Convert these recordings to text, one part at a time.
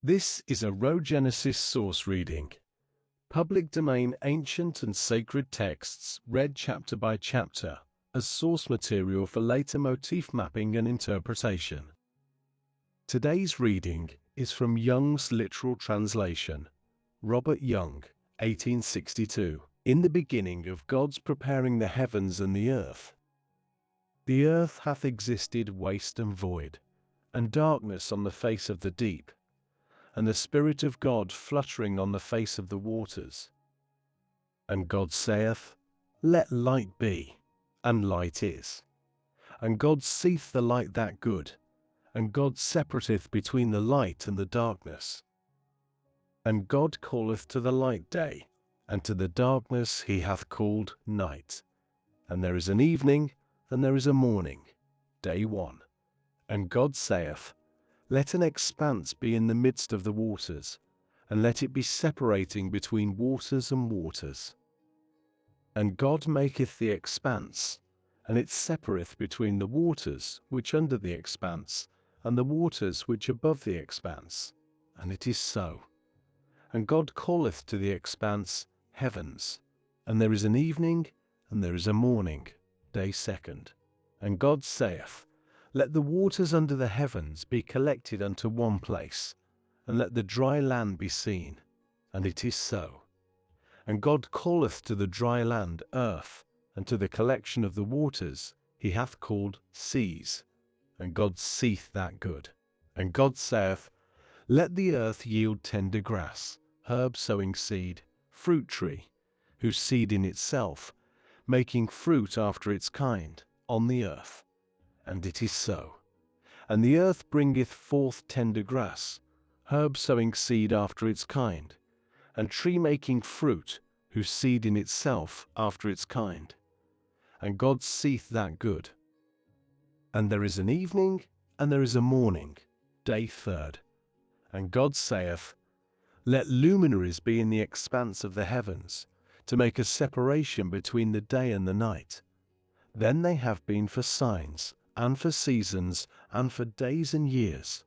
This is a Rhogenesis Source Reading. Public domain ancient and sacred texts read chapter by chapter as source material for later motif mapping and interpretation. Today's reading is from Young's literal translation. Robert Young, 1862. In the beginning of God's preparing the heavens and the earth. The earth hath existed waste and void, and darkness on the face of the deep, and the Spirit of God fluttering on the face of the waters. And God saith, Let light be, and light is. And God seeth the light that good, and God separateth between the light and the darkness. And God calleth to the light day, and to the darkness he hath called night. And there is an evening, and there is a morning, day one. And God saith, Let an expanse be in the midst of the waters, and let it be separating between waters and waters. And God maketh the expanse, and it separeth between the waters which under the expanse, and the waters which above the expanse. And it is so. And God calleth to the expanse heavens. And there is an evening, and there is a morning, day second. And God saith, Let the waters under the heavens be collected unto one place, and let the dry land be seen. And it is so. And God calleth to the dry land earth, and to the collection of the waters he hath called seas. And God seeth that good. And God saith, Let the earth yield tender grass, herb sowing seed, fruit tree, whose seed in itself, making fruit after its kind, on the earth. And it is so. And the earth bringeth forth tender grass, herb sowing seed after its kind, and tree making fruit, whose seed in itself after its kind. And God seeth that good. And there is an evening, and there is a morning, day third. And God saith, Let luminaries be in the expanse of the heavens, to make a separation between the day and the night. Then they have been for signs, and for seasons, and for days and years.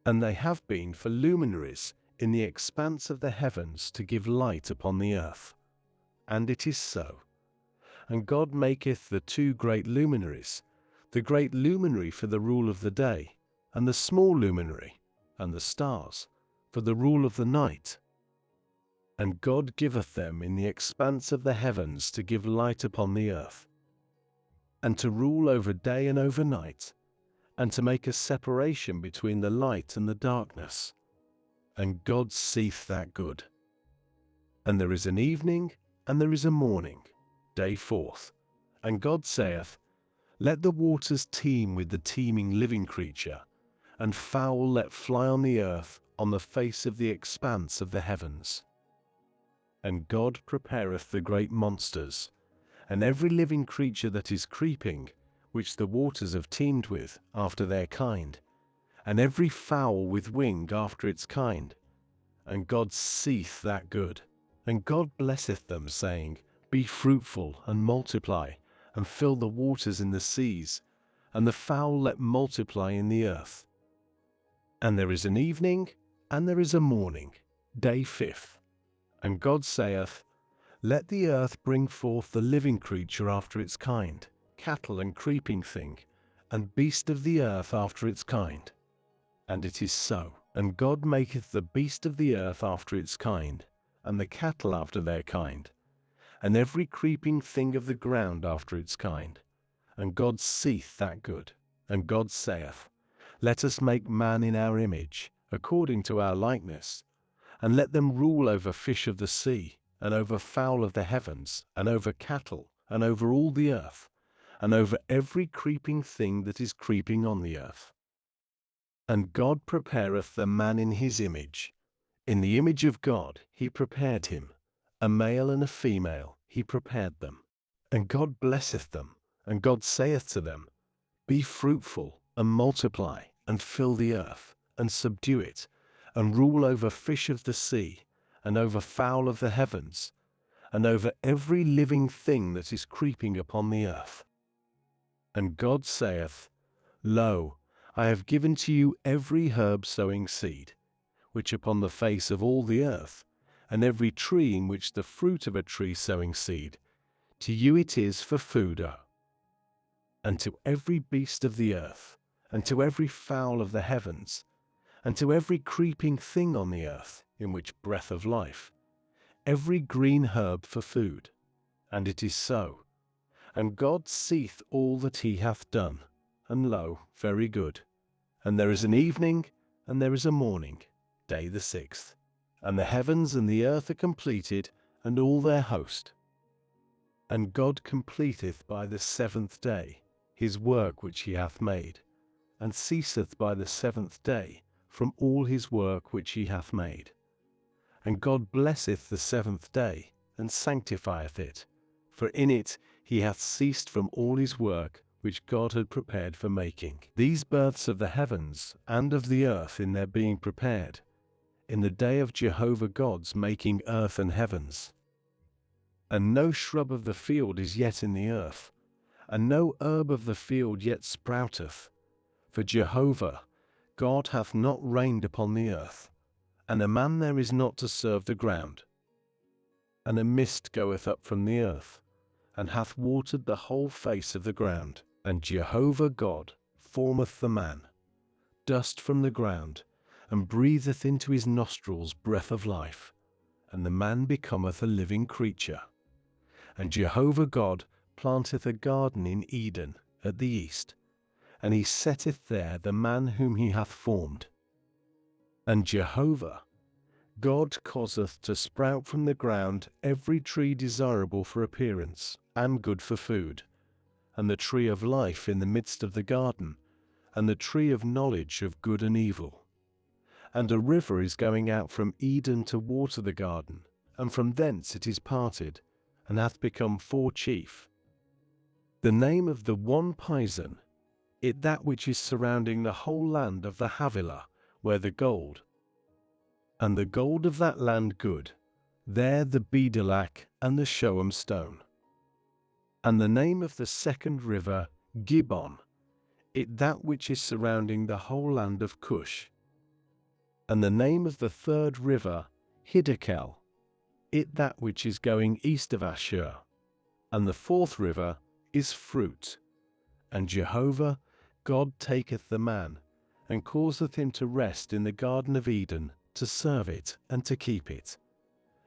And they have been for luminaries in the expanse of the heavens to give light upon the earth. And it is so. And God maketh the two great luminaries, the great luminary for the rule of the day, and the small luminary, and the stars, for the rule of the night. And God giveth them in the expanse of the heavens to give light upon the earth, and to rule over day and over night, and to make a separation between the light and the darkness. And God seeth that good. And there is an evening, and there is a morning, day fourth. And God saith, Let the waters teem with the teeming living creature, and fowl let fly on the earth on the face of the expanse of the heavens. And God prepareth the great monsters, and every living creature that is creeping, which the waters have teemed with, after their kind, and every fowl with wing after its kind. And God seeth that good. And God blesseth them, saying, Be fruitful, and multiply, and fill the waters in the seas, and the fowl let multiply in the earth. And there is an evening, and there is a morning, day fifth. And God saith, Let the earth bring forth the living creature after its kind, cattle and creeping thing, and beast of the earth after its kind. And it is so. And God maketh the beast of the earth after its kind, and the cattle after their kind, and every creeping thing of the ground after its kind. And God seeth that good. And God saith, Let us make man in our image, according to our likeness, and let them rule over fish of the sea, and over fowl of the heavens, and over cattle, and over all the earth, and over every creeping thing that is creeping on the earth. And God prepareth the man in his image. In the image of God he prepared him. A male and a female he prepared them. And God blesseth them. And God saith to them, Be fruitful, and multiply, and fill the earth, and subdue it, and rule over fish of the sea, and over fowl of the heavens, and over every living thing that is creeping upon the earth. And God saith, Lo, I have given to you every herb sowing seed, which upon the face of all the earth, and every tree in which the fruit of a tree sowing seed, to you it is for food, and to every beast of the earth, and to every fowl of the heavens, and to every creeping thing on the earth, in which breath of life, every green herb for food. And it is so. And God seeth all that he hath done, and lo, very good. And there is an evening, and there is a morning, day the 6th. And the heavens and the earth are completed, and all their host. And God completeth by the 7th day his work which he hath made, and ceaseth by the 7th day from all his work which he hath made. And God blesseth the 7th day, and sanctifieth it, for in it he hath ceased from all his work which God had prepared for making these births of the heavens and of the earth in their being prepared, in the day of Jehovah God's making earth and heavens. And no shrub of the field is yet in the earth, and no herb of the field yet sprouteth, for Jehovah God hath not rained upon the earth, and a man there is not to serve the ground. And a mist goeth up from the earth, and hath watered the whole face of the ground. And Jehovah God formeth the man, dust from the ground, and breatheth into his nostrils breath of life, and the man becometh a living creature. And Jehovah God planteth a garden in Eden at the east, and he setteth there the man whom he hath formed. And Jehovah God causeth to sprout from the ground every tree desirable for appearance, and good for food, and the tree of life in the midst of the garden, and the tree of knowledge of good and evil. And a river is going out from Eden to water the garden, and from thence it is parted, and hath become 4 chief. The name of the one Pison, it that which is surrounding the whole land of the Havilah, where the gold, and the gold of that land good, there the Bedelac and the Shoam stone. And the name of the second river, Gibbon, it that which is surrounding the whole land of Cush. And the name of the third river, Hiddekel, it that which is going east of Ashur. And the fourth river is Fruit. And Jehovah God taketh the man, and causeth him to rest in the garden of Eden, to serve it and to keep it.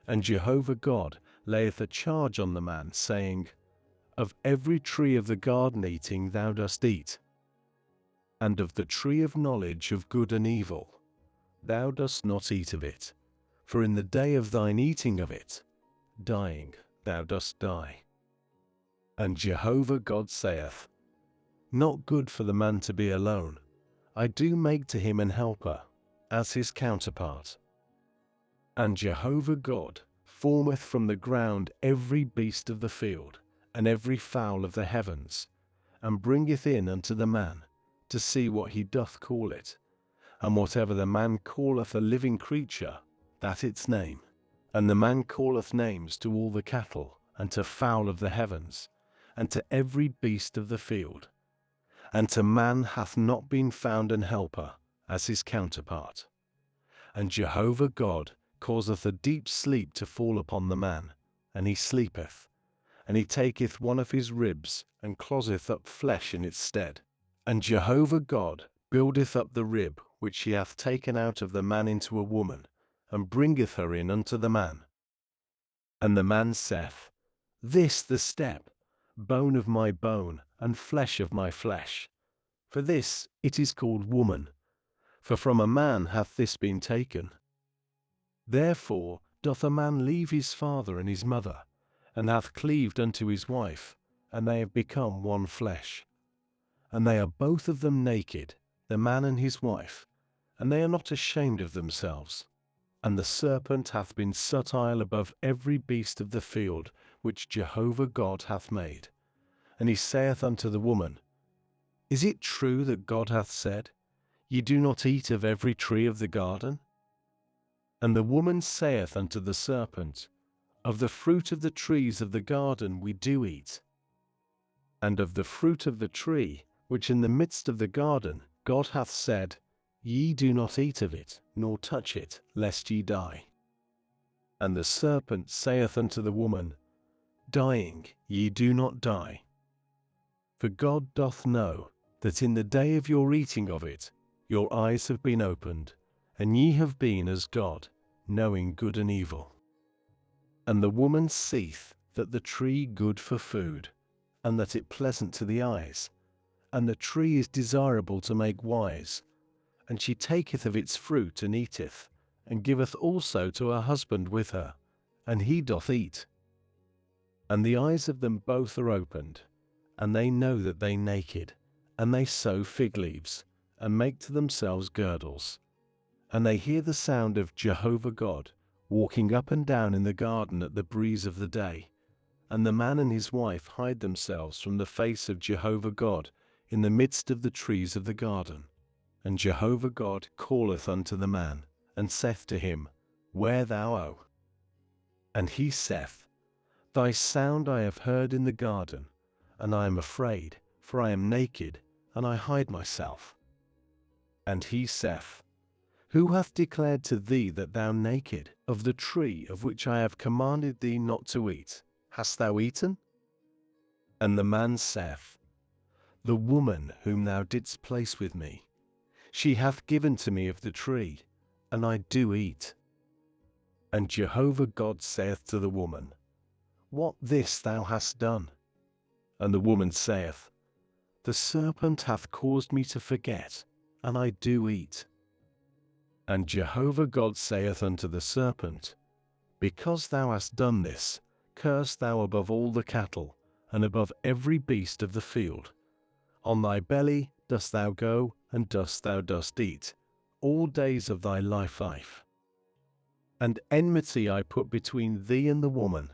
And Jehovah God layeth a charge on the man, saying, Of every tree of the garden eating thou dost eat, and of the tree of knowledge of good and evil thou dost not eat of it, for in the day of thine eating of it, dying thou dost die. And Jehovah God saith, Not good for the man to be alone, I do make to him an helper, as his counterpart. And Jehovah God formeth from the ground every beast of the field, and every fowl of the heavens, and bringeth in unto the man, to see what he doth call it. And whatever the man calleth a living creature, that its name. And the man calleth names to all the cattle, and to fowl of the heavens, and to every beast of the field. And to man hath not been found an helper, as his counterpart. And Jehovah God causeth a deep sleep to fall upon the man, and he sleepeth. And he taketh one of his ribs, and closeth up flesh in its stead. And Jehovah God buildeth up the rib which he hath taken out of the man into a woman, and bringeth her in unto the man. And the man saith, This the step, bone of my bone, and flesh of my flesh. For this it is called woman, for from a man hath this been taken. Therefore doth a man leave his father and his mother, and hath cleaved unto his wife, and they have become one flesh. And they are both of them naked, the man and his wife, and they are not ashamed of themselves. And the serpent hath been subtile above every beast of the field which Jehovah God hath made. And he saith unto the woman, Is it true that God hath said, Ye do not eat of every tree of the garden? And the woman saith unto the serpent, Of the fruit of the trees of the garden we do eat. And of the fruit of the tree, which in the midst of the garden God hath said, Ye do not eat of it, nor touch it, lest ye die. And the serpent saith unto the woman, Dying, ye do not die. For God doth know that in the day of your eating of it, your eyes have been opened, and ye have been as God, knowing good and evil. And the woman seeth that the tree good for food, and that it pleasant to the eyes, and the tree is desirable to make wise, and she taketh of its fruit and eateth, and giveth also to her husband with her, and he doth eat. And the eyes of them both are opened, and they know that they naked, and they sew fig leaves, and make to themselves girdles. And they hear the sound of Jehovah God, walking up and down in the garden at the breeze of the day. And the man and his wife hide themselves from the face of Jehovah God in the midst of the trees of the garden. And Jehovah God calleth unto the man, and saith to him, Where thou, O? And he saith, Thy sound I have heard in the garden, and I am afraid, for I am naked, and I hide myself. And he saith, Who hath declared to thee that thou naked? Of the tree of which I have commanded thee not to eat, hast thou eaten? And the man saith, The woman whom thou didst place with me, she hath given to me of the tree, and I do eat. And Jehovah God saith to the woman, What this thou hast done? And the woman saith, The serpent hath caused me to forget, and I do eat. And Jehovah God saith unto the serpent, Because thou hast done this, cursed thou above all the cattle, and above every beast of the field. On thy belly dost thou go, and dust thou dost eat, all days of thy life. And enmity I put between thee and the woman,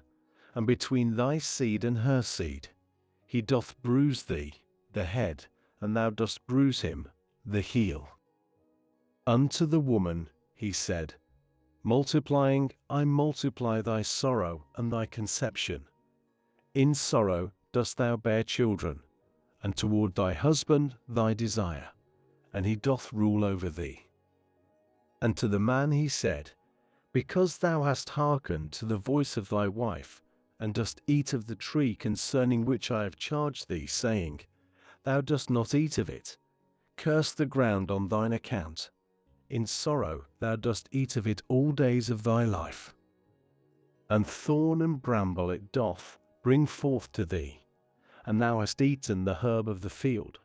and between thy seed and her seed. He doth bruise thee, the head, and thou dost bruise him, the heel. Unto the woman he said, Multiplying I multiply thy sorrow and thy conception. In sorrow dost thou bear children, and toward thy husband thy desire, and he doth rule over thee. And to the man he said, Because thou hast hearkened to the voice of thy wife, and dost eat of the tree concerning which I have charged thee, saying, Thou dost not eat of it, curse the ground on thine account. In sorrow thou dost eat of it all days of thy life. And thorn and bramble it doth bring forth to thee, and thou hast eaten the herb of the field.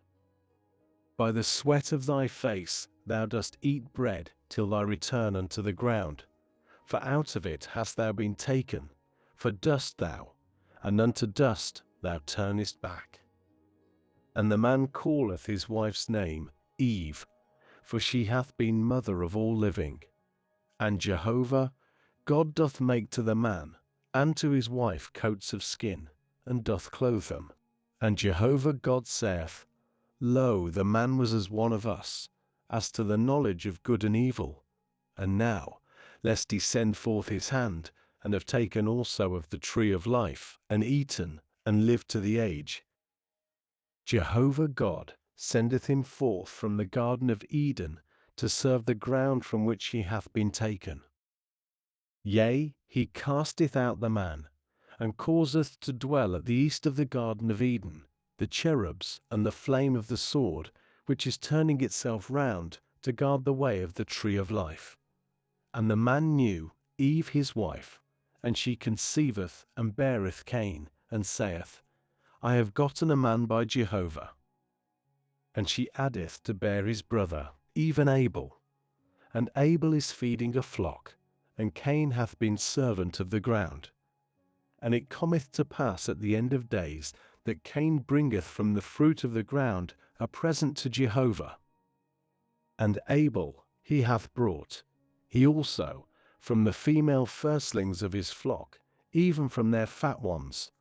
By the sweat of thy face thou dost eat bread till thy return unto the ground, for out of it hast thou been taken, for dust thou, and unto dust thou turnest back. And the man calleth his wife's name Eve, for she hath been mother of all living. And Jehovah God doth make to the man and to his wife coats of skin, and doth clothe them. And Jehovah God saith, Lo, the man was as one of us, as to the knowledge of good and evil. And now, lest he send forth his hand, and have taken also of the tree of life, and eaten, and lived to the age, Jehovah God sendeth him forth from the garden of Eden to serve the ground from which he hath been taken. Yea, he casteth out the man, and causeth to dwell at the east of the garden of Eden the cherubs and the flame of the sword, which is turning itself round to guard the way of the tree of life. And the man knew Eve his wife, and she conceiveth and beareth Cain, and saith, I have gotten a man by Jehovah. And she addeth to bear his brother, even Abel. And Abel is feeding a flock, and Cain hath been servant of the ground. And it cometh to pass at the end of days, that Cain bringeth from the fruit of the ground a present to Jehovah. And Abel he hath brought, he also, from the female firstlings of his flock, even from their fat ones.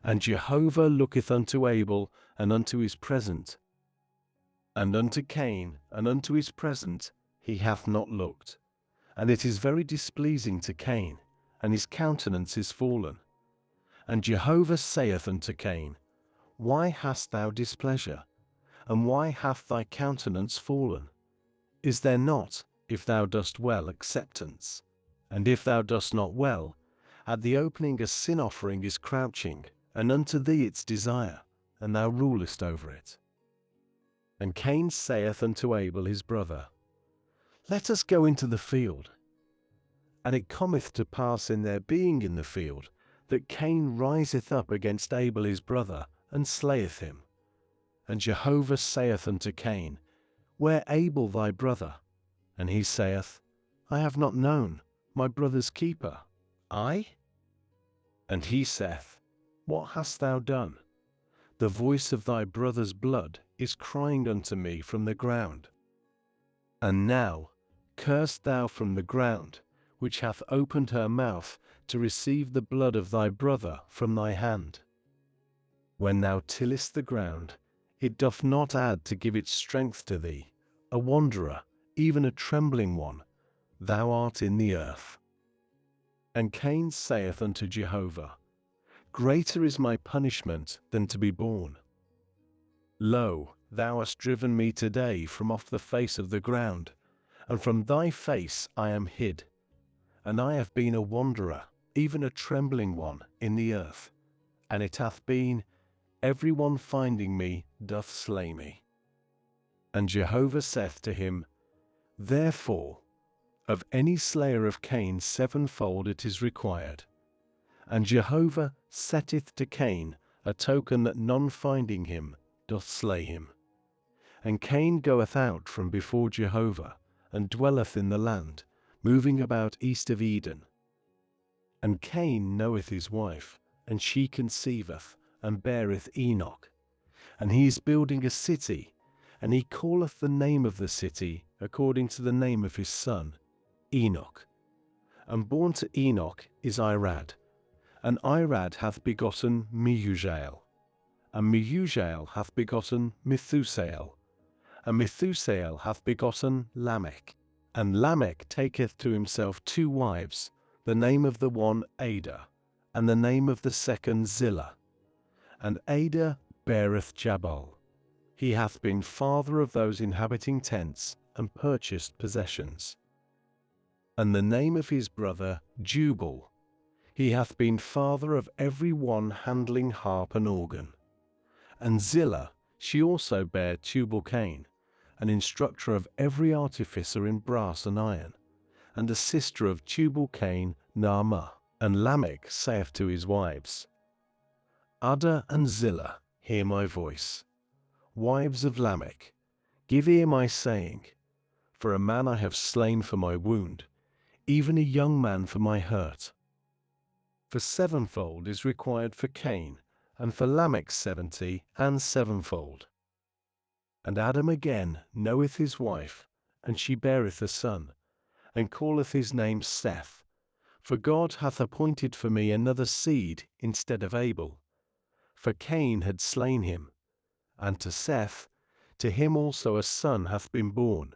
And Jehovah looketh unto Abel, and unto his present. And unto Cain, and unto his present, he hath not looked. And it is very displeasing to Cain, and his countenance is fallen. And Jehovah saith unto Cain, Why hast thou displeasure? And why hath thy countenance fallen? Is there not, if thou dost well, acceptance? And if thou dost not well, at the opening a sin offering is crouching, and unto thee its desire, and thou rulest over it. And Cain saith unto Abel his brother, Let us go into the field. And it cometh to pass in their being in the field, that Cain riseth up against Abel his brother, and slayeth him. And Jehovah saith unto Cain, Where Abel thy brother? And he saith, I have not known, my brother's keeper. I? And he saith, What hast thou done? The voice of thy brother's blood is crying unto me from the ground. And now, curse thou from the ground, which hath opened her mouth to receive the blood of thy brother from thy hand. When thou tillest the ground, it doth not add to give its strength to thee, a wanderer, even a trembling one, thou art in the earth. And Cain saith unto Jehovah, Greater is my punishment than to be born. Lo, thou hast driven me today from off the face of the ground, and from thy face I am hid. And I have been a wanderer, even a trembling one, in the earth. And it hath been, every one finding me doth slay me. And Jehovah saith to him, Therefore, of any slayer of Cain sevenfold it is required. And Jehovah setteth to Cain a token that none finding him doth slay him. And Cain goeth out from before Jehovah, and dwelleth in the land, moving about east of Eden. And Cain knoweth his wife, and she conceiveth, and beareth Enoch. And he is building a city, and he calleth the name of the city according to the name of his son, Enoch. And born to Enoch is Irad, and Irad hath begotten Mehujael, and Mehujael hath begotten Methusael, and Methusael hath begotten Lamech. And Lamech taketh to himself 2 wives, the name of the one Ada, and the name of the second Zillah. And Ada beareth Jabal. He hath been father of those inhabiting tents, and purchased possessions. And the name of his brother Jubal. He hath been father of every one handling harp and organ. And Zillah, she also bare Tubal-Cain, an instructor of every artificer in brass and iron, and a sister of Tubal-Cain, Naamah. And Lamech saith to his wives, Ada and Zillah, hear my voice. Wives of Lamech, give ear my saying, for a man I have slain for my wound, even a young man for my hurt. For sevenfold is required for Cain, and for Lamech 70 and sevenfold. And Adam again knoweth his wife, and she beareth a son, and calleth his name Seth. For God hath appointed for me another seed instead of Abel. For Cain had slain him, and to Seth, to him also a son hath been born,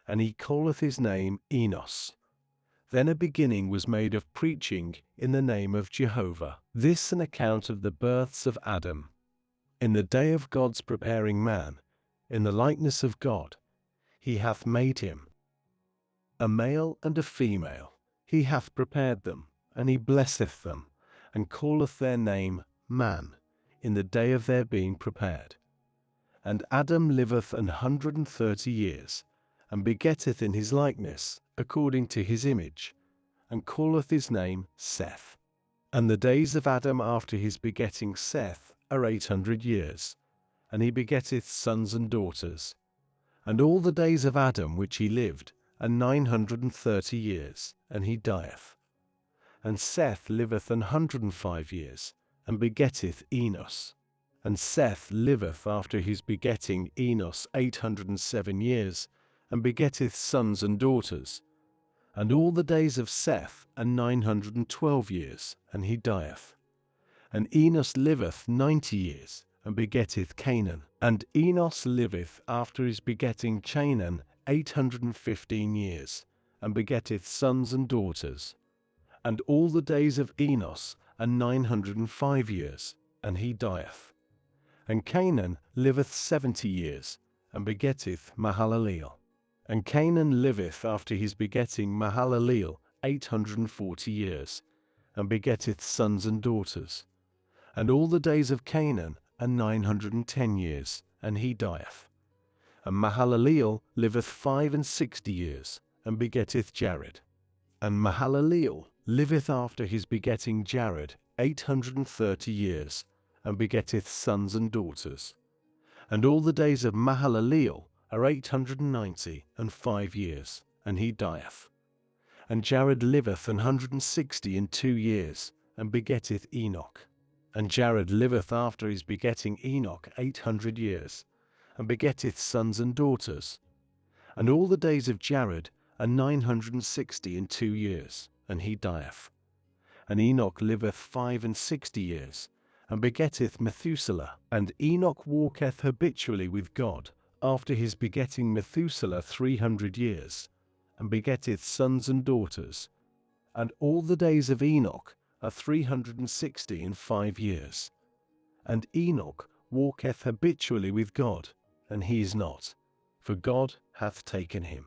and he calleth his name Enos. Then a beginning was made of preaching in the name of Jehovah. This an account of the births of Adam. In the day of God's preparing man, in the likeness of God, he hath made him. A male and a female, he hath prepared them, and he blesseth them, and calleth their name man, in the day of their being prepared. And Adam liveth 130 years, and begetteth in his likeness, according to his image, and calleth his name Seth. And the days of Adam after his begetting Seth are 800 years, and he begetteth sons and daughters. And all the days of Adam which he lived are 930 years, and he dieth. And Seth liveth 105 years, and begetteth Enos. And Seth liveth after his begetting Enos 807 years, and begetteth sons and daughters. And all the days of Seth are 912 years, and he dieth. And Enos liveth 90 years, and begetteth Canaan. And Enos liveth after his begetting Canaan 815 years, and begetteth sons and daughters. And all the days of Enos are 905 years, and he dieth. And Canaan liveth 70 years, and begetteth Mahalaleel. And Canaan liveth after his begetting Mahalaleel 840 years, and begetteth sons and daughters. And all the days of Canaan are 910 years, and he dieth. And Mahalaleel liveth 65 years, and begetteth Jared. And Mahalaleel liveth after his begetting Jared 830 years, and begetteth sons and daughters. And all the days of Mahalaleel are 895 years, and he dieth. And Jared liveth 162 years, and begetteth Enoch. And Jared liveth after his begetting Enoch 800 years, and begetteth sons and daughters. And all the days of Jared are 962 years, and he dieth. And Enoch liveth 65 years, and begetteth Methuselah. And Enoch walketh habitually with God, after his begetting Methuselah 300 years, and begetteth sons and daughters. And all the days of Enoch are 365 years. And Enoch walketh habitually with God, and he is not, for God hath taken him.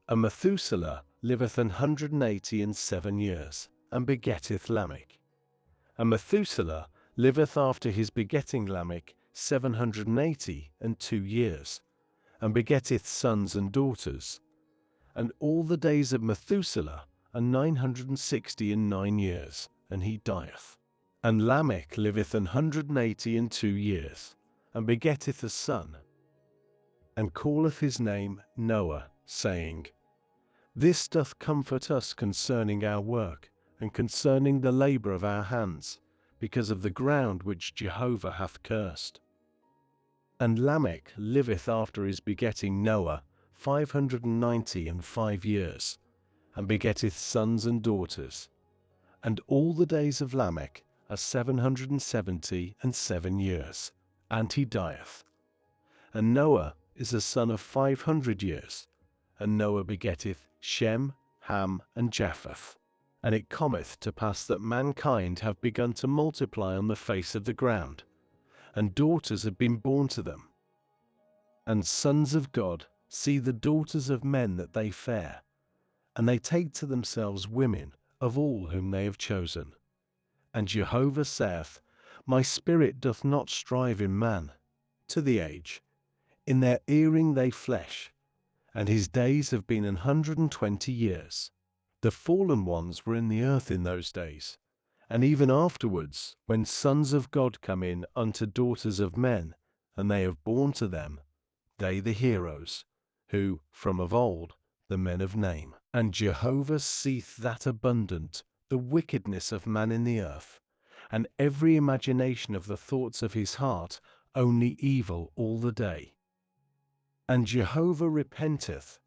And Methuselah liveth 187 years, and begetteth Lamech. And Methuselah liveth after his begetting Lamech 782 years, and begetteth sons and daughters. And all the days of Methuselah are 969 years, and he dieth. And Lamech liveth 182 years, and begetteth a son, and calleth his name Noah, saying, This doth comfort us concerning our work, and concerning the labor of our hands, because of the ground which Jehovah hath cursed. And Lamech liveth after his begetting Noah 595 years, and begetteth sons and daughters. And all the days of Lamech are 777 years, and he dieth. And Noah is a son of 500 years, and Noah begetteth Shem, Ham, and Japheth. And it cometh to pass that mankind have begun to multiply on the face of the ground, and daughters have been born to them. And sons of God see the daughters of men that they fair, and they take to themselves women of all whom they have chosen. And Jehovah saith, My spirit doth not strive in man, to the age. In their earring they flesh, and his days have been 120 years. The fallen ones were in the earth in those days, and even afterwards, when sons of God come in unto daughters of men, and they have borne to them, they the heroes, who, from of old, the men of name. And Jehovah seeth that abundant, the wickedness of man in the earth, and every imagination of the thoughts of his heart, only evil all the day. And Jehovah repenteth,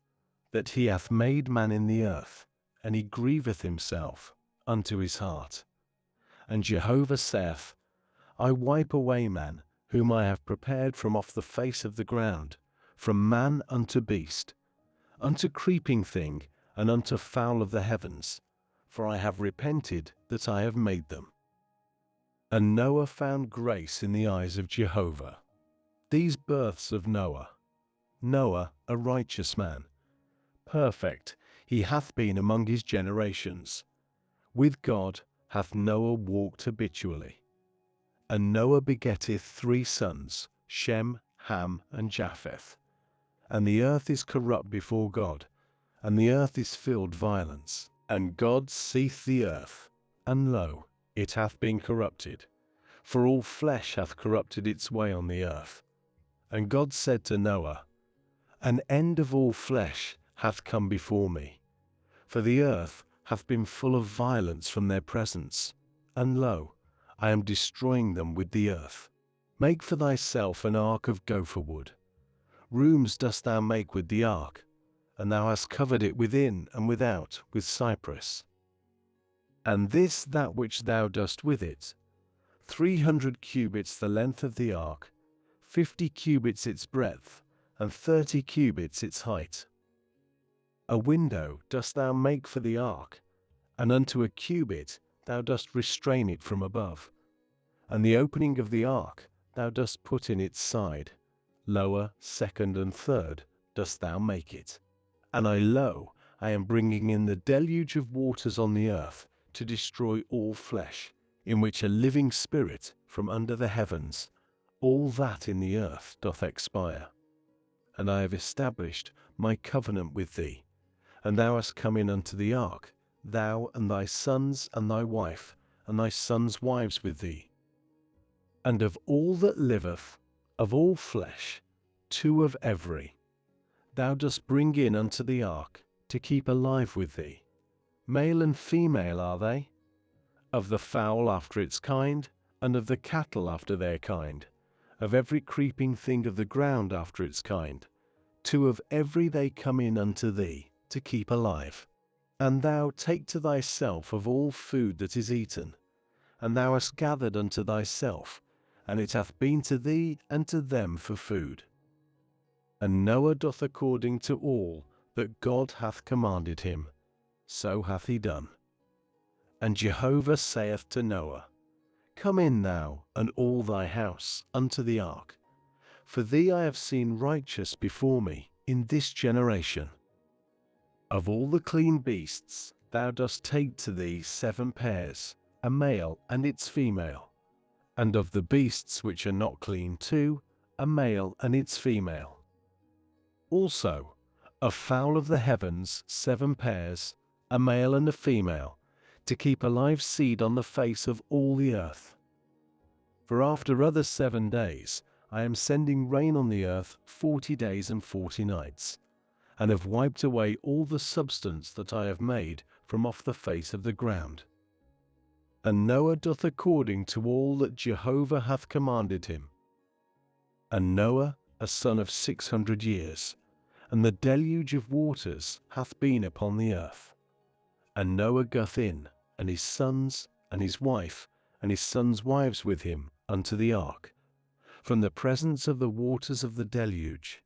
that he hath made man in the earth, and he grieveth himself unto his heart. And Jehovah saith, I wipe away man, whom I have prepared from off the face of the ground, from man unto beast, unto creeping thing, and unto fowl of the heavens, for I have repented that I have made them. And Noah found grace in the eyes of Jehovah. These births of Noah. Noah, a righteous man, perfect, he hath been among his generations. With God hath Noah walked habitually. And Noah begetteth 3 sons, Shem, Ham, and Japheth. And the earth is corrupt before God, and the earth is filled violence. And God seeth the earth, and lo, it hath been corrupted, for all flesh hath corrupted its way on the earth. And God said to Noah, An end of all flesh hath come before me, for the earth hath been full of violence from their presence, and lo, I am destroying them with the earth. Make for thyself an ark of gopher wood. Rooms dost thou make with the ark, and thou hast covered it within and without with cypress. And this that which thou dost with it, 300 cubits the length of the ark, 50 cubits its breadth, and 30 cubits its height. A window dost thou make for the ark, and unto a cubit thou dost restrain it from above. And the opening of the ark thou dost put in its side, lower, second, and third dost thou make it. lo, I am bringing in the deluge of waters on the earth to destroy all flesh, in which a living spirit from under the heavens, all that in the earth doth expire. And I have established my covenant with thee, and thou hast come in unto the ark, thou and thy sons and thy wife, and thy sons' wives with thee. And of all that liveth, of all flesh, 2 of every, thou dost bring in unto the ark, to keep alive with thee. Male and female are they, of the fowl after its kind, and of the cattle after their kind, of every creeping thing of the ground after its kind. 2 of every they come in unto thee, to keep alive. And thou take to thyself of all food that is eaten, and thou hast gathered unto thyself, and it hath been to thee and to them for food. And Noah doth according to all that God hath commanded him, so hath he done. And Jehovah saith to Noah, Come in thou and all thy house unto the ark, for thee I have seen righteous before me in this generation. Of all the clean beasts thou dost take to thee 7 pairs, a male and its female, and of the beasts which are not clean 2, a male and its female. Also, of fowl of the heavens 7 pairs, a male and a female, to keep alive seed on the face of all the earth. For after other 7 days I am sending rain on the earth 40 days and 40 nights, and have wiped away all the substance that I have made from off the face of the ground. And Noah doth according to all that Jehovah hath commanded him. And Noah, a son of 600 years, and the deluge of waters hath been upon the earth. And Noah goeth in, and his sons, and his wife, and his sons' wives with him, unto the ark, from the presence of the waters of the deluge,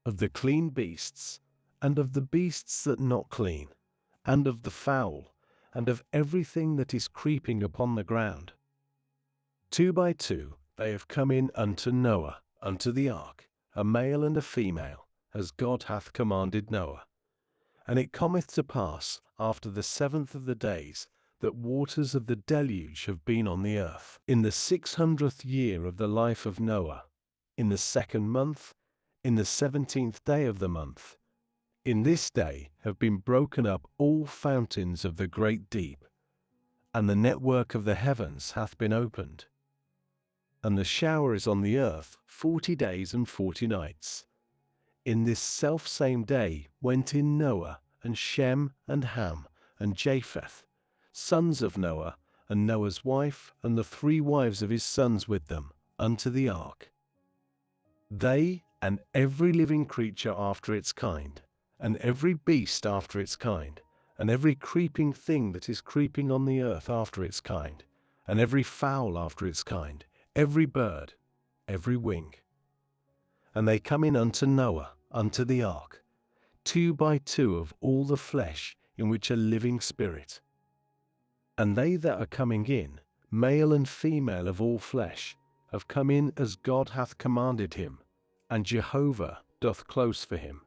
of the clean beasts, and of the beasts that not clean, and of the fowl, and of everything that is creeping upon the ground. 2 by 2 they have come in unto Noah, unto the ark, a male and a female, as God hath commanded Noah. And it cometh to pass, after the 7th of the days, that waters of the deluge have been on the earth, in the 600th year of the life of Noah, in the 2nd month, in the 17th day of the month. In this day have been broken up all fountains of the great deep, and the network of the heavens hath been opened. And the shower is on the earth 40 days and 40 nights. In this selfsame day went in Noah, and Shem, and Ham, and Japheth, sons of Noah, and Noah's wife, and the 3 wives of his sons with them, unto the ark. They, and every living creature after its kind, and every beast after its kind, and every creeping thing that is creeping on the earth after its kind, and every fowl after its kind, every bird, every wing. And they come in unto Noah, unto the ark, 2 by 2 of all the flesh in which a living spirit. And they that are coming in, male and female of all flesh, have come in as God hath commanded him, and Jehovah doth close for him.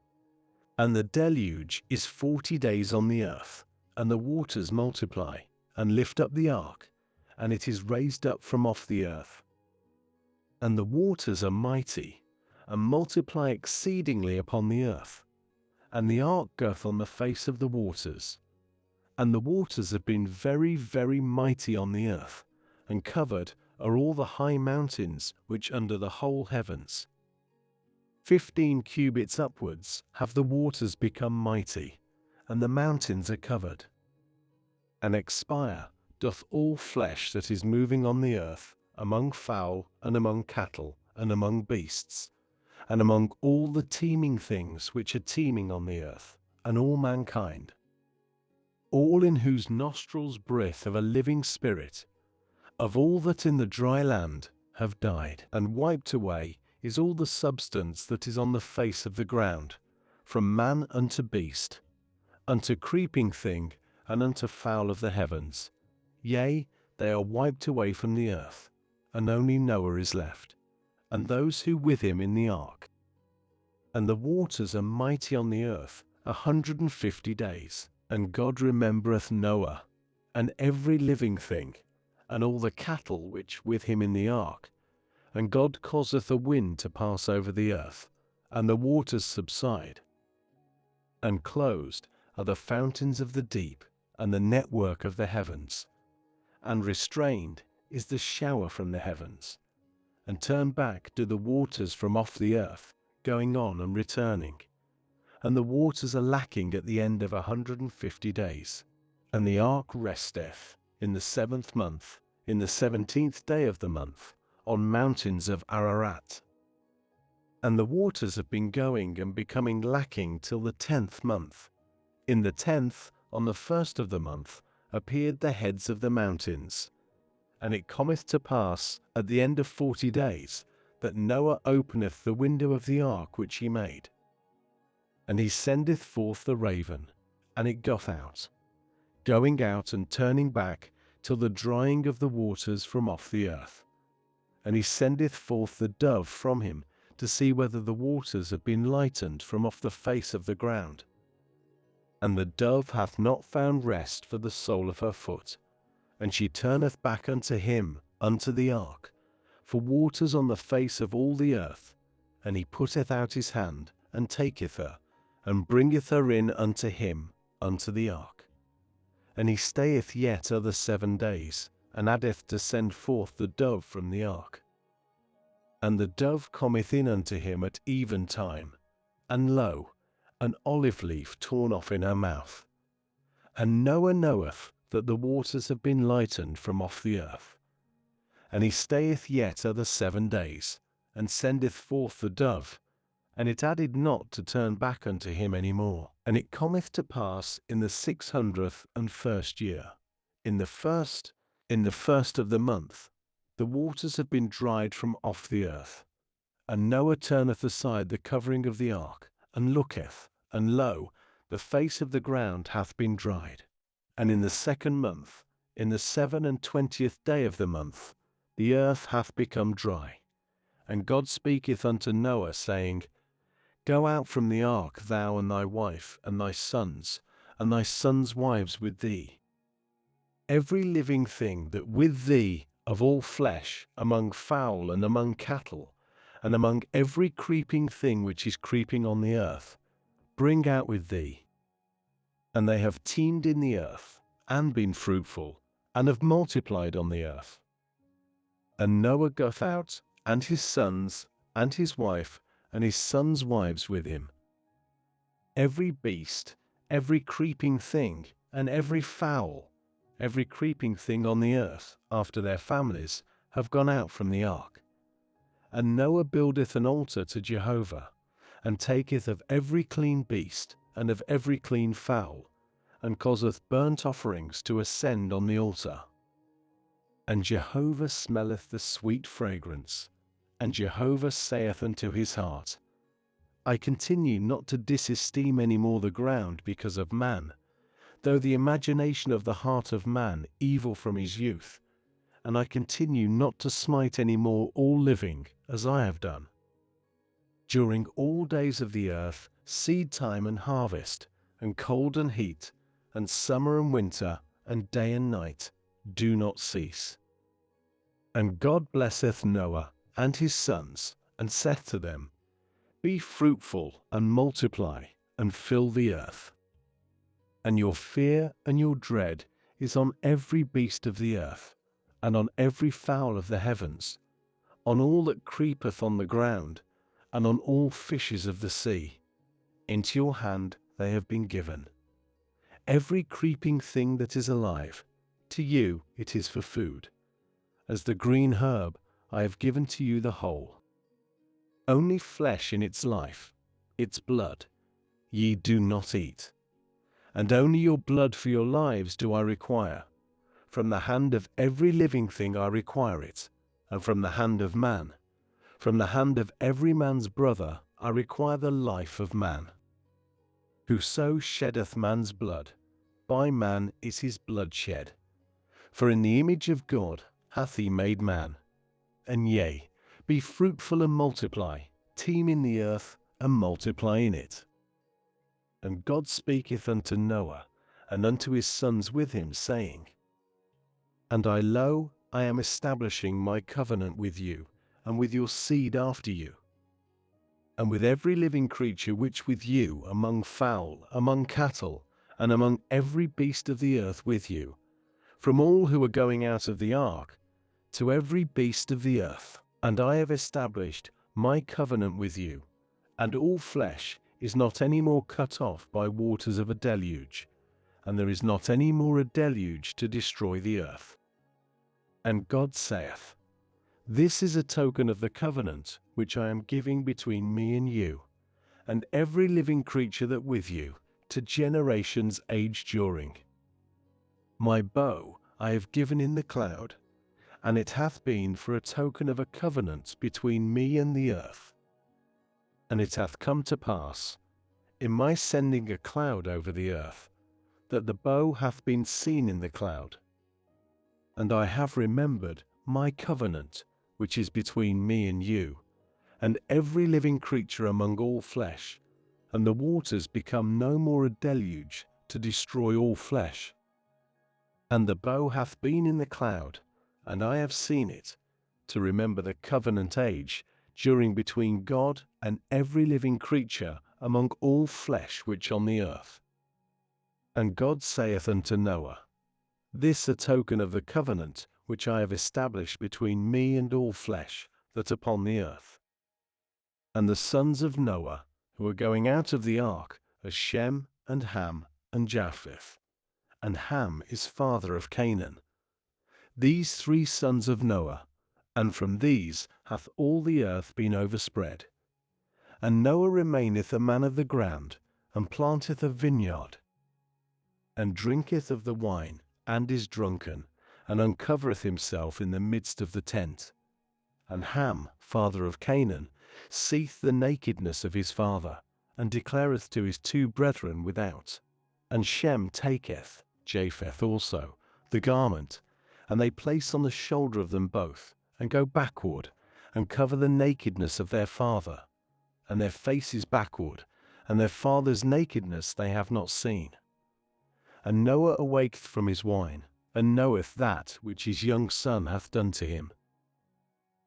And the deluge is 40 days on the earth, and the waters multiply, and lift up the ark, and it is raised up from off the earth. And the waters are mighty, and multiply exceedingly upon the earth, and the ark goeth on the face of the waters. And the waters have been very, very mighty on the earth, and covered are all the high mountains which under the whole heavens. 15 cubits upwards have the waters become mighty, and the mountains are covered. And expire doth all flesh that is moving on the earth, among fowl, and among cattle, and among beasts, and among all the teeming things which are teeming on the earth, and all mankind, all in whose nostrils breath of a living spirit, of all that in the dry land have died, and wiped away is all the substance that is on the face of the ground, from man unto beast, unto creeping thing, and unto fowl of the heavens. Yea, they are wiped away from the earth, and only Noah is left, and those who with him in the ark. And the waters are mighty on the earth 150 days. And God remembereth Noah, and every living thing, and all the cattle which with him in the ark. And God causeth a wind to pass over the earth, and the waters subside. And closed are the fountains of the deep, and the network of the heavens. And restrained is the shower from the heavens. And turned back do the waters from off the earth, going on and returning. And the waters are lacking at the end of 150 days. And the ark resteth in the 7th month, in the 17th day of the month, on mountains of Ararat. And the waters have been going and becoming lacking till the 10th month. In the 10th, on the 1st of the month, appeared the heads of the mountains. And it cometh to pass, at the end of 40 days, that Noah openeth the window of the ark which he made. And he sendeth forth the raven, and it goeth out, going out and turning back, till the drying of the waters from off the earth. And he sendeth forth the dove from him, to see whether the waters have been lightened from off the face of the ground. And the dove hath not found rest for the sole of her foot, and she turneth back unto him, unto the ark, for waters on the face of all the earth. And he putteth out his hand, and taketh her, and bringeth her in unto him, unto the ark. And he stayeth yet other 7 days, and addeth to send forth the dove from the ark. And the dove cometh in unto him at eventime, and lo, an olive leaf torn off in her mouth. And Noah knoweth that the waters have been lightened from off the earth. And he stayeth yet other 7 days, and sendeth forth the dove, and it added not to turn back unto him any more. And it cometh to pass in the 601st year, in the first of the month, the waters have been dried from off the earth. And Noah turneth aside the covering of the ark, and looketh, and lo, the face of the ground hath been dried. And in the 2nd month, in the 27th day of the month, the earth hath become dry. And God speaketh unto Noah, saying, Go out from the ark, thou and thy wife, and thy sons wives with thee. Every living thing that with thee of all flesh, among fowl and among cattle, and among every creeping thing which is creeping on the earth, bring out with thee. And they have teemed in the earth, and been fruitful, and have multiplied on the earth. And Noah goeth out, and his sons, and his wife, and his sons' wives with him. Every beast, every creeping thing, and every fowl, every creeping thing on the earth, after their families, have gone out from the ark. And Noah buildeth an altar to Jehovah, and taketh of every clean beast, and of every clean fowl, and causeth burnt offerings to ascend on the altar. And Jehovah smelleth the sweet fragrance, and Jehovah saith unto his heart, I continue not to disesteem any more the ground because of man, though the imagination of the heart of man evil from his youth, and I continue not to smite any more all living, as I have done. During all days of the earth, seed time and harvest, and cold and heat, and summer and winter, and day and night, do not cease. And God blesseth Noah and his sons, and saith to them, Be fruitful, and multiply, and fill the earth. And your fear and your dread is on every beast of the earth, and on every fowl of the heavens, on all that creepeth on the ground, and on all fishes of the sea. Into your hand they have been given. Every creeping thing that is alive, to you it is for food. As the green herb, I have given to you the whole. Only flesh in its life, its blood, ye do not eat. And only your blood for your lives do I require. From the hand of every living thing I require it, and from the hand of man, from the hand of every man's brother, I require the life of man. Whoso sheddeth man's blood, by man is his blood shed. For in the image of God hath he made man. And yea, be fruitful and multiply, teem in the earth, and multiply in it. And God speaketh unto Noah, and unto his sons with him, saying, And lo, I am establishing my covenant with you, and with your seed after you, and with every living creature which with you, among fowl, among cattle, and among every beast of the earth with you, from all who are going out of the ark, to every beast of the earth. And I have established my covenant with you, and all flesh is not any more cut off by waters of a deluge, and there is not any more a deluge to destroy the earth. And God saith, This is a token of the covenant which I am giving between me and you, and every living creature that with you, to generations age during. My bow I have given in the cloud, and it hath been for a token of a covenant between me and the earth. And it hath come to pass, in my sending a cloud over the earth, that the bow hath been seen in the cloud. And I have remembered my covenant, which is between me and you, and every living creature among all flesh, and the waters become no more a deluge to destroy all flesh. And the bow hath been in the cloud, and I have seen it, to remember the covenant age during between God and every living creature among all flesh which on the earth. And God saith unto Noah, This a token of the covenant which I have established between me and all flesh that upon the earth. And the sons of Noah, who are going out of the ark, are Shem, and Ham, and Japheth. And Ham is father of Canaan. These 3 sons of Noah, and from these hath all the earth been overspread. And Noah remaineth a man of the ground, and planteth a vineyard, and drinketh of the wine, and is drunken, and uncovereth himself in the midst of the tent. And Ham, father of Canaan, seeth the nakedness of his father, and declareth to his 2 brethren without. And Shem taketh, Japheth also, the garment, and they place on the shoulder of them both, and go backward, and cover the nakedness of their father, and their faces backward, and their father's nakedness they have not seen. And Noah awaketh from his wine, and knoweth that which his young son hath done to him,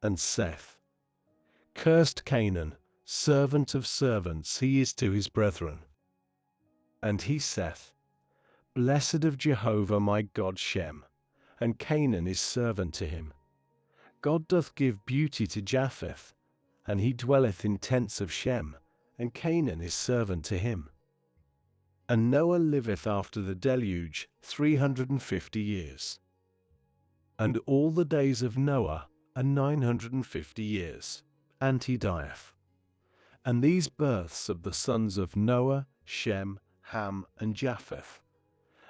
and saith, Cursed Canaan, servant of servants he is to his brethren. And he saith, Blessed of Jehovah my God Shem, and Canaan is servant to him. God doth give beauty to Japheth, and he dwelleth in tents of Shem, and Canaan is servant to him. And Noah liveth after the deluge 350 years. And all the days of Noah are 950 years, and he dieth. And these births of the sons of Noah, Shem, Ham, and Japheth,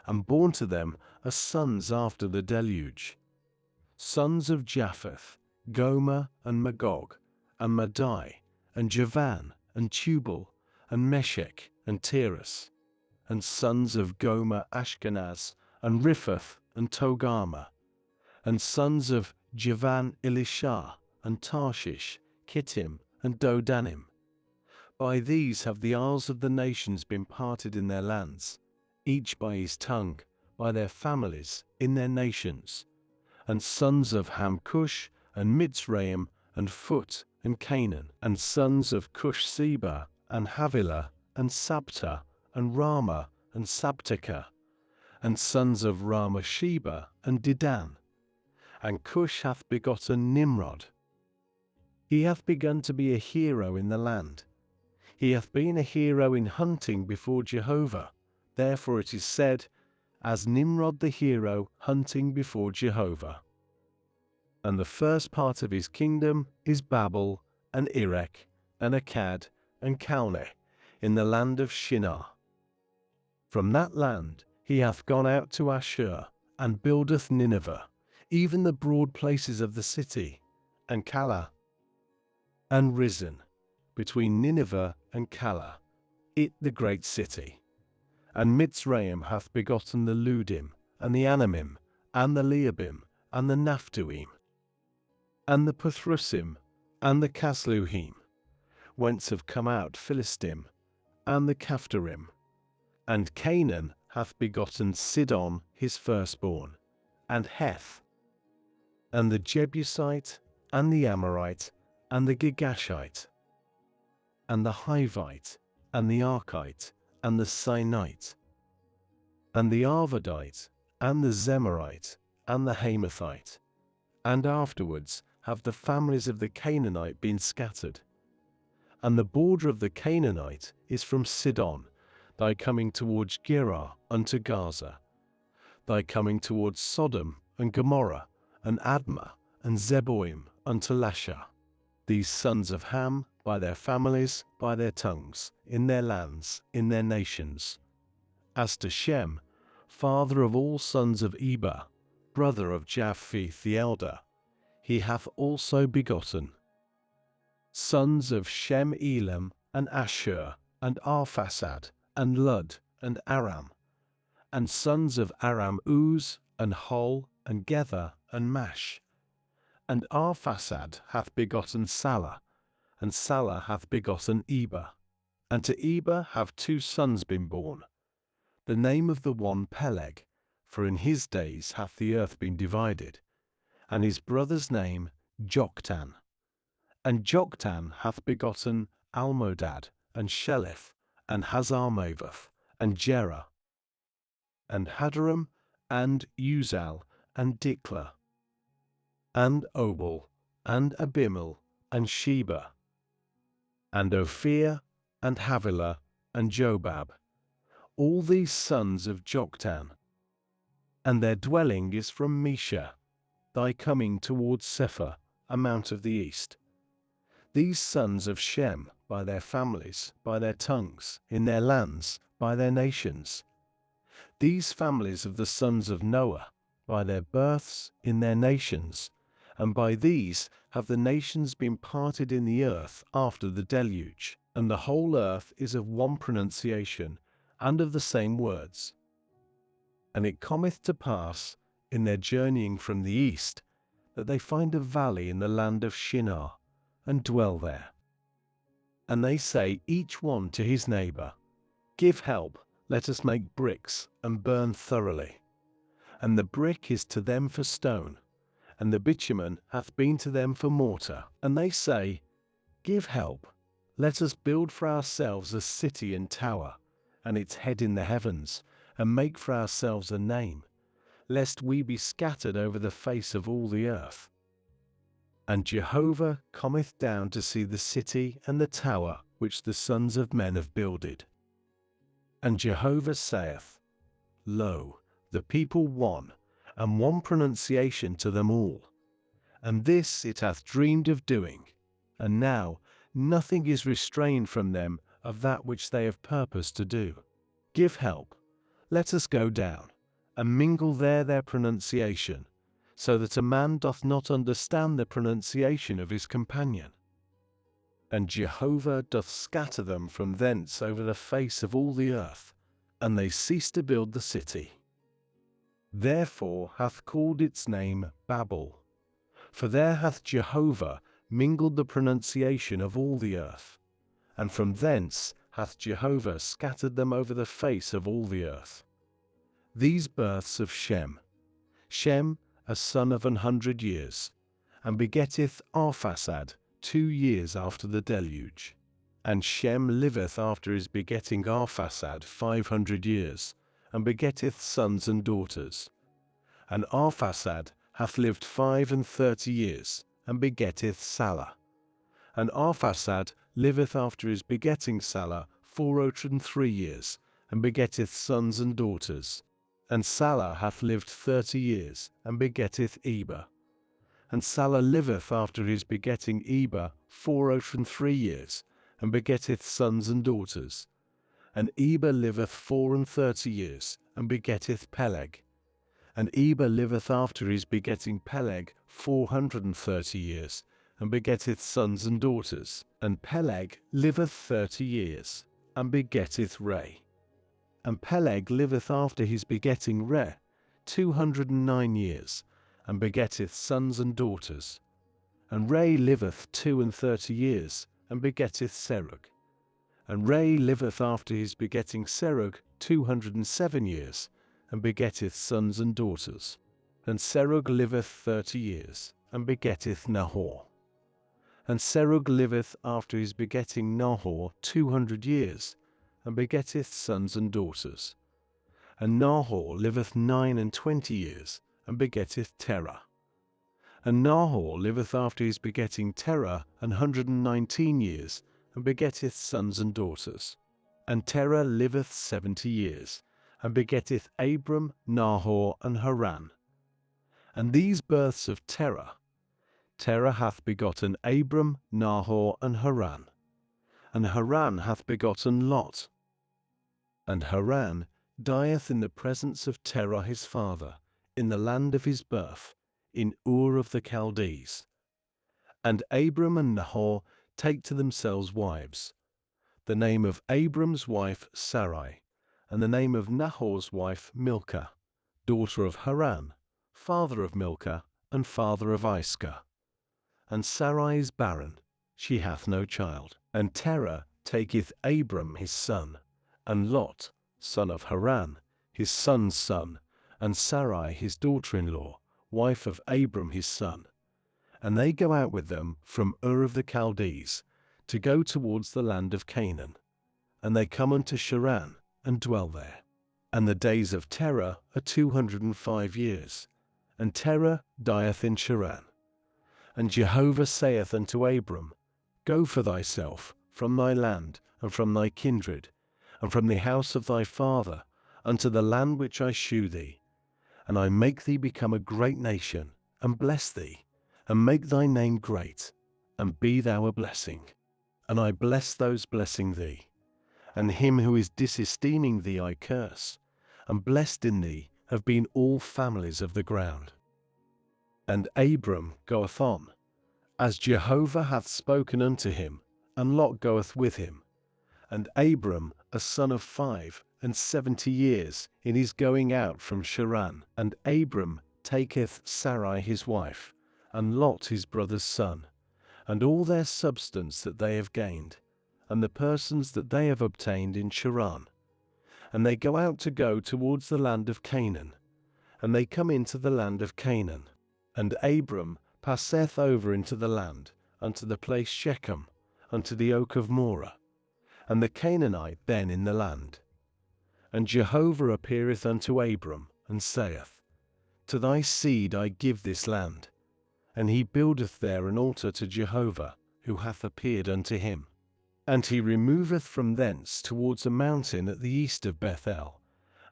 and born to them are sons after the deluge. Sons of Japheth, Gomer, and Magog, and Madai, and Javan, and Tubal, and Meshech, and Tiras. And sons of Gomer, Ashkenaz, and Riphath, and Togarmah. And sons of Javan, Elishah, and Tarshish, Kittim, and Dodanim. By these have the isles of the nations been parted in their lands, each by his tongue, by their families, in their nations. And sons of Ham, Cush, and Mitzrayim, and Phut, and Canaan. And sons of Cush, Seba, and Havilah, and Sabta, and Rama, and Sabteka. And sons of Rama, Sheba, and Dedan. And Cush hath begotten Nimrod. He hath begun to be a hero in the land. He hath been a hero in hunting before Jehovah. Therefore it is said, As Nimrod the hero hunting before Jehovah. And the first part of his kingdom is Babel, and Erech, and Akkad, and Calneh, in the land of Shinar. From that land he hath gone out to Ashur, and buildeth Nineveh, even the broad places of the city, and Calah, and risen between Nineveh and Calah, it the great city. And Mitzrayim hath begotten the Ludim, and the Anamim, and the Leabim, and the Naphtuim, and the Pathrusim, and the Casluhim, whence have come out Philistim, and the Caphtorim. And Canaan hath begotten Sidon his firstborn, and Heth, and the Jebusite, and the Amorite, and the Girgashite, and the Hivite, and the Archite, and the Sinite, and the Arvadite, and the Zemarite, and the Hamathite. And afterwards have the families of the Canaanite been scattered. And the border of the Canaanite is from Sidon, thy coming towards Gerar unto Gaza, thy coming towards Sodom and Gomorrah, and Admah, and Zeboim unto Lasha. These sons of Ham, by their families, by their tongues, in their lands, in their nations. As to Shem, father of all sons of Eber, brother of Japheth the elder, he hath also begotten sons of Shem, Elam, and Ashur, and Arphaxad, and Lud, and Aram, and sons of Aram, Uz, and Hol, and Gether, and Mash. And Arphaxad hath begotten Salah, and Salah hath begotten Eber. And to Eber have 2 sons been born. The name of the one Peleg, for in his days hath the earth been divided, and his brother's name Joktan. And Joktan hath begotten Almodad, and Shelith, and Hazarmaveth, and Jerah, and Hadoram, and Uzal, and Diklah, and Obal, and Abimal, and Sheba, and Ophir, and Havilah, and Jobab, all these sons of Joktan. And their dwelling is from Mesha, thy coming towards Sephar, a mount of the east. These sons of Shem, by their families, by their tongues, in their lands, by their nations. These families of the sons of Noah, by their births, in their nations, and by these have the nations been parted in the earth after the deluge, and the whole earth is of one pronunciation, and of the same words. And it cometh to pass, in their journeying from the east, that they find a valley in the land of Shinar, and dwell there. And they say each one to his neighbor, Give help, let us make bricks, and burn thoroughly. And the brick is to them for stone, and the bitumen hath been to them for mortar. And they say, Give help, let us build for ourselves a city and tower, and its head in the heavens, and make for ourselves a name, lest we be scattered over the face of all the earth. And Jehovah cometh down to see the city and the tower which the sons of men have builded. And Jehovah saith, Lo, the people one, and one pronunciation to them all. And this it hath dreamed of doing, and now nothing is restrained from them of that which they have purposed to do. Give help, let us go down, and mingle there their pronunciation, so that a man doth not understand the pronunciation of his companion. And Jehovah doth scatter them from thence over the face of all the earth, and they cease to build the city. Therefore hath called its name Babel, for there hath Jehovah mingled the pronunciation of all the earth, and from thence hath Jehovah scattered them over the face of all the earth. These births of Shem. Shem, a son of 100 years, and begetteth Arphaxad 2 years after the deluge. And Shem liveth after his begetting Arphaxad 500 years, and begetteth sons and daughters. And Arphaxad hath lived 35 years, and begetteth Salah. And Arphaxad liveth after his begetting Salah 403 years, and begetteth sons and daughters. And Salah hath lived 30 years, and begetteth Eber. And Salah liveth after his begetting Eber 403 years, and begetteth sons and daughters. And Eber liveth 34 years, and begetteth Peleg. And Eber liveth after his begetting Peleg 430 years, and begetteth sons and daughters. And Peleg liveth 30 years, and begetteth Re. And Peleg liveth after his begetting Re 209 years, and begetteth sons and daughters. And Re liveth 32 years, and begetteth Serug. And Ray liveth after his begetting Serug 207 years, and begetteth sons and daughters. And Serug liveth 30 years, and begetteth Nahor. And Serug liveth after his begetting Nahor 200 years, and begetteth sons and daughters. And Nahor liveth 29 years, and begetteth Terah. And Nahor liveth after his begetting Terah 119 years, and begetteth sons and daughters. And Terah liveth 70 years, and begetteth Abram, Nahor, and Haran. And these births of Terah, Terah hath begotten Abram, Nahor, and Haran. And Haran hath begotten Lot. And Haran dieth in the presence of Terah his father, in the land of his birth, in Ur of the Chaldees. And Abram and Nahor take to themselves wives. The name of Abram's wife Sarai, and the name of Nahor's wife Milcah, daughter of Haran, father of Milcah, and father of Iscah. And Sarai is barren, she hath no child. And Terah taketh Abram his son, and Lot, son of Haran, his son's son, and Sarai his daughter-in-law, wife of Abram his son. And they go out with them from Ur of the Chaldees, to go towards the land of Canaan. And they come unto Sharan, and dwell there. And the days of Terah are 205 years, and Terah dieth in Sharan. And Jehovah saith unto Abram, Go for thyself from thy land, and from thy kindred, and from the house of thy father, unto the land which I shew thee. And I make thee become a great nation, and bless thee, and make thy name great, and be thou a blessing. And I bless those blessing thee, and him who is disesteeming thee I curse, and blessed in thee have been all families of the ground. And Abram goeth on, as Jehovah hath spoken unto him, and Lot goeth with him. And Abram, a son of 75 years, in his going out from Sharan. And Abram taketh Sarai his wife, and Lot his brother's son, and all their substance that they have gained, and the persons that they have obtained in Sharan. And they go out to go towards the land of Canaan. And they come into the land of Canaan. And Abram passeth over into the land, unto the place Shechem, unto the oak of Moreh, and the Canaanite then in the land. And Jehovah appeareth unto Abram, and saith, To thy seed I give this land. And he buildeth there an altar to Jehovah, who hath appeared unto him. And he removeth from thence towards a mountain at the east of Bethel,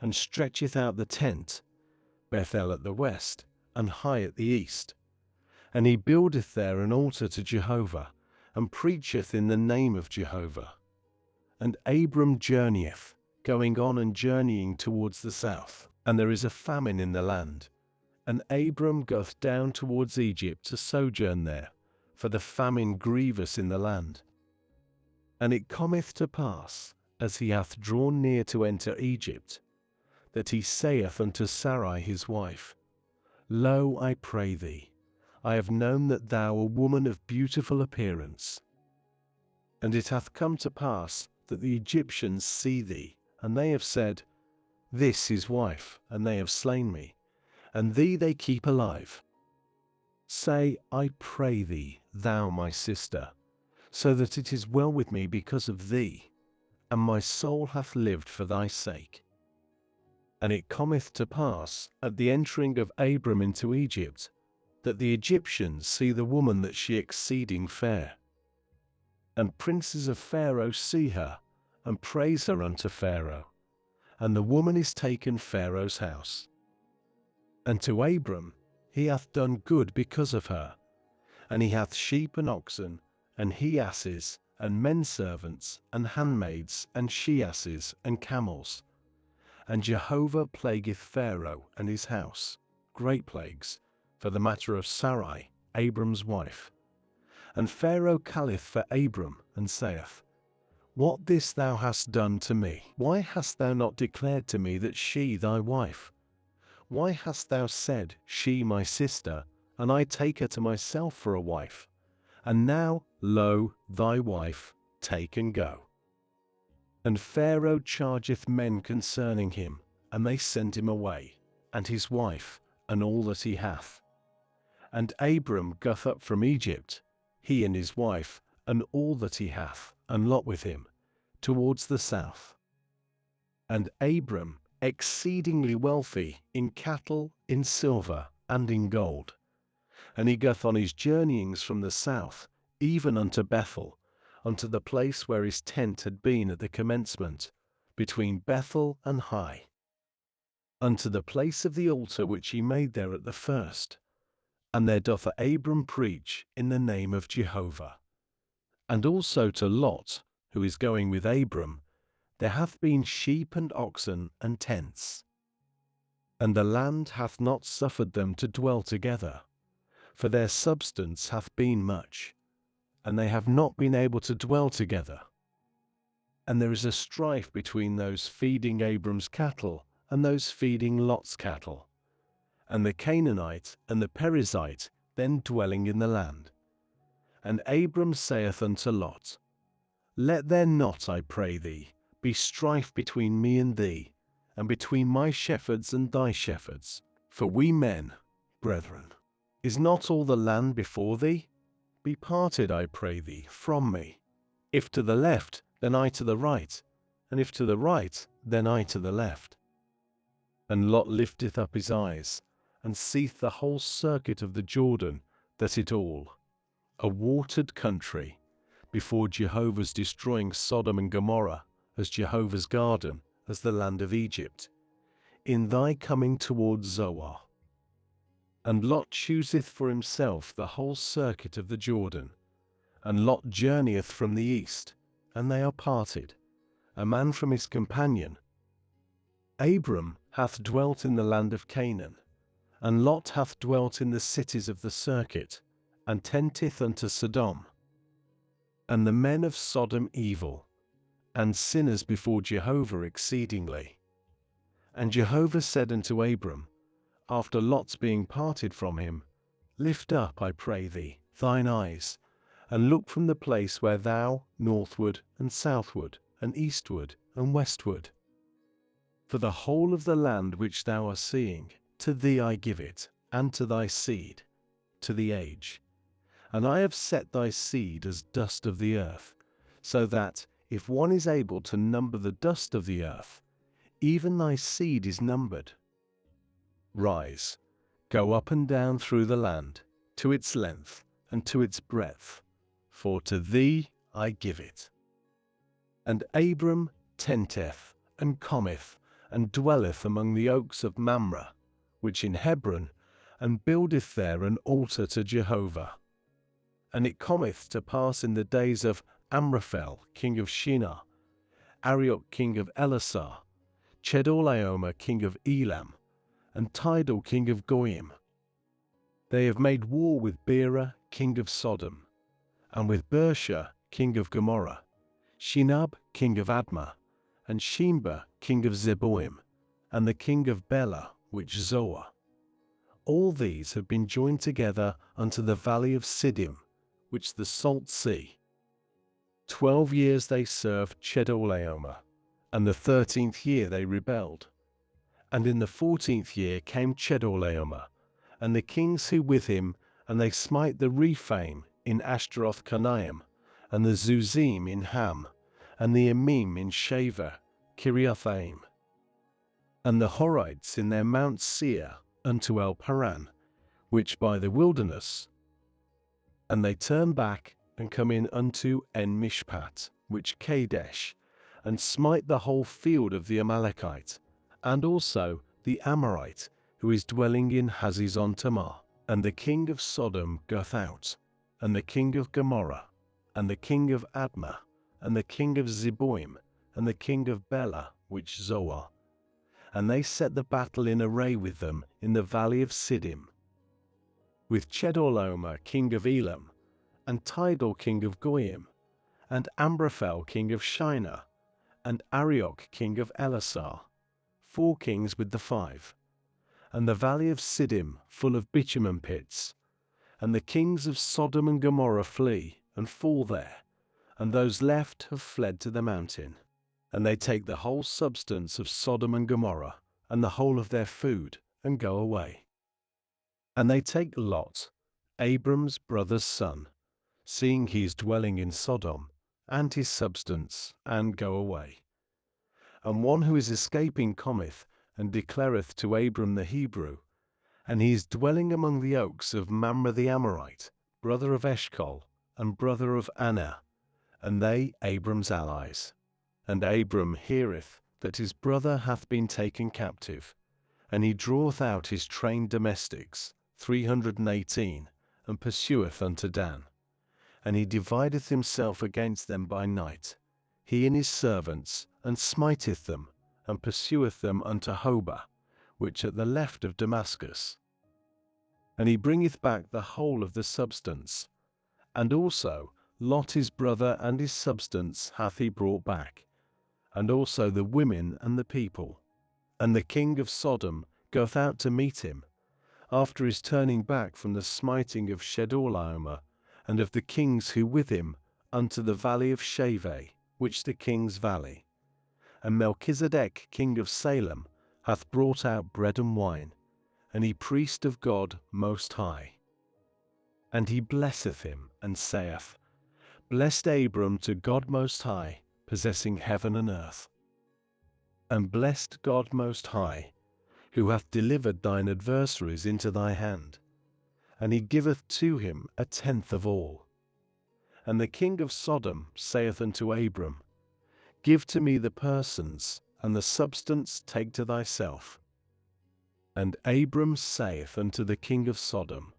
and stretcheth out the tent, Bethel at the west, and Hai at the east. And he buildeth there an altar to Jehovah, and preacheth in the name of Jehovah. And Abram journeyeth, going on and journeying towards the south, and there is a famine in the land. And Abram goeth down towards Egypt to sojourn there, for the famine grievous in the land. And it cometh to pass, as he hath drawn near to enter Egypt, that he saith unto Sarai his wife, Lo, I pray thee, I have known that thou a woman of beautiful appearance. And it hath come to pass that the Egyptians see thee, and they have said, This his wife, and they have slain me, and thee they keep alive. Say, I pray thee, thou my sister, so that it is well with me because of thee, and my soul hath lived for thy sake. And it cometh to pass, at the entering of Abram into Egypt, that the Egyptians see the woman that she exceeding fair. And princes of Pharaoh see her, and praise her unto Pharaoh. And the woman is taken Pharaoh's house. And to Abram he hath done good because of her, and he hath sheep and oxen, and he-asses, and men-servants, and handmaids, and she-asses, and camels. And Jehovah plagueth Pharaoh and his house, great plagues, for the matter of Sarai, Abram's wife. And Pharaoh calleth for Abram, and saith, What this thou hast done to me? Why hast thou not declared to me that she thy wife? Why hast thou said, She my sister, and I take her to myself for a wife? And now, lo, thy wife, take and go. And Pharaoh chargeth men concerning him, and they send him away, and his wife, and all that he hath. And Abram goeth up from Egypt, he and his wife, and all that he hath, and Lot with him, towards the south. And Abram, exceedingly wealthy in cattle, in silver, and in gold. And he goeth on his journeyings from the south, even unto Bethel, unto the place where his tent had been at the commencement, between Bethel and Hai, unto the place of the altar which he made there at the first. And there doth Abram preach in the name of Jehovah. And also to Lot, who is going with Abram, there hath been sheep and oxen and tents. And the land hath not suffered them to dwell together, for their substance hath been much, and they have not been able to dwell together. And there is a strife between those feeding Abram's cattle and those feeding Lot's cattle, and the Canaanite and the Perizzite then dwelling in the land. And Abram saith unto Lot, Let there not, I pray thee, be strife between me and thee, and between my shepherds and thy shepherds, for we men, brethren. Is not all the land before thee? Be parted, I pray thee, from me. If to the left, then I to the right, and if to the right, then I to the left. And Lot lifteth up his eyes, and seeth the whole circuit of the Jordan, that it all, a watered country, before Jehovah's destroying Sodom and Gomorrah, as Jehovah's garden, as the land of Egypt, in thy coming towards Zoar. And Lot chooseth for himself the whole circuit of the Jordan, and Lot journeyeth from the east, and they are parted, a man from his companion. Abram hath dwelt in the land of Canaan, and Lot hath dwelt in the cities of the circuit, and tenteth unto Sodom. And the men of Sodom evil, and sinners before Jehovah exceedingly. And Jehovah said unto Abram, after Lot's being parted from him, Lift up, I pray thee, thine eyes, and look from the place where thou, northward, and southward, and eastward, and westward. For the whole of the land which thou art seeing, to thee I give it, and to thy seed, to the age. And I have set thy seed as dust of the earth, so that, if one is able to number the dust of the earth, even thy seed is numbered. Rise, go up and down through the land, to its length, and to its breadth, for to thee I give it. And Abram tenteth, and cometh, and dwelleth among the oaks of Mamre, which in Hebron, and buildeth there an altar to Jehovah. And it cometh to pass in the days of Amraphel, king of Shinar, Arioch, king of Elasar, Chedorlaomer, king of Elam, and Tidal, king of Goyim. They have made war with Bera, king of Sodom, and with Bersha, king of Gomorrah, Shinab, king of Admah, and Shemba, king of Zeboim, and the king of Bela, which Zoar. All these have been joined together unto the valley of Siddim, which the salt sea. 12 years they served Chedorlaomer, and the 13th year they rebelled. And in the 14th year came Chedorlaomer, and the kings who with him, and they smite the Rephaim in Ashtaroth Karnaim, and the Zuzim in Ham, and the Emim in Shaver, Kiriathaim, and the Horites in their Mount Seir unto El Paran, which by the wilderness. And they turn back and come in unto En Mishpat, which Kadesh, and smite the whole field of the Amalekite, and also the Amorite, who is dwelling in Hazezon Tamar. And the king of Sodom goeth out, and the king of Gomorrah, and the king of Admah, and the king of Zeboim, and the king of Bela, which Zoar. And they set the battle in array with them in the valley of Siddim, with Chedorlaomer king of Elam, and Tidal king of Goyim, and Amraphel king of Shinar, and Arioch king of Elasar, 4 kings with the 5, and the valley of Siddim full of bitumen pits, And the kings of Sodom and Gomorrah flee and fall there, and those left have fled to the mountain. And they take the whole substance of Sodom and Gomorrah, and the whole of their food, and go away. And they take Lot, Abram's brother's son, seeing he is dwelling in Sodom, and his substance, and go away. And one who is escaping cometh, and declareth to Abram the Hebrew, and he is dwelling among the oaks of Mamre the Amorite, brother of Eshcol, and brother of Aner, and they Abram's allies. And Abram heareth that his brother hath been taken captive, and he draweth out his trained domestics, 318, and pursueth unto Dan. And he divideth himself against them by night, he and his servants, and smiteth them, and pursueth them unto Hobah, which at the left of Damascus. And he bringeth back the whole of the substance, and also Lot his brother and his substance hath he brought back, and also the women and the people. And the king of Sodom goeth out to meet him, after his turning back from the smiting of Chedorlaomer, and of the kings who with him, unto the valley of Shaveh, which the king's valley. And Melchizedek king of Salem hath brought out bread and wine, and he priest of God most high. And he blesseth him, and saith, Blessed Abram to God most high, possessing heaven and earth. And blessed God most high, who hath delivered thine adversaries into thy hand. And he giveth to him a tenth of all. And the king of Sodom saith unto Abram, Give to me the persons, and the substance take to thyself. And Abram saith unto the king of Sodom,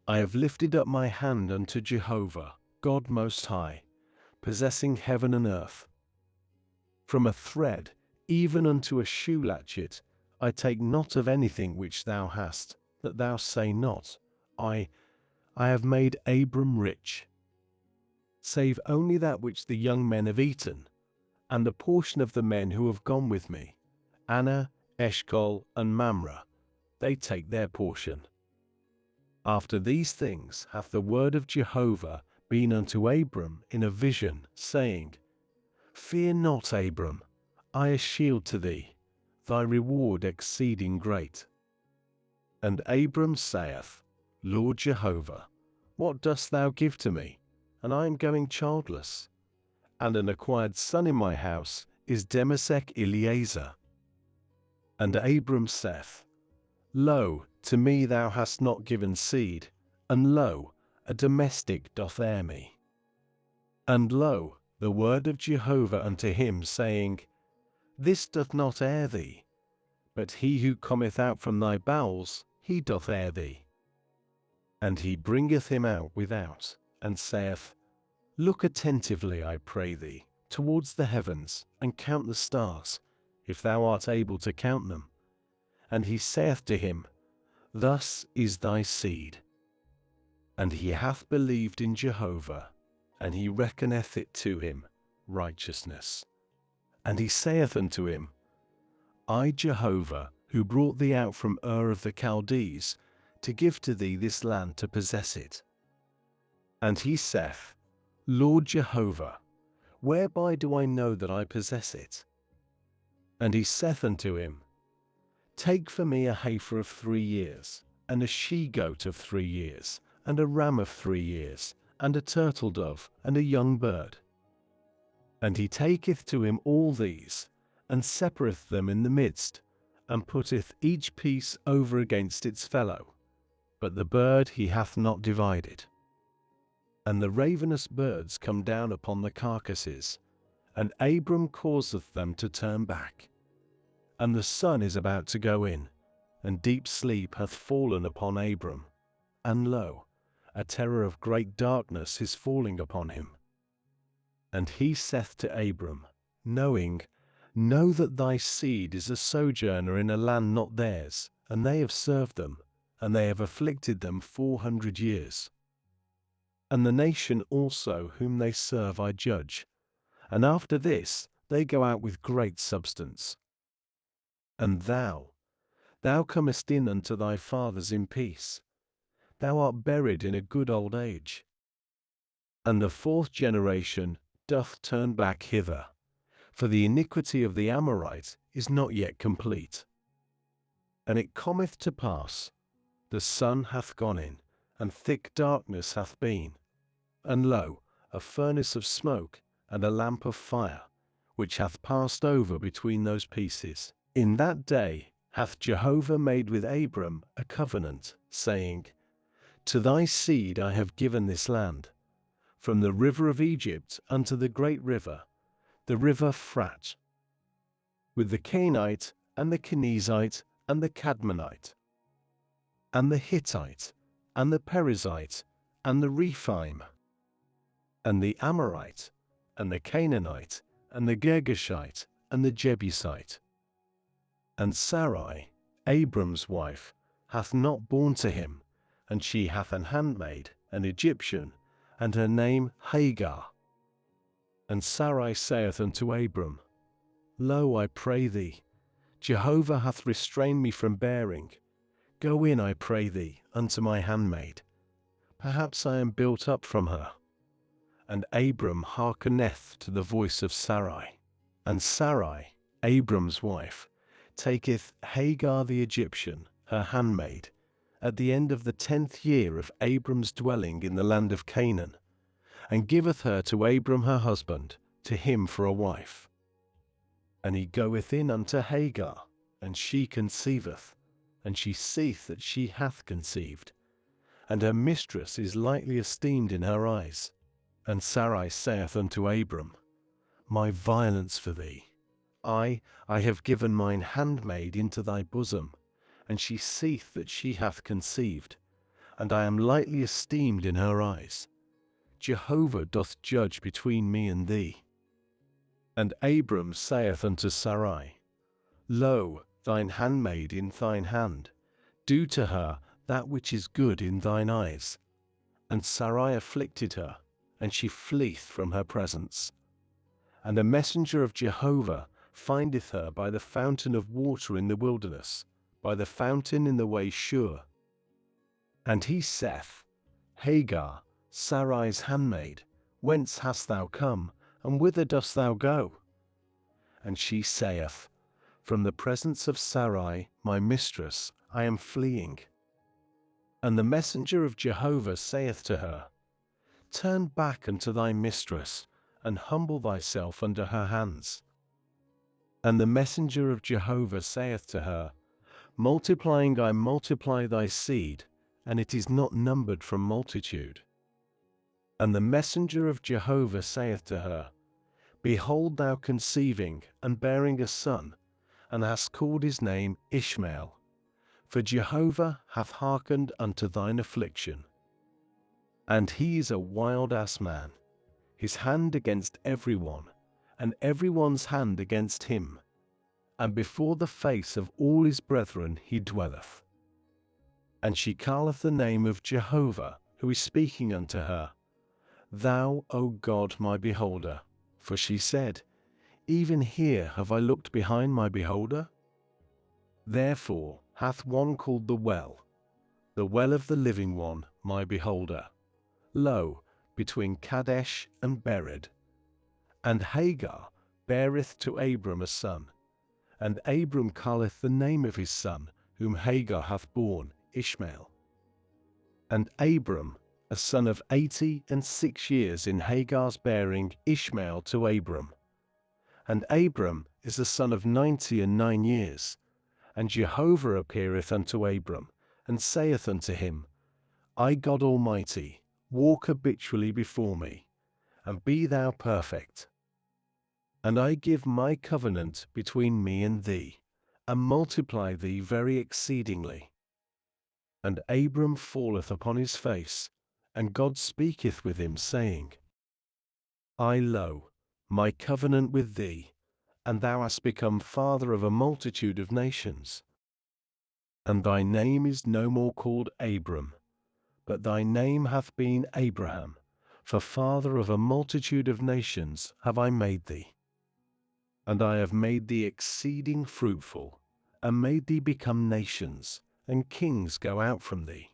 I have lifted up my hand unto Jehovah, God most high, possessing heaven and earth. From a thread, even unto a shoe latchet, I take not of anything which thou hast, that thou say not, I have made Abram rich. Save only that which the young men have eaten, and the portion of the men who have gone with me, Aner, Eshcol, and Mamre, they take their portion. After these things hath the word of Jehovah been unto Abram in a vision, saying, Fear not, Abram, I a shield to thee, thy reward exceeding great. And Abram saith, Lord Jehovah, what dost thou give to me? And I am going childless, and an acquired son in my house is Demesek Eliezer. And Abram saith, Lo, to me thou hast not given seed, and lo, a domestic doth heir me. And lo, the word of Jehovah unto him, saying, This doth not heir thee, but he who cometh out from thy bowels, he doth heir thee. And he bringeth him out without, and saith, Look attentively, I pray thee, towards the heavens, and count the stars, if thou art able to count them. And he saith to him, Thus is thy seed. And he hath believed in Jehovah, and he reckoneth it to him righteousness. And he saith unto him, I, Jehovah, who brought thee out from Ur of the Chaldees, to give to thee this land to possess it. And he saith, Lord Jehovah, whereby do I know that I possess it? And he saith unto him, Take for me a heifer of 3 years, and a she-goat of 3 years, and a ram of 3 years, and a turtle dove, and a young bird. And he taketh to him all these, and separeth them in the midst, and putteth each piece over against its fellow. But the bird he hath not divided. And the ravenous birds come down upon the carcasses, and Abram causeth them to turn back. And the sun is about to go in, and deep sleep hath fallen upon Abram. And lo, a terror of great darkness is falling upon him. And he saith to Abram, Know that thy seed is a sojourner in a land not theirs, and they have served them, and they have afflicted them 400 years. And the nation also whom they serve I judge, and after this they go out with great substance. And thou comest in unto thy fathers in peace. thou art buried in a good old age. And the fourth generation doth turn back hither, for the iniquity of the Amorite is not yet complete. And it cometh to pass, the sun hath gone in, and thick darkness hath been, and lo, a furnace of smoke, and a lamp of fire, which hath passed over between those pieces. In that day hath Jehovah made with Abram a covenant, saying, To thy seed I have given this land, from the river of Egypt unto the great river, the river Frat, with the Canaanite, and the Kenizzite, and the Cadmonite, and the Hittite, and the Perizzite, and the Rephaim, and the Amorite, and the Canaanite, and the Girgashite, and the Jebusite. And Sarai, Abram's wife, hath not borne to him, and she hath an handmaid, an Egyptian, and her name Hagar. And Sarai saith unto Abram, Lo, I pray thee, Jehovah hath restrained me from bearing. Go in, I pray thee, unto my handmaid. Perhaps I am built up from her. And Abram hearkeneth to the voice of Sarai. And Sarai, Abram's wife, taketh Hagar the Egyptian, her handmaid, at the end of the 10th year of Abram's dwelling in the land of Canaan, and giveth her to Abram her husband, to him for a wife. And he goeth in unto Hagar, and she conceiveth, and she seeth that she hath conceived, and her mistress is lightly esteemed in her eyes. And Sarai saith unto Abram, My violence for thee, I have given mine handmaid into thy bosom, and she seeth that she hath conceived, and I am lightly esteemed in her eyes. Jehovah doth judge between me and thee. And Abram saith unto Sarai, Lo, thine handmaid in thine hand, do to her that which is good in thine eyes. And Sarai afflicted her, and she fleeth from her presence. And a messenger of Jehovah findeth her by the fountain of water in the wilderness, by the fountain in the way Shur. And he saith, Hagar, Sarai's handmaid, whence hast thou come, and whither dost thou go? And she saith, From the presence of Sarai, my mistress, I am fleeing. And the messenger of Jehovah saith to her, Turn back unto thy mistress, and humble thyself under her hands. And the messenger of Jehovah saith to her, Multiplying I multiply thy seed, and it is not numbered from multitude. And the messenger of Jehovah saith to her, Behold, thou conceiving, and bearing a son, and hast called his name Ishmael, for Jehovah hath hearkened unto thine affliction. And he is a wild ass man, his hand against every one, and every one's hand against him, and before the face of all his brethren he dwelleth. And she calleth the name of Jehovah, who is speaking unto her, Thou, O God, my beholder. For she said, Even here have I looked behind my beholder? Therefore hath one called the well of the living one, my beholder. Lo, between Kadesh and Bered. And Hagar beareth to Abram a son, and Abram calleth the name of his son, whom Hagar hath borne, Ishmael. And Abram, a son of 86 years in Hagar's bearing Ishmael to Abram. And Abram is a son of 99 years. And Jehovah appeareth unto Abram, and saith unto him, I, God Almighty, walk habitually before me, and be thou perfect. And I give my covenant between me and thee, and multiply thee very exceedingly. And Abram falleth upon his face, and God speaketh with him, saying, Lo, my covenant with thee, and thou hast become father of a multitude of nations. And thy name is no more called Abram, but thy name hath been Abraham, for father of a multitude of nations have I made thee. And I have made thee exceeding fruitful, and made thee become nations, and kings go out from thee.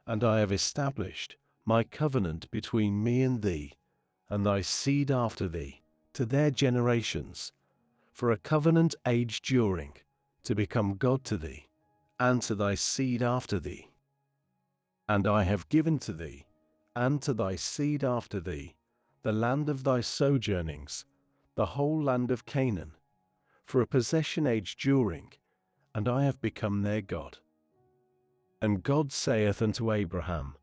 And I have established my covenant between me and thee, and thy seed after thee, to their generations, for a covenant age during, to become God to thee, and to thy seed after thee. And I have given to thee, and to thy seed after thee, the land of thy sojournings, the whole land of Canaan, for a possession age during, and I have become their God. And God saith unto Abraham,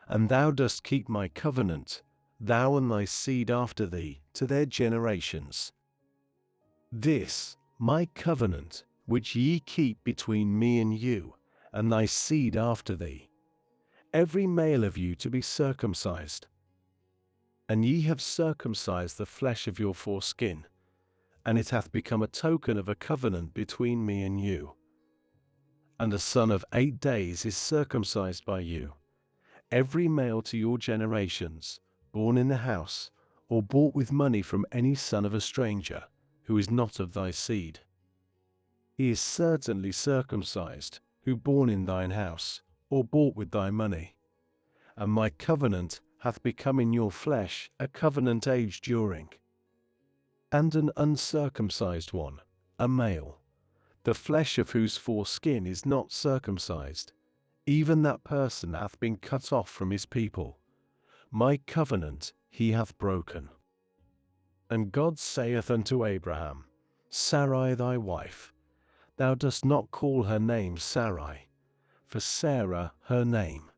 And thou dost keep my covenant, thou and thy seed after thee, to their generations. This, my covenant, which ye keep between me and you, and thy seed after thee, every male of you to be circumcised. And ye have circumcised the flesh of your foreskin, and it hath become a token of a covenant between me and you. And a son of 8 days is circumcised by you, every male to your generations, born in the house, or bought with money from any son of a stranger, who is not of thy seed. He is certainly circumcised, who born in thine house, or bought with thy money. And my covenant hath become in your flesh a covenant age during. And an uncircumcised one, a male, the flesh of whose foreskin is not circumcised, even that person hath been cut off from his people. My covenant he hath broken. And God saith unto Abraham, Sarai thy wife, thou dost not call her name Sarai, for Sarah her name.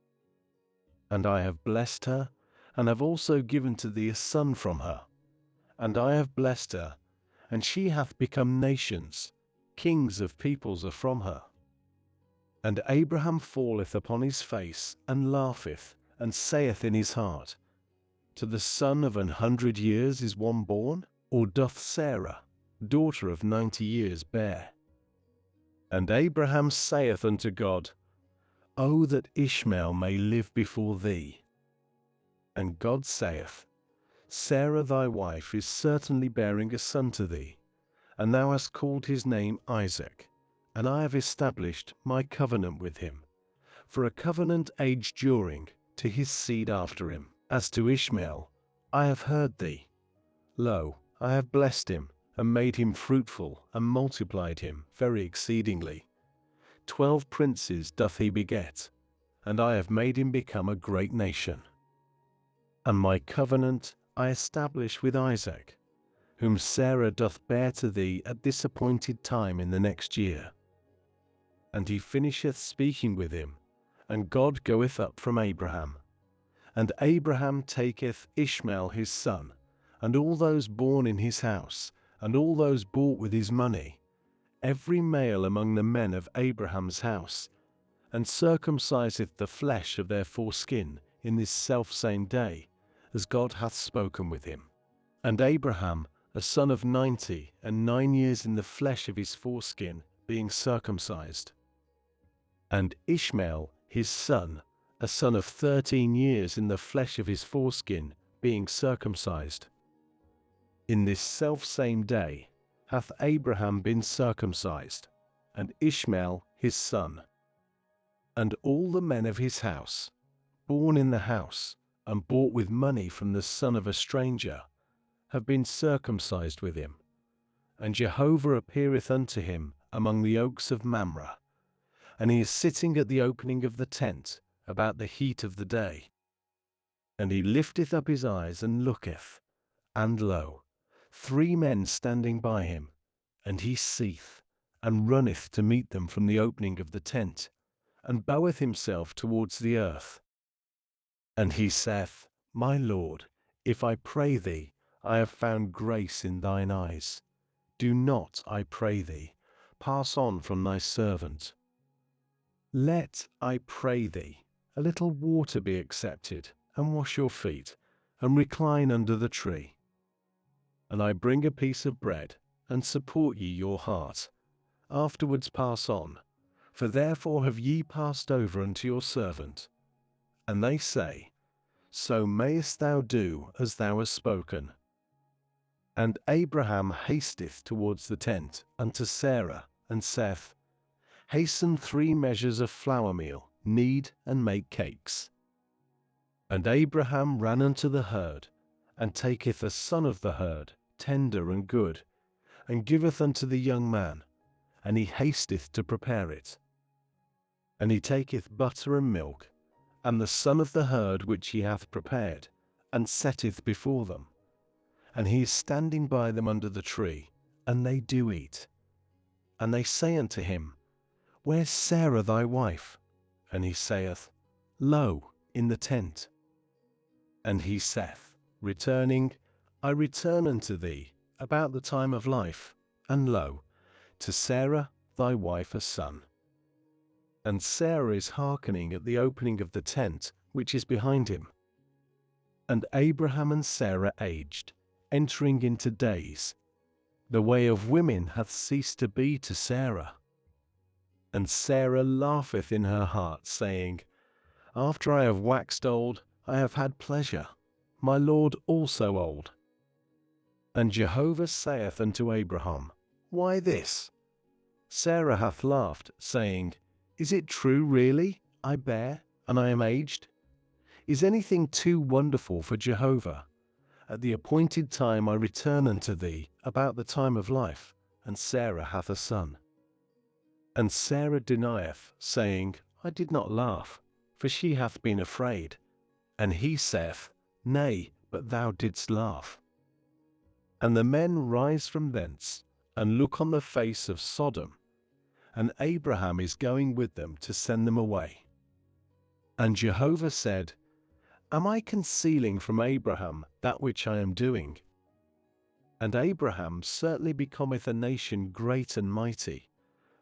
And I have blessed her, and have also given to thee a son from her. And I have blessed her, and she hath become nations, kings of peoples are from her. And Abraham falleth upon his face, and laugheth, and saith in his heart, To the son of 100 years is one born? Or doth Sarah, daughter of 90 years, bear? And Abraham saith unto God, O that Ishmael may live before thee. And God saith, Sarah thy wife is certainly bearing a son to thee, and thou hast called his name Isaac, and I have established my covenant with him, for a covenant age during, to his seed after him. As to Ishmael, I have heard thee. Lo, I have blessed him, and made him fruitful, and multiplied him very exceedingly. 12 princes doth he beget, and I have made him become a great nation. And my covenant I establish with Isaac, whom Sarah doth bear to thee at this appointed time in the next year. And he finisheth speaking with him, and God goeth up from Abraham. And Abraham taketh Ishmael his son, and all those born in his house, and all those bought with his money, every male among the men of Abraham's house, and circumciseth the flesh of their foreskin in this selfsame day, as God hath spoken with him. And Abraham, a son of 90 years in the flesh of his foreskin, being circumcised. And Ishmael, his son, a son of 13 years in the flesh of his foreskin, being circumcised. In this selfsame day hath Abraham been circumcised, and Ishmael his son. And all the men of his house, born in the house, and bought with money from the son of a stranger, have been circumcised with him. And Jehovah appeareth unto him among the oaks of Mamre, and he is sitting at the opening of the tent, about the heat of the day. And he lifteth up his eyes and looketh, and lo, 3 men standing by him, and he seeth, and runneth to meet them from the opening of the tent, and boweth himself towards the earth. And he saith, My Lord, if I pray thee, I have found grace in thine eyes. Do not, I pray thee, pass on from thy servant. Let, I pray thee, a little water be accepted, and wash your feet, and recline under the tree. And I bring a piece of bread, and support ye your heart. Afterwards pass on, for therefore have ye passed over unto your servant. And they say, So mayest thou do as thou hast spoken. And Abraham hasteth towards the tent unto Sarah, and saith, Hasten 3 measures of flour meal, knead and make cakes. And Abraham ran unto the herd, and taketh a son of the herd, tender and good, and giveth unto the young man, and he hasteth to prepare it. And he taketh butter and milk, and the son of the herd which he hath prepared, and setteth before them. And he is standing by them under the tree, and they do eat. And they say unto him, Where's Sarah thy wife? And he saith, Lo, in the tent. And he saith, returning, I return unto thee about the time of life, and lo, to Sarah thy wife a son. And Sarah is hearkening at the opening of the tent which is behind him. And Abraham and Sarah aged, entering into days. The way of women hath ceased to be to Sarah. And Sarah laugheth in her heart, saying, After I have waxed old, I have had pleasure, my Lord also old. And Jehovah saith unto Abraham, Why this? Sarah hath laughed, saying, Is it true really, I bear, and I am aged? Is anything too wonderful for Jehovah? At the appointed time I return unto thee about the time of life, and Sarah hath a son. And Sarah denieth, saying, I did not laugh, for she hath been afraid. And he saith, Nay, but thou didst laugh. And the men rise from thence, and look on the face of Sodom, and Abraham is going with them to send them away. And Jehovah said, Am I concealing from Abraham that which I am doing? And Abraham certainly becometh a nation great and mighty,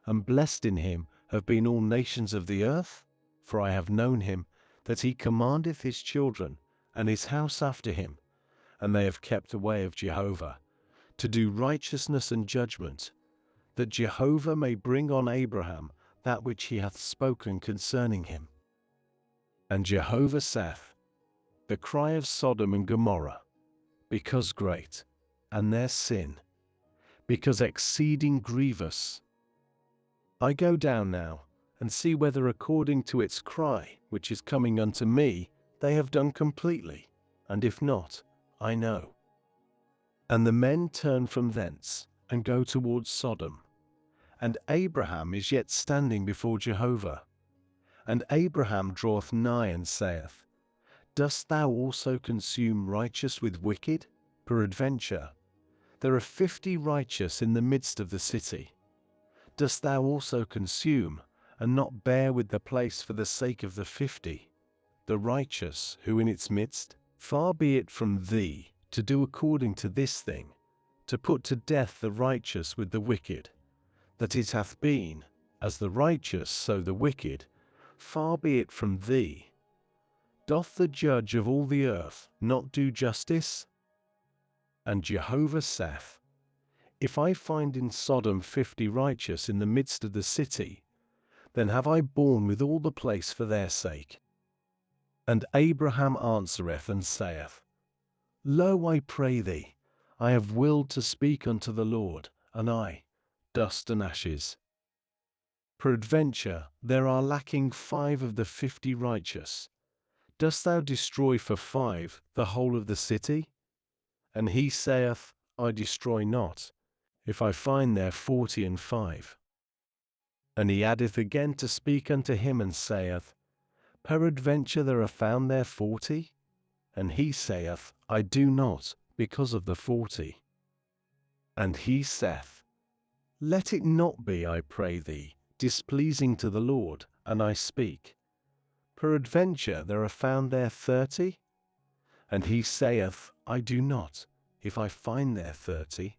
and blessed in him have been all nations of the earth, for I have known him, that he commandeth his children, and his house after him, and they have kept the way of Jehovah, to do righteousness and judgment, that Jehovah may bring on Abraham that which he hath spoken concerning him. And Jehovah saith, The cry of Sodom and Gomorrah, because great, and their sin, because exceeding grievous. I go down now, and see whether according to its cry, which is coming unto me, they have done completely, and if not, I know. And the men turn from thence, and go towards Sodom. And Abraham is yet standing before Jehovah. And Abraham draweth nigh and saith, Dost thou also consume righteous with wicked? Peradventure, there are 50 righteous in the midst of the city. Dost thou also consume, and not bear with the place for the sake of the 50, the righteous who in its midst? Far be it from thee to do according to this thing, to put to death the righteous with the wicked, that it hath been, as the righteous so the wicked. Far be it from thee. Doth the judge of all the earth not do justice? And Jehovah saith, If I find in Sodom 50 righteous in the midst of the city, then have I borne with all the place for their sake. And Abraham answereth and saith, Lo, I pray thee, I have willed to speak unto the Lord, and I, dust and ashes. Peradventure there are lacking 5 of the 50 righteous. Dost thou destroy for 5 the whole of the city? And he saith, I destroy not, if I find there 40 and 5. And he addeth again to speak unto him, and saith, Peradventure there are found there 40? And he saith, I do not, because of the 40. And he saith, Let it not be, I pray thee, displeasing to the Lord, and I speak. Peradventure there are found there 30? And he saith, I do not, if I find there 30.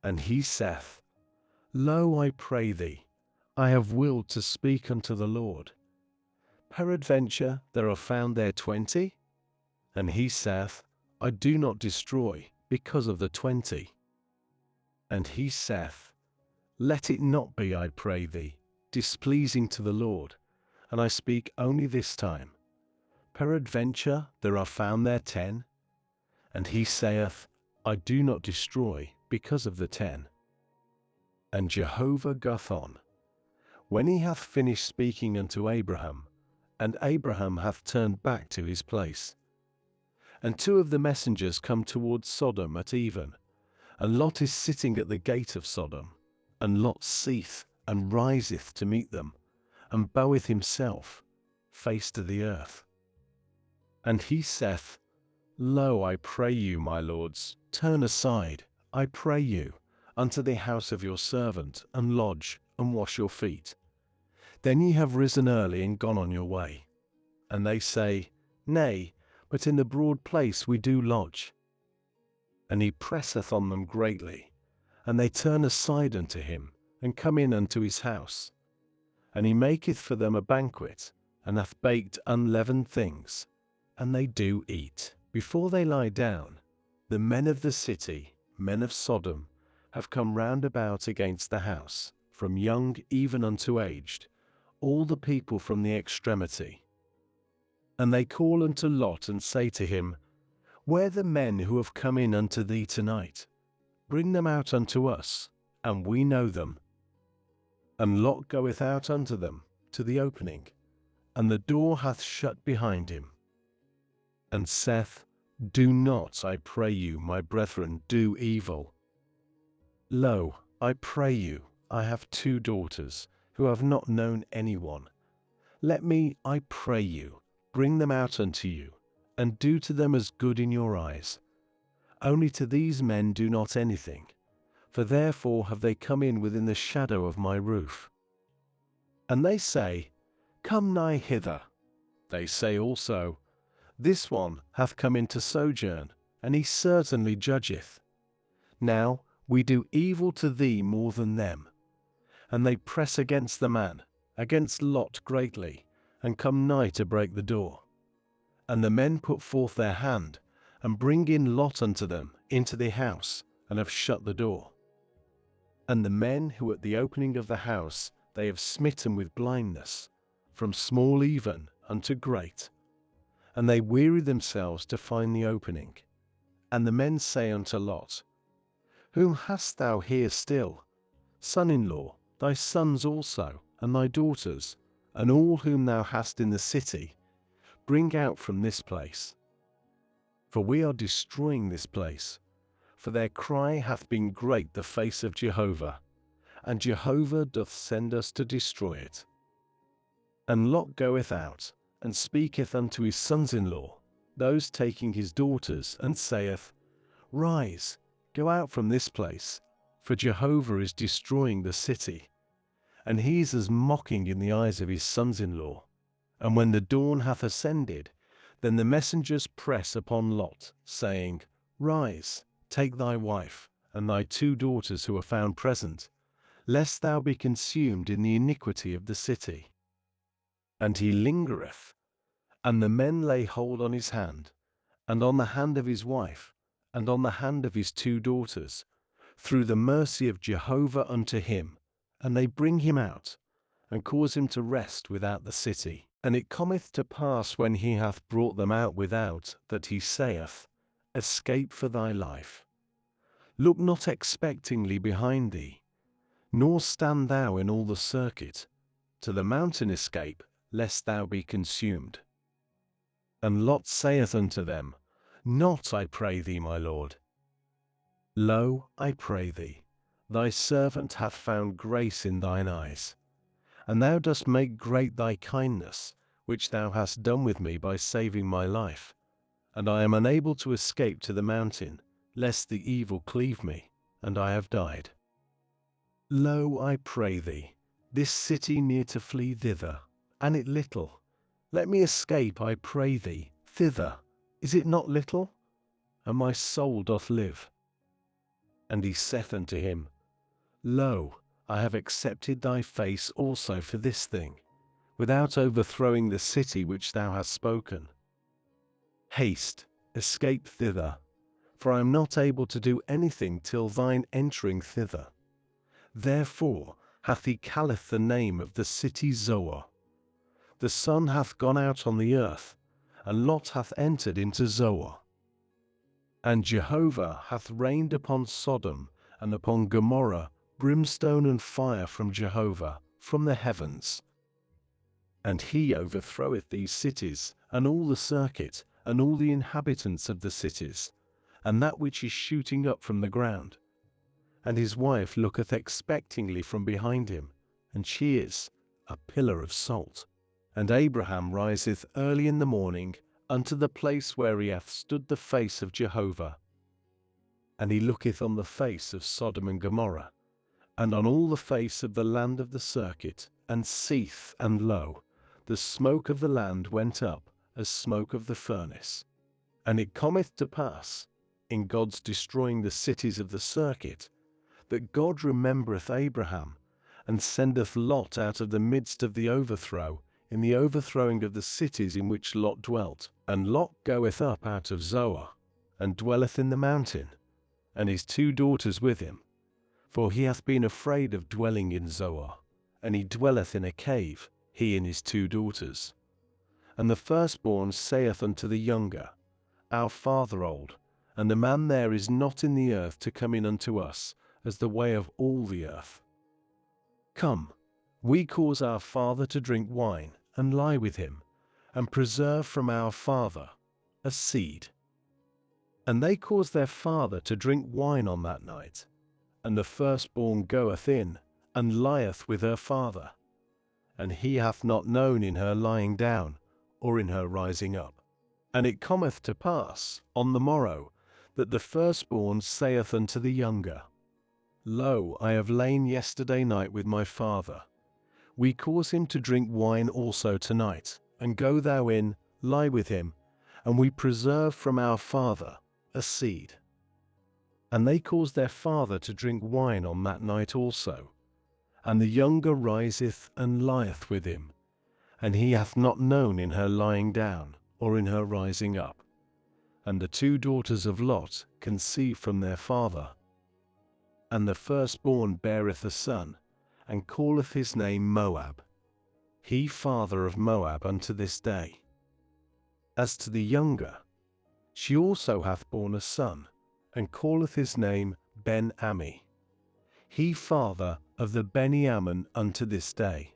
And he saith, Lo, I pray thee, I have willed to speak unto the Lord. Peradventure there are found there 20? And he saith, I do not destroy, because of the 20. And he saith, Let it not be, I pray thee, displeasing to the Lord, and I speak only this time. Peradventure there are found there 10? And he saith, I do not destroy, because of the 10. And Jehovah goeth on, when he hath finished speaking unto Abraham, and Abraham hath turned back to his place. And two of the messengers come towards Sodom at even, and Lot is sitting at the gate of Sodom. And Lot seeth, and riseth to meet them, and boweth himself, face to the earth. And he saith, Lo, I pray you, my lords, turn aside, I pray you, unto the house of your servant, and lodge, and wash your feet. Then ye have risen early and gone on your way. And they say, Nay, but in the broad place we do lodge. And he presseth on them greatly, and they turn aside unto him, and come in unto his house. And he maketh for them a banquet, and hath baked unleavened things, and they do eat. Before they lie down, the men of the city, men of Sodom, have come round about against the house, from young even unto aged, all the people from the extremity. And they call unto Lot, and say to him, Where the men who have come in unto thee tonight? Bring them out unto us, and we know them. And Lot goeth out unto them, to the opening, and the door hath shut behind him. And saith, Do not, I pray you, my brethren, do evil. Lo, I pray you, I have 2 daughters, who have not known any one. Let me, I pray you, bring them out unto you, and do to them as good in your eyes. Only to these men do not anything, for therefore have they come in within the shadow of my roof. And they say, Come nigh hither. They say also, This one hath come in to sojourn, and he certainly judgeth. Now we do evil to thee more than them. And they press against the man, against Lot greatly, and come nigh to break the door. And the men put forth their hand, and bring in Lot unto them into the house, and have shut the door. And the men who at the opening of the house they have smitten with blindness, from small even unto great. And they weary themselves to find the opening. And the men say unto Lot, Whom hast thou here still? Son-in-law, thy sons also, and thy daughters, and all whom thou hast in the city, bring out from this place. For we are destroying this place, for their cry hath been great the face of Jehovah, and Jehovah doth send us to destroy it. And Lot goeth out, and speaketh unto his sons-in-law, those taking his daughters, and saith, Rise, go out from this place, for Jehovah is destroying the city. And he is as mocking in the eyes of his sons-in-law. And when the dawn hath ascended, then the messengers press upon Lot, saying, Rise, take thy wife, and thy 2 daughters who are found present, lest thou be consumed in the iniquity of the city. And he lingereth. And the men lay hold on his hand, and on the hand of his wife, and on the hand of his 2 daughters, through the mercy of Jehovah unto him, and they bring him out, and cause him to rest without the city. And it cometh to pass, when he hath brought them out without, that he saith, Escape for thy life. Look not expectingly behind thee, nor stand thou in all the circuit. To the mountain escape, lest thou be consumed. And Lot saith unto them, Not, I pray thee, my lord. Lo, I pray thee, thy servant hath found grace in thine eyes, and thou dost make great thy kindness, which thou hast done with me by saving my life, and I am unable to escape to the mountain, lest the evil cleave me, and I have died. Lo, I pray thee, this city near to flee thither, and it little. Let me escape, I pray thee, thither. Is it not little? And my soul doth live. And he saith unto him, Lo, I have accepted thy face also for this thing, without overthrowing the city which thou hast spoken. Haste, escape thither, for I am not able to do anything till thine entering thither. Therefore hath he calleth the name of the city Zoar. The sun hath gone out on the earth, and Lot hath entered into Zoar. And Jehovah hath rained upon Sodom and upon Gomorrah brimstone and fire from Jehovah, from the heavens. And he overthroweth these cities, and all the circuit, and all the inhabitants of the cities, and that which is shooting up from the ground. And his wife looketh expectingly from behind him, and she is a pillar of salt. And Abraham riseth early in the morning unto the place where he hath stood the face of Jehovah. And he looketh on the face of Sodom and Gomorrah, and on all the face of the land of the circuit, and seeth, and lo, the smoke of the land went up as smoke of the furnace. And it cometh to pass, in God's destroying the cities of the circuit, that God remembereth Abraham, and sendeth Lot out of the midst of the overthrow, in the overthrowing of the cities in which Lot dwelt. And Lot goeth up out of Zoar, and dwelleth in the mountain, and his 2 daughters with him. For he hath been afraid of dwelling in Zoar, and he dwelleth in a cave, he and his 2 daughters. And the firstborn saith unto the younger, Our father old, and the man there is not in the earth to come in unto us, as the way of all the earth. Come, we cause our father to drink wine, and lie with him, and preserve from our father a seed. And they cause their father to drink wine on that night, and the firstborn goeth in, and lieth with her father. And he hath not known in her lying down, or in her rising up. And it cometh to pass, on the morrow, that the firstborn saith unto the younger, Lo, I have lain yesterday night with my father. We cause him to drink wine also tonight, and go thou in, lie with him, and we preserve from our father a seed. And they cause their father to drink wine on that night also. And the younger riseth and lieth with him, and he hath not known in her lying down, or in her rising up. And the 2 daughters of Lot conceive from their father. And the firstborn beareth a son, and calleth his name Moab, he father of Moab unto this day. As to the younger, she also hath borne a son, and calleth his name Ben-Ammi, he father of the Beni-Ammon unto this day.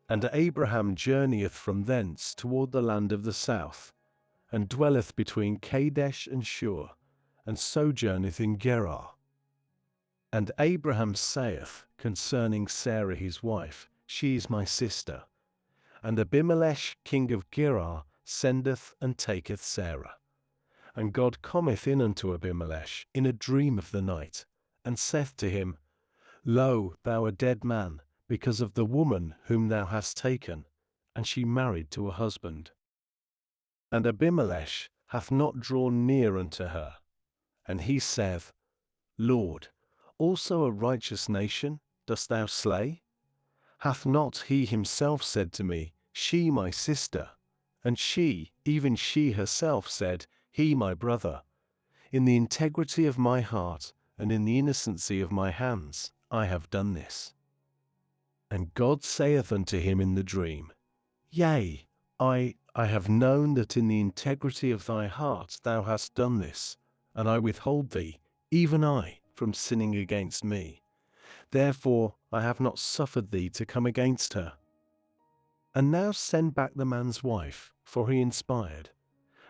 And Abraham journeyeth from thence toward the land of the south, and dwelleth between Kadesh and Shur, and sojourneth in Gerar. And Abraham saith concerning Sarah his wife, She is my sister. And Abimelech king of Gerar sendeth and taketh Sarah. And God cometh in unto Abimelech in a dream of the night, and saith to him, Lo, thou a dead man, because of the woman whom thou hast taken, and she married to a husband. And Abimelech hath not drawn near unto her. And he saith, Lord, also a righteous nation dost thou slay? Hath not he himself said to me, She my sister? And she, even she herself said, He my brother. In the integrity of my heart, and in the innocency of my hands, I have done this. And God saith unto him in the dream, Yea, I have known that in the integrity of thy heart thou hast done this, and I withhold thee, even I, from sinning against me. Therefore I have not suffered thee to come against her. And now send back the man's wife, for he inspired,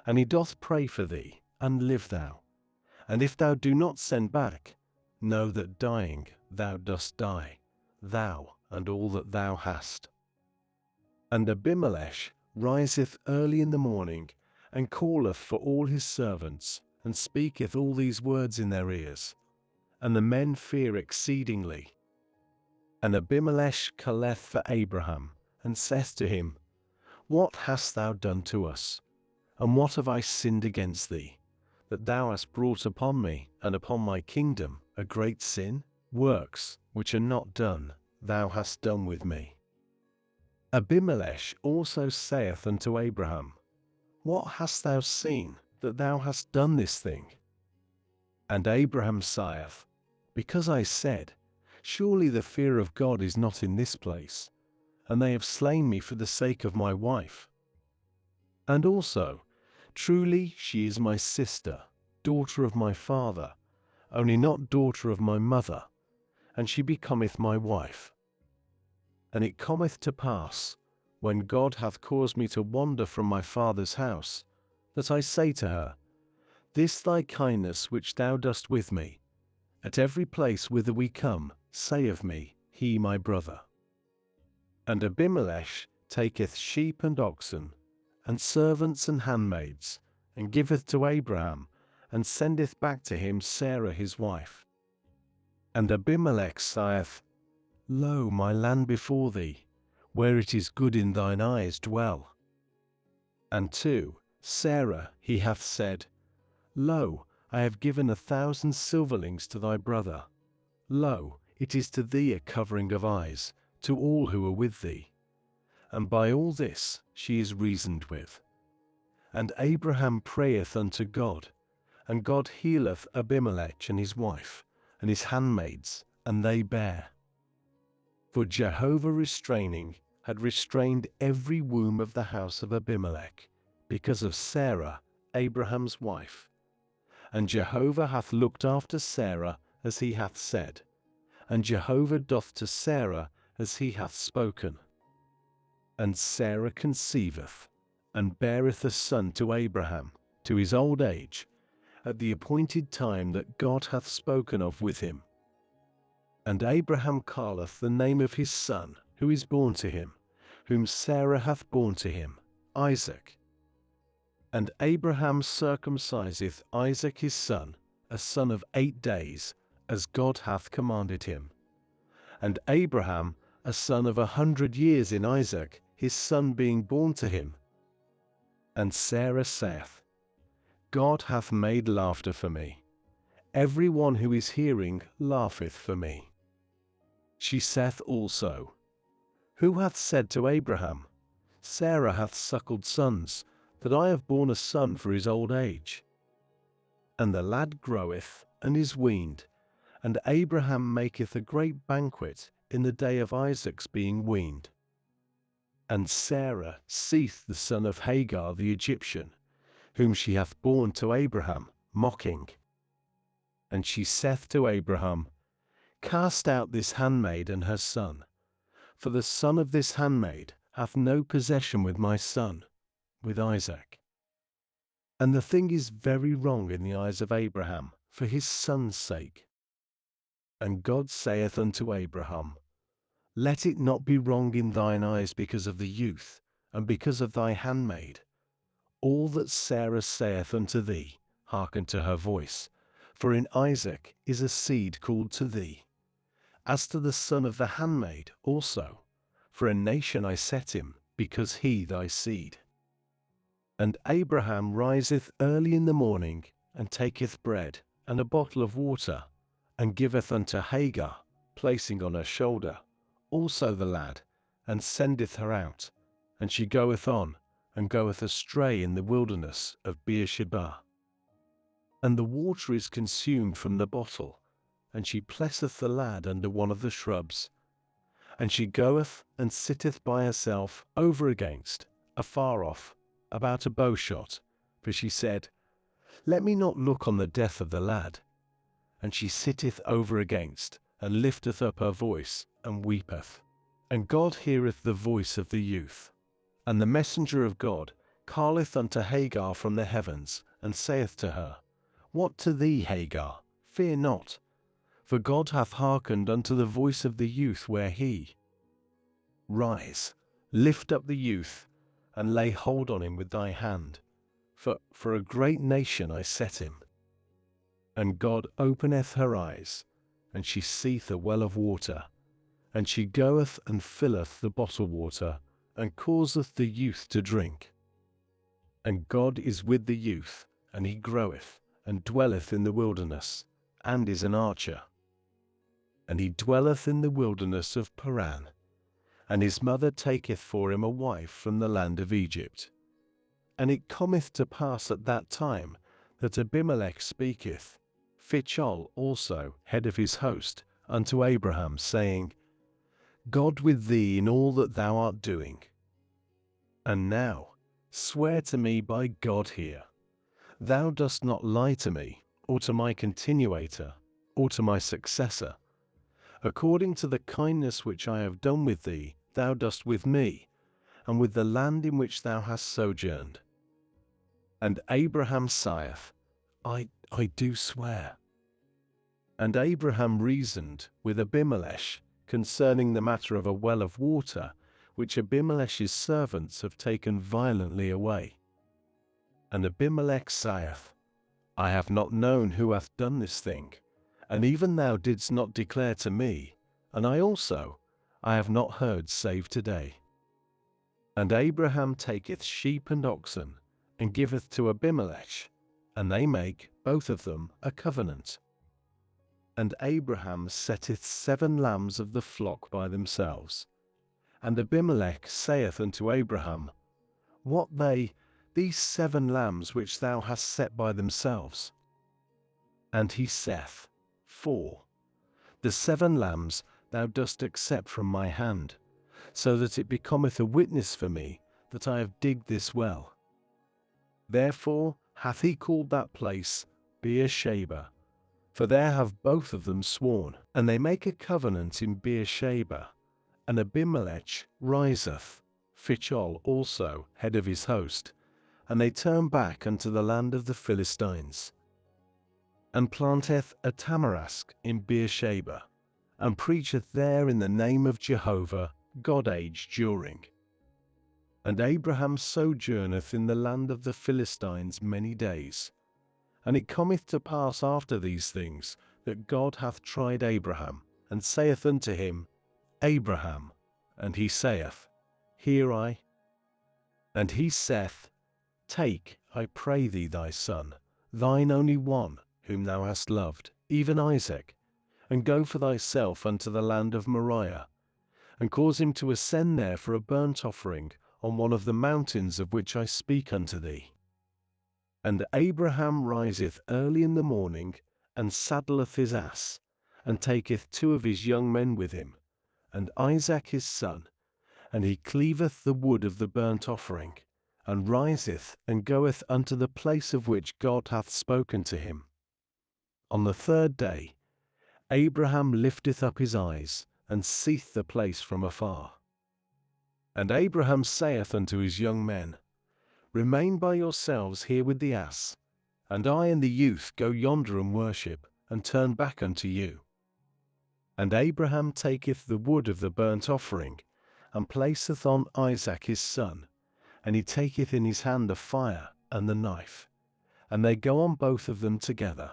and he doth pray for thee, and live thou. And if thou do not send back, know that dying thou dost die, thou and all that thou hast. And Abimelech riseth early in the morning, and calleth for all his servants, and speaketh all these words in their ears. And the men fear exceedingly. And Abimelech calleth for Abraham, and saith to him, What hast thou done to us? And what have I sinned against thee, that thou hast brought upon me, and upon my kingdom, a great sin? Works, which are not done, thou hast done with me. Abimelech also saith unto Abraham, What hast thou seen, that thou hast done this thing? And Abraham saith, Because I said, Surely the fear of God is not in this place, and they have slain me for the sake of my wife. And also, truly she is my sister, daughter of my father, only not daughter of my mother, and she becometh my wife. And it cometh to pass, when God hath caused me to wander from my father's house, that I say to her, This thy kindness which thou dost with me, at every place whither we come, say of me, He my brother. And Abimelech taketh sheep and oxen, and servants and handmaids, and giveth to Abraham, and sendeth back to him Sarah his wife. And Abimelech saith, Lo, my land before thee, where it is good in thine eyes dwell. And to Sarah he hath said, Lo, I have given 1,000 silverlings to thy brother. Lo, it is to thee a covering of eyes, to all who are with thee. And by all this she is reasoned with. And Abraham prayeth unto God, and God healeth Abimelech and his wife, and his handmaids, and they bare. For Jehovah had restrained every womb of the house of Abimelech, because of Sarah, Abraham's wife. And Jehovah hath looked after Sarah as he hath said, and Jehovah doth to Sarah as he hath spoken. And Sarah conceiveth, and beareth a son to Abraham, to his old age, at the appointed time that God hath spoken of with him. And Abraham calleth the name of his son, who is born to him, whom Sarah hath borne to him, Isaac. And Abraham circumciseth Isaac his son, a son of 8 days, as God hath commanded him. And Abraham, a son of 100 years in Isaac, his son being born to him. And Sarah saith, God hath made laughter for me. Every one who is hearing laugheth for me. She saith also, Who hath said to Abraham, Sarah hath suckled sons, that I have borne a son for his old age? And the lad groweth, and is weaned, and Abraham maketh a great banquet in the day of Isaac's being weaned. And Sarah seeth the son of Hagar the Egyptian, whom she hath borne to Abraham, mocking. And she saith to Abraham, Cast out this handmaid and her son, for the son of this handmaid hath no possession with my son, with Isaac. And the thing is very wrong in the eyes of Abraham, for his son's sake. And God saith unto Abraham, Let it not be wrong in thine eyes because of the youth, and because of thy handmaid. All that Sarah saith unto thee, hearken to her voice, for in Isaac is a seed called to thee. As to the son of the handmaid also, for a nation I set him, because he thy seed. And Abraham riseth early in the morning, and taketh bread, and a bottle of water, and giveth unto Hagar, placing on her shoulder, also the lad, and sendeth her out, and she goeth on, and goeth astray in the wilderness of Beersheba. And the water is consumed from the bottle, and she placeth the lad under one of the shrubs. And she goeth and sitteth by herself over against, afar off, about a bow shot, for she said, Let me not look on the death of the lad. And she sitteth over against, and lifteth up her voice, and weepeth. And God heareth the voice of the youth. And the messenger of God calleth unto Hagar from the heavens, and saith to her, What to thee, Hagar? Fear not, for God hath hearkened unto the voice of the youth where he. Rise, lift up the youth, and lay hold on him with thy hand, for a great nation I set him. And God openeth her eyes, and she seeth a well of water, and she goeth and filleth the bottle water, and causeth the youth to drink. And God is with the youth, and he groweth, and dwelleth in the wilderness, and is an archer. And he dwelleth in the wilderness of Paran, and his mother taketh for him a wife from the land of Egypt. And it cometh to pass at that time, that Abimelech speaketh, Phicol also, head of his host, unto Abraham, saying, God with thee in all that thou art doing. And now, swear to me by God here, thou dost not lie to me, or to my continuator, or to my successor. According to the kindness which I have done with thee, thou dost with me, and with the land in which thou hast sojourned. And Abraham saith, I do swear. And Abraham reasoned with Abimelech concerning the matter of a well of water, which Abimelech's servants have taken violently away. And Abimelech saith, I have not known who hath done this thing, and even thou didst not declare to me, and I also, I have not heard save today. And Abraham taketh sheep and oxen, and giveth to Abimelech, and they make, both of them, a covenant. And Abraham setteth 7 lambs of the flock by themselves. And Abimelech saith unto Abraham, What these 7 lambs which thou hast set by themselves? And he saith, 4. The 7 lambs thou dost accept from my hand, so that it becometh a witness for me that I have digged this well. Therefore hath he called that place Beersheba, for there have both of them sworn, and they make a covenant in Beersheba. And Abimelech riseth, Phichol also, head of his host, and they turn back unto the land of the Philistines, and planteth a tamarisk in Beersheba, and preacheth there in the name of Jehovah, God age during. And Abraham sojourneth in the land of the Philistines many days. And it cometh to pass after these things, that God hath tried Abraham, and saith unto him, Abraham. And he saith, Here I. And he saith, Take, I pray thee, thy son, thine only one, whom thou hast loved, even Isaac, and go for thyself unto the land of Moriah, and cause him to ascend there for a burnt offering on one of the mountains of which I speak unto thee. And Abraham riseth early in the morning, and saddleth his ass, and taketh 2 of his young men with him, and Isaac his son, and he cleaveth the wood of the burnt offering, and riseth and goeth unto the place of which God hath spoken to him. On the 3rd day, Abraham lifteth up his eyes, and seeth the place from afar. And Abraham saith unto his young men, Remain by yourselves here with the ass, and I and the youth go yonder and worship, and turn back unto you. And Abraham taketh the wood of the burnt offering, and placeth on Isaac his son, and he taketh in his hand the fire and the knife, and they go on both of them together.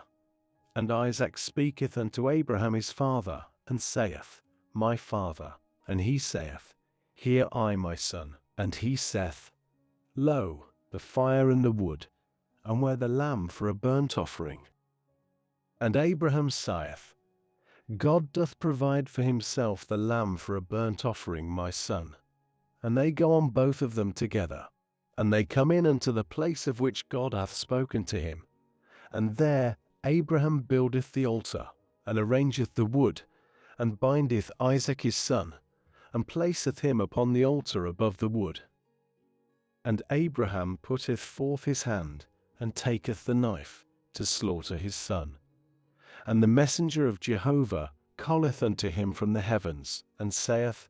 And Isaac speaketh unto Abraham his father, and saith, My father. And he saith, Here I, my son. And he saith, Lo, the fire and the wood, and where the lamb for a burnt offering? And Abraham saith, God doth provide for himself the lamb for a burnt offering, my son. And they go on both of them together, and they come in unto the place of which God hath spoken to him. And there Abraham buildeth the altar, and arrangeth the wood, and bindeth Isaac his son, and placeth him upon the altar above the wood. And Abraham putteth forth his hand, and taketh the knife, to slaughter his son. And the messenger of Jehovah calleth unto him from the heavens, and saith,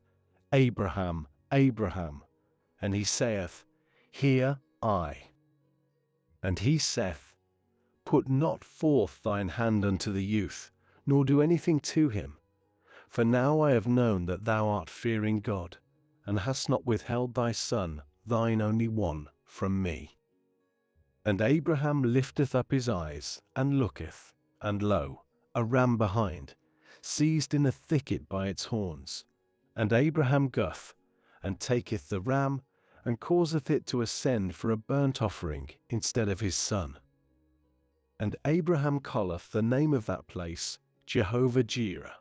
Abraham, Abraham. And he saith, Here I. And he saith, Put not forth thine hand unto the youth, nor do anything to him. For now I have known that thou art fearing God, and hast not withheld thy son, thine only one, from me. And Abraham lifteth up his eyes, and looketh, and lo, a ram behind, seized in a thicket by its horns. And Abraham goeth, and taketh the ram, and causeth it to ascend for a burnt offering instead of his son. And Abraham calleth the name of that place Jehovah-Jireh,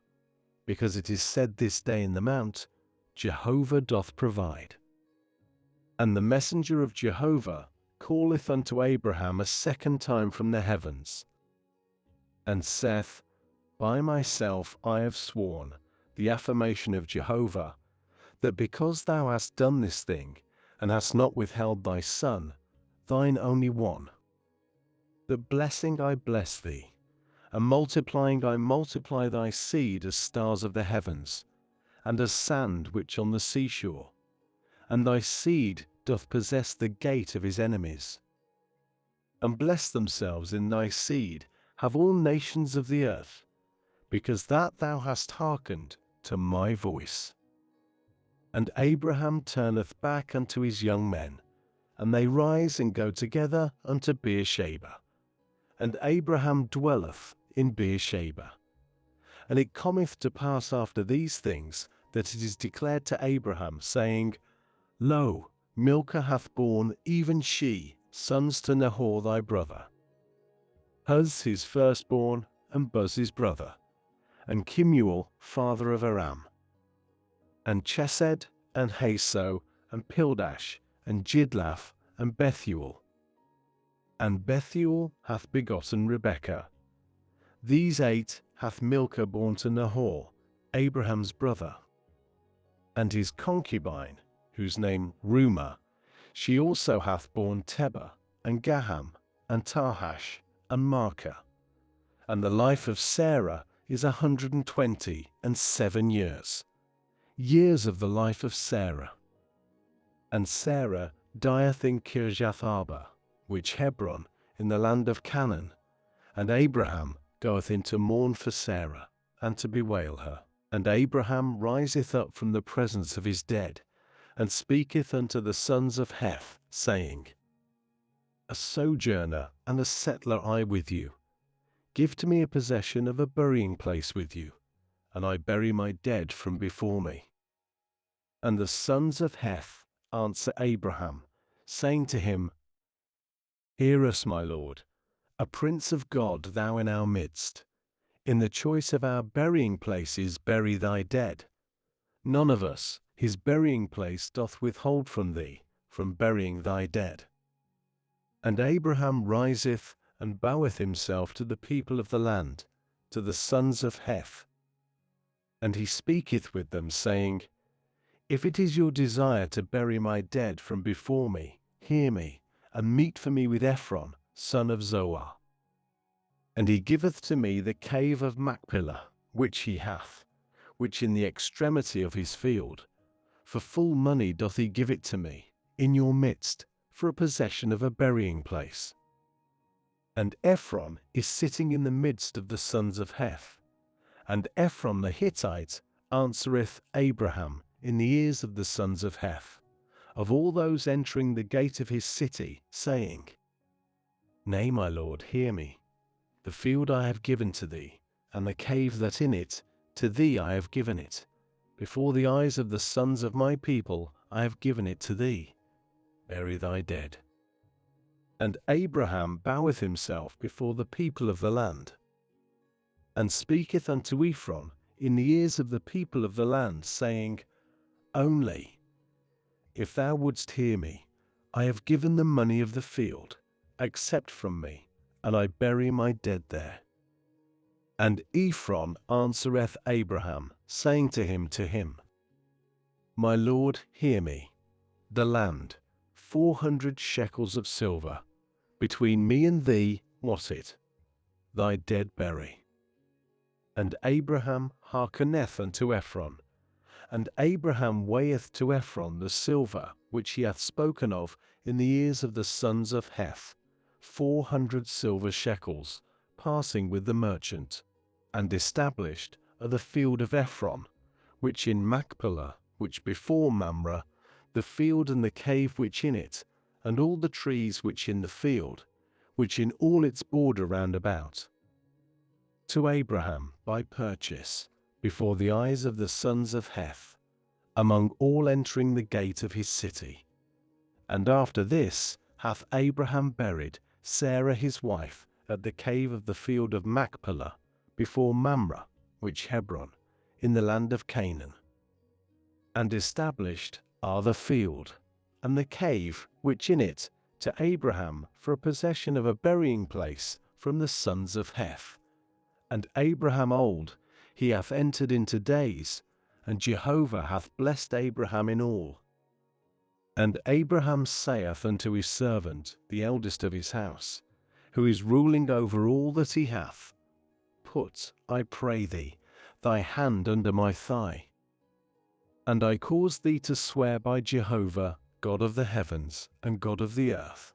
because it is said this day in the mount, Jehovah doth provide. And the messenger of Jehovah calleth unto Abraham a 2nd time from the heavens, and saith, By myself I have sworn, the affirmation of Jehovah, that because thou hast done this thing, and hast not withheld thy son, thine only one, that blessing I bless thee, and multiplying I multiply thy seed as stars of the heavens, and as sand which on the seashore. And thy seed doth possess the gate of his enemies. And bless themselves in thy seed have all nations of the earth, because that thou hast hearkened to my voice. And Abraham turneth back unto his young men, and they rise and go together unto Beersheba. And Abraham dwelleth in Beersheba. And it cometh to pass after these things, that it is declared to Abraham, saying, Lo, Milcah hath borne, even she, sons to Nahor thy brother, Huz his firstborn, and Buz his brother, and Kemuel father of Aram, and Chesed, and Haso, and Pildash, and Jidlaph, and Bethuel. And Bethuel hath begotten Rebekah. These 8 hath Milcah born to Nahor, Abraham's brother. And his concubine, whose name Reumah, she also hath borne Tebah, and Gaham, and Tahash, and Maachah. And the life of Sarah is 127 years, years of the life of Sarah. And Sarah dieth in Kirjath Arba, which Hebron, in the land of Canaan. And Abraham goeth in to mourn for Sarah, and to bewail her. And Abraham riseth up from the presence of his dead, and speaketh unto the sons of Heth, saying, A sojourner and a settler I with you. Give to me a possession of a burying place with you, and I bury my dead from before me. And the sons of Heth answer Abraham, saying to him, Hear us, my lord, a prince of God thou in our midst. In the choice of our burying places bury thy dead. None of us, his burying place, doth withhold from thee, from burying thy dead. And Abraham riseth, and boweth himself to the people of the land, to the sons of Heth. And he speaketh with them, saying, If it is your desire to bury my dead from before me, hear me, and meet for me with Ephron, son of Zoar. And he giveth to me the cave of Machpelah, which he hath, which in the extremity of his field. For full money doth he give it to me, in your midst, for a possession of a burying place. And Ephron is sitting in the midst of the sons of Heth. And Ephron the Hittite answereth Abraham in the ears of the sons of Heth, of all those entering the gate of his city, saying, Nay, my lord, hear me. The field I have given to thee, and the cave that in it, to thee I have given it. Before the eyes of the sons of my people I have given it to thee. Bury thy dead. And Abraham boweth himself before the people of the land, and speaketh unto Ephron in the ears of the people of the land, saying, Only, if thou wouldst hear me, I have given the money of the field, accept from me, and I bury my dead there. And Ephron answereth Abraham, saying to him, My lord, hear me. The land, 400 shekels of silver, between me and thee, what it? Thy dead bury. And Abraham hearkeneth unto Ephron. And Abraham weigheth to Ephron the silver which he hath spoken of in the ears of the sons of Heth, 400 silver shekels, passing with the merchant. And established are the field of Ephron, which in Machpelah, which before Mamre, the field and the cave which in it, and all the trees which in the field, which in all its border round about. To Abraham by purchase, before the eyes of the sons of Heth, among all entering the gate of his city. And after this hath Abraham buried Sarah his wife at the cave of the field of Machpelah, before Mamre, which Hebron, in the land of Canaan. And established are the field, and the cave which in it, to Abraham for a possession of a burying place from the sons of Heth. And Abraham old, he hath entered into days, and Jehovah hath blessed Abraham in all. And Abraham saith unto his servant, the eldest of his house, who is ruling over all that he hath, Put, I pray thee, thy hand under my thigh. And I cause thee to swear by Jehovah, God of the heavens and God of the earth,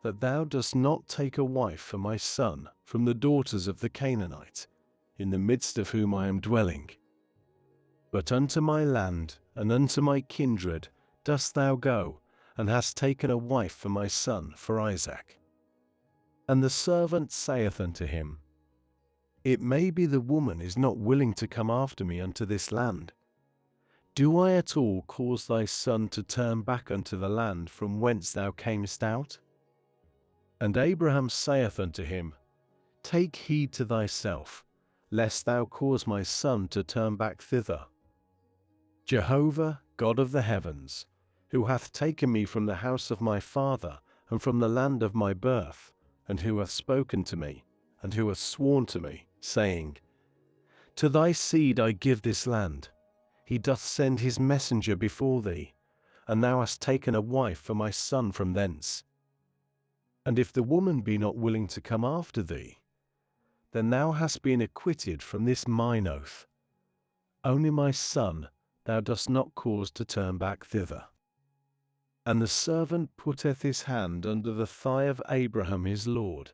that thou dost not take a wife for my son from the daughters of the Canaanite, in the midst of whom I am dwelling. But unto my land and unto my kindred dost thou go, and hast taken a wife for my son, for Isaac. And the servant saith unto him, It may be the woman is not willing to come after me unto this land. Do I at all cause thy son to turn back unto the land from whence thou camest out? And Abraham saith unto him, Take heed to thyself, lest thou cause my son to turn back thither. Jehovah, God of the heavens, who hath taken me from the house of my father and from the land of my birth, and who hath spoken to me, and who hath sworn to me, saying, To thy seed I give this land. He doth send his messenger before thee, and thou hast taken a wife for my son from thence. And if the woman be not willing to come after thee, then thou hast been acquitted from this mine oath. Only my son thou dost not cause to turn back thither. And the servant putteth his hand under the thigh of Abraham his lord,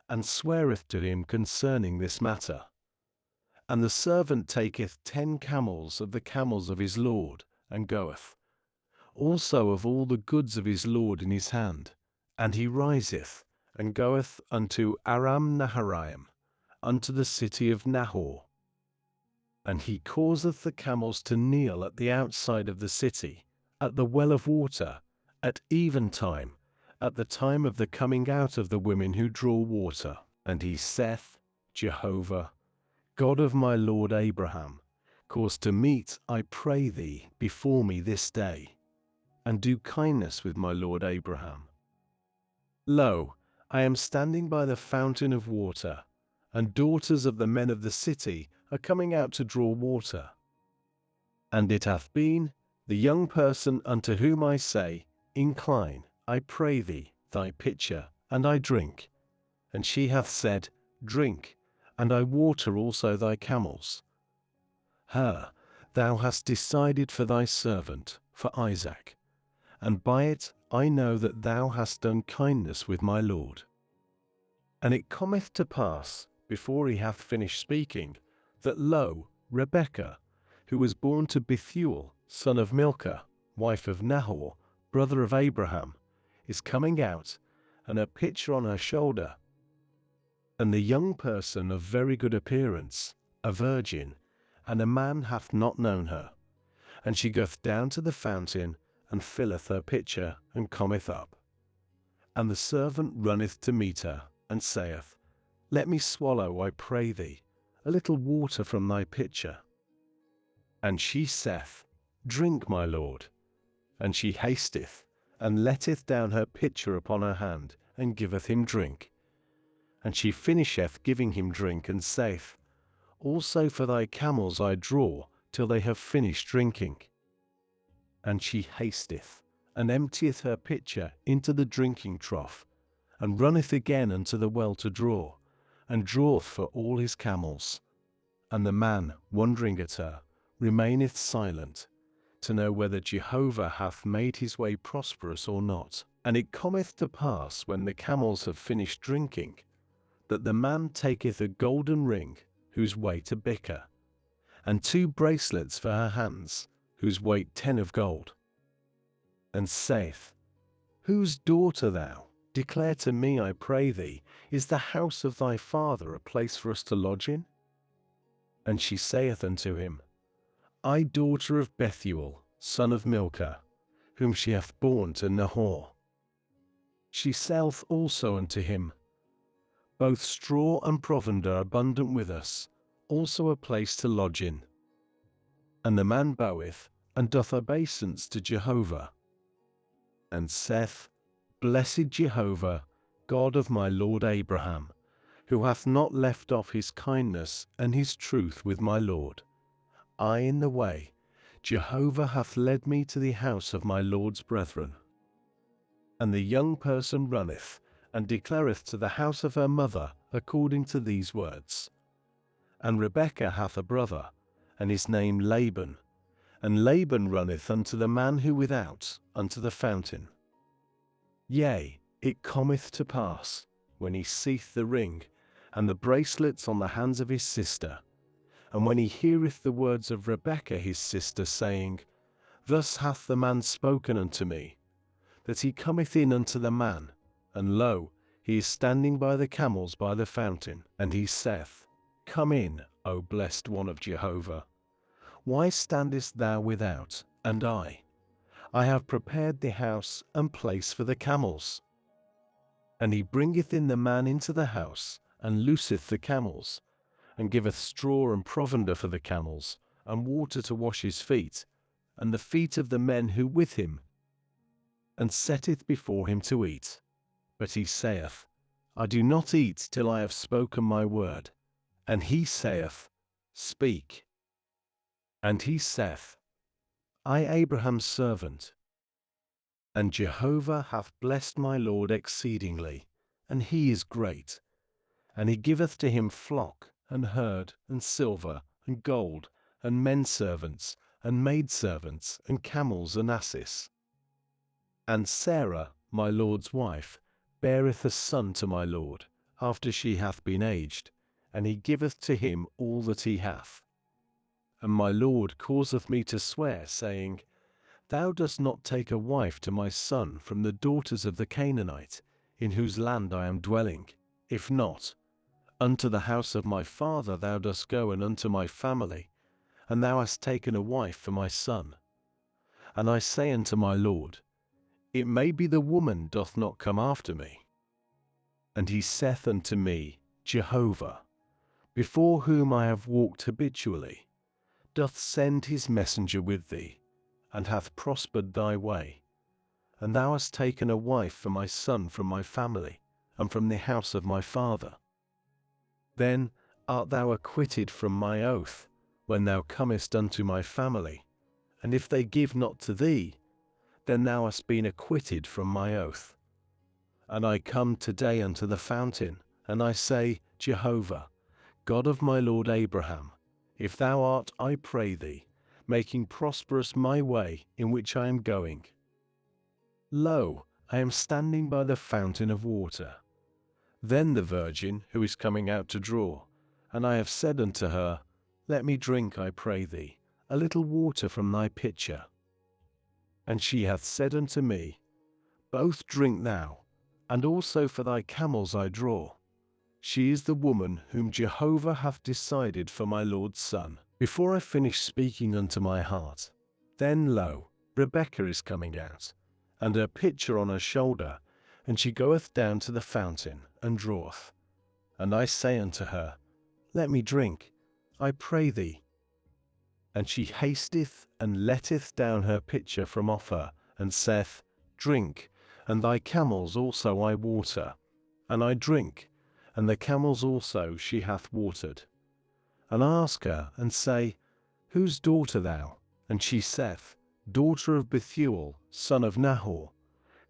and sweareth to him concerning this matter. And the servant taketh 10 camels of the camels of his lord, and goeth, also of all the goods of his lord in his hand. And he riseth, and goeth unto Aram Naharaim, unto the city of Nahor. And he causeth the camels to kneel at the outside of the city, at the well of water, at eventime, at the time of the coming out of the women who draw water. And he saith, Jehovah, God of my lord Abraham, cause to meet, I pray thee, before me this day, and do kindness with my lord Abraham. Lo, I am standing by the fountain of water, and daughters of the men of the city are coming out to draw water. And it hath been, the young person unto whom I say, Incline, I pray thee, thy pitcher, and I drink. And she hath said, Drink, and I water also thy camels. Her thou hast decided for thy servant, for Isaac, and by it I know that thou hast done kindness with my lord. And it cometh to pass, before he hath finished speaking, that lo, Rebekah, who was born to Bethuel, son of Milcah, wife of Nahor, brother of Abraham, is coming out, and her pitcher on her shoulder. And the young person of very good appearance, a virgin, and a man hath not known her. And she goeth down to the fountain, and filleth her pitcher, and cometh up. And the servant runneth to meet her, and saith, Let me swallow, I pray thee, a little water from thy pitcher. And she saith, Drink, my lord. And she hasteth, and letteth down her pitcher upon her hand, and giveth him drink. And she finisheth giving him drink, and saith, Also for thy camels I draw, till they have finished drinking. And she hasteth, and emptieth her pitcher into the drinking trough, and runneth again unto the well to draw, and draweth for all his camels. And the man, wondering at her, remaineth silent, to know whether Jehovah hath made his way prosperous or not. And it cometh to pass, when the camels have finished drinking, that the man taketh a golden ring, whose weight a bicker, and 2 bracelets for her hands, whose weight 10 of gold, and saith, Whose daughter thou? Declare to me, I pray thee, is the house of thy father a place for us to lodge in? And she saith unto him, I daughter of Bethuel, son of Milcah, whom she hath borne to Nahor. She saith also unto him, Both straw and provender abundant with us, also a place to lodge in. And the man boweth, and doth obeisance to Jehovah, and saith, Blessed Jehovah, God of my lord Abraham, who hath not left off his kindness and his truth with my lord. I in the way, Jehovah hath led me to the house of my lord's brethren. And the young person runneth, and declareth to the house of her mother according to these words. And Rebekah hath a brother, and his name Laban, And Laban runneth unto the man who without, unto the fountain. Yea, it cometh to pass, when he seeth the ring, and the bracelets on the hands of his sister, and when he heareth the words of Rebekah his sister, saying, Thus hath the man spoken unto me, that he cometh in unto the man, and lo, he is standing by the camels by the fountain, and he saith, Come in, O blessed one of Jehovah. Why standest thou without? And I have prepared the house and place for the camels. And he bringeth in the man into the house, and looseth the camels, and giveth straw and provender for the camels, and water to wash his feet, and the feet of the men who with him, and setteth before him to eat. But he saith, I do not eat till I have spoken my word. And he saith, Speak. And he saith, I Abraham's servant. And Jehovah hath blessed my Lord exceedingly, and he is great. And he giveth to him flock, and herd, and silver, and gold, and men servants, and maidservants, and camels, and asses. And Sarah, my Lord's wife, beareth a son to my Lord, after she hath been aged, and he giveth to him all that he hath. And my Lord causeth me to swear, saying, Thou dost not take a wife to my son from the daughters of the Canaanite, in whose land I am dwelling. If not, unto the house of my father thou dost go, and unto my family, and thou hast taken a wife for my son. And I say unto my Lord, It may be the woman doth not come after me. And he saith unto me, Jehovah, before whom I have walked habitually, doth send his messenger with thee, and hath prospered thy way. And thou hast taken a wife for my son from my family, and from the house of my father. Then art thou acquitted from my oath, when thou comest unto my family, and if they give not to thee, then thou hast been acquitted from my oath. And I come today unto the fountain, and I say, Jehovah, God of my lord Abraham, if thou art, I pray thee, making prosperous my way in which I am going. Lo, I am standing by the fountain of water. Then the virgin, who is coming out to draw, and I have said unto her, Let me drink, I pray thee, a little water from thy pitcher. And she hath said unto me, Both drink thou, and also for thy camels I draw. She is the woman whom Jehovah hath decided for my Lord's son. Before I finish speaking unto my heart, then lo, Rebekah is coming out, and her pitcher on her shoulder, and she goeth down to the fountain, and draweth. And I say unto her, Let me drink, I pray thee. And she hasteth, and letteth down her pitcher from off her, and saith, Drink, and thy camels also I water. And I drink, and the camels also she hath watered. And I ask her, and say, Whose daughter thou? And she saith, Daughter of Bethuel, son of Nahor,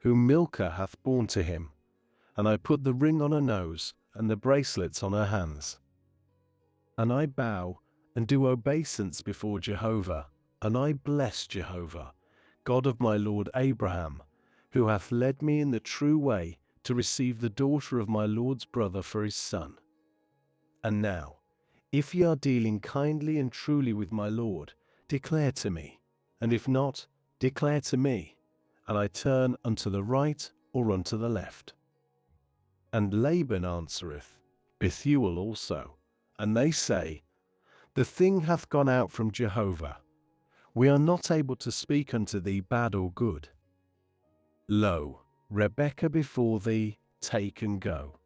whom Milcah hath borne to him. And I put the ring on her nose, and the bracelets on her hands. And I bow, and do obeisance before Jehovah, and I bless Jehovah, God of my lord Abraham, who hath led me in the true way to receive the daughter of my lord's brother for his son. And now, if ye are dealing kindly and truly with my lord, declare to me, and if not, declare to me, and I turn unto the right or unto the left. And Laban answereth, Bethuel also, and they say, The thing hath gone out from Jehovah. We are not able to speak unto thee bad or good. Lo, Rebekah before thee, take and go,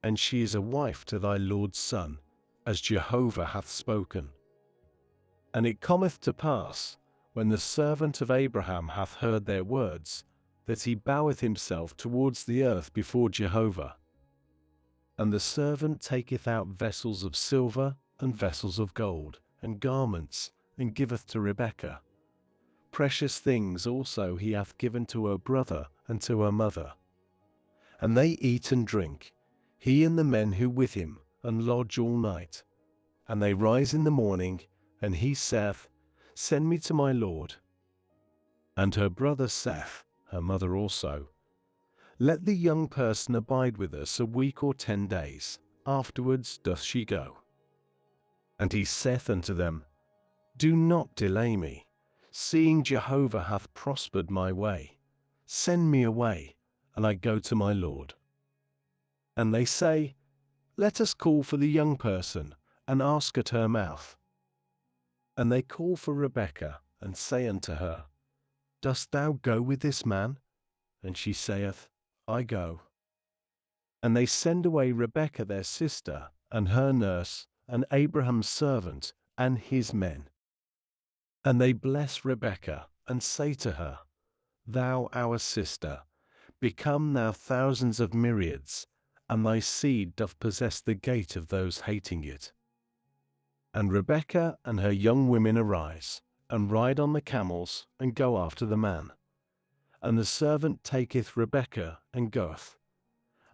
and she is a wife to thy lord's son, as Jehovah hath spoken. And it cometh to pass, when the servant of Abraham hath heard their words, that he boweth himself towards the earth before Jehovah. And the servant taketh out vessels of silver, and vessels of gold, and garments, and giveth to Rebekah. Precious things also he hath given to her brother and to her mother. And they eat and drink, he and the men who with him, and lodge all night. And they rise in the morning, and he saith, send me to my lord. And her brother saith, her mother also, let the young person abide with us a week or 10 days, afterwards doth she go. And he saith unto them, do not delay me, seeing Jehovah hath prospered my way. Send me away, and I go to my lord. And they say, let us call for the young person, and ask at her mouth. And they call for Rebekah, and say unto her, dost thou go with this man? And she saith, I go. And they send away Rebekah their sister, and her nurse, and Abraham's servant, and his men. And they bless Rebekah, and say to her, thou our sister, become thou thousands of myriads, and thy seed doth possess the gate of those hating it. And Rebekah and her young women arise, and ride on the camels, and go after the man. And the servant taketh Rebekah, and goeth.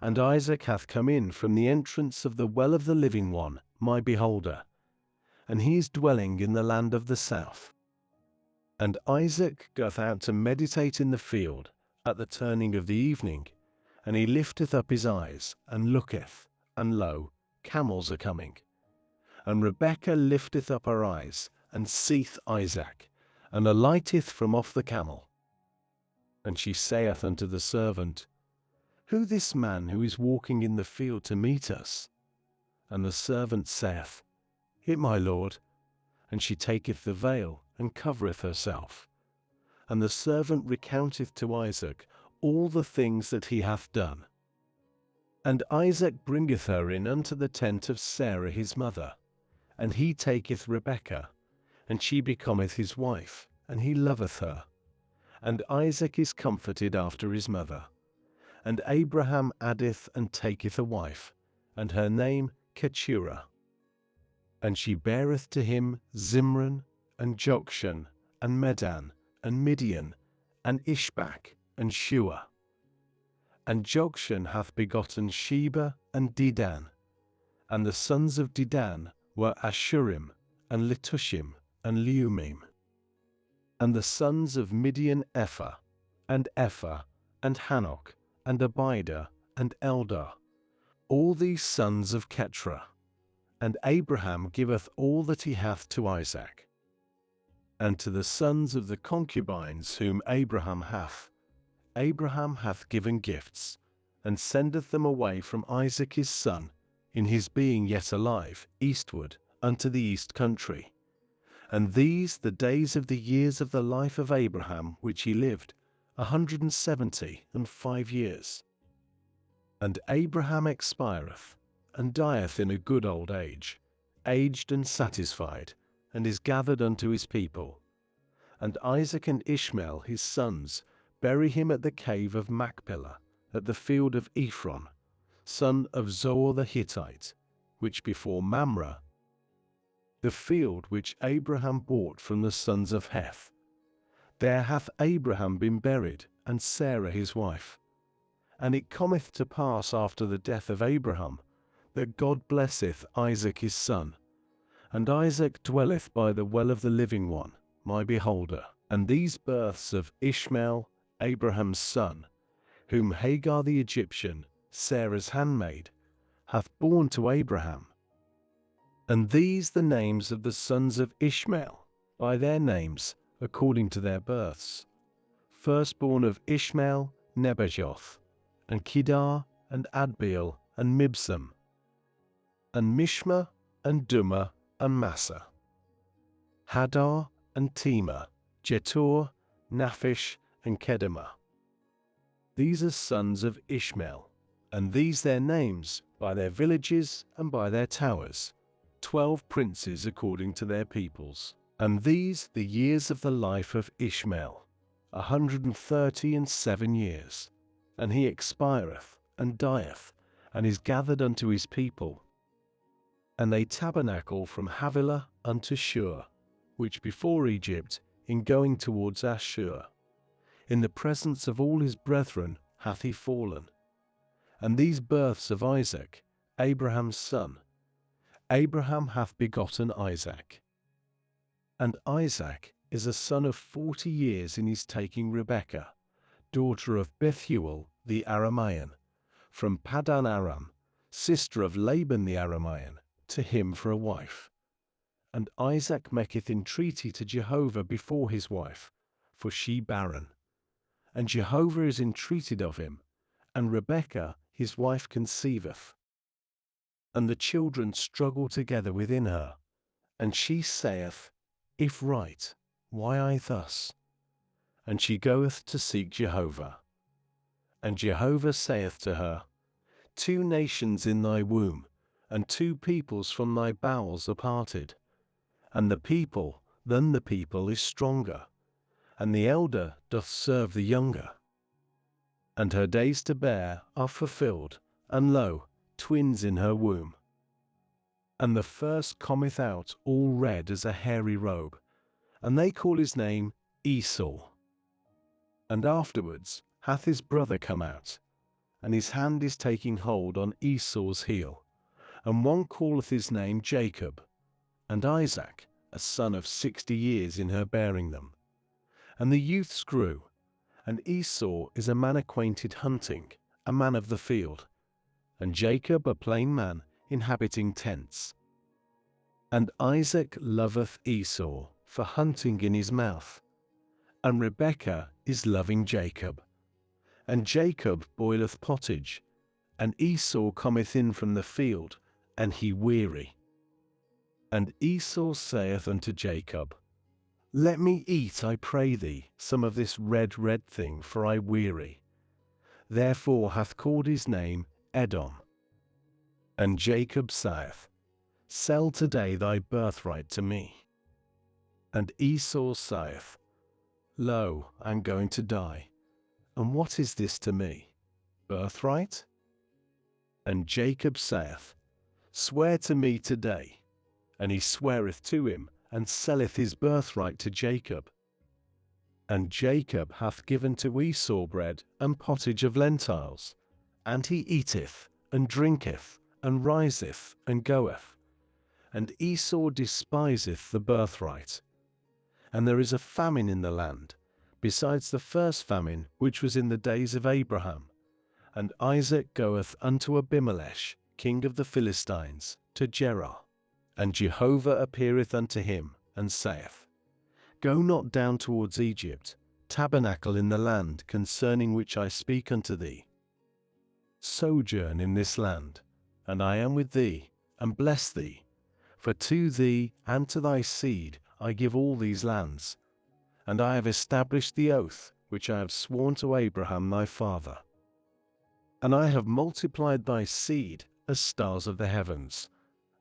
And Isaac hath come in from the entrance of the well of the living one, my beholder, and he is dwelling in the land of the south. And Isaac goeth out to meditate in the field, at the turning of the evening, and he lifteth up his eyes, and looketh, and lo, camels are coming. And Rebekah lifteth up her eyes, and seeth Isaac, and alighteth from off the camel. And she saith unto the servant, who this man who is walking in the field to meet us? And the servant saith, it my lord. And she taketh the veil, and covereth herself. And the servant recounteth to Isaac all the things that he hath done. And Isaac bringeth her in unto the tent of Sarah his mother, and he taketh Rebekah, and she becometh his wife, and he loveth her. And Isaac is comforted after his mother. And Abraham addeth and taketh a wife, and her name Keturah. And she beareth to him Zimran, and Jokshan, and Medan, and Midian, and Ishbak, and Shua. And Jokshan hath begotten Sheba and Dedan. And the sons of Dedan were Ashurim, and Letushim, and Leumim. And the sons of Midian Ephah, and Hanok, and Abida, and Eldar, all these sons of Keturah. And Abraham giveth all that he hath to Isaac. And to the sons of the concubines whom Abraham hath given gifts, and sendeth them away from Isaac his son, in his being yet alive, eastward, unto the east country. And these the days of the years of the life of Abraham which he lived, 175 years. And Abraham expireth, and dieth in a good old age, aged and satisfied, and is gathered unto his people. And Isaac and Ishmael his sons bury him at the cave of Machpelah, at the field of Ephron, son of Zoar the Hittite, which before Mamre, the field which Abraham bought from the sons of Heth. There hath Abraham been buried, and Sarah his wife. And it cometh to pass after the death of Abraham, that God blesseth Isaac his son. And Isaac dwelleth by the well of the living one, my beholder. And these births of Ishmael, Abraham's son, whom Hagar the Egyptian, Sarah's handmaid, hath borne to Abraham. And these the names of the sons of Ishmael, by their names, according to their births. Firstborn of Ishmael, Nebajoth, and Kedar, and Adbeel, and Mibsam, and Mishma, and Dumah, and Massa, Hadar, and Tema, Jetur, Naphish, and Kedemah. These are sons of Ishmael, and these their names, by their villages and by their towers, 12 princes according to their peoples. And these the years of the life of Ishmael, 137 years. And he expireth, and dieth, and is gathered unto his people. And they tabernacle from Havilah unto Shur, which before Egypt, in going towards Ashur. In the presence of all his brethren hath he fallen. And these births of Isaac, Abraham's son, Abraham hath begotten Isaac. And Isaac is a son of 40 years in his taking Rebekah, daughter of Bethuel the Aramean, from Paddan Aram, sister of Laban the Aramean, to him for a wife. And Isaac maketh entreaty to Jehovah before his wife, for she barren. And Jehovah is entreated of him, and Rebekah his wife conceiveth. And the children struggle together within her, and she saith, If right, why I thus? And she goeth to seek Jehovah. And Jehovah saith to her, 2 nations in thy womb, and 2 peoples from thy bowels are parted. And the people is stronger, and the elder doth serve the younger. And her days to bear are fulfilled, and lo, twins in her womb. And the first cometh out all red as a hairy robe, and they call his name Esau. And afterwards hath his brother come out, and his hand is taking hold on Esau's heel, and one calleth his name Jacob, and Isaac, a son of 60 years in her bearing them. And the youths grew, and Esau is a man acquainted hunting, a man of the field, and Jacob a plain man, inhabiting tents. And Isaac loveth Esau for hunting in his mouth, and Rebekah is loving Jacob. And Jacob boileth pottage, and Esau cometh in from the field, and he weary. And Esau saith unto Jacob, Let me eat, I pray thee, some of this red thing, for I weary. Therefore hath called his name Edom. And Jacob saith, Sell today thy birthright to me. And Esau saith, Lo, I am going to die, and what is this to me? Birthright? And Jacob saith, Swear to me today. And he sweareth to him, and selleth his birthright to Jacob. And Jacob hath given to Esau bread and pottage of lentiles, and he eateth, and drinketh, and riseth, and goeth. And Esau despiseth the birthright. And there is a famine in the land, besides the first famine which was in the days of Abraham. And Isaac goeth unto Abimelech, king of the Philistines, to Gerar. And Jehovah appeareth unto him, and saith, Go not down towards Egypt, tabernacle in the land concerning which I speak unto thee. Sojourn in this land, and I am with thee, and bless thee. For to thee and to thy seed I give all these lands, and I have established the oath which I have sworn to Abraham thy father. And I have multiplied thy seed as stars of the heavens,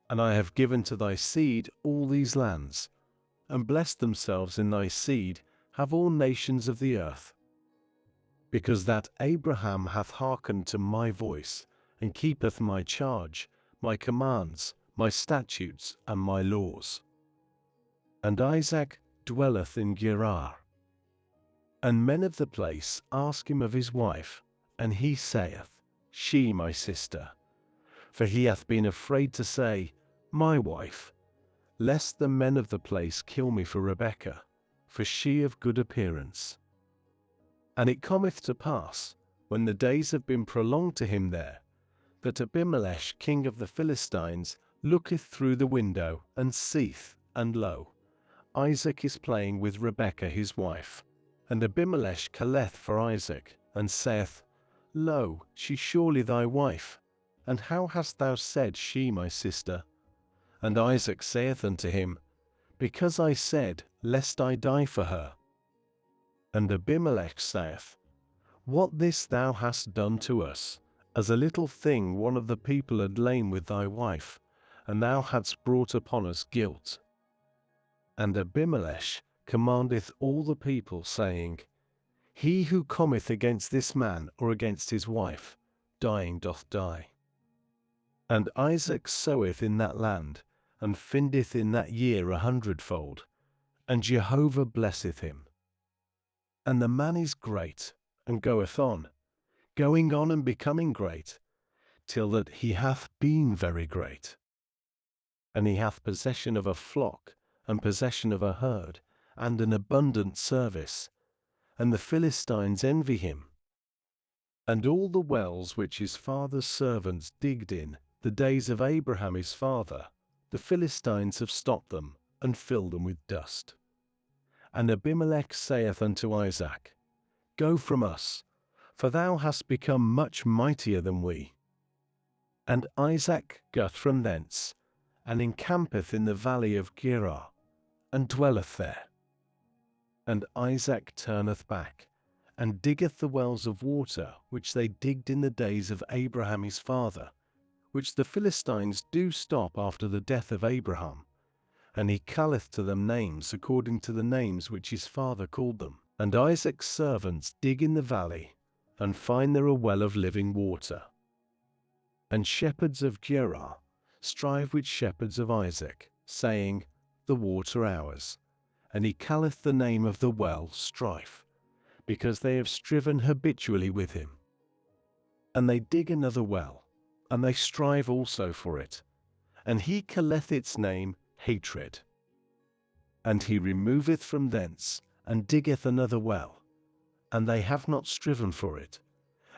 and I have given to thy seed all these lands, and blessed themselves in thy seed have all nations of the earth. Because that Abraham hath hearkened to my voice, and keepeth my charge, my commands, my statutes, and my laws. And Isaac dwelleth in Gerar. And men of the place ask him of his wife, and he saith, She my sister. For he hath been afraid to say, My wife, lest the men of the place kill me for Rebekah, for she of good appearance. And it cometh to pass, when the days have been prolonged to him there, that Abimelech king of the Philistines looketh through the window, and seeth, and lo, Isaac is playing with Rebekah his wife. And Abimelech calleth for Isaac, and saith, Lo, she surely thy wife. And how hast thou said, She my sister? And Isaac saith unto him, Because I said, Lest I die for her. And Abimelech saith, What this thou hast done to us, as a little thing one of the people had lain with thy wife, and thou hadst brought upon us guilt. And Abimelech commandeth all the people, saying, He who cometh against this man or against his wife, dying doth die. And Isaac soweth in that land, and findeth in that year 100-fold, and Jehovah blesseth him. And the man is great, and goeth on, going on and becoming great, till that he hath been very great. And he hath possession of a flock, and possession of a herd, and an abundant service, and the Philistines envy him. And all the wells which his father's servants digged in the days of Abraham his father, the Philistines have stopped them, and filled them with dust. And Abimelech saith unto Isaac, Go from us, for thou hast become much mightier than we. And Isaac goeth from thence, and encampeth in the valley of Gerar, and dwelleth there. And Isaac turneth back, and diggeth the wells of water which they digged in the days of Abraham his father, which the Philistines do stop after the death of Abraham. And he calleth to them names according to the names which his father called them. And Isaac's servants dig in the valley, and find there a well of living water. And shepherds of Gerar strive with shepherds of Isaac, saying, The water ours. And he calleth the name of the well Strife, because they have striven habitually with him. And they dig another well, and they strive also for it, and he calleth its name Hatred. And he removeth from thence, and diggeth another well, and they have not striven for it,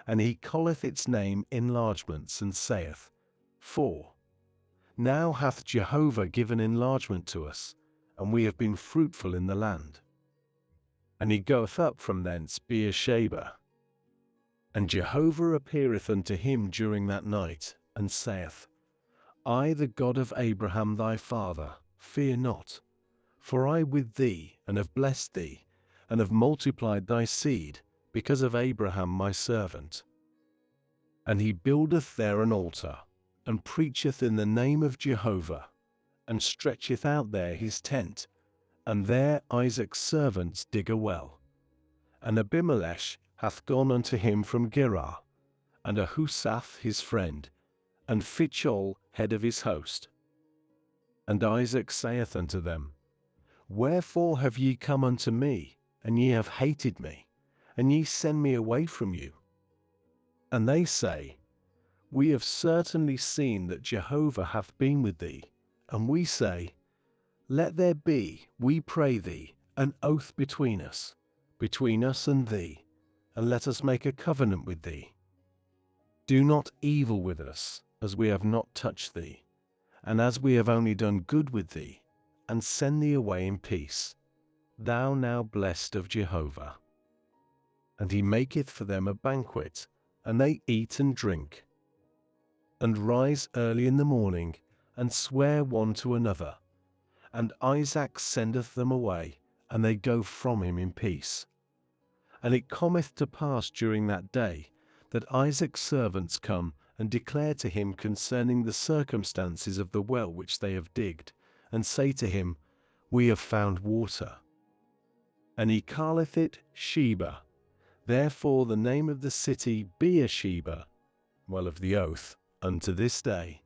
and he calleth its name Enlargements, and saith, For now hath Jehovah given enlargement to us, and we have been fruitful in the land. And he goeth up from thence Beersheba. And Jehovah appeareth unto him during that night, and saith, I, the God of Abraham thy father, fear not, for I with thee, and have blessed thee, and have multiplied thy seed, because of Abraham my servant. And he buildeth there an altar, and preacheth in the name of Jehovah, and stretcheth out there his tent, and there Isaac's servants dig a well. And Abimelech hath gone unto him from Gerar, and Ahusaph his friend, and Phicol head of his host. And Isaac saith unto them, Wherefore have ye come unto me, and ye have hated me, and ye send me away from you? And they say, We have certainly seen that Jehovah hath been with thee. And we say, Let there be, we pray thee, an oath between us and thee, and let us make a covenant with thee. Do not evil with us, as we have not touched thee, and as we have only done good with thee, and send thee away in peace, thou now blessed of Jehovah. And he maketh for them a banquet, and they eat and drink, and rise early in the morning, and swear one to another. And Isaac sendeth them away, and they go from him in peace. And it cometh to pass during that day, that Isaac's servants come and declare to him concerning the circumstances of the well which they have digged, and say to him, We have found water. And he calleth it Sheba. Therefore the name of the city Beersheba, well of the oath, unto this day.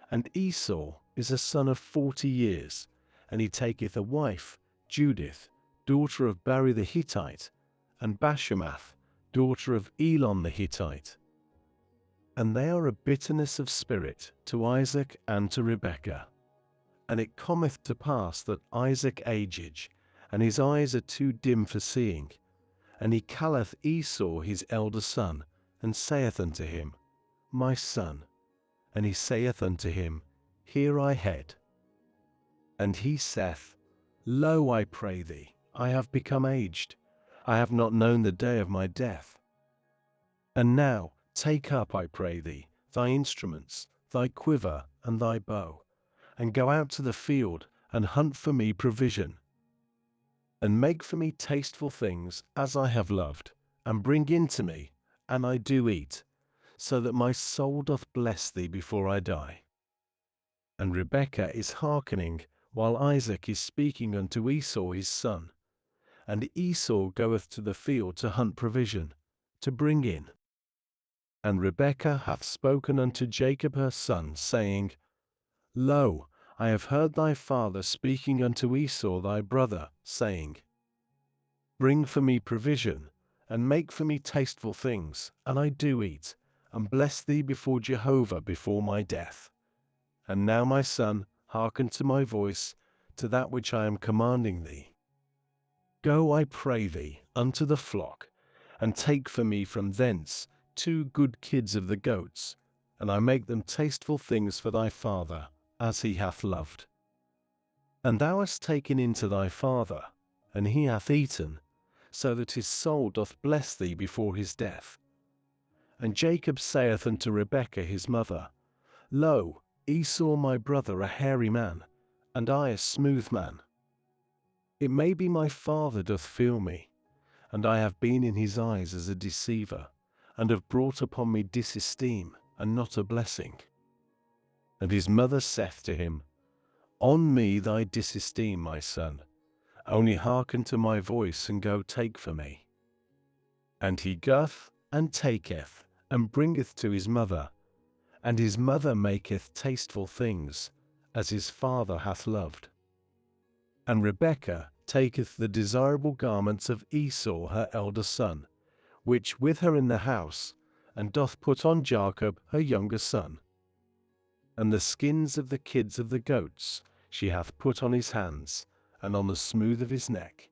And Esau is a son of 40 years, and he taketh a wife, Judith, daughter of Bari the Hittite, and Bashemath, daughter of Elon the Hittite. And they are a bitterness of spirit to Isaac and to Rebekah. And it cometh to pass that Isaac ageth, and his eyes are too dim for seeing. And he calleth Esau his elder son, and saith unto him, My son. And he saith unto him, Here I head. And he saith, Lo, I pray thee, I have become aged, I have not known the day of my death. And now take up, I pray thee, thy instruments, thy quiver, and thy bow, and go out to the field, and hunt for me provision, and make for me tasteful things, as I have loved, and bring in to me, and I do eat, so that my soul doth bless thee before I die. And Rebekah is hearkening, while Isaac is speaking unto Esau his son. And Esau goeth to the field to hunt provision, to bring in. And Rebekah hath spoken unto Jacob her son, saying, Lo, I have heard thy father speaking unto Esau thy brother, saying, Bring for me provision, and make for me tasteful things, and I do eat, and bless thee before Jehovah before my death. And now, my son, hearken to my voice, to that which I am commanding thee. Go, I pray thee, unto the flock, and take for me from thence 2 good kids of the goats, and I make them tasteful things for thy father, as he hath loved. And thou hast taken in to thy father, and he hath eaten, so that his soul doth bless thee before his death. And Jacob saith unto Rebekah his mother, Lo, Esau my brother a hairy man, and I a smooth man. It may be my father doth feel me, and I have been in his eyes as a deceiver, and have brought upon me disesteem, and not a blessing. And his mother saith to him, On me thy disesteem, my son, only hearken to my voice, and go take for me. And he goeth, and taketh, and bringeth to his mother, and his mother maketh tasteful things, as his father hath loved. And Rebekah taketh the desirable garments of Esau her elder son, which with her in the house, and doth put on Jacob her younger son. And the skins of the kids of the goats she hath put on his hands, and on the smooth of his neck.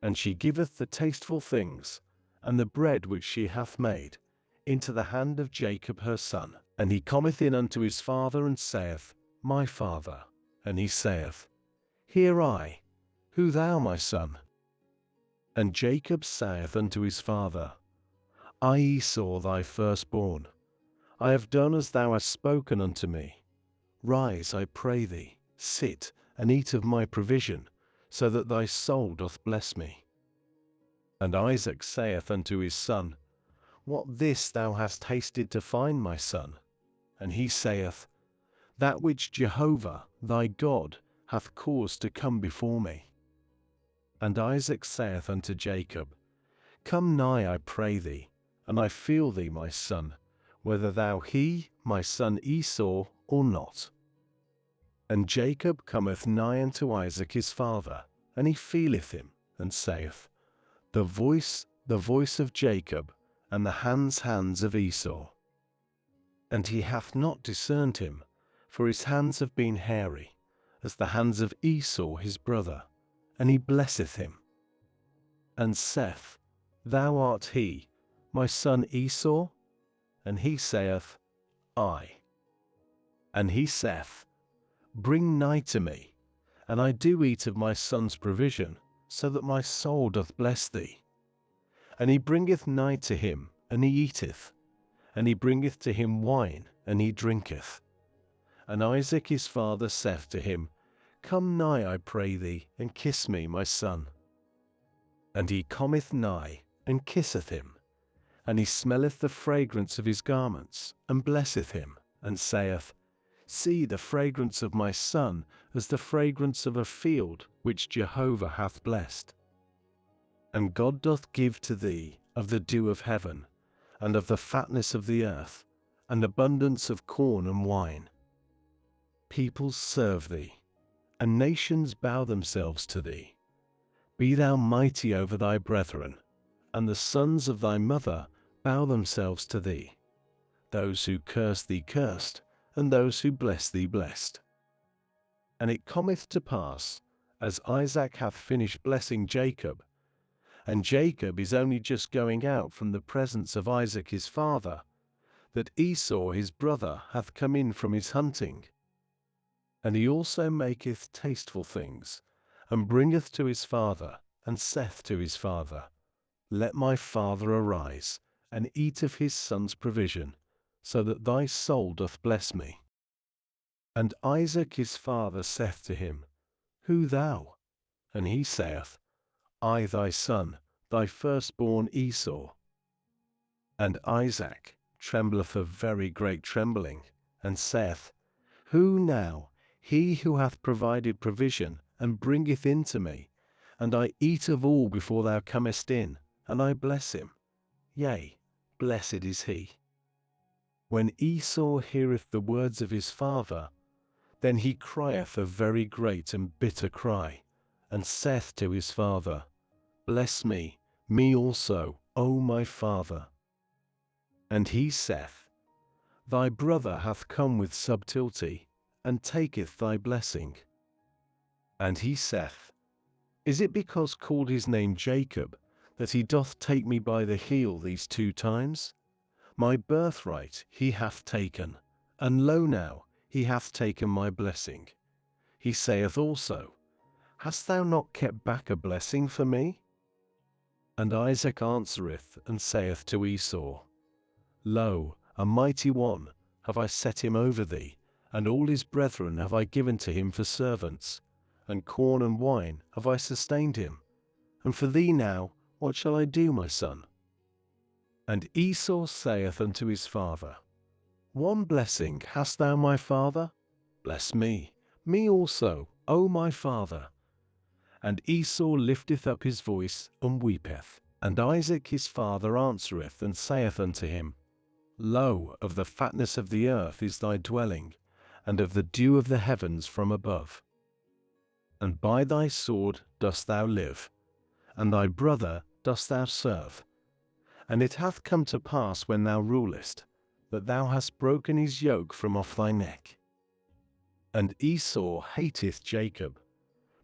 And she giveth the tasteful things, and the bread which she hath made, into the hand of Jacob her son. And he cometh in unto his father, and saith, My father. And he saith, Here I, who thou, my son? And Jacob saith unto his father, I Esau thy firstborn. I have done as thou hast spoken unto me. Rise, I pray thee, sit, and eat of my provision, so that thy soul doth bless me. And Isaac saith unto his son, What this thou hast hasted to find, my son? And he saith, That which Jehovah thy God hath caused to come before me. And Isaac saith unto Jacob, Come nigh, I pray thee, and I feel thee, my son, whether thou he, my son Esau, or not. And Jacob cometh nigh unto Isaac his father, and he feeleth him, and saith, The voice of Jacob, and the hands of Esau. And he hath not discerned him, for his hands have been hairy, as the hands of Esau his brother, and he blesseth him. And saith, Thou art he, my son Esau? And he saith, I. And he saith, Bring nigh to me, and I do eat of my son's provision, so that my soul doth bless thee. And he bringeth nigh to him, and he eateth, and he bringeth to him wine, and he drinketh. And Isaac his father saith to him, Come nigh, I pray thee, and kiss me, my son. And he cometh nigh, and kisseth him. And he smelleth the fragrance of his garments, and blesseth him, and saith, See the fragrance of my son, as the fragrance of a field which Jehovah hath blessed. And God doth give to thee of the dew of heaven, and of the fatness of the earth, and abundance of corn and wine. Peoples serve thee, and nations bow themselves to thee. Be thou mighty over thy brethren, and the sons of thy mother bow themselves to thee. Those who curse thee cursed, and those who bless thee blessed. And it cometh to pass, as Isaac hath finished blessing Jacob, and Jacob is only just going out from the presence of Isaac his father, that Esau his brother hath come in from his hunting. And he also maketh tasteful things, and bringeth to his father, and saith to his father, Let my father arise, and eat of his son's provision, so that thy soul doth bless me. And Isaac his father saith to him, Who thou? And he saith, I thy son, thy firstborn Esau. And Isaac trembleth a very great trembling, and saith, Who now? He who hath provided provision, and bringeth in to me, and I eat of all before thou comest in, and I bless him. Yea, blessed is he. When Esau heareth the words of his father, then he crieth a very great and bitter cry, and saith to his father, Bless me, me also, O my father. And he saith, Thy brother hath come with subtlety, and taketh thy blessing. And he saith, Is it because called his name Jacob, that he doth take me by the heel these 2 times? My birthright he hath taken, and lo now, he hath taken my blessing. He saith also, Hast thou not kept back a blessing for me? And Isaac answereth and saith to Esau, Lo, a mighty one have I set him over thee, and all his brethren have I given to him for servants, and corn and wine have I sustained him. And for thee now, what shall I do, my son? And Esau saith unto his father, One blessing hast thou, my father? Bless me also, O my father. And Esau lifteth up his voice and weepeth. And Isaac his father answereth and saith unto him, Lo, of the fatness of the earth is thy dwelling, and of the dew of the heavens from above. And by thy sword dost thou live, and thy brother dost thou serve. And it hath come to pass when thou rulest, that thou hast broken his yoke from off thy neck. And Esau hateth Jacob,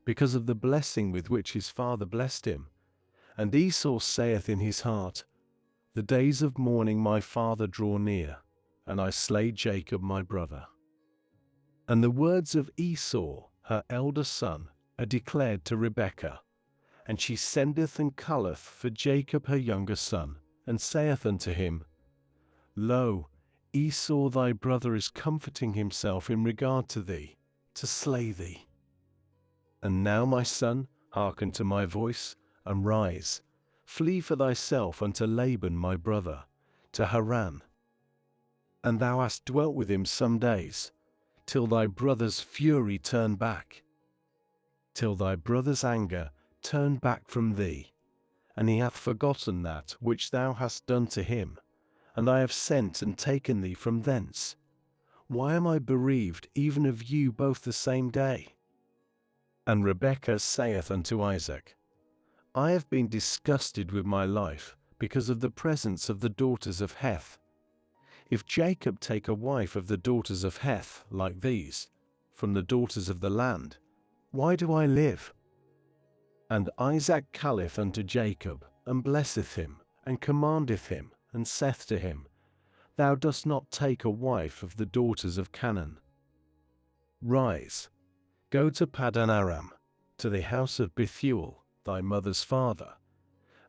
because of the blessing with which his father blessed him. And Esau saith in his heart, The days of mourning my father draw near, and I slay Jacob my brother. And the words of Esau, her elder son, are declared to Rebekah, and she sendeth and calleth for Jacob her younger son, and saith unto him, Lo, Esau thy brother is comforting himself in regard to thee, to slay thee. And now, my son, hearken to my voice, and rise, flee for thyself unto Laban my brother, to Haran. And thou hast dwelt with him some days, till thy brother's fury turn back, till thy brother's anger turn back from thee, and he hath forgotten that which thou hast done to him, and I have sent and taken thee from thence. Why am I bereaved even of you both the same day? And Rebekah saith unto Isaac, I have been disgusted with my life, because of the presence of the daughters of Heth. If Jacob take a wife of the daughters of Heth, like these, from the daughters of the land, why do I live? And Isaac calleth unto Jacob, and blesseth him, and commandeth him, and saith to him, Thou dost not take a wife of the daughters of Canaan. Rise, go to Paddan Aram, to the house of Bethuel, thy mother's father,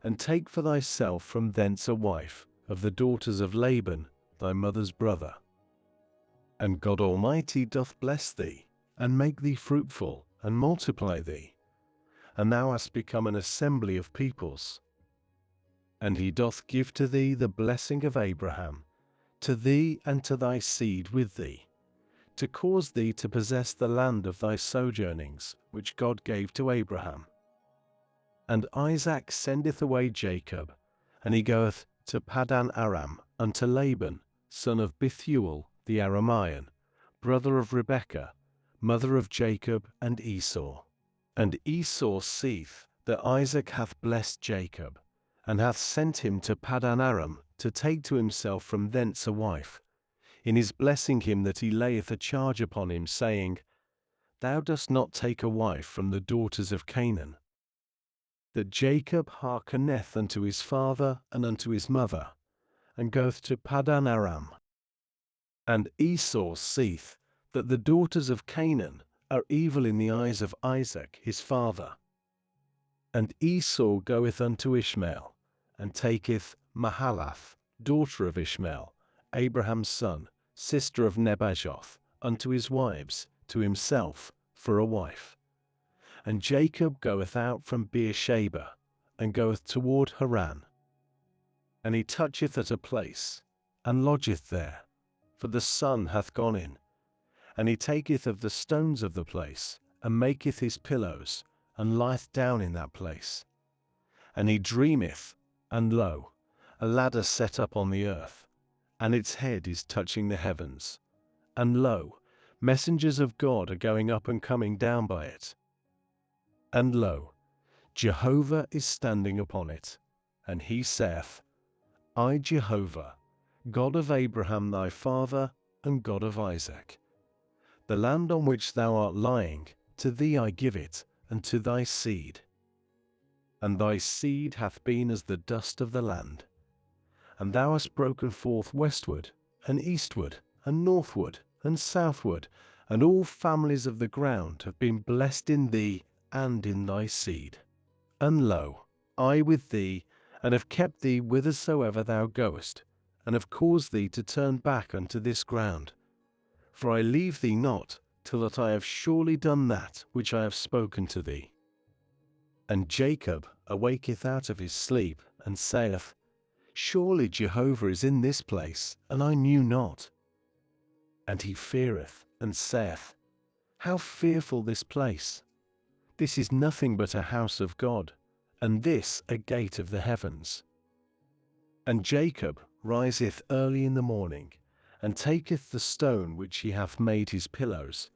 and take for thyself from thence a wife of the daughters of Laban, thy mother's brother. And God Almighty doth bless thee, and make thee fruitful, and multiply thee, and thou hast become an assembly of peoples. And he doth give to thee the blessing of Abraham, to thee and to thy seed with thee, to cause thee to possess the land of thy sojournings, which God gave to Abraham. And Isaac sendeth away Jacob, and he goeth to Paddan Aram unto Laban, son of Bethuel the Aramean, brother of Rebekah, mother of Jacob and Esau. And Esau seeth that Isaac hath blessed Jacob, and hath sent him to Paddan Aram to take to himself from thence a wife, in his blessing him that he layeth a charge upon him, saying, Thou dost not take a wife from the daughters of Canaan. That Jacob hearkeneth unto his father and unto his mother, and goeth to Paddan Aram. And Esau seeth that the daughters of Canaan are evil in the eyes of Isaac his father. And Esau goeth unto Ishmael, and taketh Mahalath, daughter of Ishmael, Abraham's son, sister of Nebajoth, unto his wives, to himself, for a wife. And Jacob goeth out from Beersheba, and goeth toward Haran. And he toucheth at a place, and lodgeth there, for the sun hath gone in. And he taketh of the stones of the place, and maketh his pillows, and lieth down in that place. And he dreameth, and lo, a ladder set up on the earth, and its head is touching the heavens. And lo, messengers of God are going up and coming down by it. And lo, Jehovah is standing upon it, and he saith, I, Jehovah, God of Abraham thy father, and God of Isaac. The land on which thou art lying, to thee I give it, and to thy seed. and thy seed hath been as the dust of the land. And thou hast broken forth westward, and eastward, and northward, and southward, and all families of the ground have been blessed in thee and in thy seed. And lo, I with thee, and have kept thee whithersoever thou goest, and have caused thee to turn back unto this ground. For I leave thee not, till that I have surely done that which I have spoken to thee. And Jacob awaketh out of his sleep, and saith, Surely Jehovah is in this place, and I knew not. And he feareth, and saith, How fearful this place! This is nothing but a house of God, and this a gate of the heavens. And Jacob riseth early in the morning, and taketh the stone which he hath made his pillows,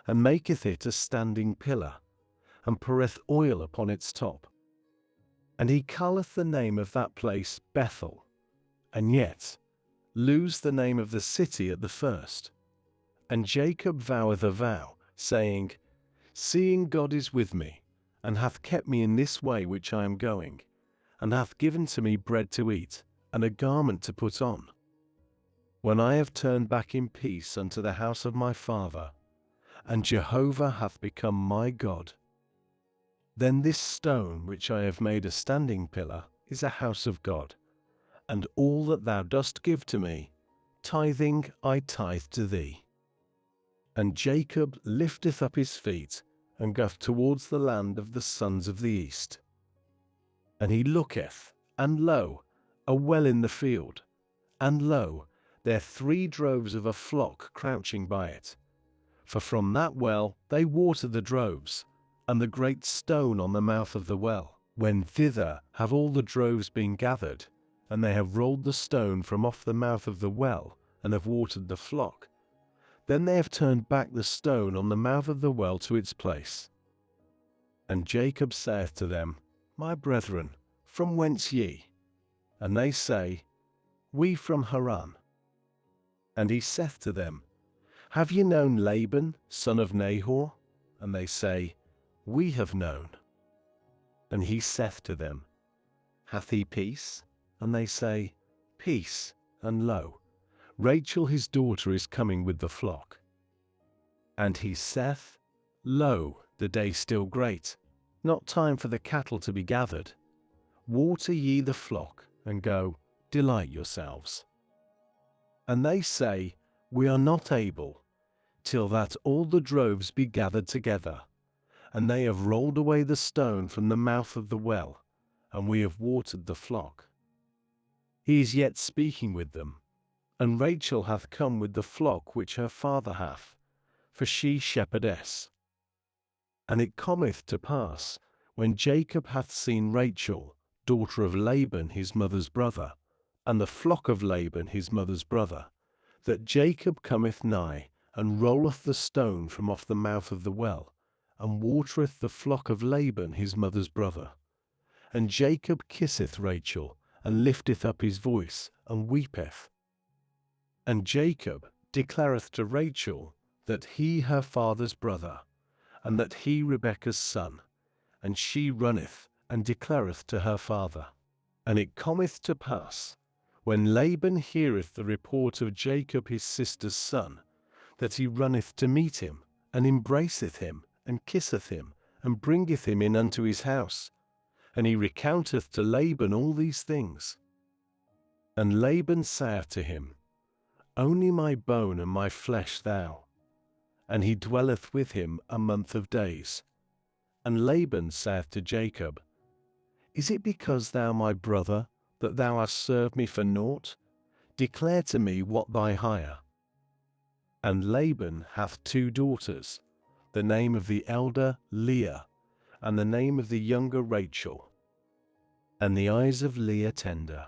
and maketh it a standing pillar, and poureth oil upon its top. And he calleth the name of that place Bethel, and yet lose the name of the city at the first. And Jacob voweth a vow, saying, Seeing God is with me, and hath kept me in this way which I am going, and hath given to me bread to eat, and a garment to put on, when I have turned back in peace unto the house of my father, and Jehovah hath become my God, then this stone which I have made a standing pillar is a house of God, and all that thou dost give to me, tithing I tithe to thee. And Jacob lifteth up his feet, and goeth towards the land of the sons of the east. And he looketh, and lo, a well in the field, and lo, there 3 droves of a flock crouching by it. For from that well they water the droves, and the great stone on the mouth of the well, when thither have all the droves been gathered, and they have rolled the stone from off the mouth of the well, and have watered the flock. Then they have turned back the stone on the mouth of the well to its place. And Jacob saith to them, My brethren, from whence ye? And they say, We from Haran. And he saith to them, Have ye known Laban, son of Nahor? And they say, We have known. And he saith to them, Hath he peace? And they say, Peace. And lo, Rachel his daughter is coming with the flock. And he saith, Lo, the day still great, not time for the cattle to be gathered. Water ye the flock, and go, delight yourselves. And they say, We are not able, till that all the droves be gathered together. And they have rolled away the stone from the mouth of the well, and we have watered the flock. He is yet speaking with them, and Rachel hath come with the flock which her father hath, for she shepherdess. And it cometh to pass, when Jacob hath seen Rachel, daughter of Laban his mother's brother, and the flock of Laban his mother's brother, that Jacob cometh nigh, and rolleth the stone from off the mouth of the well, and watereth the flock of Laban his mother's brother. And Jacob kisseth Rachel, and lifteth up his voice, and weepeth. And Jacob declareth to Rachel that he her father's brother, and that he Rebekah's son, and she runneth, and declareth to her father. And it cometh to pass, when Laban heareth the report of Jacob his sister's son, that he runneth to meet him, and embraceth him, and kisseth him, and bringeth him in unto his house. And he recounteth to Laban all these things. And Laban saith to him, Only my bone and my flesh thou. And he dwelleth with him a month of days. And Laban saith to Jacob, Is it because thou my brother, that thou hast served me for naught? Declare to me what thy hire. And Laban hath 2 daughters, the name of the elder Leah, and the name of the younger Rachel. And the eyes of Leah tender,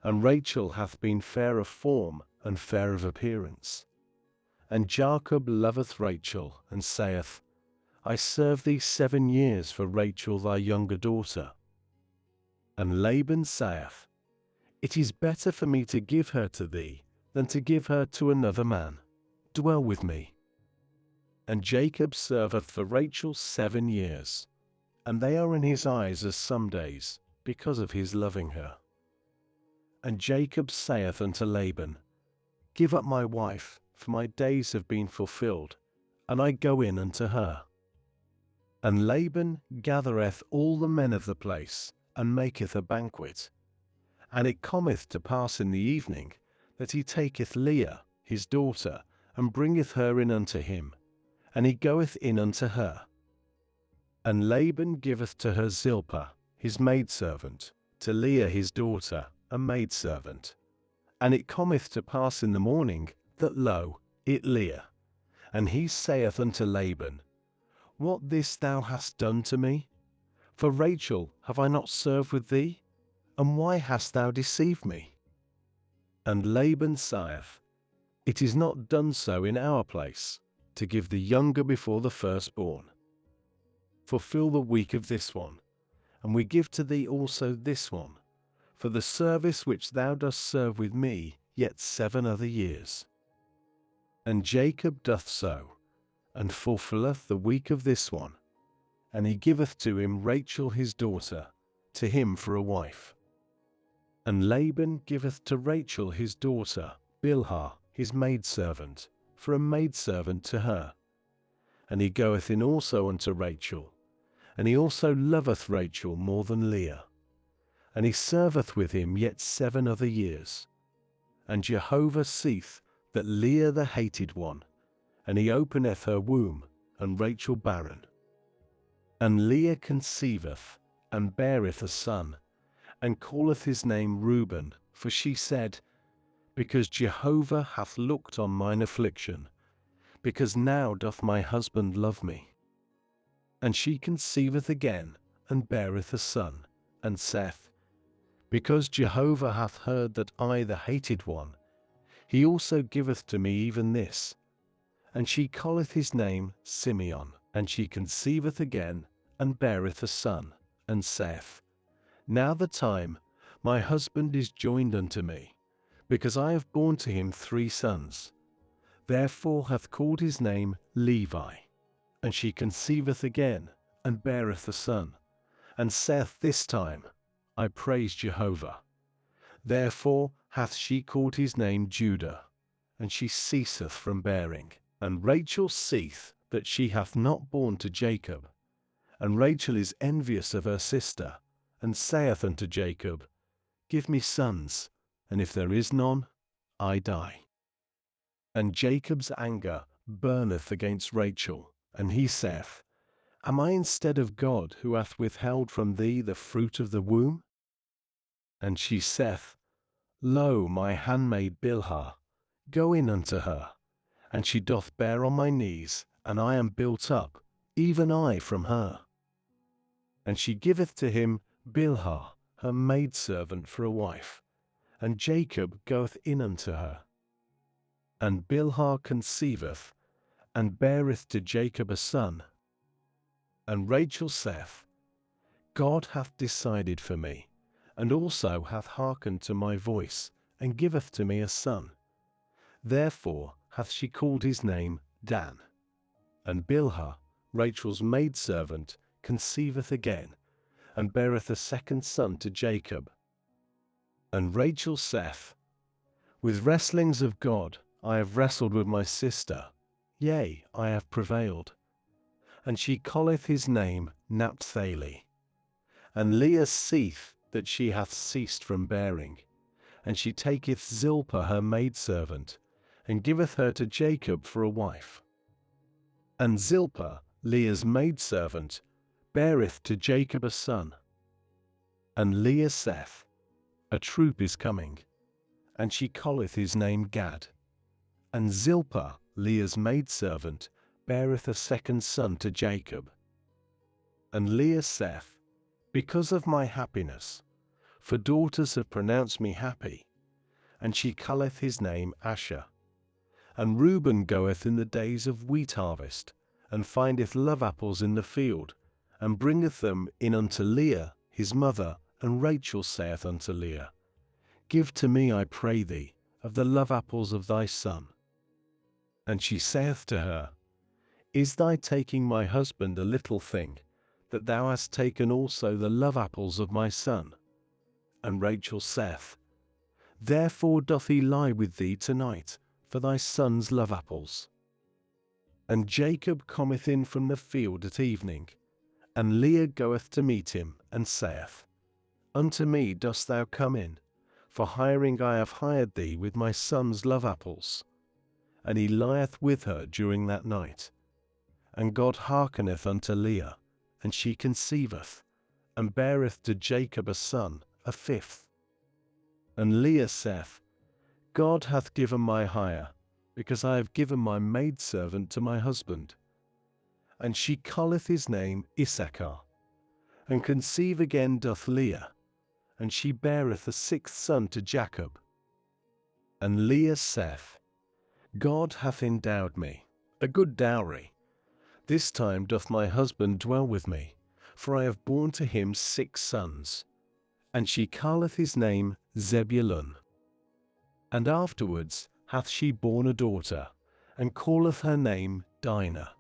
and Rachel hath been fair of form, and fair of appearance. And Jacob loveth Rachel, and saith, I served thee 7 years for Rachel thy younger daughter. And Laban saith, It is better for me to give her to thee, than to give her to another man. Dwell with me. And Jacob serveth for Rachel 7 years. and they are in his eyes as some days, because of his loving her. And Jacob saith unto Laban, Give up my wife, for my days have been fulfilled, and I go in unto her. And Laban gathereth all the men of the place, and maketh a banquet. And it cometh to pass in the evening, that he taketh Leah, his daughter, and bringeth her in unto him, and he goeth in unto her. And Laban giveth to her Zilpah, his maidservant, to Leah his daughter, a maidservant. And it cometh to pass in the morning, that lo, it Leah. And he saith unto Laban, What this thou hast done to me? For Rachel have I not served with thee? And why hast thou deceived me? And Laban saith, It is not done so in our place, to give the younger before the firstborn. Fulfill the week of this one, and we give to thee also this one, for the service which thou dost serve with me yet 7 other years. And Jacob doth so, and fulfilleth the week of this one, and he giveth to him Rachel his daughter, to him for a wife. And Laban giveth to Rachel his daughter, Bilhah his maidservant, for a maidservant to her. And he goeth in also unto Rachel, and he also loveth Rachel more than Leah. And he serveth with him yet 7 other years. And Jehovah seeth that Leah the hated one, and he openeth her womb, and Rachel barren. And Leah conceiveth, and beareth a son, and calleth his name Reuben, for she said, Because Jehovah hath looked on mine affliction, because now doth my husband love me. And she conceiveth again, and beareth a son, and saith, Because Jehovah hath heard that I the hated one, he also giveth to me even this. And she calleth his name Simeon. And she conceiveth again, and beareth a son, and saith, Now the time, my husband is joined unto me, because I have borne to him 3 sons. Therefore hath called his name Levi. And she conceiveth again, and beareth a son, and saith this time, I praise Jehovah. Therefore hath she called his name Judah, and she ceaseth from bearing. And Rachel seeth that she hath not borne to Jacob. And Rachel is envious of her sister, and saith unto Jacob, Give me sons, and if there is none, I die. And Jacob's anger burneth against Rachel, and he saith, Am I instead of God, who hath withheld from thee the fruit of the womb? And she saith, Lo, my handmaid Bilhah, go in unto her, and she doth bear on my knees, and I am built up, even I from her. And she giveth to him Bilhah, her maidservant, for a wife, and Jacob goeth in unto her. And Bilhah conceiveth, and beareth to Jacob a son. And Rachel saith, God hath decided for me, and also hath hearkened to my voice, and giveth to me a son. Therefore hath she called his name Dan. And Bilhah, Rachel's maidservant, conceiveth again, and beareth a 2nd son to Jacob. And Rachel saith, With wrestlings of God I have wrestled with my sister, yea, I have prevailed. And she calleth his name Naphtali. And Leah seeth that she hath ceased from bearing, and she taketh Zilpah her maidservant, and giveth her to Jacob for a wife. And Zilpah, Leah's maidservant, beareth to Jacob a son. And Leah saith, A troop is coming, and she calleth his name Gad. And Zilpah, Leah's maidservant, beareth a 2nd son to Jacob. And Leah saith, Because of my happiness, for daughters have pronounced me happy, and she calleth his name Asher. And Reuben goeth in the days of wheat harvest, and findeth love apples in the field, and bringeth them in unto Leah his mother. And Rachel saith unto Leah, Give to me, I pray thee, of the love apples of thy son. And she saith to her, Is thy taking my husband a little thing, that thou hast taken also the love apples of my son? And Rachel saith, Therefore doth he lie with thee tonight, for thy son's love apples. And Jacob cometh in from the field at evening, and Leah goeth to meet him, and saith, Unto me dost thou come in, for hiring I have hired thee with my son's love apples. And he lieth with her during that night. And God hearkeneth unto Leah, and she conceiveth, and beareth to Jacob a son, a fifth. And Leah saith, God hath given my hire, because I have given my maidservant to my husband. And she calleth his name Issachar. And conceive again doth Leah, and she beareth a sixth son to Jacob. And Leah saith, God hath endowed me a good dowry. This time doth my husband dwell with me, for I have borne to him 6 sons. And she calleth his name Zebulun. And afterwards hath she borne a daughter, and calleth her name Dinah.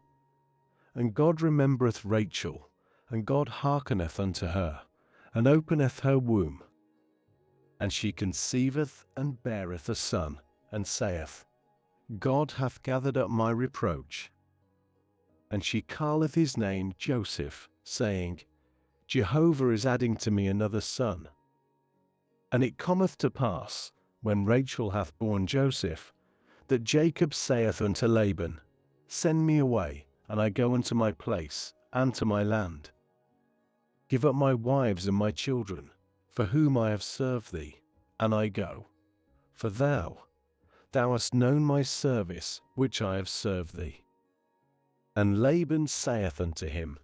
And God remembereth Rachel, and God hearkeneth unto her, and openeth her womb. And she conceiveth and beareth a son, and saith, God hath gathered up my reproach. And she calleth his name Joseph, saying, Jehovah is adding to me another son. And it cometh to pass, when Rachel hath borne Joseph, that Jacob saith unto Laban, Send me away, and I go unto my place, and to my land. Give up my wives and my children, for whom I have served thee, and I go. For thou hast known my service, which I have served thee. And Laban saith unto him,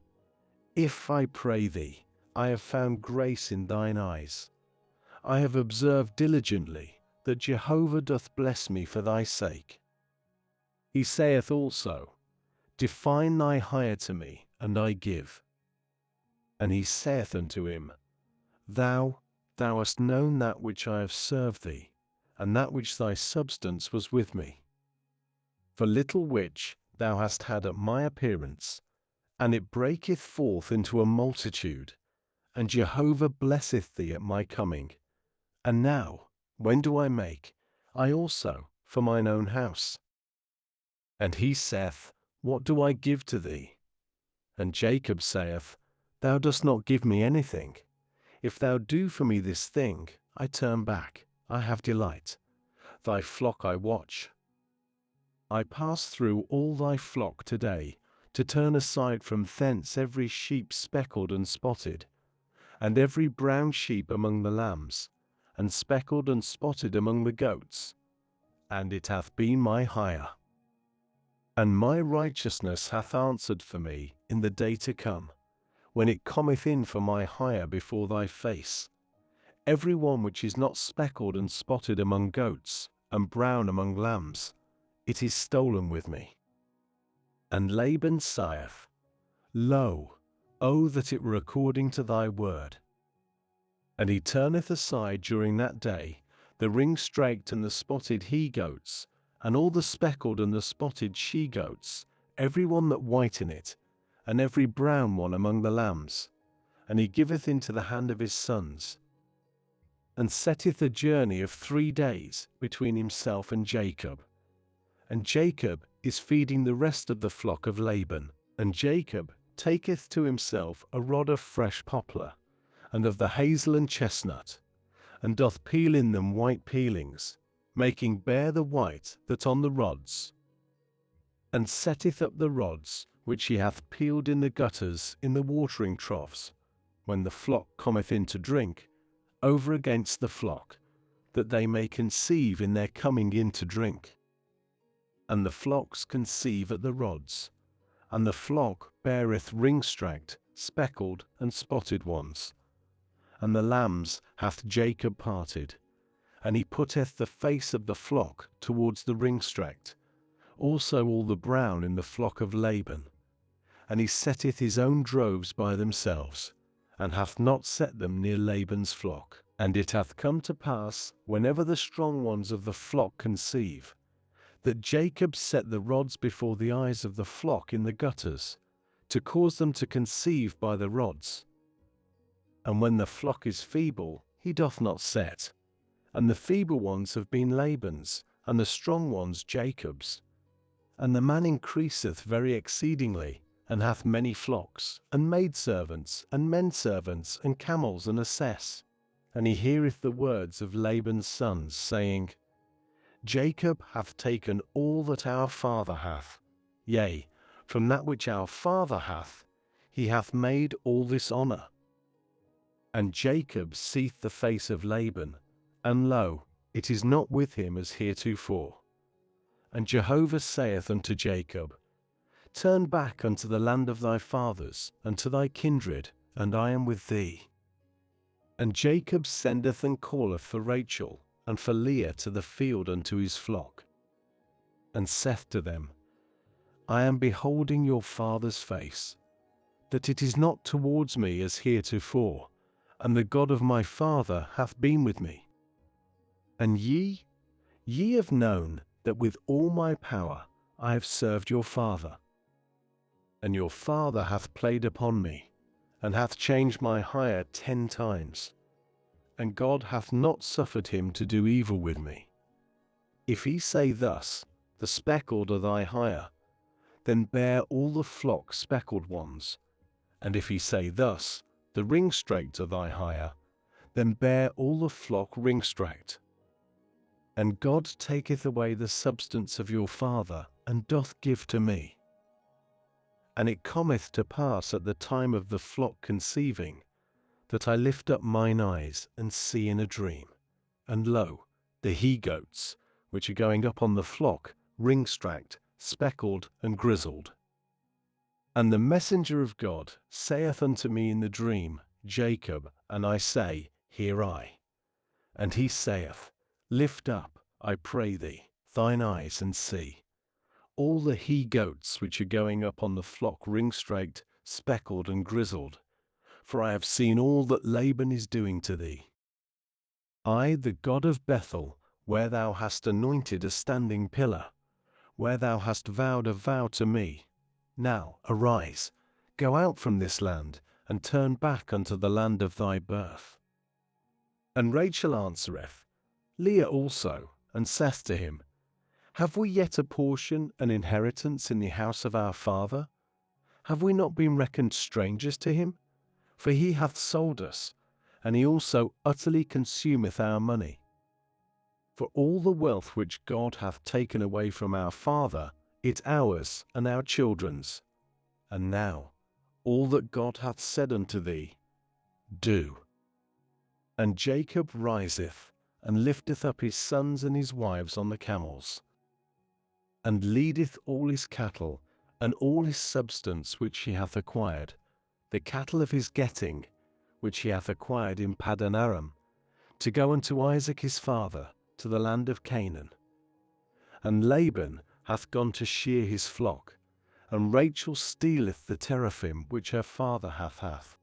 If, I pray thee, I have found grace in thine eyes, I have observed diligently that Jehovah doth bless me for thy sake. He saith also, Define thy hire to me, and I give. And he saith unto him, Thou hast known that which I have served thee, and that which thy substance was with me. For little which thou hast had at my appearance, and it breaketh forth into a multitude, and Jehovah blesseth thee at my coming. And now, when do I make, I also, for mine own house? And he saith, What do I give to thee? And Jacob saith, Thou dost not give me anything. If thou do for me this thing, I turn back, I have delight. Thy flock I watch. I pass through all thy flock today, to turn aside from thence every sheep speckled and spotted, and every brown sheep among the lambs, and speckled and spotted among the goats. And it hath been my hire. And my righteousness hath answered for me in the day to come, when it cometh in for my hire before thy face. Every one which is not speckled and spotted among goats, and brown among lambs, it is stolen with me. And Laban saith, Lo, O that it were according to thy word. And he turneth aside during that day the ring-straked and the spotted he-goats, and all the speckled and the spotted she-goats, every one that whiteneth, and every brown one among the lambs, and he giveth into the hand of his sons, and setteth a journey of 3 days between himself and Jacob. And Jacob is feeding the rest of the flock of Laban, and Jacob taketh to himself a rod of fresh poplar, and of the hazel and chestnut, and doth peel in them white peelings, making bare the white that on the rods, and setteth up the rods which he hath peeled in the gutters in the watering troughs, when the flock cometh in to drink, over against the flock, that they may conceive in their coming in to drink. And the flocks conceive at the rods, and the flock beareth ring-straked, speckled, and spotted ones. And the lambs hath Jacob parted, and he putteth the face of the flock towards the ring-straked, also all the brown in the flock of Laban. And he setteth his own droves by themselves, and hath not set them near Laban's flock. And it hath come to pass, whenever the strong ones of the flock conceive, that Jacob set the rods before the eyes of the flock in the gutters, to cause them to conceive by the rods. And when the flock is feeble, he doth not set. And the feeble ones have been Laban's, and the strong ones Jacob's. And the man increaseth very exceedingly, and hath many flocks, and maidservants, and menservants, and camels, and asses. And he heareth the words of Laban's sons, saying, Jacob hath taken all that our father hath. Yea, from that which our father hath, he hath made all this honor. And Jacob seeth the face of Laban, and lo, it is not with him as heretofore. And Jehovah saith unto Jacob, Turn back unto the land of thy fathers, and to thy kindred, and I am with thee. And Jacob sendeth and calleth for Rachel, and for Leah to the field unto his flock, and saith to them, I am beholding your father's face, that it is not towards me as heretofore, and the God of my father hath been with me. And ye have known that with all my power I have served your father. And your father hath played upon me, and hath changed my hire 10 times. And God hath not suffered him to do evil with me. If he say thus, the speckled are thy hire, then bear all the flock speckled ones. And if he say thus, the ringstraked are thy hire, then bear all the flock ringstraked. And God taketh away the substance of your father, and doth give to me. And it cometh to pass at the time of the flock conceiving, that I lift up mine eyes and see in a dream, and lo, the he-goats, which are going up on the flock, ringstraked, speckled, and grizzled. And the messenger of God saith unto me in the dream, Jacob, and I say, Here I. And he saith, Lift up, I pray thee, thine eyes and see. All the he-goats which are going up on the flock ringstraked, speckled, and grizzled, for I have seen all that Laban is doing to thee. I, the God of Bethel, where thou hast anointed a standing pillar, where thou hast vowed a vow to me. Now arise, go out from this land, and turn back unto the land of thy birth. And Rachel answereth, Leah also, and saith to him, Have we yet a portion, an inheritance in the house of our father? Have we not been reckoned strangers to him? For he hath sold us, and he also utterly consumeth our money. For all the wealth which God hath taken away from our father, it ours and our children's. And now, all that God hath said unto thee, do. And Jacob riseth, and lifteth up his sons and his wives on the camels, and leadeth all his cattle, and all his substance which he hath acquired, the cattle of his getting, which he hath acquired in Paddan Aram, to go unto Isaac his father, to the land of Canaan. And Laban hath gone to shear his flock, and Rachel stealeth the teraphim which her father hath.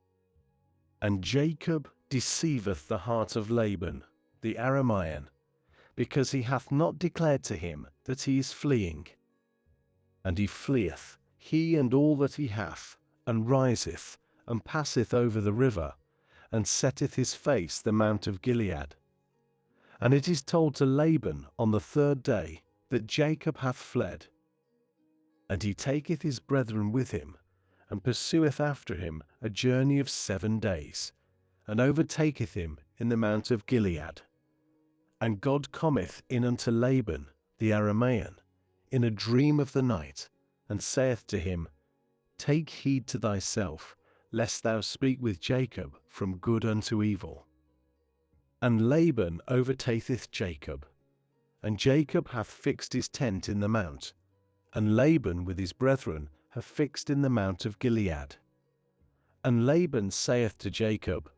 And Jacob deceiveth the heart of Laban, the Aramean, because he hath not declared to him that he is fleeing. And he fleeth, he and all that he hath, and riseth, and passeth over the river, and setteth his face the mount of Gilead. And it is told to Laban on the 3rd day that Jacob hath fled. And he taketh his brethren with him, and pursueth after him a journey of 7 days, and overtaketh him in the mount of Gilead. And God cometh in unto Laban the Aramean in a dream of the night, and saith to him, Take heed to thyself, lest thou speak with Jacob from good unto evil. And Laban overtaketh Jacob, and Jacob hath fixed his tent in the mount, and Laban with his brethren have fixed in the mount of Gilead. And Laban saith to Jacob,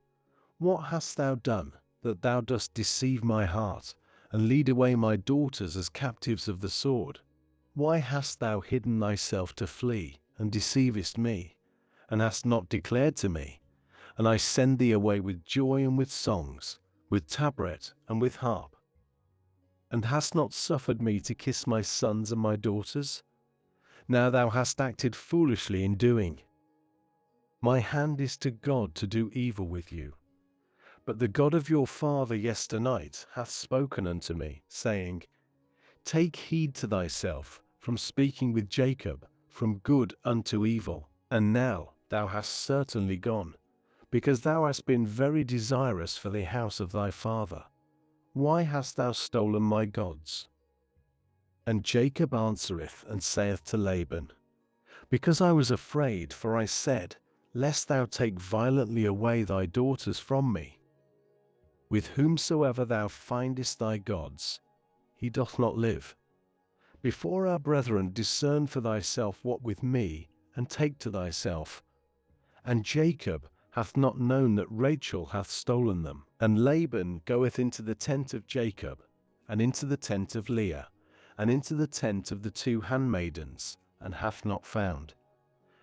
What hast thou done, that thou dost deceive my heart, and lead away my daughters as captives of the sword? Why hast thou hidden thyself to flee, and deceivest me, and hast not declared to me? And I send thee away with joy and with songs, with tabret and with harp. And hast not suffered me to kiss my sons and my daughters? Now thou hast acted foolishly in doing, My hand is to God to do evil with you. But the God of your father yesternight hath spoken unto me, saying, Take heed to thyself from speaking with Jacob, from good unto evil. And now thou hast certainly gone, because thou hast been very desirous for the house of thy father. Why hast thou stolen my gods? And Jacob answereth and saith to Laban, Because I was afraid, for I said, Lest thou take violently away thy daughters from me. With whomsoever thou findest thy gods, he doth not live. Before our brethren discern for thyself what with me, and take to thyself. And Jacob hath not known that Rachel hath stolen them. And Laban goeth into the tent of Jacob, and into the tent of Leah, and into the tent of the two handmaidens, and hath not found.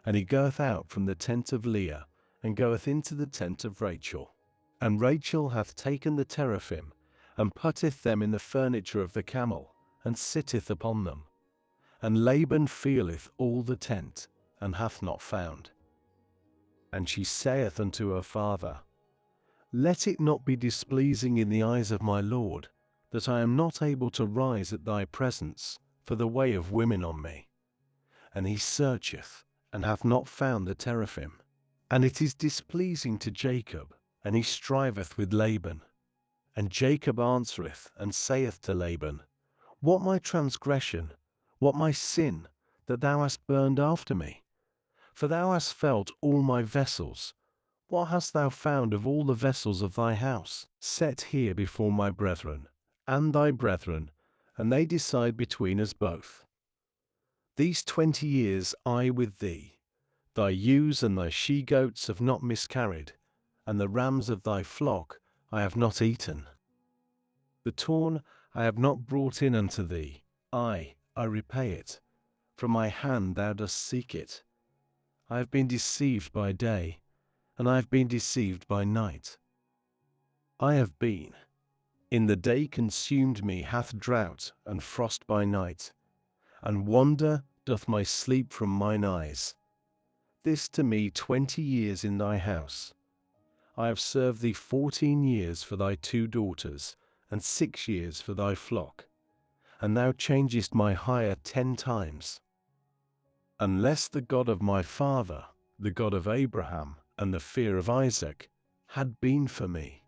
And he goeth out from the tent of Leah, and goeth into the tent of Rachel. And Rachel hath taken the teraphim, and putteth them in the furniture of the camel, and sitteth upon them. And Laban feeleth all the tent, and hath not found. And she saith unto her father, Let it not be displeasing in the eyes of my lord, that I am not able to rise at thy presence, for the way of women on me. And he searcheth, and hath not found the teraphim. And it is displeasing to Jacob, and he striveth with Laban. And Jacob answereth and saith to Laban, What my transgression, what my sin, that thou hast burned after me? For thou hast felt all my vessels. What hast thou found of all the vessels of thy house? Set here before my brethren, and thy brethren, and they decide between us both. These 20 years I with thee, thy ewes and thy she-goats have not miscarried, and the rams of thy flock I have not eaten. The torn I have not brought in unto thee, I repay it. From my hand thou dost seek it. I have been deceived by day, and I have been deceived by night. I have been. In the day consumed me hath drought and frost by night, and wonder doth my sleep from mine eyes. This to me 20 years in thy house. I have served thee 14 years for thy 2 daughters, and 6 years for thy flock, and thou changest my hire 10 times. Unless the God of my father, the God of Abraham, and the fear of Isaac, had been for me,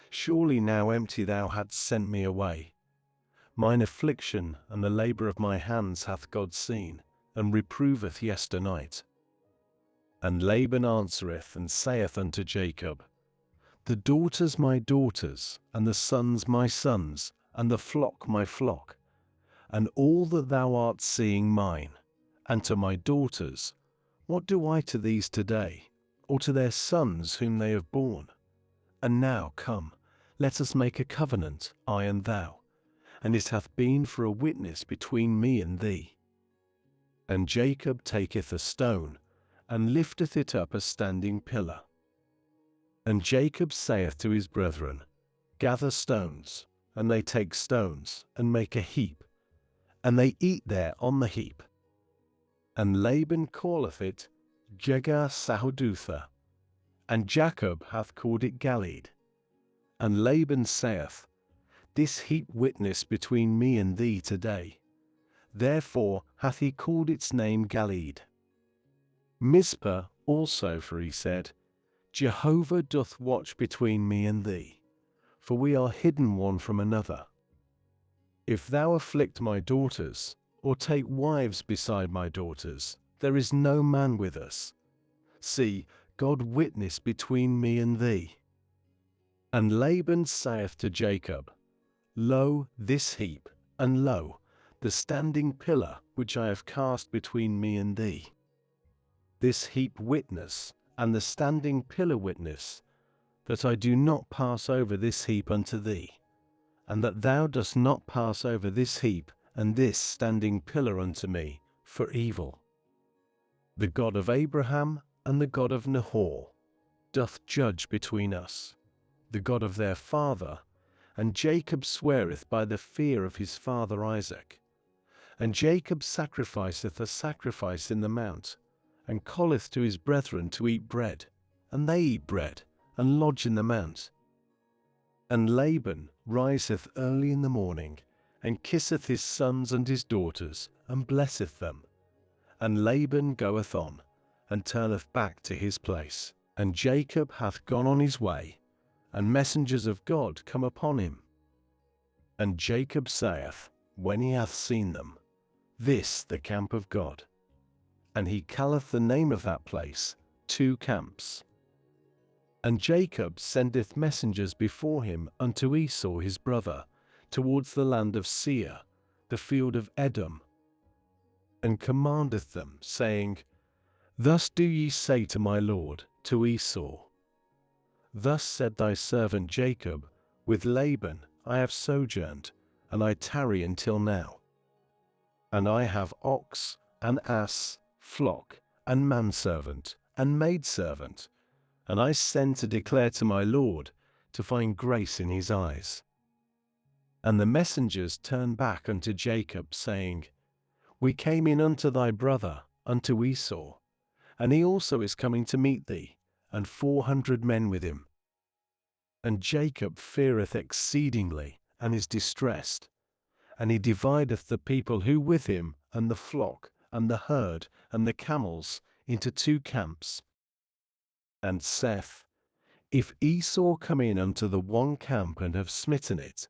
surely now empty thou hadst sent me away. Mine affliction and the labor of my hands hath God seen, and reproveth yesternight. And Laban answereth and saith unto Jacob, The daughters my daughters, and the sons my sons, and the flock my flock, and all that thou art seeing mine. And to my daughters, what do I to these today, or to their sons whom they have borne? And now come, let us make a covenant, I and thou, and it hath been for a witness between me and thee. And Jacob taketh a stone, and lifteth it up a standing pillar. And Jacob saith to his brethren, Gather stones. And they take stones, and make a heap, and they eat there on the heap. And Laban calleth it Jegar-sahadutha, and Jacob hath called it Galeed. And Laban saith, This heap witness between me and thee today. Therefore hath he called its name Galeed. Mizpah also, for he said, Jehovah doth watch between me and thee, for we are hidden one from another. If thou afflict my daughters, or take wives beside my daughters, there is no man with us. See, God witness between me and thee. And Laban saith to Jacob, Lo, this heap, and lo, the standing pillar which I have cast between me and thee. This heap witness, and the standing pillar witness, that I do not pass over this heap unto thee, and that thou dost not pass over this heap and this standing pillar unto me for evil. The God of Abraham and the God of Nahor doth judge between us, the God of their father, and Jacob sweareth by the fear of his father Isaac. And Jacob sacrificeth a sacrifice in the mount, and calleth to his brethren to eat bread, and they eat bread, and lodge in the mount. And Laban riseth early in the morning, and kisseth his sons and his daughters, and blesseth them. And Laban goeth on, and turneth back to his place. And Jacob hath gone on his way, and messengers of God come upon him. And Jacob saith, when he hath seen them, this the camp of God. And he calleth the name of that place, Two Camps. And Jacob sendeth messengers before him unto Esau his brother, towards the land of Seir, the field of Edom, and commandeth them, saying, Thus do ye say to my lord, to Esau, Thus said thy servant Jacob, with Laban I have sojourned, and I tarry until now. And I have ox, and ass, flock, and manservant, and maidservant, and I send to declare to my lord, to find grace in his eyes. And the messengers turned back unto Jacob, saying, We came in unto thy brother, unto Esau, and he also is coming to meet thee, and 400 men with him. And Jacob feareth exceedingly, and is distressed, and he divideth the people who with him, and the flock, and the herd, and the camels, into 2 camps, and saith, If Esau come in unto the one camp and have smitten it,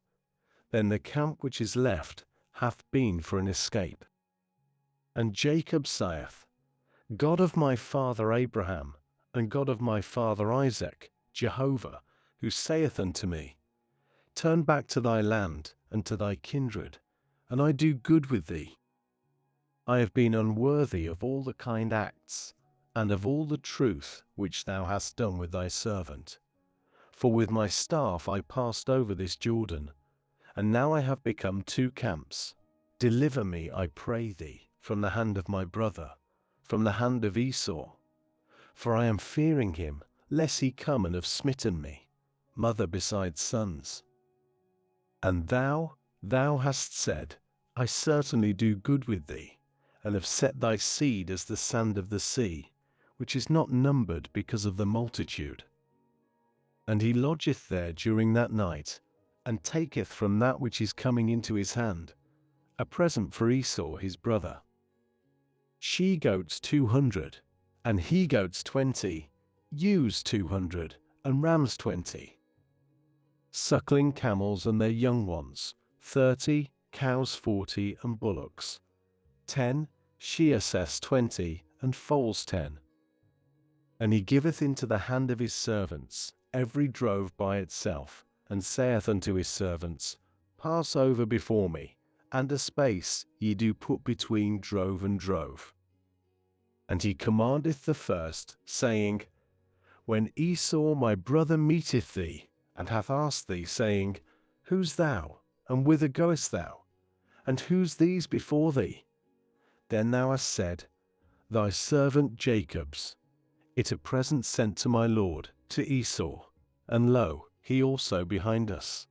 then the camp which is left hath been for an escape. And Jacob saith, God of my father Abraham, and God of my father Isaac, Jehovah, who saith unto me, Turn back to thy land, and to thy kindred, and I do good with thee. I have been unworthy of all the kind acts, and of all the truth which thou hast done with thy servant. For with my staff I passed over this Jordan, and now I have become 2 camps. Deliver me, I pray thee, from the hand of my brother, from the hand of Esau. For I am fearing him, lest he come and have smitten me, mother beside sons. And thou hast said, I certainly do good with thee, and have set thy seed as the sand of the sea, which is not numbered because of the multitude. And he lodgeth there during that night, and taketh from that which is coming into his hand, a present for Esau his brother. She-goats 200, and he-goats 20, ewes 200, and rams 20. Suckling camels and their young ones, 30, cows 40, and bullocks 10, she-asses 20, and foals 10. And he giveth into the hand of his servants every drove by itself, and saith unto his servants, Pass over before me, and a space ye do put between drove and drove. And he commandeth the first, saying, When Esau my brother meeteth thee, and hath asked thee, saying, Who's thou, and whither goest thou, and whose these before thee? Then thou hast said, Thy servant Jacob's, it a present sent to my lord, to Esau, and lo, he also behind us.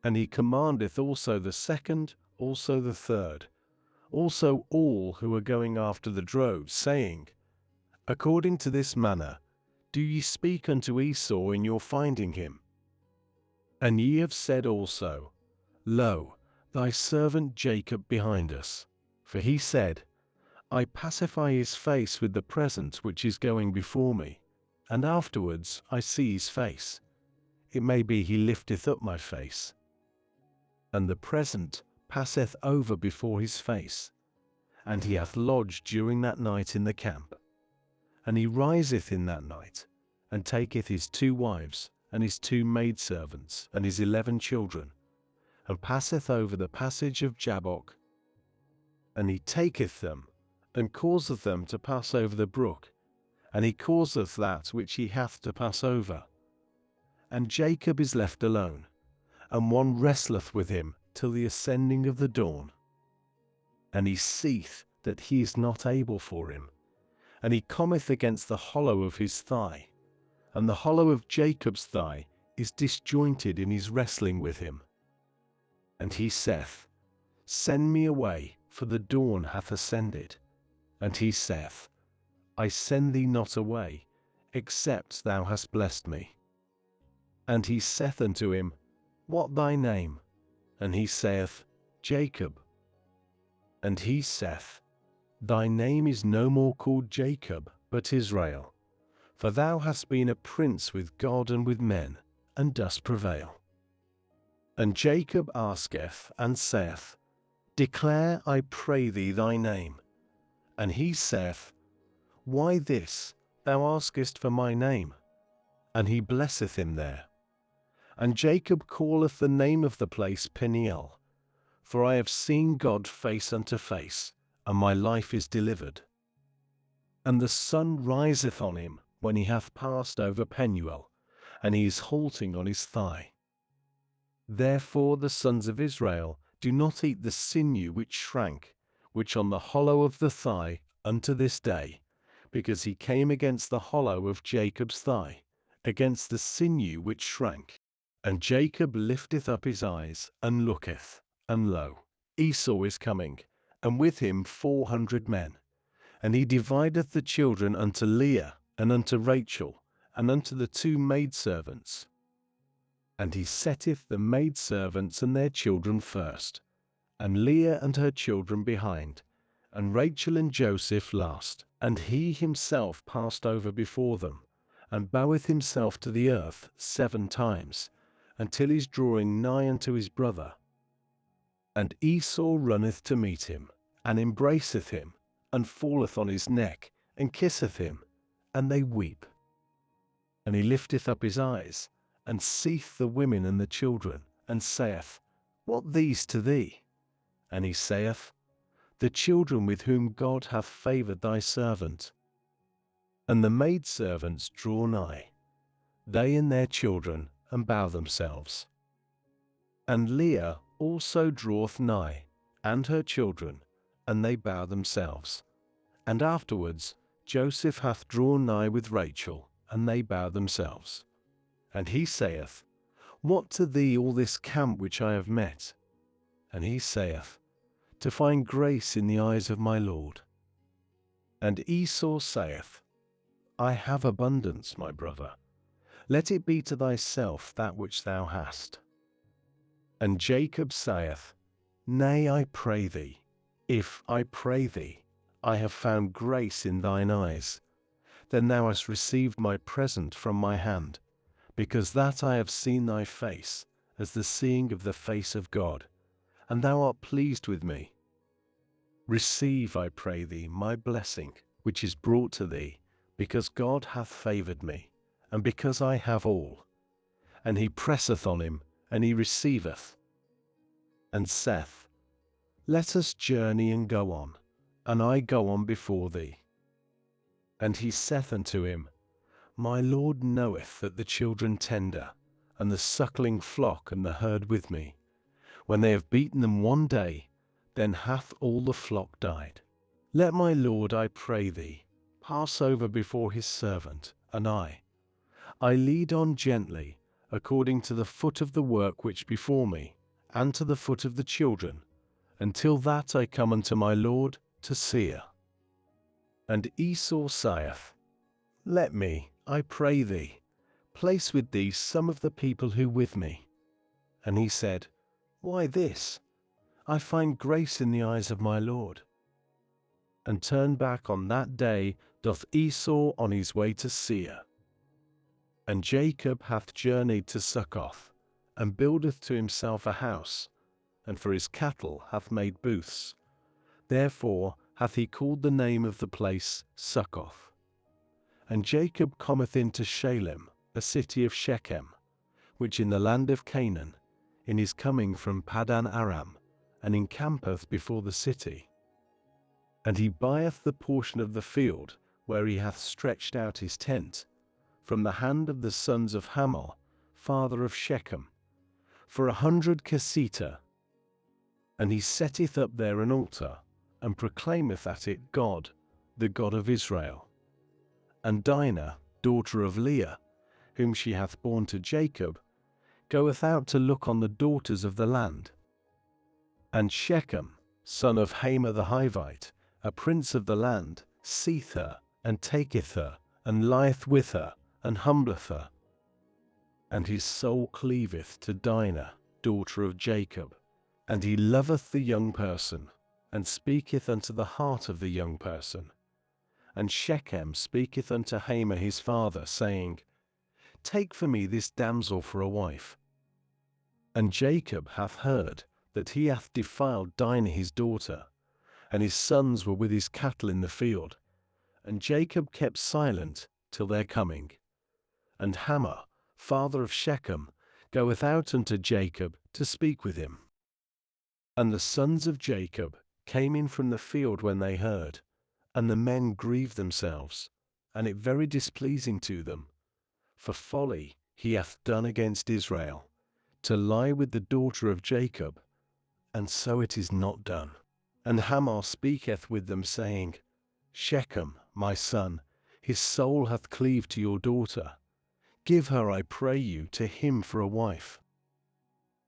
And he commandeth also the second, also the third, also all who are going after the droves, saying, According to this manner do ye speak unto Esau in your finding him. And ye have said also, Lo, thy servant Jacob behind us. For he said, I pacify his face with the present which is going before me, and afterwards I see his face. It may be he lifteth up my face. And the present passeth over before his face, and he hath lodged during that night in the camp. And he riseth in that night, and taketh his 2 wives, and his 2 maidservants, and his 11 children, and passeth over the passage of Jabbok. And he taketh them, and causeth them to pass over the brook, and he causeth that which he hath to pass over. And Jacob is left alone, and one wrestleth with him till the ascending of the dawn. And he seeth that he is not able for him, and he cometh against the hollow of his thigh, and the hollow of Jacob's thigh is disjointed in his wrestling with him. And he saith, Send me away, for the dawn hath ascended. And he saith, I send thee not away, except thou hast blessed me. And he saith unto him, What thy name? And he saith, Jacob. And he saith, Thy name is no more called Jacob, but Israel. For thou hast been a prince with God and with men, and dost prevail. And Jacob asketh and saith, Declare, I pray thee, thy name. And he saith, Why this, thou askest for my name? And he blesseth him there. And Jacob calleth the name of the place Peniel, for I have seen God face unto face, and my life is delivered. And the sun riseth on him when he hath passed over Penuel, and he is halting on his thigh. Therefore the sons of Israel do not eat the sinew which shrank, which on the hollow of the thigh unto this day, because he came against the hollow of Jacob's thigh, against the sinew which shrank. And Jacob lifteth up his eyes, and looketh, and lo, Esau is coming, and with him 400 men. And he divideth the children unto Leah, and unto Rachel, and unto the 2 maidservants. And he setteth the maidservants and their children first, and Leah and her children behind, and Rachel and Joseph last. And he himself passed over before them, and boweth himself to the earth 7 times, until he is drawing nigh unto his brother. And Esau runneth to meet him, and embraceth him, and falleth on his neck, and kisseth him, and they weep. And he lifteth up his eyes, and seeth the women and the children, and saith, What these to thee? And he saith, The children with whom God hath favoured thy servant. And the maidservants draw nigh, they and their children, and bow themselves. And Leah also draweth nigh, and her children, and they bow themselves. And afterwards Joseph hath drawn nigh with Rachel, and they bow themselves. And he saith, What to thee all this camp which I have met? And he saith, To find grace in the eyes of my Lord. And Esau saith, I have abundance, my brother. Let it be to thyself that which thou hast. And Jacob saith, Nay, I pray thee, if, I pray thee, I have found grace in thine eyes, then thou hast received my present from my hand, because that I have seen thy face, as the seeing of the face of God, and thou art pleased with me. Receive, I pray thee, my blessing, which is brought to thee, because God hath favoured me, and because I have all. And he presseth on him, and he receiveth, and saith, Let us journey and go on, and I go on before thee. And he saith unto him, My Lord knoweth that the children tender, and the suckling flock and the herd with me. When they have beaten them one day, then hath all the flock died. Let my Lord, I pray thee, pass over before his servant, and I lead on gently, according to the foot of the work which before me, and to the foot of the children, until that I come unto my Lord to Seir. And Esau saith, Let me, I pray thee, place with thee some of the people who with me. And he said, Why this? I find grace in the eyes of my Lord. And turned back on that day doth Esau on his way to Seir. And Jacob hath journeyed to Succoth, and buildeth to himself a house, and for his cattle hath made booths. Therefore hath he called the name of the place Succoth. And Jacob cometh into Shalem, a city of Shechem, which in the land of Canaan, in his coming from Paddan Aram, and encampeth before the city. And he buyeth the portion of the field, where he hath stretched out his tent, from the hand of the sons of Hamor, father of Shechem, for 100 kesita. And he setteth up there an altar, and proclaimeth at it God, the God of Israel. And Dinah, daughter of Leah, whom she hath borne to Jacob, goeth out to look on the daughters of the land. And Shechem, son of Hamor the Hivite, a prince of the land, seeth her, and taketh her, and lieth with her, and humbleth her. And his soul cleaveth to Dinah, daughter of Jacob, and he loveth the young person, and speaketh unto the heart of the young person. And Shechem speaketh unto Hamor his father, saying, Take for me this damsel for a wife. And Jacob hath heard that he hath defiled Dinah his daughter, and his sons were with his cattle in the field. And Jacob kept silent till their coming. And Hamor, father of Shechem, goeth out unto Jacob to speak with him. And the sons of Jacob came in from the field when they heard, and the men grieved themselves, and it very displeasing to them. For folly he hath done against Israel, to lie with the daughter of Jacob, and so it is not done. And Hamor speaketh with them, saying, Shechem, my son, his soul hath cleaved to your daughter. Give her, I pray you, to him for a wife.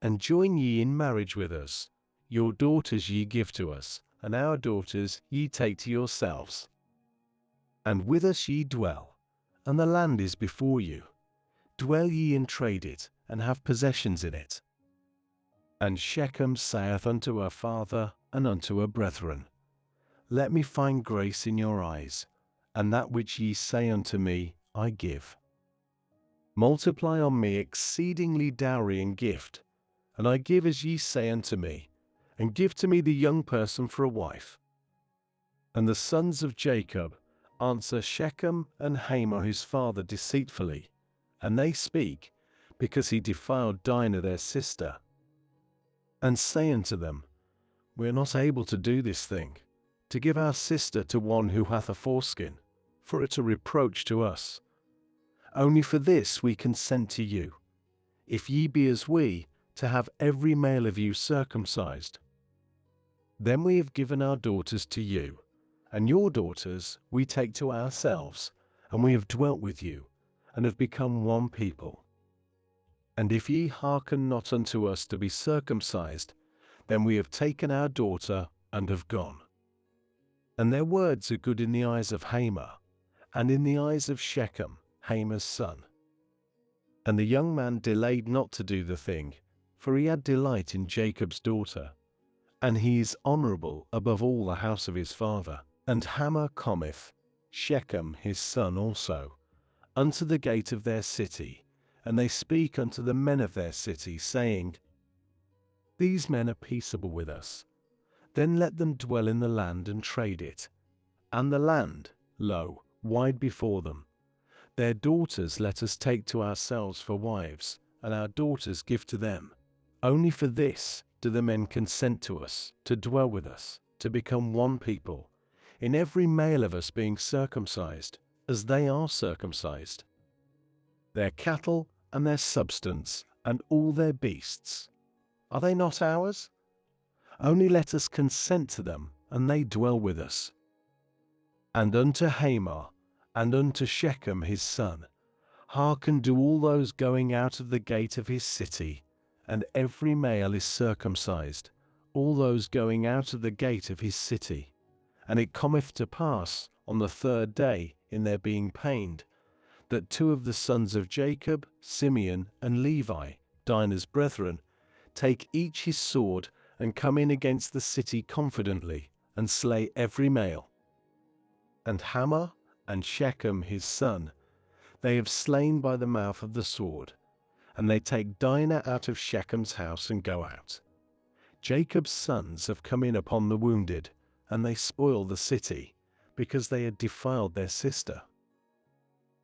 And join ye in marriage with us. Your daughters ye give to us, and our daughters ye take to yourselves. And with us ye dwell, and the land is before you. Dwell ye and trade it, and have possessions in it. And Shechem saith unto her father and unto her brethren, Let me find grace in your eyes, and that which ye say unto me I give. Multiply on me exceedingly dowry and gift, and I give as ye say unto me, and give to me the young person for a wife. And the sons of Jacob answer Shechem and Hamor his father deceitfully, and they speak, because he defiled Dinah their sister, and say unto them, We are not able to do this thing, to give our sister to one who hath a foreskin, for it's a reproach to us. Only for this we consent to you, if ye be as we, to have every male of you circumcised. Then we have given our daughters to you, and your daughters we take to ourselves, and we have dwelt with you, and have become one people. And if ye hearken not unto us to be circumcised, then we have taken our daughter and have gone. And their words are good in the eyes of Hamor, and in the eyes of Shechem, Hamor's son. And the young man delayed not to do the thing, for he had delight in Jacob's daughter, and he is honorable above all the house of his father. And Hamor cometh, Shechem his son also, unto the gate of their city, and they speak unto the men of their city, saying, These men are peaceable with us. Then let them dwell in the land and trade it. And the land, lo, wide before them. Their daughters let us take to ourselves for wives, and our daughters give to them. Only for this do the men consent to us, to dwell with us, to become one people, in every male of us being circumcised, as they are circumcised. Their cattle and their substance, and all their beasts, are they not ours? Only let us consent to them, and they dwell with us. And unto Hamor, and unto Shechem his son, hearken do all those going out of the gate of his city, and every male is circumcised, all those going out of the gate of his city. And it cometh to pass, on the third day, in their being pained, that two of the sons of Jacob, Simeon and Levi, Dinah's brethren, take each his sword, and come in against the city confidently, and slay every male. And Hamor and Shechem his son, they have slain by the mouth of the sword, and they take Dinah out of Shechem's house and go out. Jacob's sons have come in upon the wounded, and they spoil the city, because they had defiled their sister.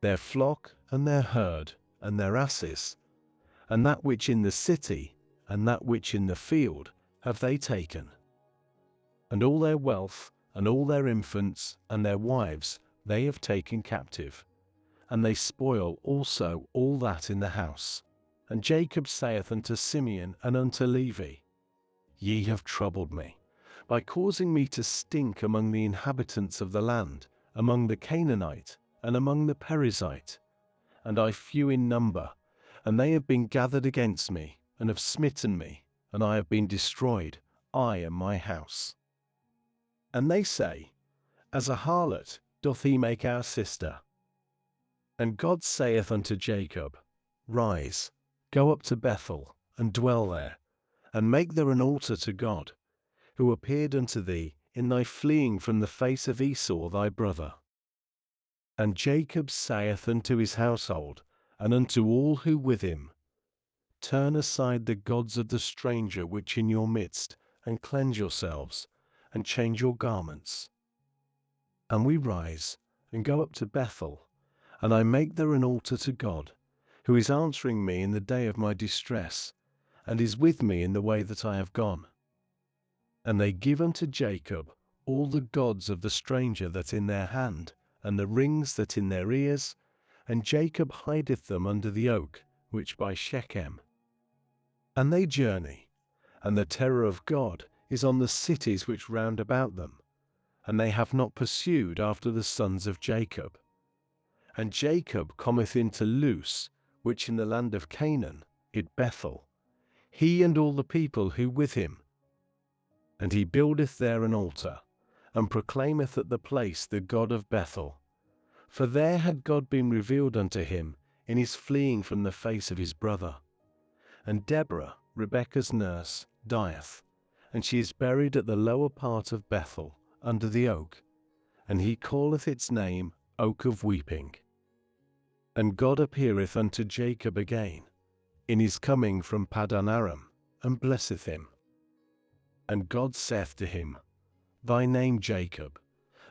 Their flock and their herd and their asses, and that which in the city and that which in the field have they taken. And all their wealth and all their infants and their wives they have taken captive, and they spoil also all that in the house. And Jacob saith unto Simeon and unto Levi, Ye have troubled me, by causing me to stink among the inhabitants of the land, among the Canaanite, and among the Perizzite, and I few in number, and they have been gathered against me, and have smitten me, and I have been destroyed, I and my house. And they say, As a harlot doth he make our sister. And God saith unto Jacob, Rise, go up to Bethel, and dwell there, and make there an altar to God, who appeared unto thee in thy fleeing from the face of Esau thy brother. And Jacob saith unto his household, and unto all who with him, Turn aside the gods of the stranger which in your midst, and cleanse yourselves, and change your garments. And we rise, and go up to Bethel, and I make there an altar to God, who is answering me in the day of my distress, and is with me in the way that I have gone. And they give unto Jacob all the gods of the stranger that in their hand, and the rings that in their ears, and Jacob hideth them under the oak, which by Shechem. And they journey, and the terror of God is on the cities which round about them, and they have not pursued after the sons of Jacob. And Jacob cometh into Luz, which in the land of Canaan, it Bethel, he and all the people who with him. And he buildeth there an altar, and proclaimeth at the place the God of Bethel. For there had God been revealed unto him in his fleeing from the face of his brother. And Deborah, Rebekah's nurse, dieth, and she is buried at the lower part of Bethel, under the oak, and he calleth its name Oak of Weeping. And God appeareth unto Jacob again, in his coming from Paddan Aram, and blesseth him. And God saith to him, Thy name Jacob,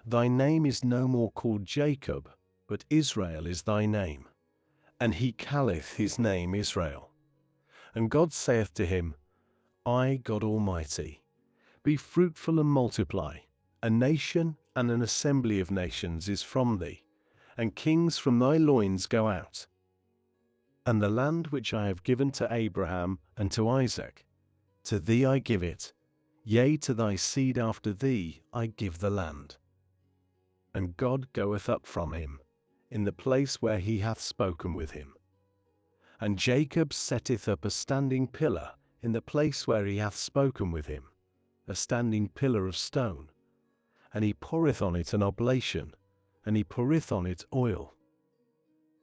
thy name is no more called Jacob, but Israel is thy name. And he calleth his name Israel. And God saith to him, I, God Almighty, be fruitful and multiply. A nation and an assembly of nations is from thee, and kings from thy loins go out. And the land which I have given to Abraham and to Isaac, to thee I give it, yea, to thy seed after thee I give the land. And God goeth up from him, in the place where he hath spoken with him. And Jacob setteth up a standing pillar in the place where he hath spoken with him, a standing pillar of stone. And he poureth on it an oblation, and he poureth on it oil.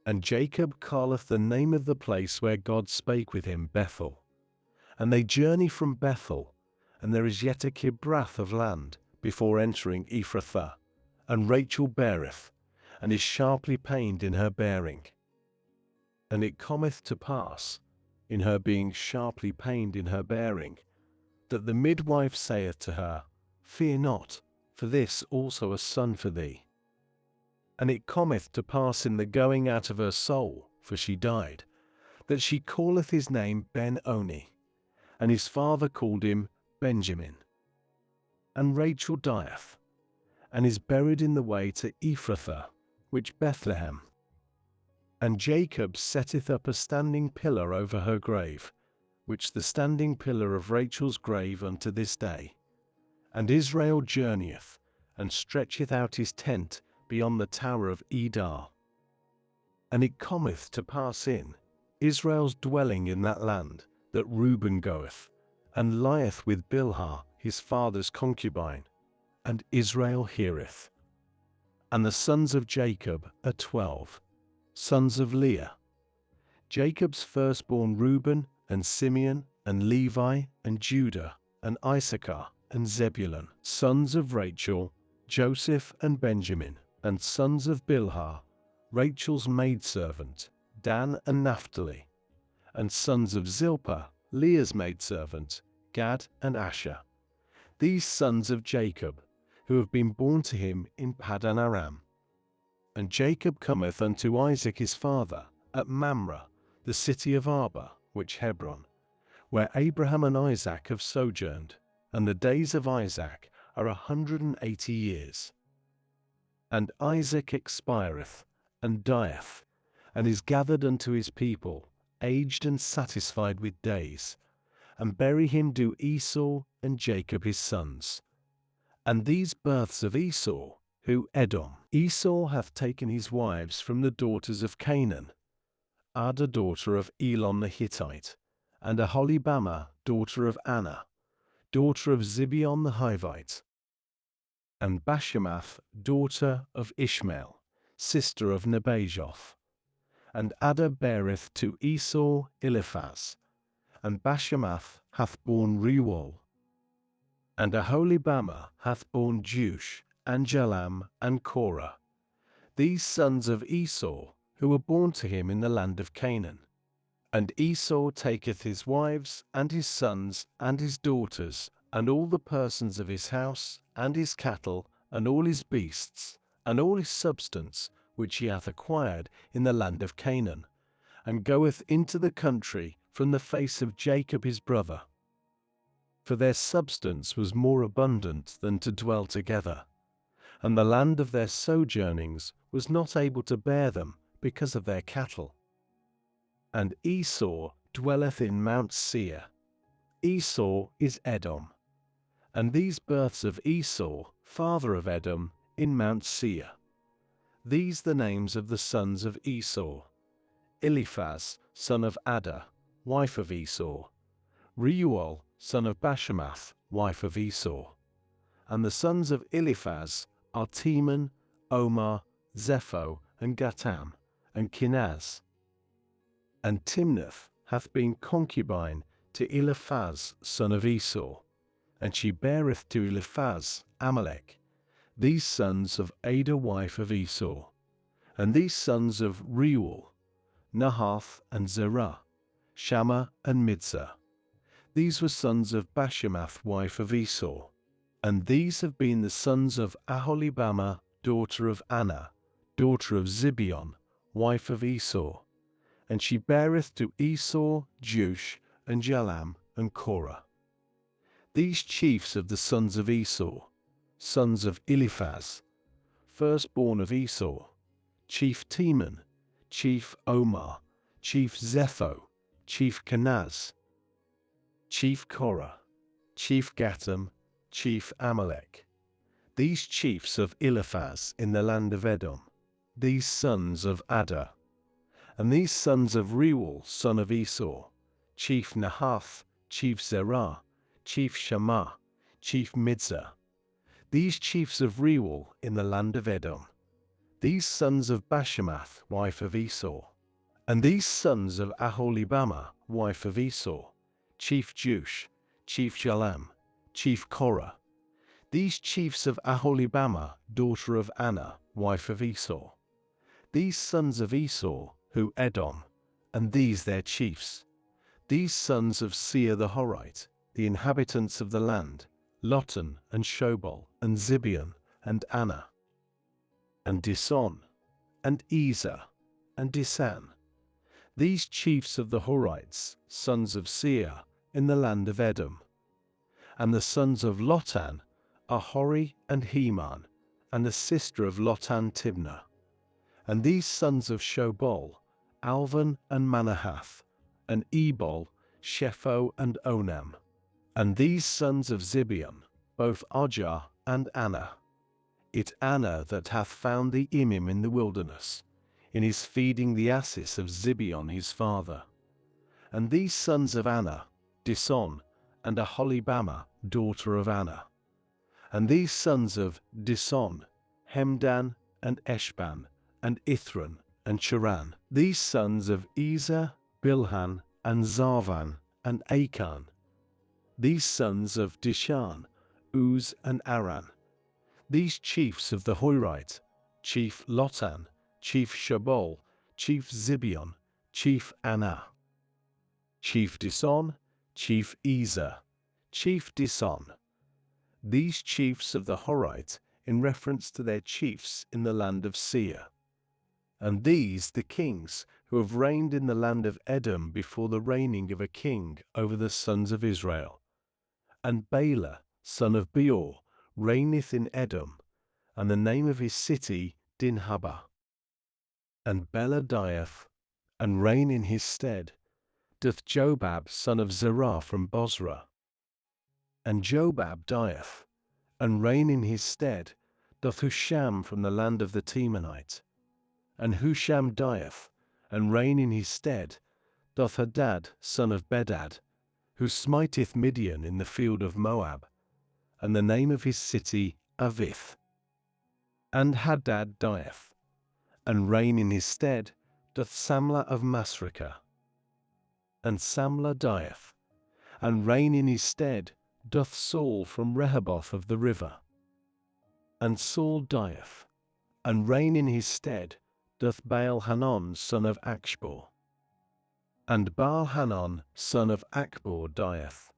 And Jacob calleth the name of the place where God spake with him Bethel. And they journey from Bethel, and there is yet a kibrath of land before entering Ephrathah. And Rachel beareth, and is sharply pained in her bearing. And it cometh to pass, in her being sharply pained in her bearing, that the midwife saith to her, Fear not, for this also a son for thee. And it cometh to pass in the going out of her soul, for she died, that she calleth his name Ben-Oni, and his father called him Benjamin. And Rachel dieth, and is buried in the way to Ephrathah, which Bethlehem. And Jacob setteth up a standing pillar over her grave, which the standing pillar of Rachel's grave unto this day. And Israel journeyeth, and stretcheth out his tent beyond the tower of Edar. And it cometh to pass in Israel's dwelling in that land, that Reuben goeth, and lieth with Bilhah his father's concubine, and Israel heareth. And the sons of Jacob are 12, sons of Leah. Jacob's firstborn Reuben, and Simeon, and Levi, and Judah, and Issachar, and Zebulun, sons of Rachel, Joseph and Benjamin, and sons of Bilhah, Rachel's maidservant, Dan and Naphtali, and sons of Zilpah, Leah's maidservant, Gad and Asher. These sons of Jacob, who have been born to him in Paddan Aram. And Jacob cometh unto Isaac his father at Mamre, the city of Arba, which Hebron, where Abraham and Isaac have sojourned, and the days of Isaac are 180 years. And Isaac expireth, and dieth, and is gathered unto his people, aged and satisfied with days, and bury him do Esau and Jacob his sons. And these births of Esau, who Edom, Esau hath taken his wives from the daughters of Canaan, Ada daughter of Elon the Hittite, and Aholibamah daughter of Anna, daughter of Zibeon the Hivite. and Bashemath, daughter of Ishmael, sister of Nebajoth. And Ada beareth to Esau Eliphaz, and Bashemath hath borne Reuel. And Aholibamah hath borne Jush, and Jalam, and Korah, these sons of Esau, who were born to him in the land of Canaan. And Esau taketh his wives, and his sons, and his daughters, and all the persons of his house, and his cattle, and all his beasts, and all his substance, which he hath acquired in the land of Canaan, and goeth into the country from the face of Jacob his brother. For their substance was more abundant than to dwell together, and the land of their sojournings was not able to bear them because of their cattle. And Esau dwelleth in Mount Seir. Esau is Edom. And these births of Esau, father of Edom, in Mount Seir. These the names of the sons of Esau: Eliphaz, son of Ada, wife of Esau; Reuel, son of Bashemath, wife of Esau. And the sons of Eliphaz are Teman, Omar, Zepho, and Gatam, and Kenaz. And Timnath hath been concubine to Eliphaz, son of Esau, and she beareth to Eliphaz Amalek, these sons of Ada, wife of Esau. And these sons of Reuel, Nahath, and Zerah, Shammah, and Midzah. These were sons of Bashemath, wife of Esau. And these have been the sons of Aholibamah, daughter of Anna, daughter of Zibeon, wife of Esau. And she beareth to Esau Jush, and Jalam, and Korah. These chiefs of the sons of Esau, sons of Eliphaz, firstborn of Esau: chief Teman, chief Omar, chief Zepho, chief Kenaz, chief Korah, chief Gatam, chief Amalek. These chiefs of Eliphaz in the land of Edom, these sons of Ada. And these sons of Reuel, son of Esau: chief Nahath, chief Zerah, chief Shammah, chief Midzah. These chiefs of Reuel in the land of Edom, these sons of Bashemath, wife of Esau. And these sons of Aholibamah, wife of Esau: chief Jush, chief Jalam, chief Korah. These chiefs of Aholibamah, daughter of Anna, wife of Esau. These sons of Esau, who Edom, and these their chiefs. These sons of Seir the Horite, the inhabitants of the land: Lotan, and Shobal, and Zibeon, and Anna, and Dison, and Ezer, and Disan. These chiefs of the Horites, sons of Seir, in the land of Edom. And the sons of Lotan are Hori and Heman, and the sister of Lotan Timnah. And these sons of Shobal, Alvan and Manahath, and Ebal, Shepho and Onam. And these sons of Zibeon, both Ojah and Anna. It Anna that hath found the Imim in the wilderness, in his feeding the asses of Zibeon his father. And these sons of Anna, Dison, and Aholibamah, daughter of Anna. And these sons of Dison, Hemdan, and Eshban, and Ithran, and Cheran. These sons of Ezer, Bilhan, and Zarvan, and Achan. These sons of Dishan, Uz, and Aran. These chiefs of the Horite: chief Lotan, chief Shobal, chief Zibeon, chief Anna, chief Dison, chief Ezer, chief Dison. These chiefs of the Horite in reference to their chiefs in the land of Seir. And these the kings who have reigned in the land of Edom before the reigning of a king over the sons of Israel. And Bela, son of Beor, reigneth in Edom, and the name of his city Dinhabah. And Bela dieth, and reign in his stead doth Jobab, son of Zerah from Bozrah. And Jobab dieth, and reign in his stead doth Husham from the land of the Temanite. And Husham dieth, and reign in his stead doth Hadad, son of Bedad, who smiteth Midian in the field of Moab, and the name of his city Avith. And Hadad dieth, and reign in his stead doth Samlah of Masrekah. And Samlah dieth, and reign in his stead doth Saul from Rehoboth of the river. And Saul dieth, and reign in his stead doth Baal-Hanan son of Achbor. And Baal-Hanan son of Achbor dieth,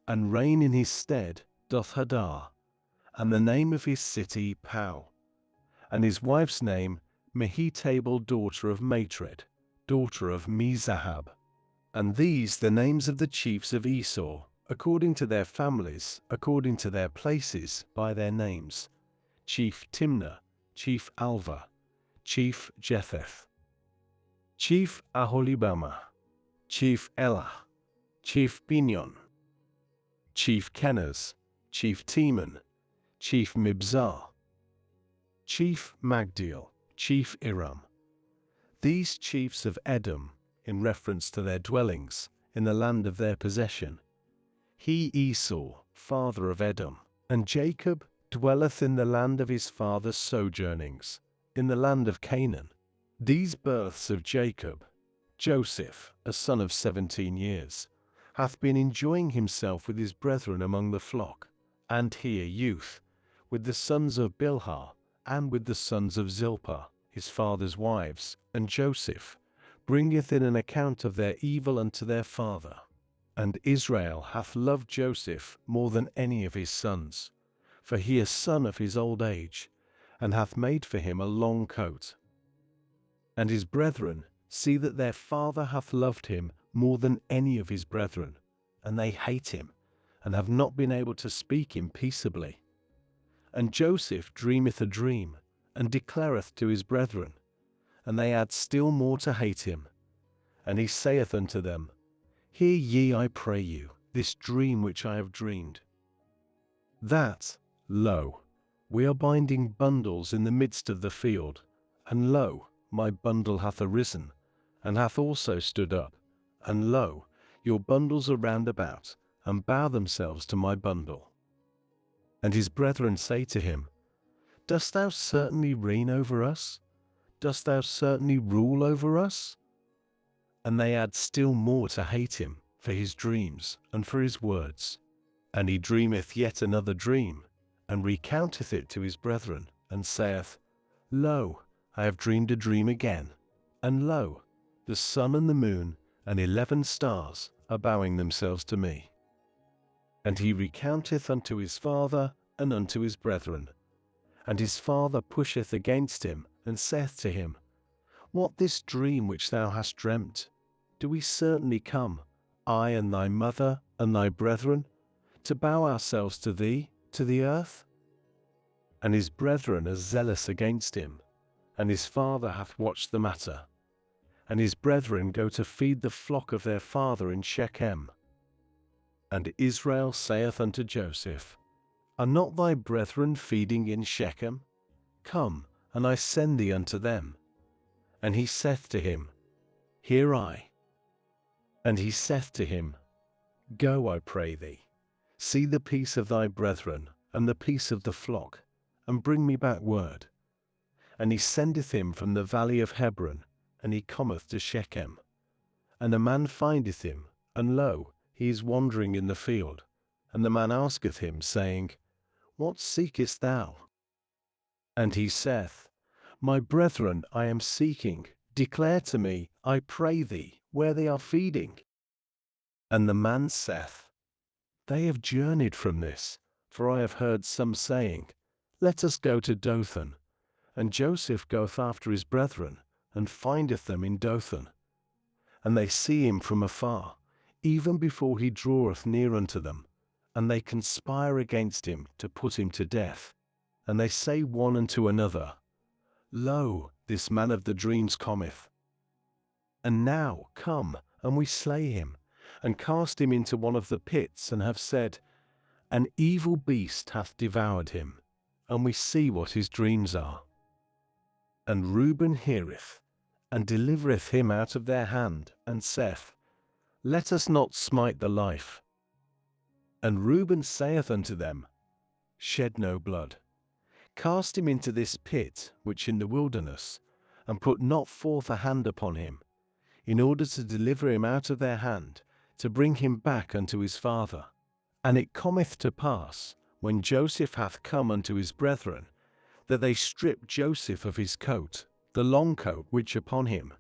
and reign in his stead doth Hadar, and the name of his city Pau, and his wife's name Mehetabel daughter of Matred, daughter of Mezahab. And these the names of the chiefs of Esau, according to their families, according to their places, by their names: Chief Timnah, Chief Alva, Chief Jetheth, Chief Aholibamah, Chief Elah, Chief Pinion, Chief Kenaz, Chief Teman, Chief Mibzar, Chief Magdiel, Chief Iram. These chiefs of Edom, in reference to their dwellings in the land of their possession. He Esau, father of Edom, and Jacob dwelleth in the land of his father's sojournings, in the land of Canaan. These births of Jacob: Joseph, a son of 17 years, hath been enjoying himself with his brethren among the flock, and he a youth, with the sons of Bilhah, and with the sons of Zilpah, his father's wives. And Joseph bringeth in an account of their evil unto their father. And Israel hath loved Joseph more than any of his sons, for he is son of his old age, and hath made for him a long coat. And his brethren see that their father hath loved him more than any of his brethren, and they hate him, and have not been able to speak him peaceably. And Joseph dreameth a dream, and declareth to his brethren, and they add still more to hate him. And he saith unto them, Hear ye, I pray you, this dream which I have dreamed. That, lo, we are binding bundles in the midst of the field, and lo, my bundle hath arisen, and hath also stood up, and lo, your bundles are round about, and bow themselves to my bundle. And his brethren say to him, Dost thou certainly reign over us? Dost thou certainly rule over us? And they add still more to hate him for his dreams and for his words. And he dreameth yet another dream, and recounteth it to his brethren, and saith, Lo, I have dreamed a dream again, and lo, the sun and the moon and 11 stars are bowing themselves to me. And he recounteth unto his father and unto his brethren. And his father pusheth against him, and saith to him, What this dream which thou hast dreamt? Do we certainly come, I and thy mother and thy brethren, to bow ourselves to thee, to the earth? And his brethren are zealous against him, and his father hath watched the matter. And his brethren go to feed the flock of their father in Shechem. And Israel saith unto Joseph, Are not thy brethren feeding in Shechem? Come, and I send thee unto them. And he saith to him, Here I. And he saith to him, Go, I pray thee, see the peace of thy brethren, and the peace of the flock, and bring me back word. And he sendeth him from the valley of Hebron, and he cometh to Shechem. And a man findeth him, and lo, he is wandering in the field. And the man asketh him, saying, What seekest thou? And he saith, My brethren I am seeking, declare to me, I pray thee, where they are feeding. And the man saith, They have journeyed from this, for I have heard some saying, Let us go to Dothan. And Joseph goeth after his brethren, and findeth them in Dothan. And they see him from afar, even before he draweth near unto them, and they conspire against him to put him to death. And they say one unto another, Lo, this man of the dreams cometh. And now come, and we slay him, and cast him into one of the pits, and have said, An evil beast hath devoured him, and we see what his dreams are. And Reuben heareth, and delivereth him out of their hand, and saith, Let us not smite the life. And Reuben saith unto them, Shed no blood, Cast him into this pit which in the wilderness, and put not forth a hand upon him, in order to deliver him out of their hand, to bring him back unto his father. And it cometh to pass, when Joseph hath come unto his brethren, that they strip Joseph of his coat, the long coat which upon him,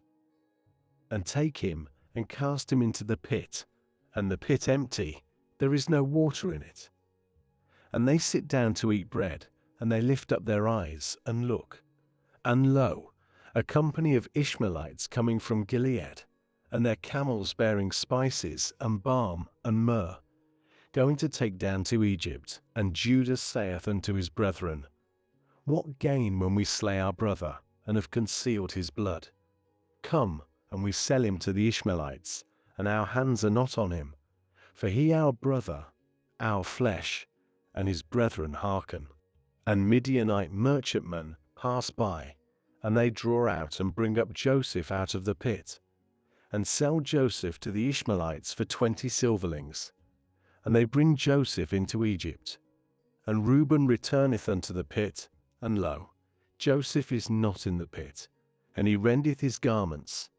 and take him, and cast him into the pit, and the pit empty, there is no water in it. And they sit down to eat bread, and they lift up their eyes, and look, and lo, a company of Ishmaelites coming from Gilead, and their camels bearing spices, and balm, and myrrh, going to take down to Egypt. And Judah saith unto his brethren, What gain when we slay our brother, and have concealed his blood? Come, and we sell him to the Ishmaelites, and our hands are not on him, for he our brother, our flesh, and his brethren hearken. And Midianite merchantmen pass by, and they draw out and bring up Joseph out of the pit, and sell Joseph to the Ishmaelites for 20 silverlings. And they bring Joseph into Egypt. And Reuben returneth unto the pit, and lo, Joseph is not in the pit, and he rendeth his garments.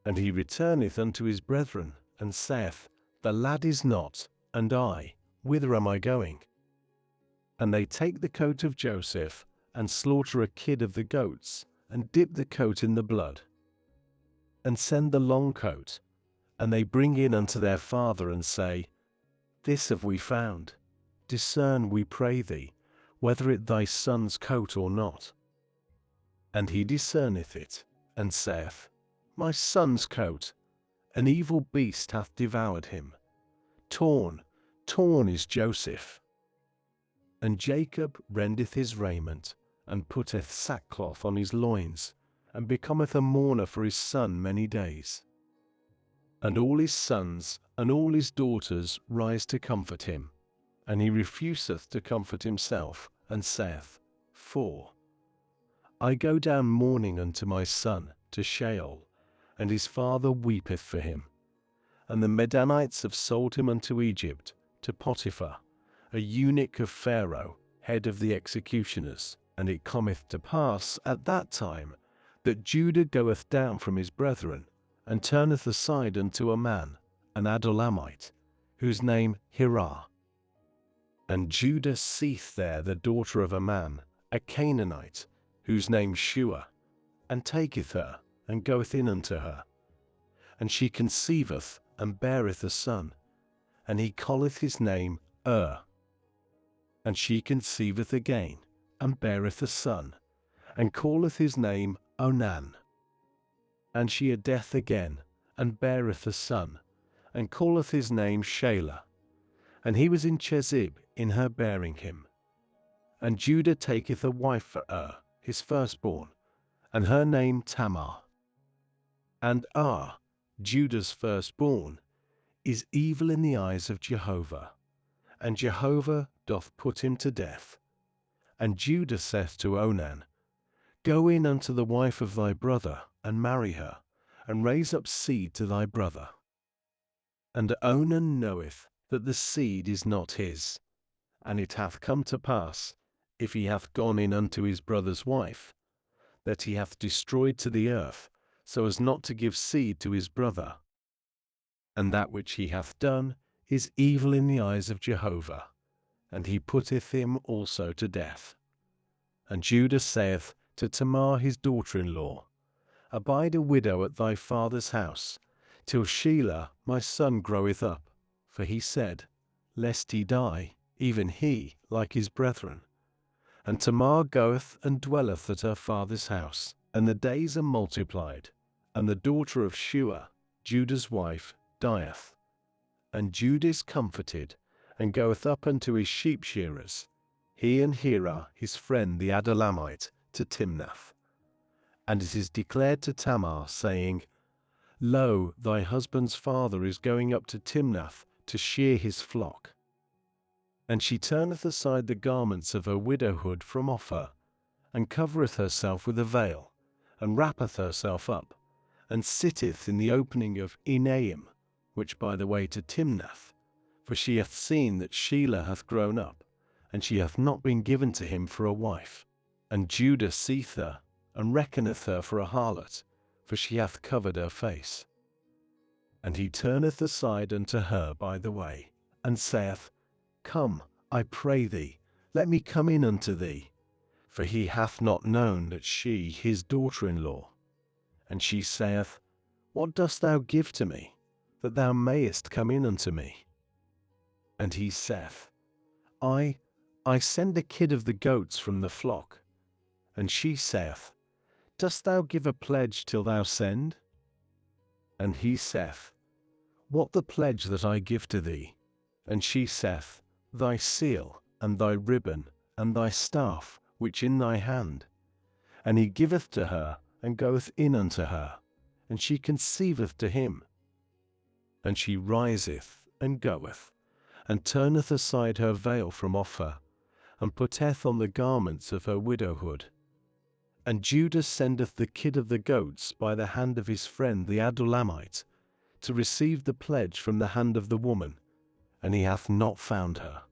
And he returneth unto his brethren, and saith, The lad is not, and I, whither am I going? And they take the coat of Joseph, and slaughter a kid of the goats, and dip the coat in the blood, and send the long coat, and they bring in unto their father, and say, This have we found. Discern, we pray thee, whether it thy son's coat or not. And he discerneth it, and saith, My son's coat, an evil beast hath devoured him. Torn, torn is Joseph. And Jacob rendeth his raiment, and putteth sackcloth on his loins, and becometh a mourner for his son many days. And all his sons and all his daughters rise to comfort him, and he refuseth to comfort himself, and saith, For I go down mourning unto my son to Sheol, and his father weepeth for him. And the Midianites have sold him unto Egypt, to Potiphar, a eunuch of Pharaoh, head of the executioners. And it cometh to pass at that time, that Judah goeth down from his brethren, and turneth aside unto a man, an Adullamite, whose name Hirah. And Judah seeth there the daughter of a man, a Canaanite, whose name Shua, and taketh her, and goeth in unto her. And she conceiveth, and beareth a son, and he calleth his name And she conceiveth again, and beareth a son, and calleth his name Onan. And she addeth again, and beareth a son, and calleth his name Shelah. And he was in Chezib in her bearing him. And Judah taketh a wife for his firstborn, and her name Tamar. And Judah's firstborn, is evil in the eyes of Jehovah, and Jehovah doth put him to death. And Judah saith to Onan, Go in unto the wife of thy brother, and marry her, and raise up seed to thy brother. And Onan knoweth that the seed is not his. And it hath come to pass, if he hath gone in unto his brother's wife, that he hath destroyed to the earth, so as not to give seed to his brother. And that which he hath done is evil in the eyes of Jehovah, and he putteth him also to death. And Judah saith to Tamar his daughter-in-law, Abide a widow at thy father's house, till Shelah my son groweth up. For he said, Lest he die, even he, like his brethren. And Tamar goeth and dwelleth at her father's house, and the days are multiplied, and the daughter of Shua, Judah's wife, dieth. And Judah is comforted, and goeth up unto his sheep shearers, he and Hirah his friend the Adullamite, to Timnath. And it is declared to Tamar, saying, Lo, thy husband's father is going up to Timnath to shear his flock. And she turneth aside the garments of her widowhood from off her, and covereth herself with a veil, and wrappeth herself up, and sitteth in the opening of Enaim, which by the way to Timnath, for she hath seen that Shelah hath grown up, and she hath not been given to him for a wife. And Judah seeth her, and reckoneth her for a harlot, for she hath covered her face. And he turneth aside unto her by the way, and saith, Come, I pray thee, let me come in unto thee. For he hath not known that she his daughter-in-law. And she saith, What dost thou give to me, that thou mayest come in unto me? And he saith, I send a kid of the goats from the flock. And she saith, Dost thou give a pledge till thou send? And he saith, What the pledge that I give to thee? And she saith, Thy seal, and thy ribbon, and thy staff, which in thy hand. And he giveth to her, and goeth in unto her, and she conceiveth to him. And she riseth, and goeth, and turneth aside her veil from off her, and putteth on the garments of her widowhood. And Judah sendeth the kid of the goats by the hand of his friend the Adullamite, to receive the pledge from the hand of the woman, and he hath not found her.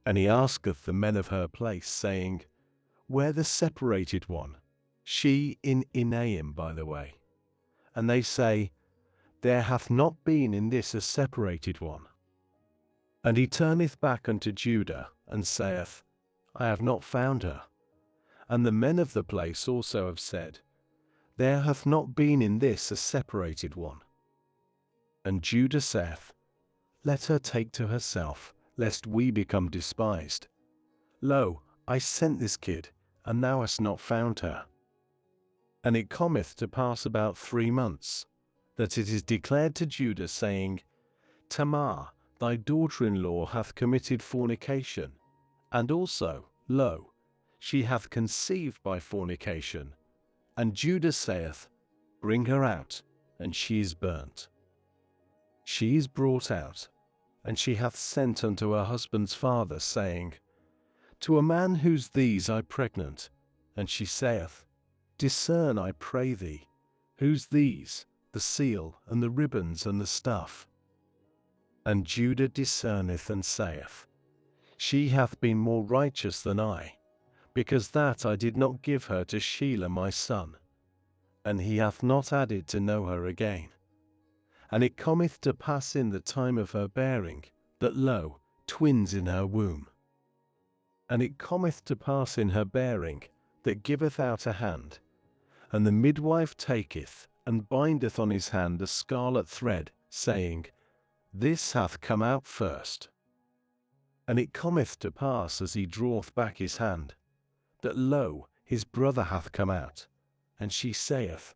And he asketh the men of her place, saying, Where the separated one? She in Enaim, by the way. And they say, There hath not been in this a separated one. And he turneth back unto Judah, and saith, I have not found her. And the men of the place also have said, There hath not been in this a separated one. And Judah saith, Let her take to herself, lest we become despised. Lo, I sent this kid, and thou hast not found her. And it cometh to pass about 3 months, that it is declared to Judah, saying, Tamar, thy daughter-in-law hath committed fornication, and also, lo, she hath conceived by fornication. And Judah saith, Bring her out, and she is burnt. She is brought out, and she hath sent unto her husband's father, saying, To a man whose these I pregnant. And she saith, Discern, I pray thee, whose these, the seal, and the ribbons, and the stuff. And Judah discerneth and saith, She hath been more righteous than I, because that I did not give her to Shelah my son. And he hath not added to know her again. And it cometh to pass in the time of her bearing, that lo, twins in her womb. And it cometh to pass in her bearing, that giveth out a hand, and the midwife taketh, and bindeth on his hand a scarlet thread, saying, This hath come out first. And it cometh to pass as he draweth back his hand, that lo, his brother hath come out. And she saith,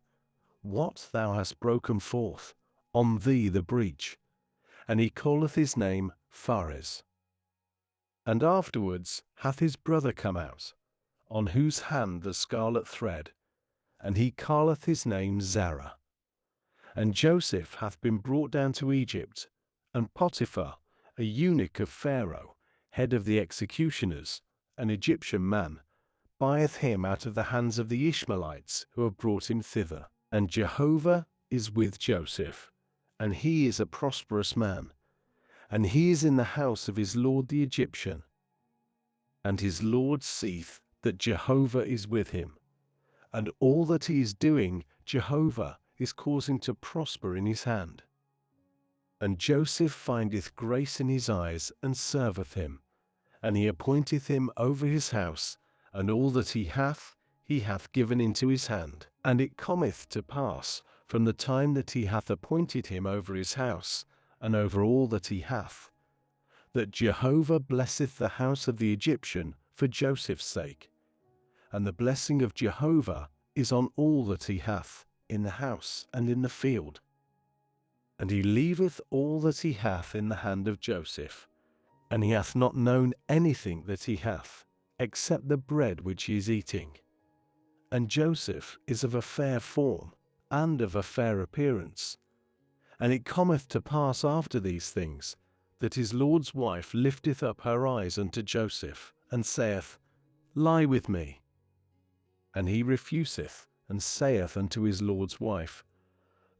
What, thou hast broken forth, on thee the breach. And he calleth his name Phares. And afterwards hath his brother come out, on whose hand the scarlet thread, and he calleth his name Zerah. And Joseph hath been brought down to Egypt, and Potiphar, a eunuch of Pharaoh, head of the executioners, an Egyptian man, buyeth him out of the hands of the Ishmaelites who have brought him thither. And Jehovah is with Joseph, and he is a prosperous man, and he is in the house of his lord the Egyptian. And his lord seeth that Jehovah is with him, and all that he is doing Jehovah is causing to prosper in his hand. And Joseph findeth grace in his eyes, and serveth him, and he appointeth him over his house, and all that he hath given into his hand. And it cometh to pass, from the time that he hath appointed him over his house, and over all that he hath, that Jehovah blesseth the house of the Egyptian for Joseph's sake. And the blessing of Jehovah is on all that he hath, in the house and in the field. And he leaveth all that he hath in the hand of Joseph, and he hath not known anything that he hath, except the bread which he is eating. And Joseph is of a fair form, and of a fair appearance. And it cometh to pass after these things, that his lord's wife lifteth up her eyes unto Joseph, and saith, Lie with me. And he refuseth, and saith unto his lord's wife,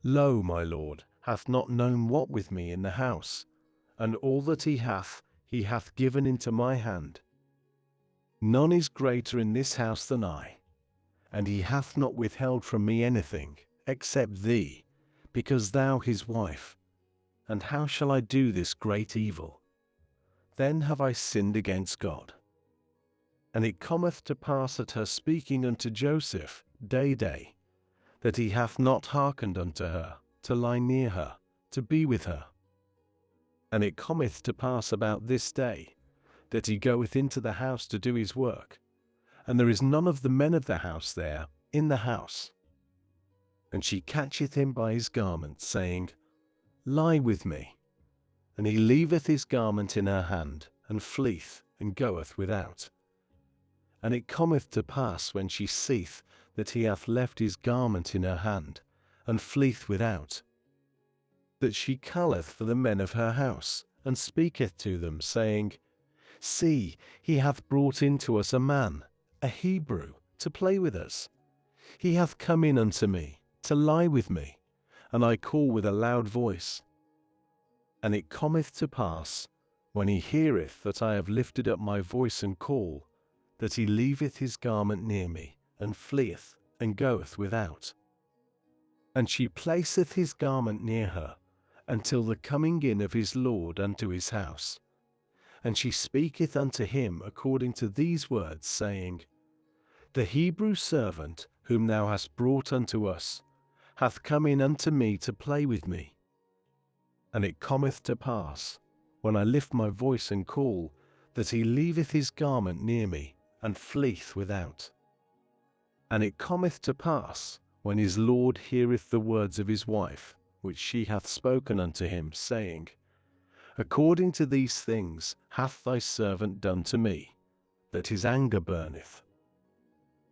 Lo, my lord hath not known what with me in the house, and all that he hath given into my hand. None is greater in this house than I, and he hath not withheld from me anything, except thee, because thou his wife. And how shall I do this great evil? Then have I sinned against God. And it cometh to pass at her speaking unto Joseph day, that he hath not hearkened unto her, to lie near her, to be with her. And it cometh to pass about this day, that he goeth into the house to do his work, and there is none of the men of the house there in the house. And she catcheth him by his garment, saying, Lie with me. And he leaveth his garment in her hand, and fleeth, and goeth without. And it cometh to pass when she seeth that he hath left his garment in her hand, and fleeth without, that she calleth for the men of her house, and speaketh to them, saying, See, he hath brought in to us a man, a Hebrew, to play with us. He hath come in unto me, to lie with me, and I call with a loud voice. And it cometh to pass, when he heareth that I have lifted up my voice and call, that he leaveth his garment near me, and fleeth, and goeth without. And she placeth his garment near her, until the coming in of his Lord unto his house. And she speaketh unto him according to these words, saying, The Hebrew servant, whom thou hast brought unto us, hath come in unto me to play with me. And it cometh to pass, when I lift my voice and call, that he leaveth his garment near me, and fleeth without. And it cometh to pass, when his Lord heareth the words of his wife, which she hath spoken unto him, saying, According to these things hath thy servant done to me, that his anger burneth.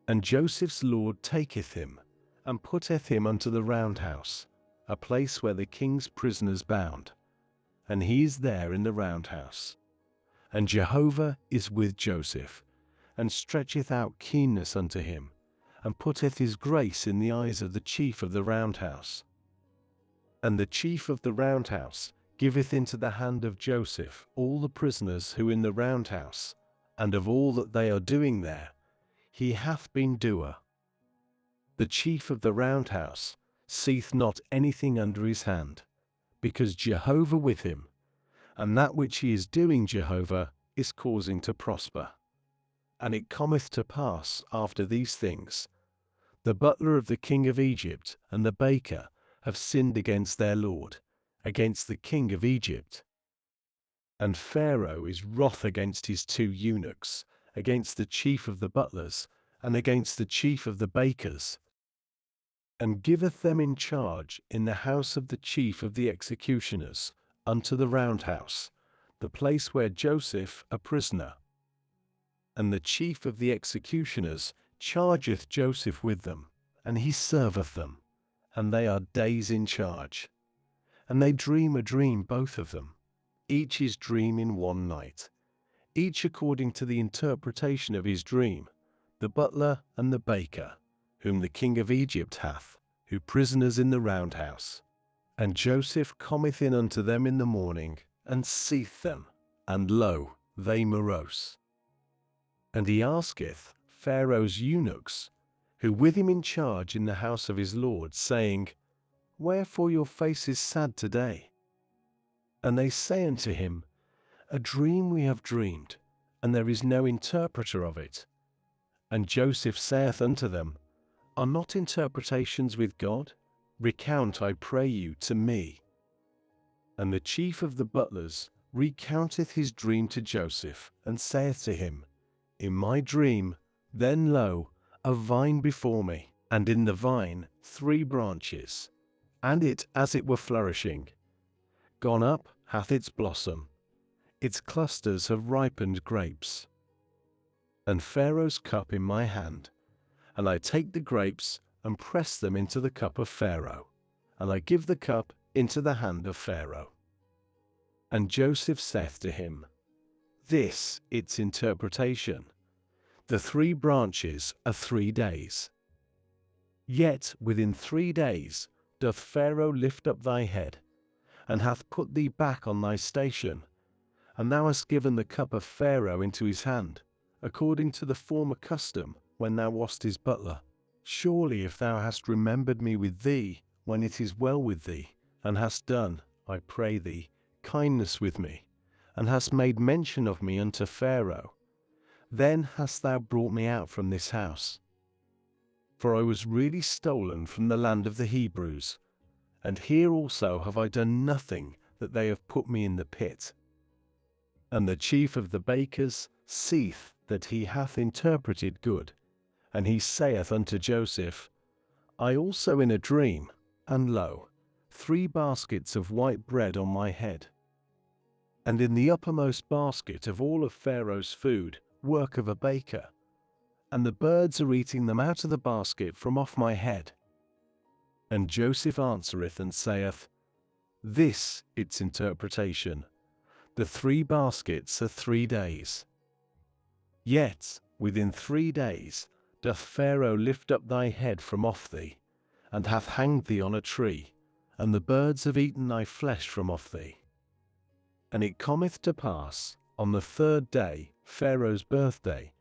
And Joseph's Lord taketh him, and putteth him unto the round house, a place where the king's prisoners bound, and he is there in the round house. And Jehovah is with Joseph, and stretcheth out keenness unto him, and putteth his grace in the eyes of the chief of the round house. And the chief of the round house giveth into the hand of Joseph all the prisoners who in the round house, and of all that they are doing there, he hath been doer. The chief of the round house seeth not anything under his hand, because Jehovah with him, and that which he is doing Jehovah is causing to prosper. And it cometh to pass after these things, the butler of the king of Egypt and the baker have sinned against their lord, against the king of Egypt. And Pharaoh is wroth against his 2 eunuchs, against the chief of the butlers, and against the chief of the bakers, and giveth them in charge in the house of the chief of the executioners, unto the round house, the place where Joseph a prisoner. And the chief of the executioners chargeth Joseph with them, and he serveth them, and they are days in charge. And they dream a dream both of them, each his dream in one night, each according to the interpretation of his dream, the butler and the baker, whom the king of Egypt hath, who prisoners in the round house. And Joseph cometh in unto them in the morning, and seeth them, and lo, they morose. And he asketh Pharaoh's eunuchs, who with him in charge in the house of his lord, saying, Wherefore your face is sad today? And they say unto him, A dream we have dreamed, and there is no interpreter of it. And Joseph saith unto them, Are not interpretations with God? Recount, I pray you, to me. And the chief of the butlers recounteth his dream to Joseph, and saith to him, In my dream, then lo, a vine before me, and in the vine 3 branches, and it as it were flourishing. Gone up hath its blossom, its clusters have ripened grapes. And Pharaoh's cup in my hand, and I take the grapes, and press them into the cup of Pharaoh, and I give the cup into the hand of Pharaoh. And Joseph saith to him, This its interpretation. The 3 branches are 3 days. Yet within 3 days doth Pharaoh lift up thy head, and hath put thee back on thy station, and thou hast given the cup of Pharaoh into his hand, according to the former custom, when thou wast his butler. Surely if thou hast remembered me with thee, when it is well with thee, and hast done, I pray thee, kindness with me, and hast made mention of me unto Pharaoh, then hast thou brought me out from this house. For I was really stolen from the land of the Hebrews, and here also have I done nothing that they have put me in the pit. And the chief of the bakers seeth that he hath interpreted good, and he saith unto Joseph, I also in a dream, and lo, 3 baskets of white bread on my head. And in the uppermost basket of all of Pharaoh's food, work of a baker, and the birds are eating them out of the basket from off my head. And Joseph answereth and saith, This its interpretation, the 3 baskets are 3 days. Yet within 3 days doth Pharaoh lift up thy head from off thee, and hath hanged thee on a tree, and the birds have eaten thy flesh from off thee. And it cometh to pass, on the 3rd day, Pharaoh's birthday,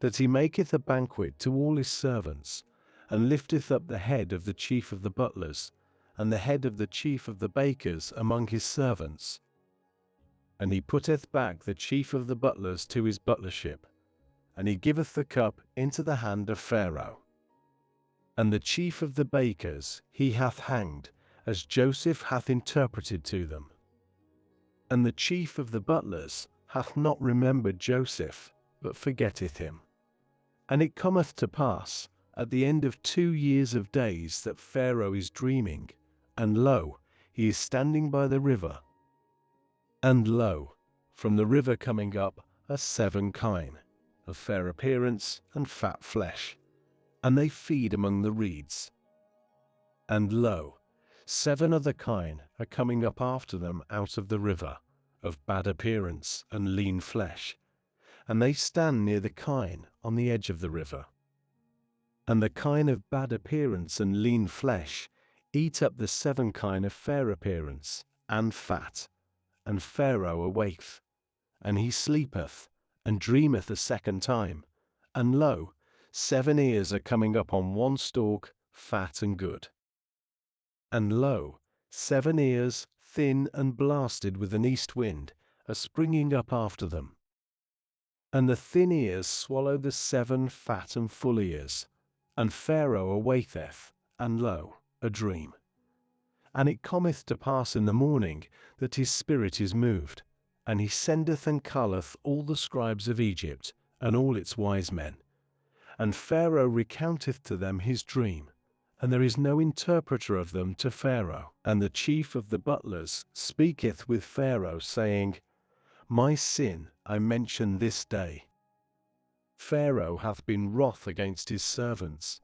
that he maketh a banquet to all his servants, and lifteth up the head of the chief of the butlers, and the head of the chief of the bakers among his servants. And he putteth back the chief of the butlers to his butlership, and he giveth the cup into the hand of Pharaoh. And the chief of the bakers he hath hanged, as Joseph hath interpreted to them. And the chief of the butlers hath not remembered Joseph, but forgetteth him. And it cometh to pass, at the end of 2 years of days, that Pharaoh is dreaming, and lo, he is standing by the river. And lo, from the river coming up are 7 kine, of fair appearance and fat flesh, and they feed among the reeds. And lo, 7 other kine are coming up after them out of the river, of bad appearance and lean flesh, and they stand near the kine on the edge of the river. And the kine of bad appearance and lean flesh eat up the 7 kine of fair appearance and fat, and Pharaoh awaketh, and he sleepeth, and dreameth a 2nd time, and lo, 7 ears are coming up on one stalk, fat and good. And lo, 7 ears, thin and blasted with an east wind, are springing up after them. And the thin ears swallow the 7 fat and full ears, and Pharaoh awaketh, and lo, a dream. And it cometh to pass in the morning that his spirit is moved, and he sendeth and calleth all the scribes of Egypt, and all its wise men. And Pharaoh recounteth to them his dream, and there is no interpreter of them to Pharaoh. And the chief of the butlers speaketh with Pharaoh, saying, My sin I mention this day. Pharaoh hath been wroth against his servants,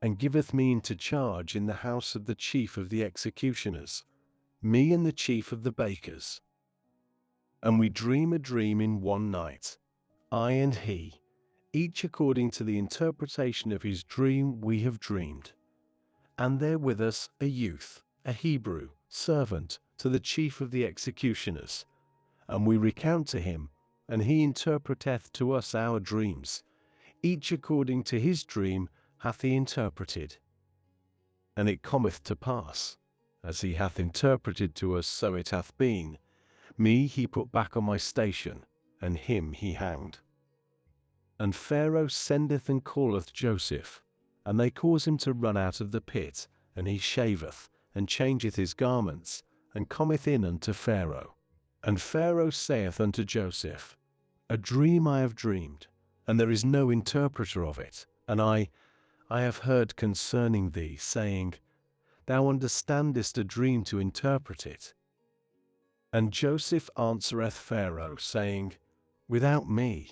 and giveth me into charge in the house of the chief of the executioners, me and the chief of the bakers. And we dream a dream in one night, I and he, each according to the interpretation of his dream we have dreamed. And there with us a youth, a Hebrew, servant to the chief of the executioners. And we recount to him, and he interpreteth to us our dreams, each according to his dream hath he interpreted. And it cometh to pass, as he hath interpreted to us, so it hath been. Me he put back on my station, and him he hanged. And Pharaoh sendeth and calleth Joseph, and they cause him to run out of the pit, and he shaveth, and changeth his garments, and cometh in unto Pharaoh. And Pharaoh saith unto Joseph, A dream I have dreamed, and there is no interpreter of it, and I have heard concerning thee, saying, Thou understandest a dream to interpret it. And Joseph answereth Pharaoh, saying, Without me,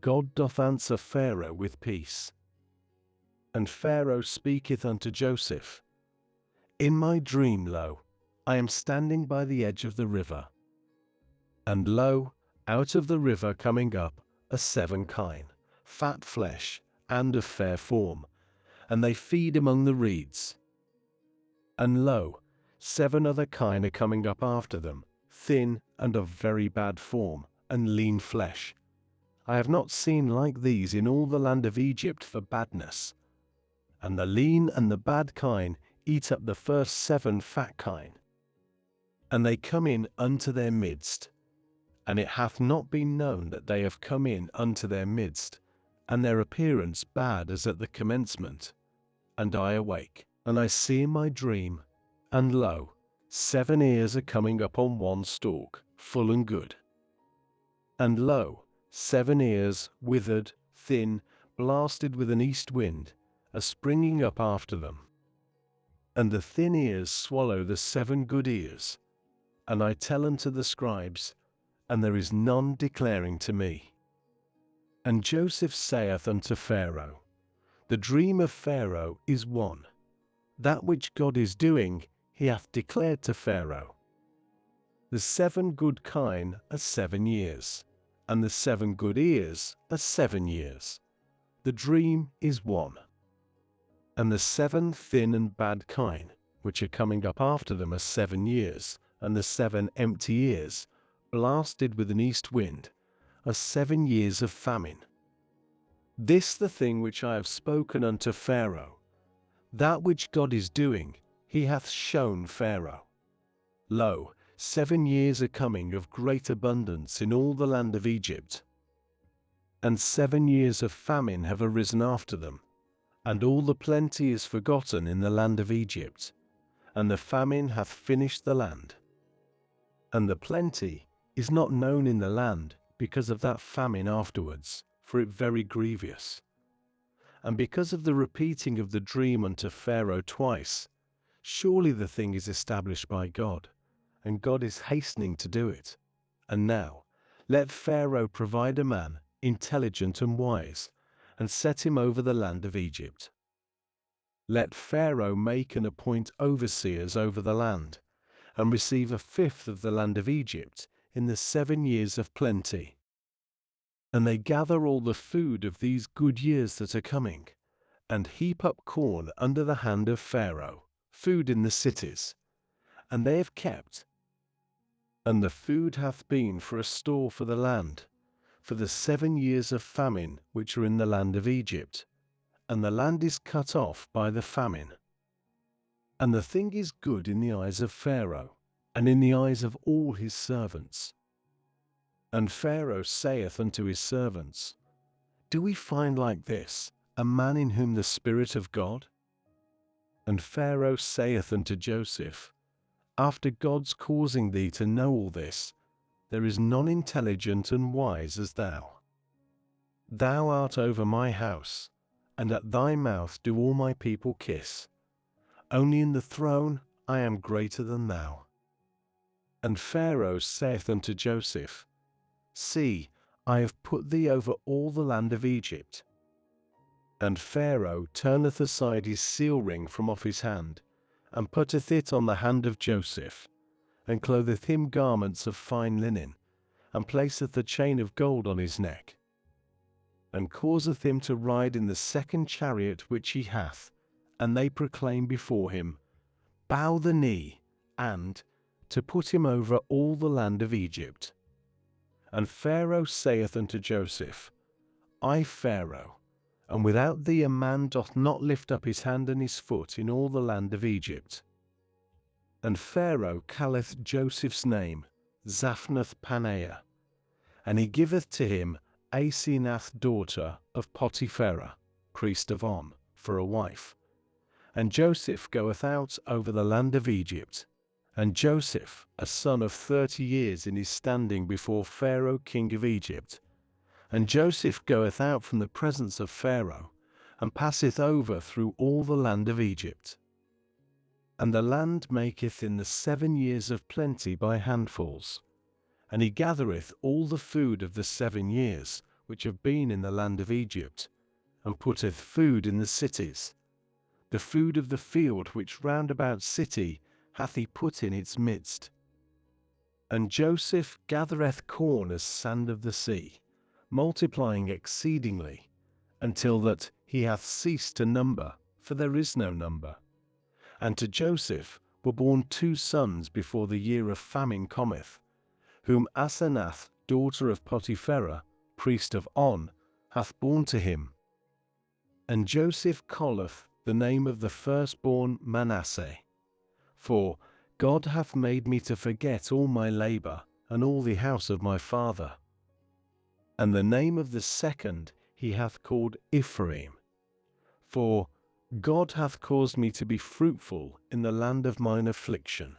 God doth answer Pharaoh with peace. And Pharaoh speaketh unto Joseph, In my dream, lo, I am standing by the edge of the river. And lo, out of the river coming up are 7 kine, fat flesh, and of fair form, and they feed among the reeds. And lo, 7 other kine are coming up after them, thin and of very bad form, and lean flesh, I have not seen like these in all the land of Egypt for badness. And the lean and the bad kine eat up the first 7 fat kine. And they come in unto their midst. And it hath not been known that they have come in unto their midst, and their appearance bad as at the commencement. And I awake, and I see in my dream, and lo, 7 ears are coming up on one stalk, full and good. And lo, 7 ears, withered, thin, blasted with an east wind, are springing up after them. And the thin ears swallow the 7 good ears. And I tell unto the scribes, and there is none declaring to me. And Joseph saith unto Pharaoh, the dream of Pharaoh is one. That which God is doing, he hath declared to Pharaoh. The 7 good kine are 7 years, and the 7 good ears are 7 years. The dream is one. And the 7 thin and bad kine, which are coming up after them, are 7 years, and the 7 empty ears, blasted with an east wind, are 7 years of famine. This the thing which I have spoken unto Pharaoh. That which God is doing, he hath shown Pharaoh. Lo, 7 years are coming of great abundance in all the land of Egypt. And 7 years of famine have arisen after them, and all the plenty is forgotten in the land of Egypt, and the famine hath finished the land. And the plenty is not known in the land because of that famine afterwards, for it very grievous. And because of the repeating of the dream unto Pharaoh twice, surely the thing is established by God, and God is hastening to do it. And now, let Pharaoh provide a man, intelligent and wise, and set him over the land of Egypt. Let Pharaoh make and appoint overseers over the land, and receive 1/5 of the land of Egypt in the 7 years of plenty. And they gather all the food of these good years that are coming, and heap up corn under the hand of Pharaoh, food in the cities, and they have kept. And the food hath been for a store for the land, for the 7 years of famine which are in the land of Egypt, and the land is cut off by the famine. And the thing is good in the eyes of Pharaoh, and in the eyes of all his servants. And Pharaoh saith unto his servants, do we find like this a man in whom the Spirit of God? And Pharaoh saith unto Joseph, after God's causing thee to know all this, there is none intelligent and wise as thou. Thou art over my house, and at thy mouth do all my people kiss. Only in the throne I am greater than thou. And Pharaoh saith unto Joseph, see, I have put thee over all the land of Egypt. And Pharaoh turneth aside his seal ring from off his hand, and putteth it on the hand of Joseph, and clotheth him garments of fine linen, and placeth a chain of gold on his neck, and causeth him to ride in the 2nd chariot which he hath, and they proclaim before him, bow the knee, and to put him over all the land of Egypt. And Pharaoh saith unto Joseph, I, Pharaoh, and without thee a man doth not lift up his hand and his foot in all the land of Egypt. And Pharaoh calleth Joseph's name Zaphnath-Paneah, and he giveth to him Asenath daughter of Potipharah, priest of On, for a wife. And Joseph goeth out over the land of Egypt. And Joseph, a son of 30 years in his standing before Pharaoh king of Egypt. And Joseph goeth out from the presence of Pharaoh, and passeth over through all the land of Egypt. And the land maketh in the 7 years of plenty by handfuls. And he gathereth all the food of the 7 years, which have been in the land of Egypt, and putteth food in the cities. The food of the field which round about city hath he put in its midst. And Joseph gathereth corn as sand of the sea, multiplying exceedingly, until that he hath ceased to number, for there is no number. And to Joseph were born 2 sons before the year of famine cometh, whom Asenath daughter of Potipharah priest of On, hath borne to him. And Joseph calleth the name of the firstborn Manasseh. For God hath made me to forget all my labor, and all the house of my father. And the name of the second he hath called Ephraim. For God hath caused me to be fruitful in the land of mine affliction.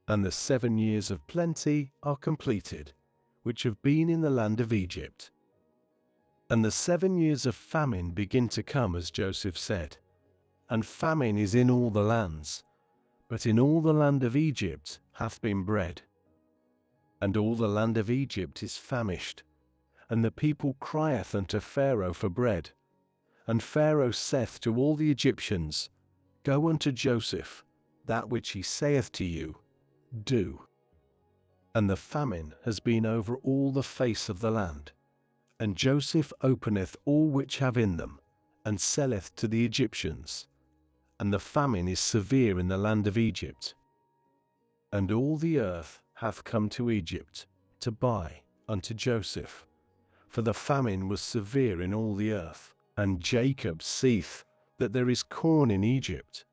And the 7 years of plenty are completed, which have been in the land of Egypt. And the 7 years of famine begin to come, as Joseph said. And famine is in all the lands, but in all the land of Egypt hath been bread. And all the land of Egypt is famished, and the people crieth unto Pharaoh for bread. And Pharaoh saith to all the Egyptians, Go unto Joseph, that which he saith to you, do. And the famine has been over all the face of the land. And Joseph openeth all which have in them, and selleth to the Egyptians. And the famine is severe in the land of Egypt. And all the earth hath come to Egypt, to buy unto Joseph. For the famine was severe in all the earth. And Jacob seeth that there is corn in Egypt.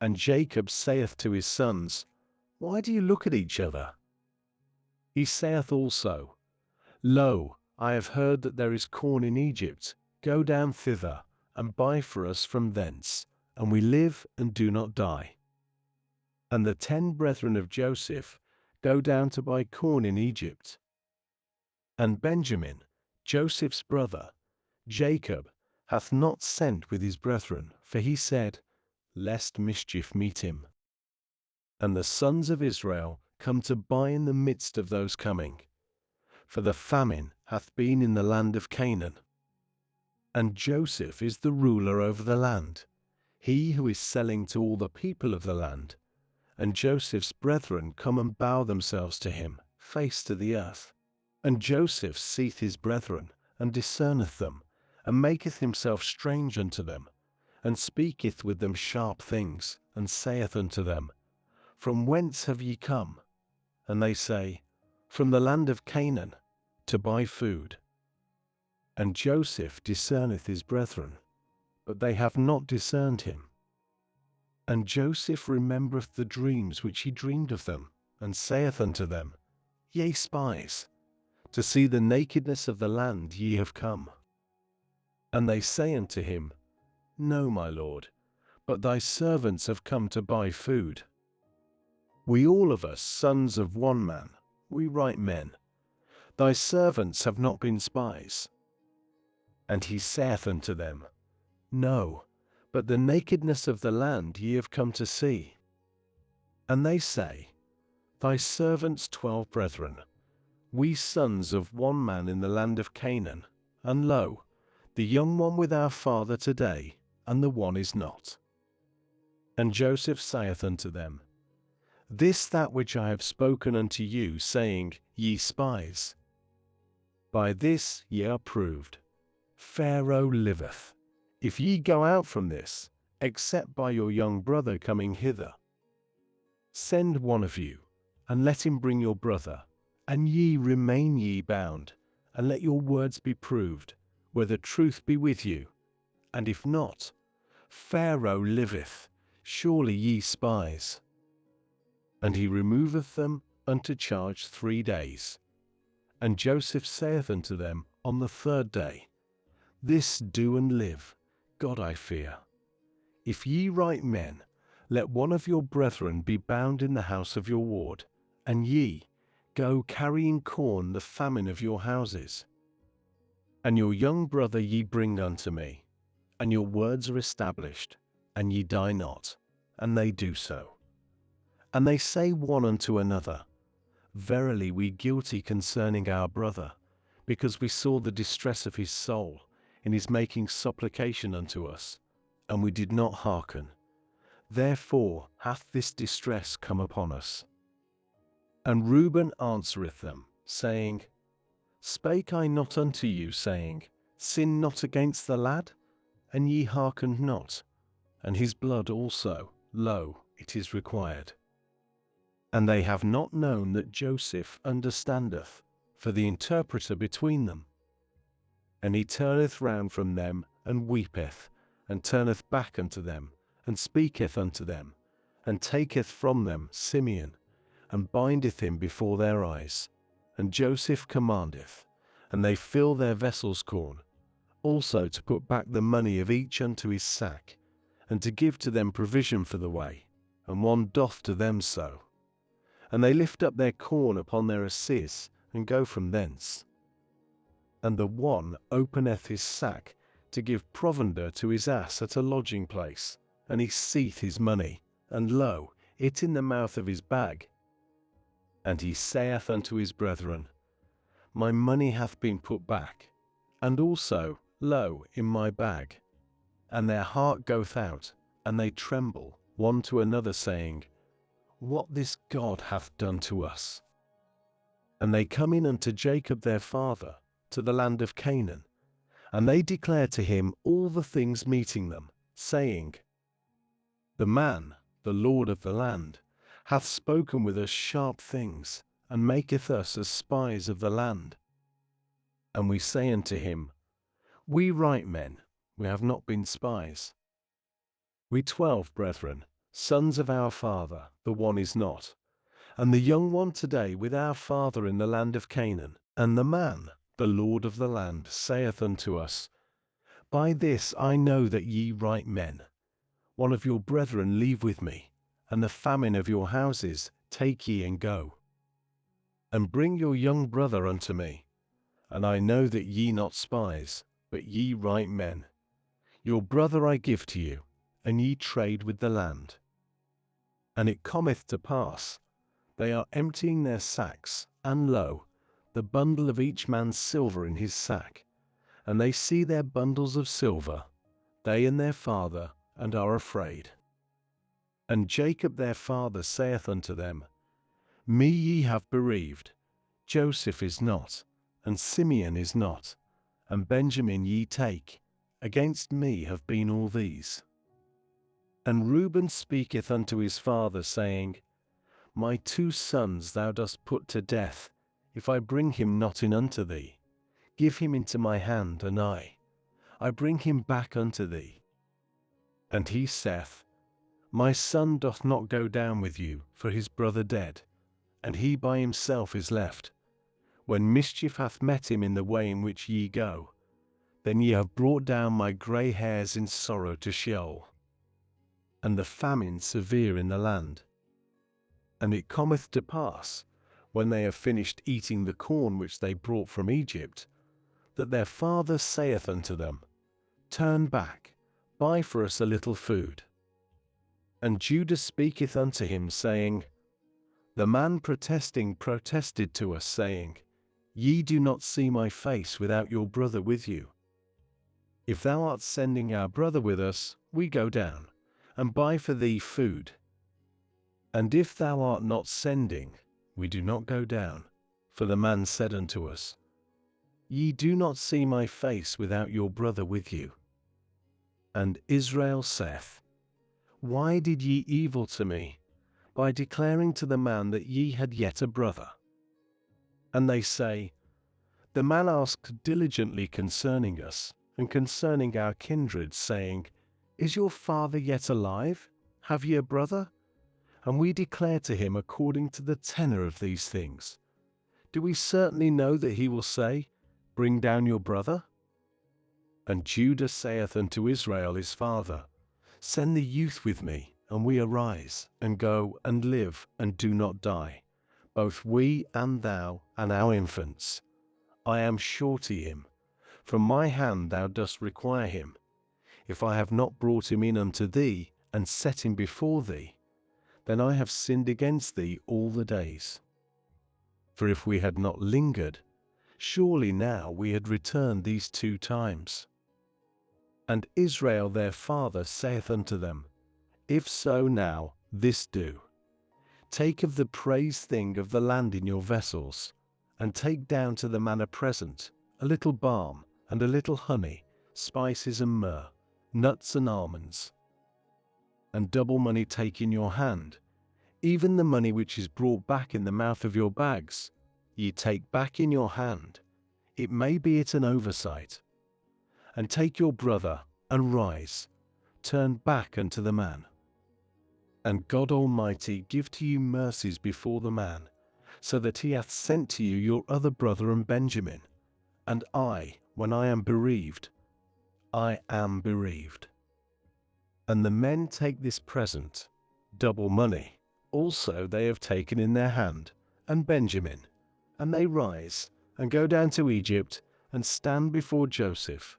And Jacob saith to his sons, Why do you look at each other? He saith also, Lo, I have heard that there is corn in Egypt. Go down thither, and buy for us from thence, and we live and do not die. And the 10 brethren of Joseph go down to buy corn in Egypt. And Benjamin, Joseph's brother, Jacob, hath not sent with his brethren, for he said, Lest mischief meet him. And the sons of Israel come to buy in the midst of those coming. For the famine hath been in the land of Canaan. And Joseph is the ruler over the land, he who is selling to all the people of the land. And Joseph's brethren come and bow themselves to him, face to the earth. And Joseph seeth his brethren, and discerneth them, and maketh himself strange unto them, and speaketh with them sharp things, and saith unto them, From whence have ye come? And they say, From the land of Canaan, to buy food. And Joseph discerneth his brethren, but they have not discerned him. And Joseph remembereth the dreams which he dreamed of them, and saith unto them, Ye spies, to see the nakedness of the land ye have come. And they say unto him, No, my lord, but thy servants have come to buy food. We all of us sons of one man, we right men. Thy servants have not been spies. And he saith unto them, No, but the nakedness of the land ye have come to see. And they say, Thy servants 12 brethren, we sons of one man in the land of Canaan, and lo, the young one with our father today, and the one is not. And Joseph saith unto them, This that which I have spoken unto you, saying, Ye spies. By this ye are proved. Pharaoh liveth, if ye go out from this, except by your young brother coming hither. Send one of you, and let him bring your brother, and ye remain ye bound, and let your words be proved, whether truth be with you. And if not, Pharaoh liveth, surely ye spies. And he removeth them unto charge 3 days. And Joseph saith unto them on the 3rd day, This do and live, God I fear. If ye right men, let one of your brethren be bound in the house of your ward, and ye go carrying corn the famine of your houses. And your young brother ye bring unto me, and your words are established, and ye die not. And they do so. And they say one unto another, Verily we guilty concerning our brother, because we saw the distress of his soul in his making supplication unto us, and we did not hearken. Therefore hath this distress come upon us. And Reuben answereth them, saying, Spake I not unto you, saying, Sin not against the lad? And ye hearkened not. And his blood also, lo, it is required. And they have not known that Joseph understandeth, for the interpreter between them, And he turneth round from them, and weepeth, and turneth back unto them, and speaketh unto them, and taketh from them Simeon, and bindeth him before their eyes. And Joseph commandeth, and they fill their vessels corn, also to put back the money of each unto his sack, and to give to them provision for the way, and one doth to them so. And they lift up their corn upon their asses, and go from thence. And the one openeth his sack, to give provender to his ass at a lodging place, and he seeth his money, and lo, it in the mouth of his bag. And he saith unto his brethren, My money hath been put back, and also, lo, in my bag. And their heart goeth out, and they tremble, one to another, saying, What this God hath done to us. And they come in unto Jacob their father, to the land of Canaan, and they declare to him all the things meeting them, saying, The man, the Lord of the land, hath spoken with us sharp things, and maketh us as spies of the land. And we say unto him, We right men, we have not been spies. We 12 brethren, sons of our father, the one is not, and the young one today with our father in the land of Canaan. And the man, the Lord of the land, saith unto us, By this I know that ye right men. One of your brethren leave with me, and the famine of your houses take ye and go. And bring your young brother unto me. And I know that ye not spies, but ye right men. Your brother I give to you, and ye trade with the land. And it cometh to pass, they are emptying their sacks, and lo, the bundle of each man's silver in his sack. And they see their bundles of silver, they and their father, and are afraid. And Jacob their father saith unto them, Me ye have bereaved, Joseph is not, and Simeon is not, and Benjamin ye take, against me have been all these. And Reuben speaketh unto his father, saying, My 2 sons thou dost put to death, if I bring him not in unto thee. Give him into my hand, and I bring him back unto thee. And he saith, My son doth not go down with you, for his brother dead, and he by himself is left. When mischief hath met him in the way in which ye go, then ye have brought down my grey hairs in sorrow to Sheol, and the famine severe in the land. And it cometh to pass, when they have finished eating the corn which they brought from Egypt, that their father saith unto them, Turn back, buy for us a little food. And Judah speaketh unto him, saying, The man protested to us, saying, Ye do not see my face without your brother with you. If thou art sending our brother with us, we go down, and buy for thee food. And if thou art not sending, we do not go down. For the man said unto us, Ye do not see my face without your brother with you. And Israel saith, Why did ye evil to me, by declaring to the man that ye had yet a brother? And they say, The man asked diligently concerning us, and concerning our kindred, saying, Is your father yet alive? Have ye a brother? And we declare to him according to the tenor of these things. Do we certainly know that he will say, Bring down your brother? And Judah saith unto Israel his father, Send the youth with me, and we arise, and go, and live, and do not die, both we and thou, and our infants. I am surety him. From my hand thou dost require him. If I have not brought him in unto thee, and set him before thee, then I have sinned against thee all the days. For if we had not lingered, surely now we had returned these 2 times. And Israel their father saith unto them, If so now, this do. Take of the praised thing of the land in your vessels, and take down to the man a present, a little balm, and a little honey, spices and myrrh, nuts and almonds. And double money take in your hand, even the money which is brought back in the mouth of your bags, ye take back in your hand. It may be it an oversight, and take your brother, and rise, turn back unto the man. And God Almighty give to you mercies before the man, so that he hath sent to you your other brother and Benjamin. And I, when I am bereaved, I am bereaved. And the men take this present, double money, also they have taken in their hand, and Benjamin, and they rise, and go down to Egypt, and stand before Joseph.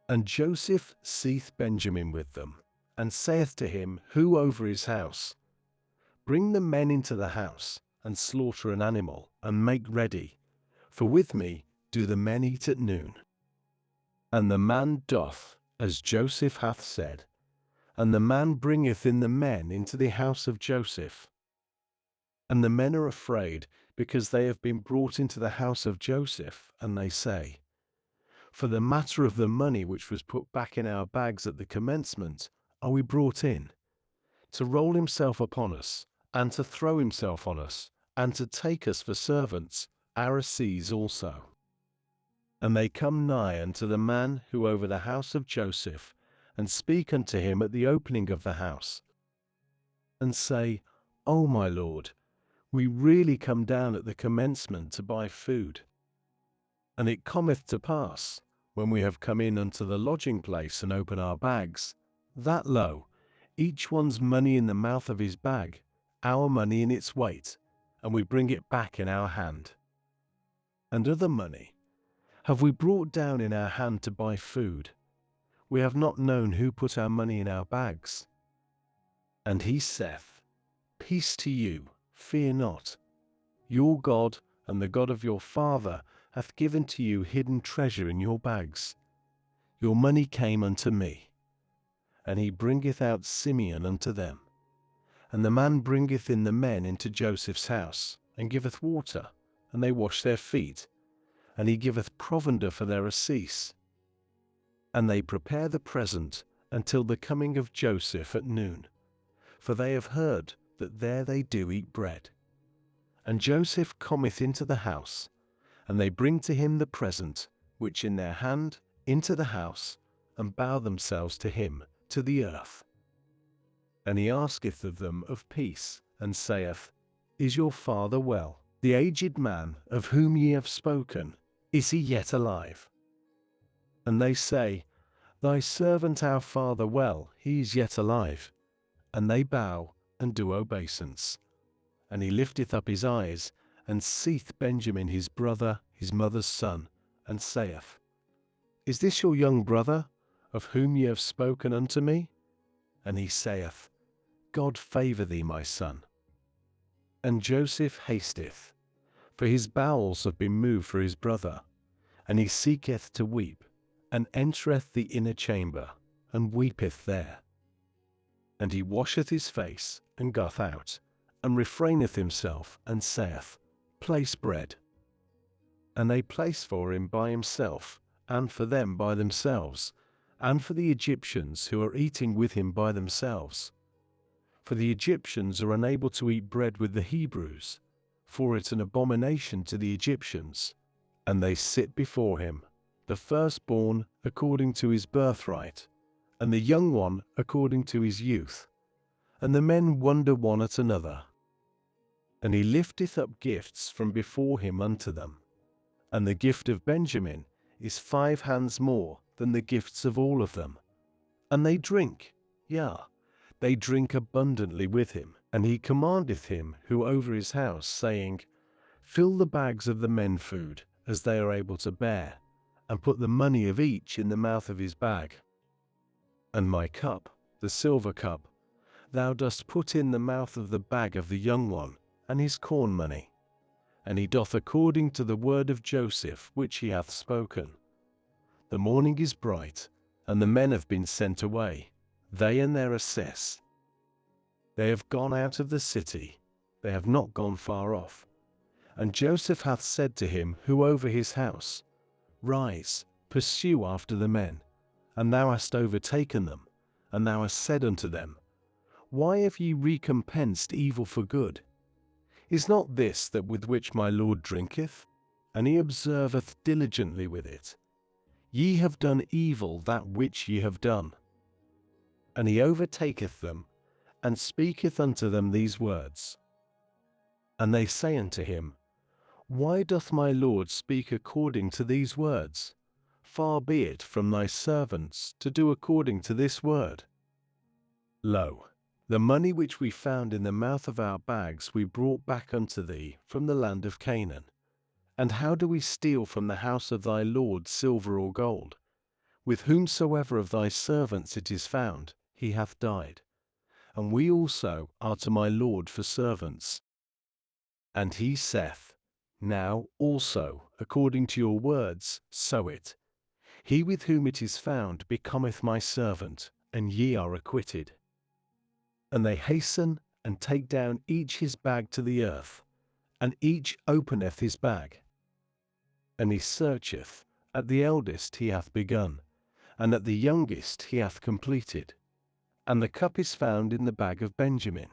And Joseph seeth Benjamin with them, and saith to him who over his house, Bring the men into the house, and slaughter an animal, and make ready, for with me do the men eat at noon. And the man doth, as Joseph hath said, and the man bringeth in the men into the house of Joseph. And the men are afraid, because they have been brought into the house of Joseph, and they say, For the matter of the money which was put back in our bags at the commencement, are we brought in, to roll himself upon us, and to throw himself on us, and to take us for servants, our asses also. And they come nigh unto the man who over the house of Joseph, and speak unto him at the opening of the house, and say, O my lord, we really come down at the commencement to buy food. And it cometh to pass, when we have come in unto the lodging place and open our bags, that lo, each one's money in the mouth of his bag, our money in its weight, and we bring it back in our hand. And other money have we brought down in our hand to buy food. We have not known who put our money in our bags. And he saith, Peace to you, fear not. Your God and the God of your father hath given to you hidden treasure in your bags. Your money came unto me. And he bringeth out Simeon unto them. And the man bringeth in the men into Joseph's house, and giveth water, and they wash their feet, and he giveth provender for their asses. And they prepare the present until the coming of Joseph at noon, for they have heard that there they do eat bread. And Joseph cometh into the house, and they bring to him the present, which in their hand, into the house, and bow themselves to him, to the earth. And he asketh of them of peace, and saith, Is your father well? The aged man, of whom ye have spoken, is he yet alive? And they say, Thy servant our father well, he is yet alive. And they bow, and do obeisance. And he lifteth up his eyes, and seeth Benjamin his brother, his mother's son, and saith, Is this your young brother, of whom ye have spoken unto me? And he saith, God favour thee, my son. And Joseph hasteth, for his bowels have been moved for his brother, and he seeketh to weep, and entereth the inner chamber, and weepeth there. And he washeth his face, and goeth out, and refraineth himself, and saith, Place bread. And they place for him by himself, and for them by themselves, and for the Egyptians who are eating with him by themselves. For the Egyptians are unable to eat bread with the Hebrews, for it's an abomination to the Egyptians. And they sit before him, the firstborn according to his birthright, and the young one according to his youth. And the men wonder one at another. And he lifteth up gifts from before him unto them. And the gift of Benjamin is 5 hands more than the gifts of all of them. And they drink, they drink abundantly with him. And he commandeth him who over his house, saying, Fill the bags of the men food, as they are able to bear, and put the money of each in the mouth of his bag. And my cup, the silver cup, thou dost put in the mouth of the bag of the young one, and his corn money. And he doth according to the word of Joseph which he hath spoken. The morning is bright, and the men have been sent away, they and their assess. They have gone out of the city, they have not gone far off. And Joseph hath said to him who over his house, Rise, pursue after the men. And thou hast overtaken them, and thou hast said unto them, Why have ye recompensed evil for good? Is not this that with which my Lord drinketh? And he observeth diligently with it. Ye have done evil that which ye have done. And he overtaketh them, and speaketh unto them these words. And they say unto him, Why doth my Lord speak according to these words? Far be it from thy servants to do according to this word. Lo, the money which we found in the mouth of our bags we brought back unto thee from the land of Canaan. And how do we steal from the house of thy Lord silver or gold? With whomsoever of thy servants it is found, he hath died. And we also are to my Lord for servants. And he saith, Now also, according to your words, so it. He with whom it is found becometh my servant, and ye are acquitted. And they hasten and take down each his bag to the earth, and each openeth his bag. And he searcheth, at the eldest he hath begun, and at the youngest he hath completed. And the cup is found in the bag of Benjamin.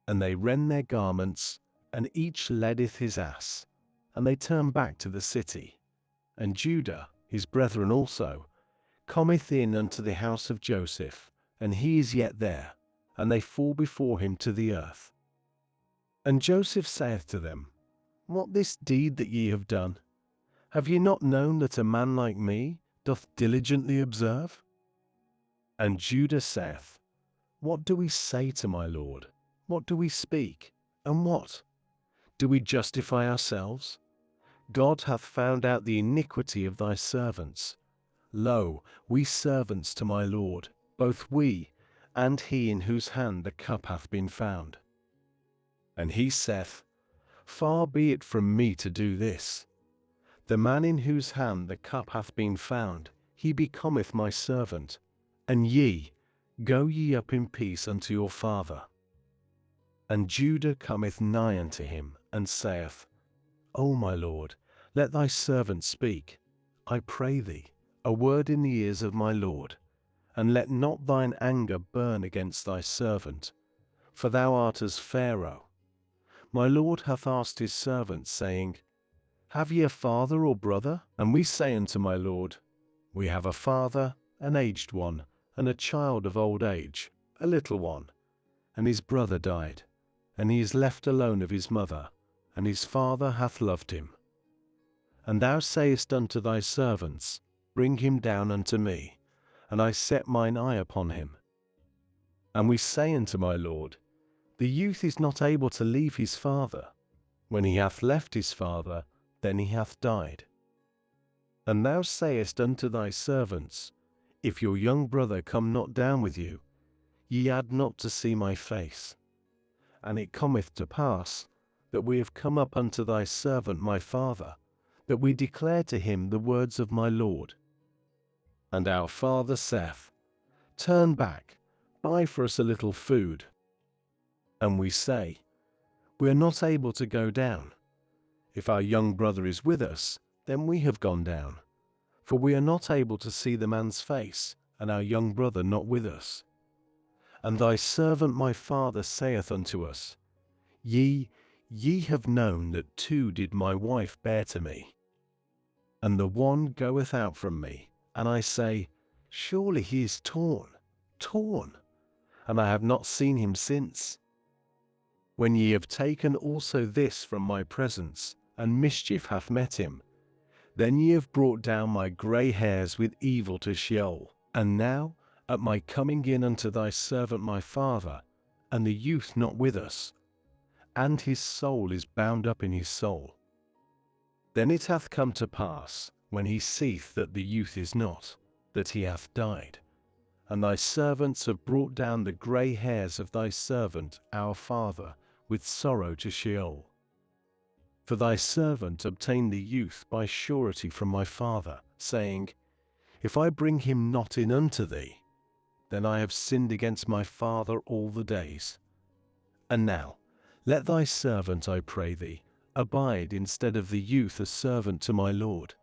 And they rend their garments, and each leadeth his ass, and they turn back to the city. And Judah, his brethren also, cometh in unto the house of Joseph, and he is yet there, and they fall before him to the earth. And Joseph saith to them, What this deed that ye have done? Have ye not known that a man like me doth diligently observe? And Judah saith, What do we say to my Lord? What do we speak? And what? Do we justify ourselves? God hath found out the iniquity of thy servants. Lo, we servants to my Lord, both we, and he in whose hand the cup hath been found. And he saith, Far be it from me to do this. The man in whose hand the cup hath been found, he becometh my servant. And ye, go ye up in peace unto your father. And Judah cometh nigh unto him, and saith, O my Lord, let thy servant speak, I pray thee, a word in the ears of my Lord, and let not thine anger burn against thy servant, for thou art as Pharaoh. My Lord hath asked his servants, saying, Have ye a father or brother? And we say unto my Lord, We have a father, an aged one, and a child of old age, a little one. And his brother died, and he is left alone of his mother, and his father hath loved him. And thou sayest unto thy servants, Bring him down unto me, and I set mine eye upon him. And we say unto my Lord, The youth is not able to leave his father. When he hath left his father, then he hath died. And thou sayest unto thy servants, If your young brother come not down with you, ye add not to see my face. And it cometh to pass, that we have come up unto thy servant my father, that we declare to him the words of my Lord. And our father saith, Turn back, buy for us a little food. And we say, We are not able to go down. If our young brother is with us, then we have gone down. For we are not able to see the man's face, and our young brother not with us. And thy servant my father saith unto us, Ye have known that two did my wife bear to me. And the one goeth out from me, and I say, Surely he is torn, and I have not seen him since. When ye have taken also this from my presence, and mischief hath met him, then ye have brought down my grey hairs with evil to Sheol. And now, at my coming in unto thy servant my father, and the youth not with us, and his soul is bound up in his soul. Then it hath come to pass, when he seeth that the youth is not, that he hath died. And thy servants have brought down the grey hairs of thy servant our father with sorrow to Sheol. For thy servant obtained the youth by surety from my father, saying, If I bring him not in unto thee, then I have sinned against my father all the days. And now, let thy servant, I pray thee, abide instead of the youth a servant to my Lord,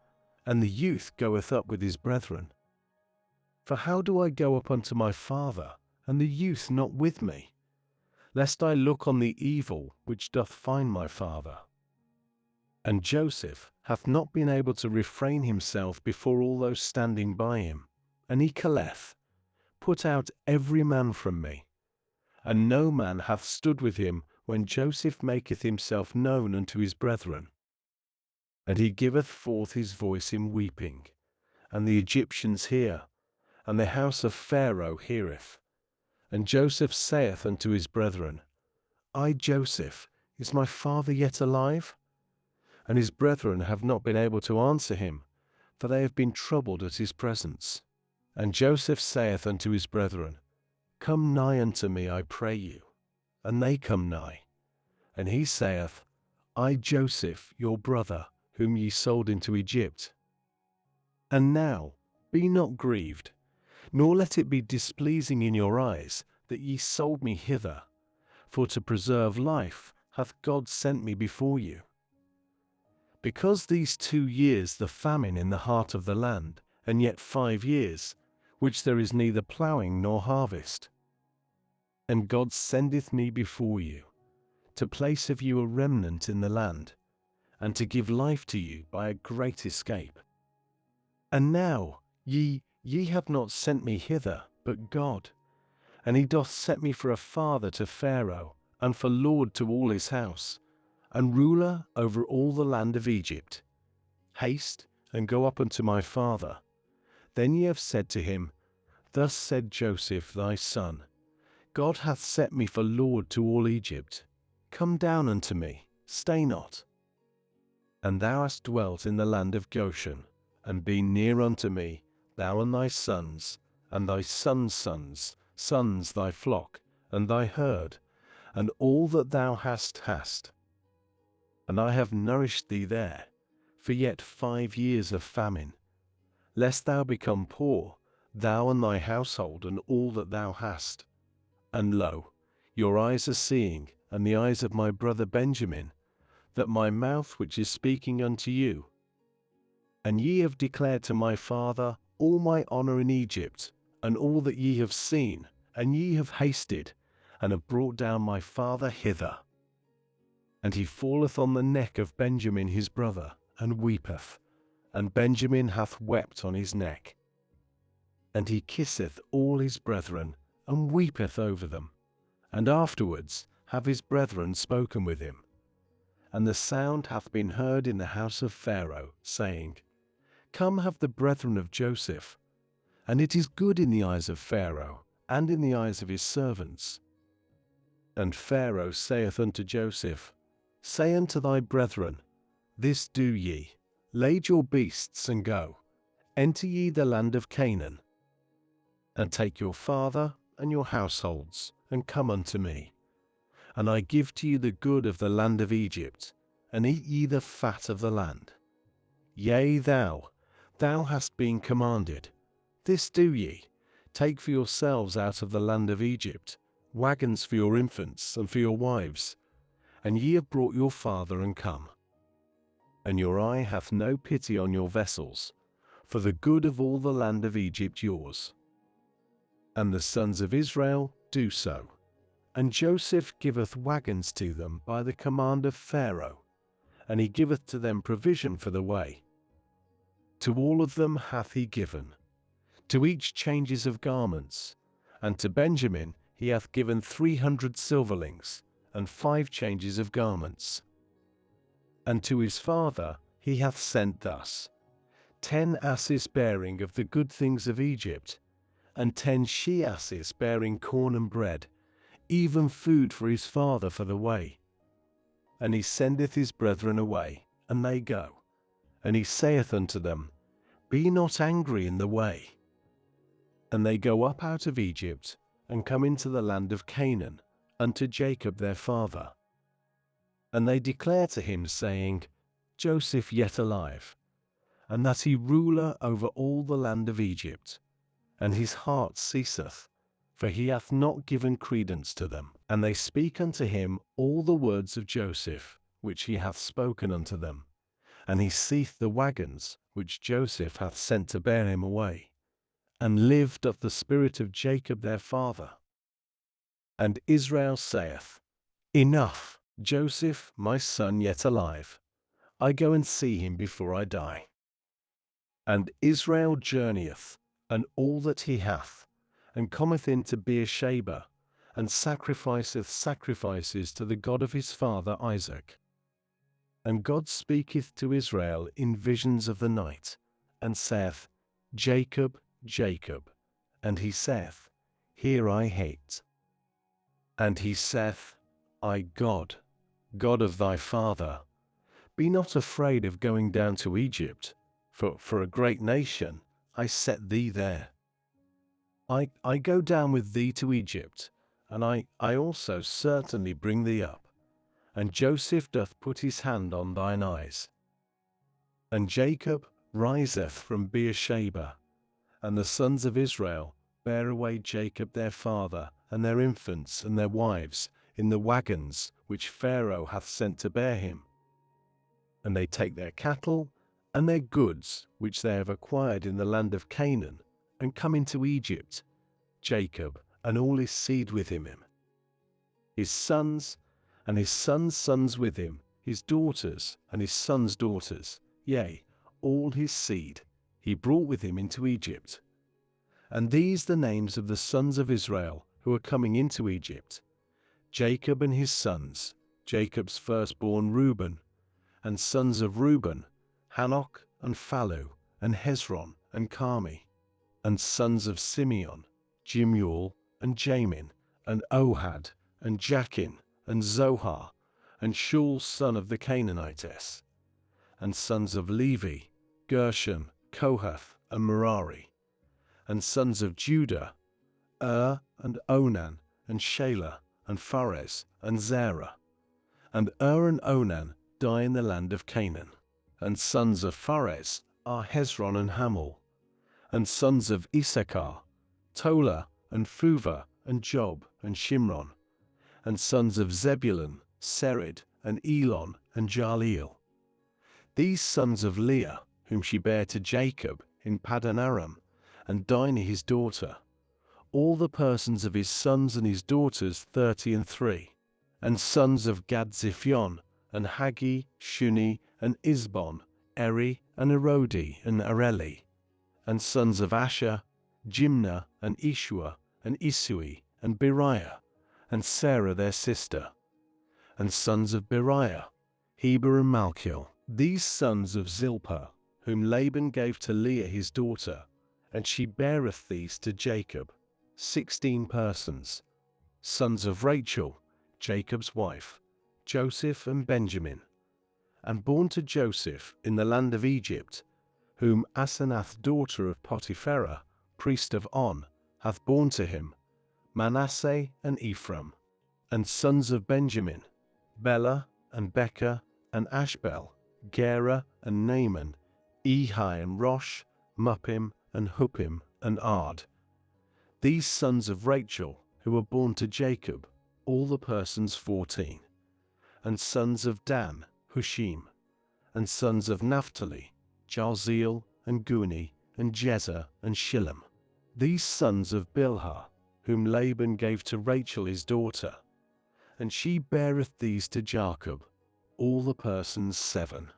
and the youth goeth up with his brethren. For how do I go up unto my father, and the youth not with me? Lest I look on the evil which doth find my father. And Joseph, hath not been able to refrain himself before all those standing by him, and he calleth, Put out every man from me. And no man hath stood with him when Joseph maketh himself known unto his brethren. And he giveth forth his voice in weeping, and the Egyptians hear, and the house of Pharaoh heareth. And Joseph saith unto his brethren, I, Joseph, is my father yet alive? And his brethren have not been able to answer him, for they have been troubled at his presence. And Joseph saith unto his brethren, Come nigh unto me, I pray you. And they come nigh. And he saith, I, Joseph, your brother, whom ye sold into Egypt. And now be not grieved, nor let it be displeasing in your eyes, that ye sold me hither. For to preserve life hath God sent me before you. Because these 2 years the famine in the heart of the land, and yet 5 years, which there is neither ploughing nor harvest. And God sendeth me before you, to place of you a remnant in the land, and to give life to you by a great escape. And now ye have not sent me hither, but God, and he doth set me for a father to Pharaoh, and for lord to all his house, and ruler over all the land of Egypt. Haste, and go up unto my father. Then ye have said to him, Thus said Joseph thy son, God hath set me for lord to all Egypt. Come down unto me, stay not. And thou hast dwelt in the land of Goshen, and been near unto me, thou and thy sons, and thy sons' sons, sons thy flock, and thy herd, and all that thou hast. And I have nourished thee there, for yet 5 years of famine, lest thou become poor, thou and thy household, and all that thou hast. And lo, your eyes are seeing, and the eyes of my brother Benjamin, that my mouth which is speaking unto you. And ye have declared to my father all my honor in Egypt, and all that ye have seen, and ye have hasted, and have brought down my father hither. And he falleth on the neck of Benjamin his brother, and weepeth, and Benjamin hath wept on his neck. And he kisseth all his brethren, and weepeth over them. And afterwards have his brethren spoken with him. And the sound hath been heard in the house of Pharaoh, saying, Come have the brethren of Joseph. And it is good in the eyes of Pharaoh, and in the eyes of his servants. And Pharaoh saith unto Joseph, Say unto thy brethren, This do ye, lade your beasts and go, enter ye the land of Canaan, and take your father and your households, and come unto me. And I give to you the good of the land of Egypt, and eat ye the fat of the land. Yea, thou hast been commanded. This do ye, take for yourselves out of the land of Egypt wagons for your infants and for your wives, and ye have brought your father and come. And your eye hath no pity on your vessels, for the good of all the land of Egypt yours. And the sons of Israel do so. And Joseph giveth wagons to them by the command of Pharaoh, and he giveth to them provision for the way. To all of them hath he given, to each changes of garments, and to Benjamin he hath given 300 silverlings, and 5 changes of garments. And to his father he hath sent thus, 10 asses bearing of the good things of Egypt, and 10 she-asses bearing corn and bread, even food for his father for the way. And he sendeth his brethren away, and they go. And he saith unto them, Be not angry in the way. And they go up out of Egypt, and come into the land of Canaan, unto Jacob their father. And they declare to him, saying, Joseph yet alive, and that he ruler over all the land of Egypt. And his heart ceaseth, for he hath not given credence to them. And they speak unto him all the words of Joseph, which he hath spoken unto them. And he seeth the wagons, which Joseph hath sent to bear him away. And lived of the spirit of Jacob their father. And Israel saith, Enough, Joseph my son yet alive. I go and see him before I die. And Israel journeyeth, and all that he hath, and cometh into Beersheba, and sacrificeth sacrifices to the God of his father Isaac. And God speaketh to Israel in visions of the night, and saith, Jacob, Jacob. And he saith, Here I hate. And he saith, I God, God of thy father, be not afraid of going down to Egypt, for a great nation I set thee there. I go down with thee to Egypt, and I also certainly bring thee up. And Joseph doth put his hand on thine eyes. And Jacob riseth from Beersheba, and the sons of Israel bear away Jacob their father, and their infants and their wives, in the wagons which Pharaoh hath sent to bear him. And they take their cattle and their goods which they have acquired in the land of Canaan, and come into Egypt, Jacob and all his seed with him, his sons and his sons' sons with him, his daughters and his sons' daughters, yea, all his seed, he brought with him into Egypt. And these the names of the sons of Israel who are coming into Egypt: Jacob and his sons, Jacob's firstborn Reuben, and sons of Reuben, Hanok and Phallu, and Hezron and Carmi, and sons of Simeon, Jemuel and Jamin, and Ohad, and Jachin, and Zohar, and Shul son of the Canaanitess, and sons of Levi, Gershom, Kohath, and Merari, and sons of Judah, and Onan, and Shelah, and Pharez, and Zerah. And and Onan die in the land of Canaan. And sons of Pharez are Hezron and Hamul. And sons of Issachar, Tola, and Phuvah, and Job, and Shimron. And sons of Zebulun, Sered, and Elon, and Jaleel. These sons of Leah, whom she bare to Jacob in Paddan Aram, and Dinah his daughter, all the persons of his sons and his daughters 33. And sons of Gad Ziphion, and Hagi, Shuni, and Isbon, Eri, and Erodi, and Areli. And sons of Asher, Jimnah, and Ishua, and Isui, and Beriah, and Sarah their sister. And sons of Beriah, Heber and Malchiel. These sons of Zilpah, whom Laban gave to Leah his daughter, and she beareth these to Jacob, 16 persons. Sons of Rachel, Jacob's wife, Joseph and Benjamin. And born to Joseph in the land of Egypt, whom Asenath daughter of Potipharah, priest of On, hath borne to him, Manasseh and Ephraim. And sons of Benjamin, Bela, and Becher, and Ashbel, Gera, and Naaman, Ehi, and Rosh, Muppim, and Huppim, and Ard. These sons of Rachel, who were born to Jacob, all the persons 14. And sons of Dan, Hushim. And sons of Naphtali, Jalzeel, and Guni, and Jezer, and Shillem. These sons of Bilhah, whom Laban gave to Rachel his daughter. And she beareth these to Jacob, all the persons 7.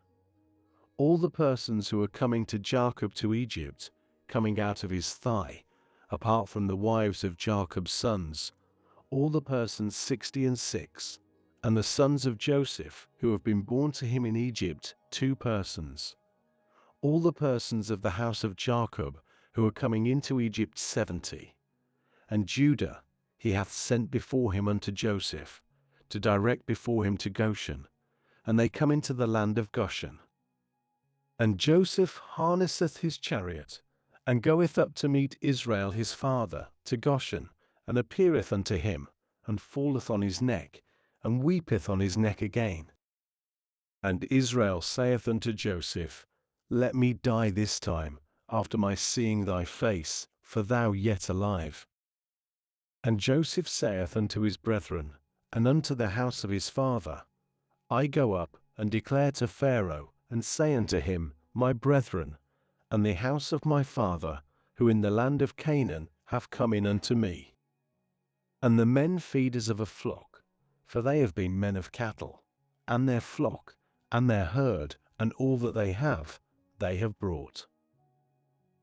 All the persons who are coming to Jacob to Egypt, coming out of his thigh, apart from the wives of Jacob's sons, all the persons 66. And the sons of Joseph, who have been born to him in Egypt, 2 persons. All the persons of the house of Jacob, who are coming into Egypt, 70. And Judah he hath sent before him unto Joseph, to direct before him to Goshen, and they come into the land of Goshen. And Joseph harnesseth his chariot, and goeth up to meet Israel his father, to Goshen, and appeareth unto him, and falleth on his neck, and weepeth on his neck again. And Israel saith unto Joseph, Let me die this time, after my seeing thy face, for thou yet alive. And Joseph saith unto his brethren, and unto the house of his father, I go up, and declare to Pharaoh, and say unto him, My brethren, and the house of my father, who in the land of Canaan have come in unto me. And the men feeders of a flock, for they have been men of cattle, and their flock, and their herd, and all that they have brought.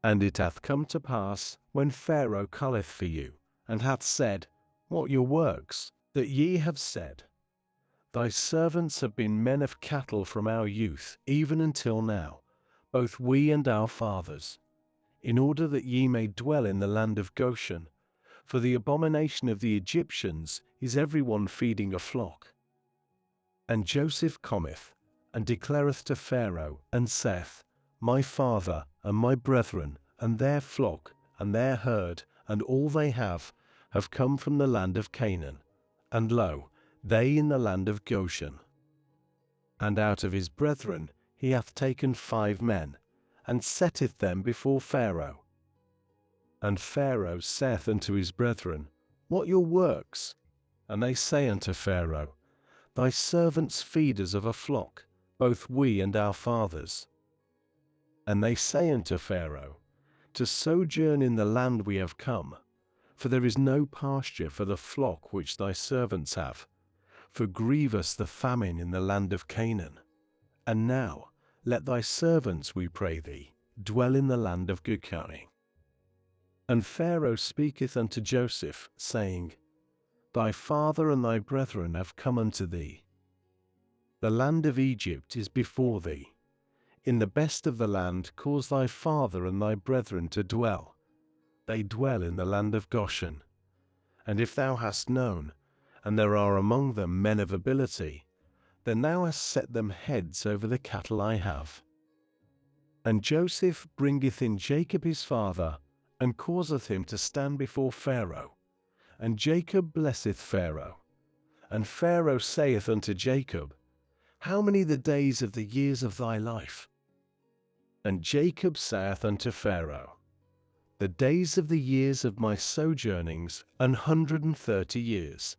And it hath come to pass, when Pharaoh calleth for you, and hath said, What your works, that ye have said, Thy servants have been men of cattle from our youth, even until now, both we and our fathers, in order that ye may dwell in the land of Goshen. For the abomination of the Egyptians is every one feeding a flock. And Joseph cometh, and declareth to Pharaoh, and saith, My father, and my brethren, and their flock, and their herd, and all they have come from the land of Canaan. And lo, they in the land of Goshen. And out of his brethren he hath taken 5 men, and setteth them before Pharaoh. And Pharaoh saith unto his brethren, What your works? And they say unto Pharaoh, Thy servants feeders of a flock, both we and our fathers. And they say unto Pharaoh, To sojourn in the land we have come, for there is no pasture for the flock which thy servants have, for grievous the famine in the land of Canaan. And now let thy servants, we pray thee, dwell in the land of Goshen. And Pharaoh speaketh unto Joseph, saying, Thy father and thy brethren have come unto thee. The land of Egypt is before thee. In the best of the land cause thy father and thy brethren to dwell. They dwell in the land of Goshen. And if thou hast known, and there are among them men of ability, then thou hast set them heads over the cattle I have. And Joseph bringeth in Jacob his father, and causeth him to stand before Pharaoh. And Jacob blesseth Pharaoh. And Pharaoh saith unto Jacob, How many the days of the years of thy life? And Jacob saith unto Pharaoh, The days of the years of my sojournings 130 years.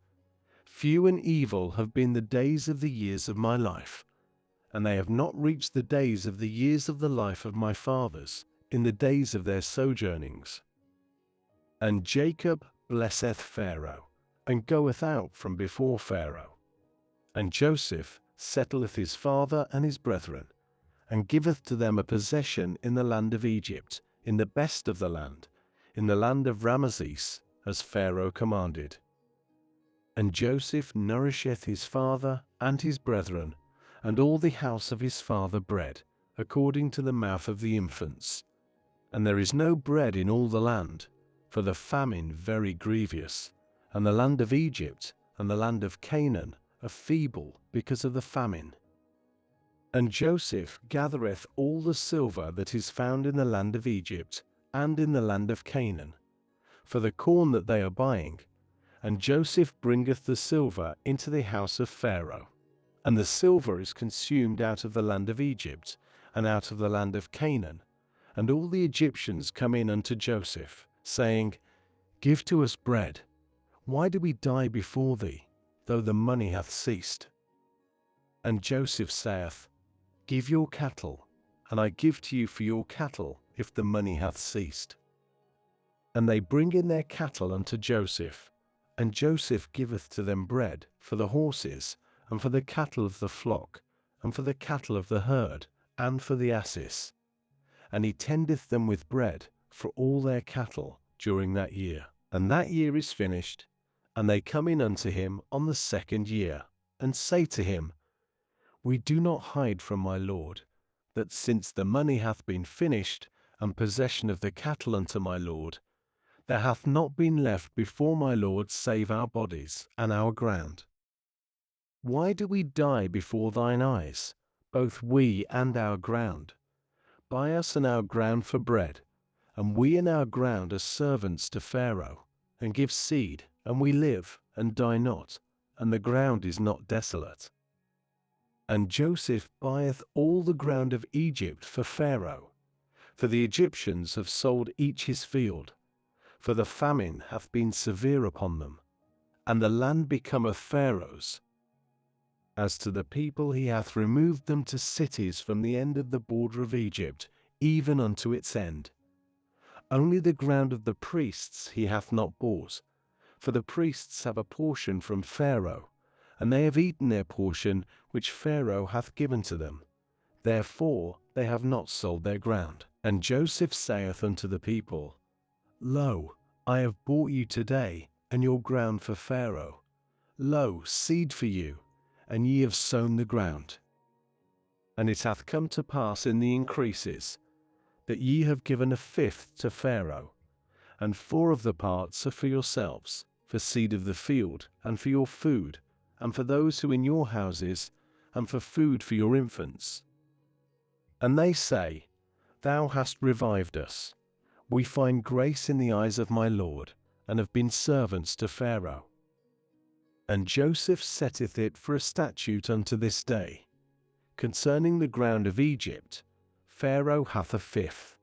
Few and evil have been the days of the years of my life, and they have not reached the days of the years of the life of my fathers, in the days of their sojournings. And Jacob blesseth Pharaoh, and goeth out from before Pharaoh. And Joseph settleth his father and his brethren, and giveth to them a possession in the land of Egypt, in the best of the land, in the land of Rhogenesis, as Pharaoh commanded. And Joseph nourisheth his father and his brethren, and all the house of his father bread, according to the mouth of the infants. And there is no bread in all the land, for the famine very grievous, and the land of Egypt and the land of Canaan are feeble because of the famine. And Joseph gathereth all the silver that is found in the land of Egypt and in the land of Canaan, for the corn that they are buying. And Joseph bringeth the silver into the house of Pharaoh. And the silver is consumed out of the land of Egypt, and out of the land of Canaan. And all the Egyptians come in unto Joseph, saying, Give to us bread. Why do we die before thee, though the money hath ceased? And Joseph saith, Give your cattle, and I give to you for your cattle, if the money hath ceased. And they bring in their cattle unto Joseph, and Joseph giveth to them bread for the horses, and for the cattle of the flock, and for the cattle of the herd, and for the asses. And he tendeth them with bread for all their cattle during that year. And that year is finished, and they come in unto him on the 2nd year, and say to him, We do not hide from my lord, that since the money hath been finished, and possession of the cattle unto my lord, there hath not been left before my lord save our bodies and our ground. Why do we die before thine eyes, both we and our ground? Buy us and our ground for bread, and we and our ground are servants to Pharaoh, and give seed, and we live, and die not, and the ground is not desolate. And Joseph buyeth all the ground of Egypt for Pharaoh, for the Egyptians have sold each his field, for the famine hath been severe upon them, and the land becometh Pharaoh's. As to the people, he hath removed them to cities from the end of the border of Egypt, even unto its end. Only the ground of the priests he hath not bought, for the priests have a portion from Pharaoh, and they have eaten their portion which Pharaoh hath given to them. Therefore they have not sold their ground. And Joseph saith unto the people, Lo, I have bought you today, and your ground for Pharaoh. Lo, seed for you, and ye have sown the ground. And it hath come to pass in the increases, that ye have given a fifth to Pharaoh, and 4 of the parts are for yourselves, for seed of the field, and for your food, and for those who in your houses, and for food for your infants. And they say, Thou hast revived us. We find grace in the eyes of my Lord, and have been servants to Pharaoh. And Joseph setteth it for a statute unto this day. Concerning the ground of Egypt, Pharaoh hath a fifth.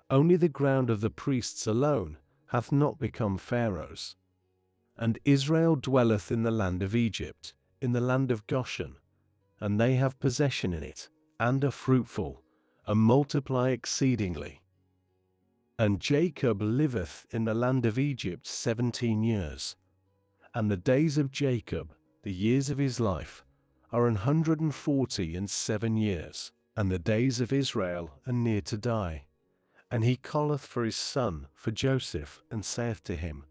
Only the ground of the priests alone hath not become Pharaoh's. And Israel dwelleth in the land of Egypt, in the land of Goshen, and they have possession in it, and are fruitful, and multiply exceedingly. And Jacob liveth in the land of Egypt 17 years. And the days of Jacob, the years of his life, are 147 years. And the days of Israel are near to die. And he calleth for his son, for Joseph, and saith to him,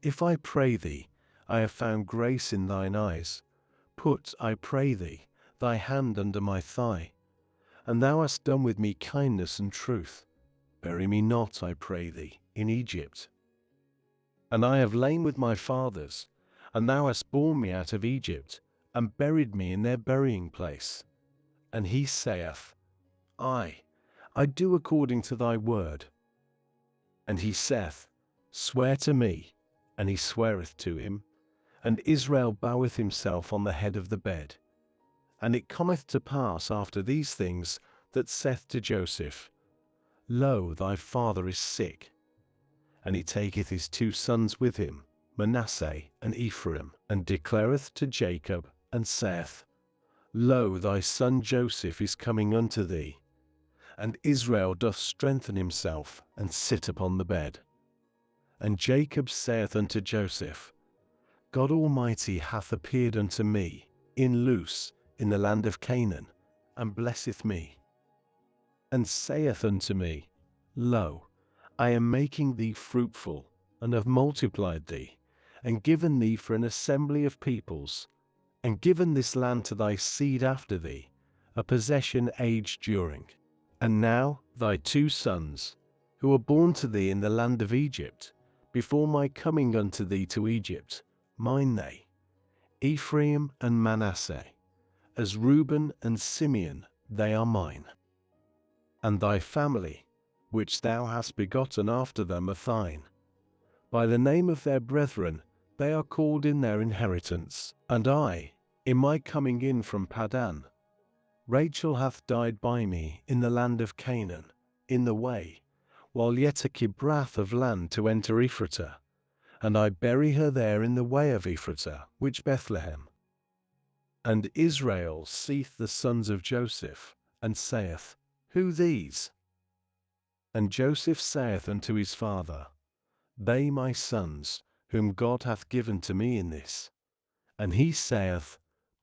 If I pray thee, I have found grace in thine eyes. Put, I pray thee, thy hand under my thigh. And thou hast done with me kindness and truth. Bury me not, I pray thee, in Egypt. And I have lain with my fathers, and thou hast borne me out of Egypt, and buried me in their burying place. And he saith, I do according to thy word. And he saith, Swear to me. And he sweareth to him. And Israel boweth himself on the head of the bed. And it cometh to pass after these things, that saith to Joseph, Lo, thy father is sick. And he taketh his 2 sons with him, Manasseh and Ephraim, and declareth to Jacob, and saith, Lo, thy son Joseph is coming unto thee. And Israel doth strengthen himself, and sit upon the bed. And Jacob saith unto Joseph, God Almighty hath appeared unto me, in Luz, in the land of Canaan, and blesseth me. And saith unto me, Lo, I am making thee fruitful, and have multiplied thee, and given thee for an assembly of peoples, and given this land to thy seed after thee, a possession age during. And now thy 2 sons, who were born to thee in the land of Egypt, before my coming unto thee to Egypt, mine they, Ephraim and Manasseh, as Reuben and Simeon they are mine. And thy family, which thou hast begotten after them, are thine. By the name of their brethren they are called in their inheritance. And I, in my coming in from Paddan, Rachel hath died by me in the land of Canaan, in the way, while yet a kibrath of land to enter Ephratah, and I bury her there in the way of Ephratah, which Bethlehem. And Israel seeth the sons of Joseph, and saith, Who these? And Joseph saith unto his father, They my sons, whom God hath given to me in this. And he saith,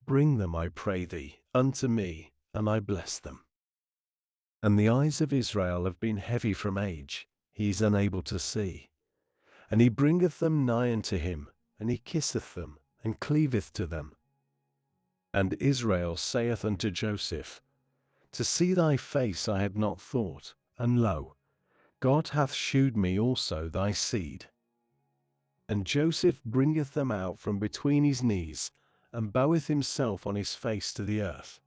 Bring them, I pray thee, unto me, and I bless them. And the eyes of Israel have been heavy from age, he is unable to see. And he bringeth them nigh unto him, and he kisseth them, and cleaveth to them. And Israel saith unto Joseph, To see thy face I had not thought, and lo, God hath shewed me also thy seed. And Joseph bringeth them out from between his knees, and boweth himself on his face to the earth.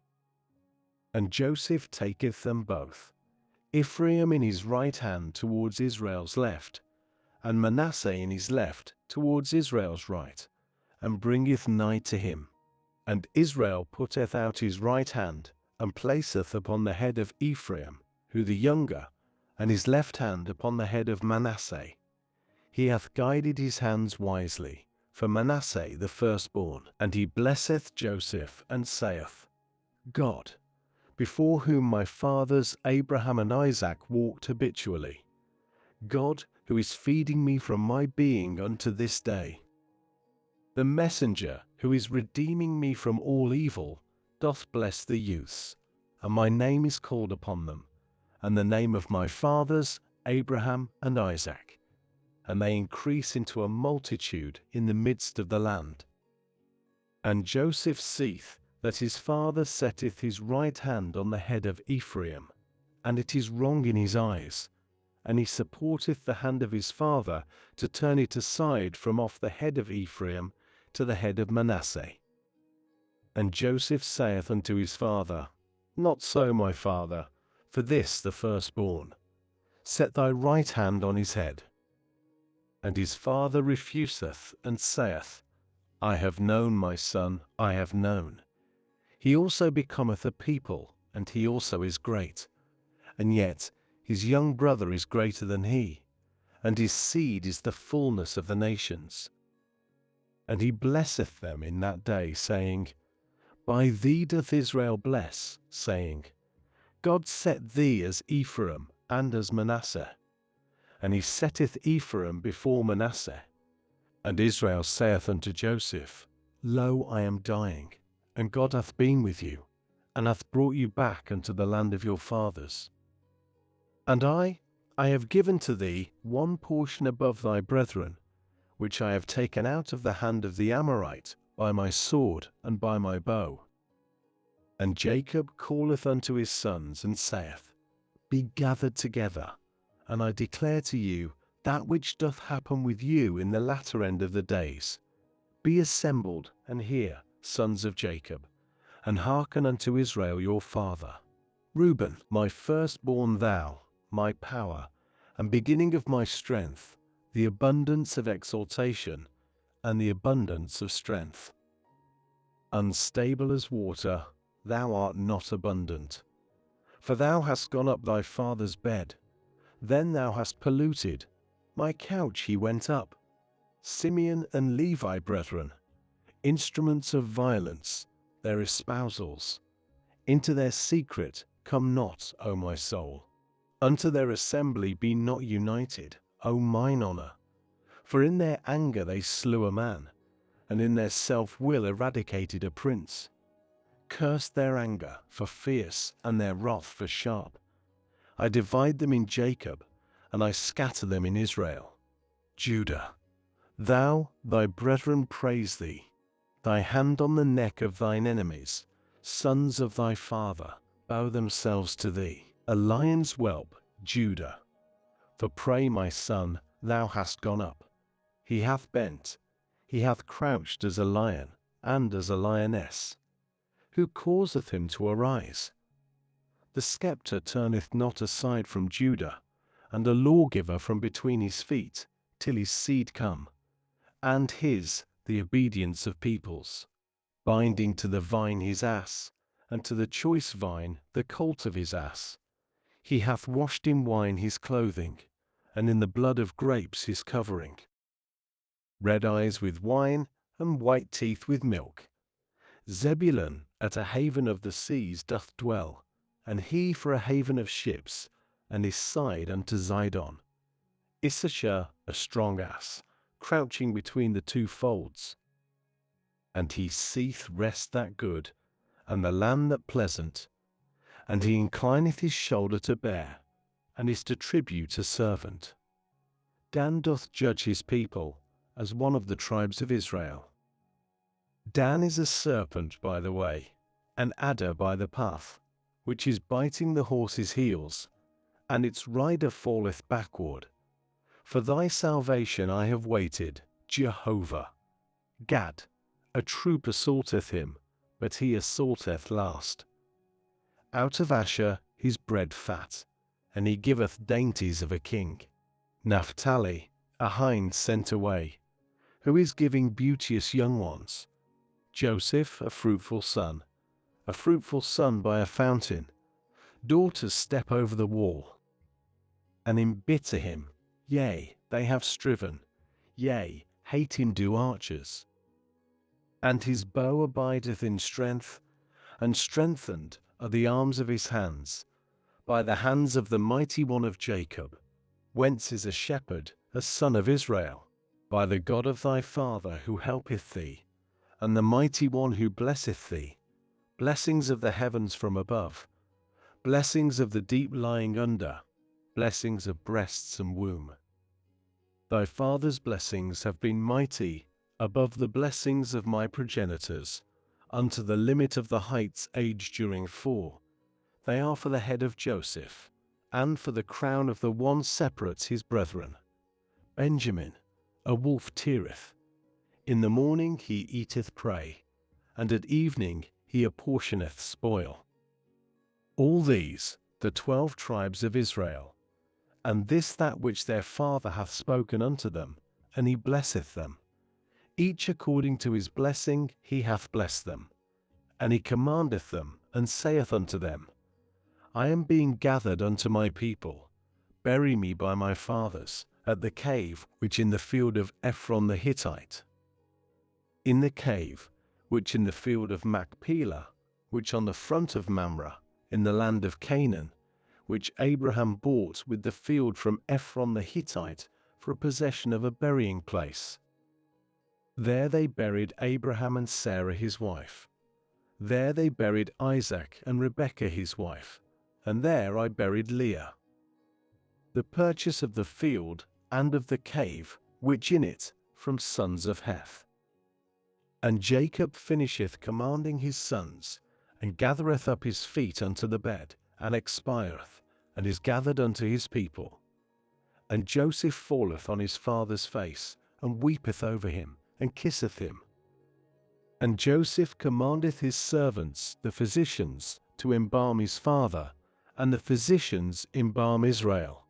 And Joseph taketh them both, Ephraim in his right hand towards Israel's left, and Manasseh in his left towards Israel's right, and bringeth nigh to him. And Israel putteth out his right hand, and placeth upon the head of Ephraim, who the younger, and his left hand upon the head of Manasseh. He hath guided his hands wisely, for Manasseh the firstborn. And he blesseth Joseph, and saith, God, before whom my fathers Abraham and Isaac walked habitually, God, who is feeding me from my being unto this day, the messenger, who is redeeming me from all evil, doth bless the youths, and my name is called upon them, and the name of my fathers, Abraham and Isaac, and they increase into a multitude in the midst of the land. And Joseph seeth that his father setteth his right hand on the head of Ephraim, and it is wrong in his eyes, and he supporteth the hand of his father to turn it aside from off the head of Ephraim to the head of Manasseh. And Joseph saith unto his father, Not so, my father, for this the firstborn. Set thy right hand on his head. And his father refuseth, and saith, I have known, my son, I have known. He also becometh a people, and he also is great. And yet his young brother is greater than he, and his seed is the fullness of the nations. And he blesseth them in that day, saying, By thee doth Israel bless, saying, God set thee as Ephraim and as Manasseh. And he setteth Ephraim before Manasseh. And Israel saith unto Joseph, Lo, I am dying, and God hath been with you, and hath brought you back unto the land of your fathers. And I have given to thee one portion above thy brethren, which I have taken out of the hand of the Amorite by my sword and by my bow. And Jacob calleth unto his sons, and saith, Be gathered together, and I declare to you that which doth happen with you in the latter end of the days. Be assembled, and hear, sons of Jacob, and hearken unto Israel your father. Reuben, my firstborn thou, my power, and beginning of my strength, the abundance of exaltation, and the abundance of strength. Unstable as water, thou art not abundant. For thou hast gone up thy father's bed, then thou hast polluted. My couch he went up. Simeon and Levi, brethren, instruments of violence, their espousals. Into their secret come not, O my soul. Unto their assembly be not united, O mine honor. For in their anger they slew a man, and in their self-will eradicated a prince. Curse their anger for fierce, and their wrath for sharp. I divide them in Jacob, and I scatter them in Israel. Judah, thou, thy brethren praise thee. Thy hand on the neck of thine enemies, sons of thy father, bow themselves to thee. A lion's whelp, Judah. For prey, my son, thou hast gone up. He hath bent, he hath crouched as a lion, and as a lioness. Who causeth him to arise? The scepter turneth not aside from Judah, and a lawgiver from between his feet, till his seed come, and his, the obedience of peoples. Binding to the vine his ass, and to the choice vine the colt of his ass. He hath washed in wine his clothing, and in the blood of grapes his covering. Red eyes with wine, and white teeth with milk. Zebulun at a haven of the seas doth dwell, and he for a haven of ships, and his side unto Zidon. Issachar a strong ass, crouching between the two folds. And he seeth rest that good, and the land that pleasant. And he inclineth his shoulder to bear, and is to tribute a servant. Dan doth judge his people, as one of the tribes of Israel. Dan is a serpent by the way, an adder by the path, which is biting the horse's heels, and its rider falleth backward. For thy salvation I have waited, Jehovah. Gad, a troop assaulteth him, but he assaulteth last. Out of Asher his bread fat, and he giveth dainties of a king. Naphtali, a hind sent away, who is giving beauteous young ones. Joseph, a fruitful son by a fountain. Daughters step over the wall, and embitter him. Yea, they have striven, yea, hate him do archers. And his bow abideth in strength, and strengthened are the arms of his hands, by the hands of the mighty one of Jacob. Whence is a shepherd, a son of Israel? By the God of thy father who helpeth thee, and the mighty one who blesseth thee. Blessings of the heavens from above, blessings of the deep lying under, blessings of breasts and womb. Thy father's blessings have been mighty, above the blessings of my progenitors, unto the limit of the heights aged during 4. They are for the head of Joseph, and for the crown of the one separate his brethren. Benjamin, a wolf teareth. In the morning he eateth prey, and at evening he apportioneth spoil. All these, the 12 tribes of Israel, and this that which their father hath spoken unto them, and he blesseth them. Each according to his blessing he hath blessed them. And he commandeth them, and saith unto them, I am being gathered unto my people. Bury me by my fathers, at the cave which in the field of Ephron the Hittite. In the cave which in the field of Machpelah, which on the front of Mamre, in the land of Canaan, which Abraham bought with the field from Ephron the Hittite for a possession of a burying place. There they buried Abraham and Sarah his wife. There they buried Isaac and Rebekah his wife, and there I buried Leah. The purchase of the field and of the cave which in it from sons of Heth. And Jacob finisheth commanding his sons, and gathereth up his feet unto the bed, and expireth, and is gathered unto his people. And Joseph falleth on his father's face, and weepeth over him, and kisseth him. And Joseph commandeth his servants, the physicians, to embalm his father, and the physicians embalm Israel.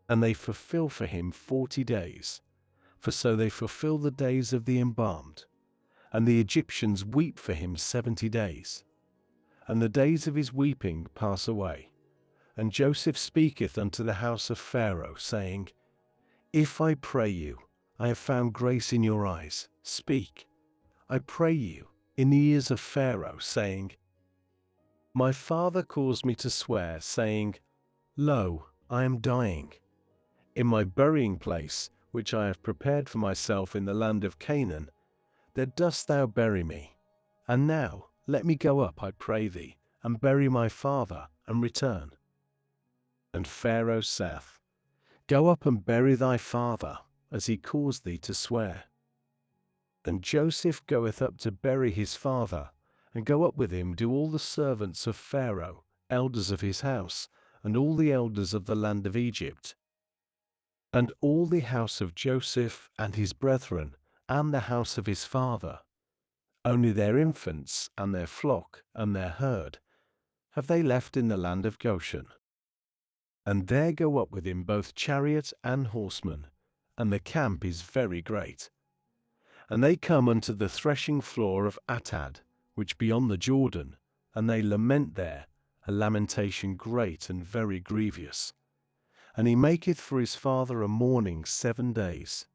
And they fulfill for him 40 days, for so they fulfill the days of the embalmed. And the Egyptians weep for him 70 days. And the days of his weeping pass away. And Joseph speaketh unto the house of Pharaoh, saying, If I pray you, I have found grace in your eyes, speak. I pray you, in the ears of Pharaoh, saying, My father caused me to swear, saying, Lo, I am dying. In my burying place, which I have prepared for myself in the land of Canaan, there dost thou bury me. And now let me go up, I pray thee, and bury my father, and return. And Pharaoh saith, Go up and bury thy father, as he caused thee to swear. And Joseph goeth up to bury his father, and go up with him do all the servants of Pharaoh, elders of his house, and all the elders of the land of Egypt. And all the house of Joseph and his brethren, and the house of his father, only their infants, and their flock, and their herd, have they left in the land of Goshen. And there go up with him both chariot and horsemen, and the camp is very great. And they come unto the threshing floor of Atad, which beyond the Jordan, and they lament there, a lamentation great and very grievous. And he maketh for his father a mourning 7 days.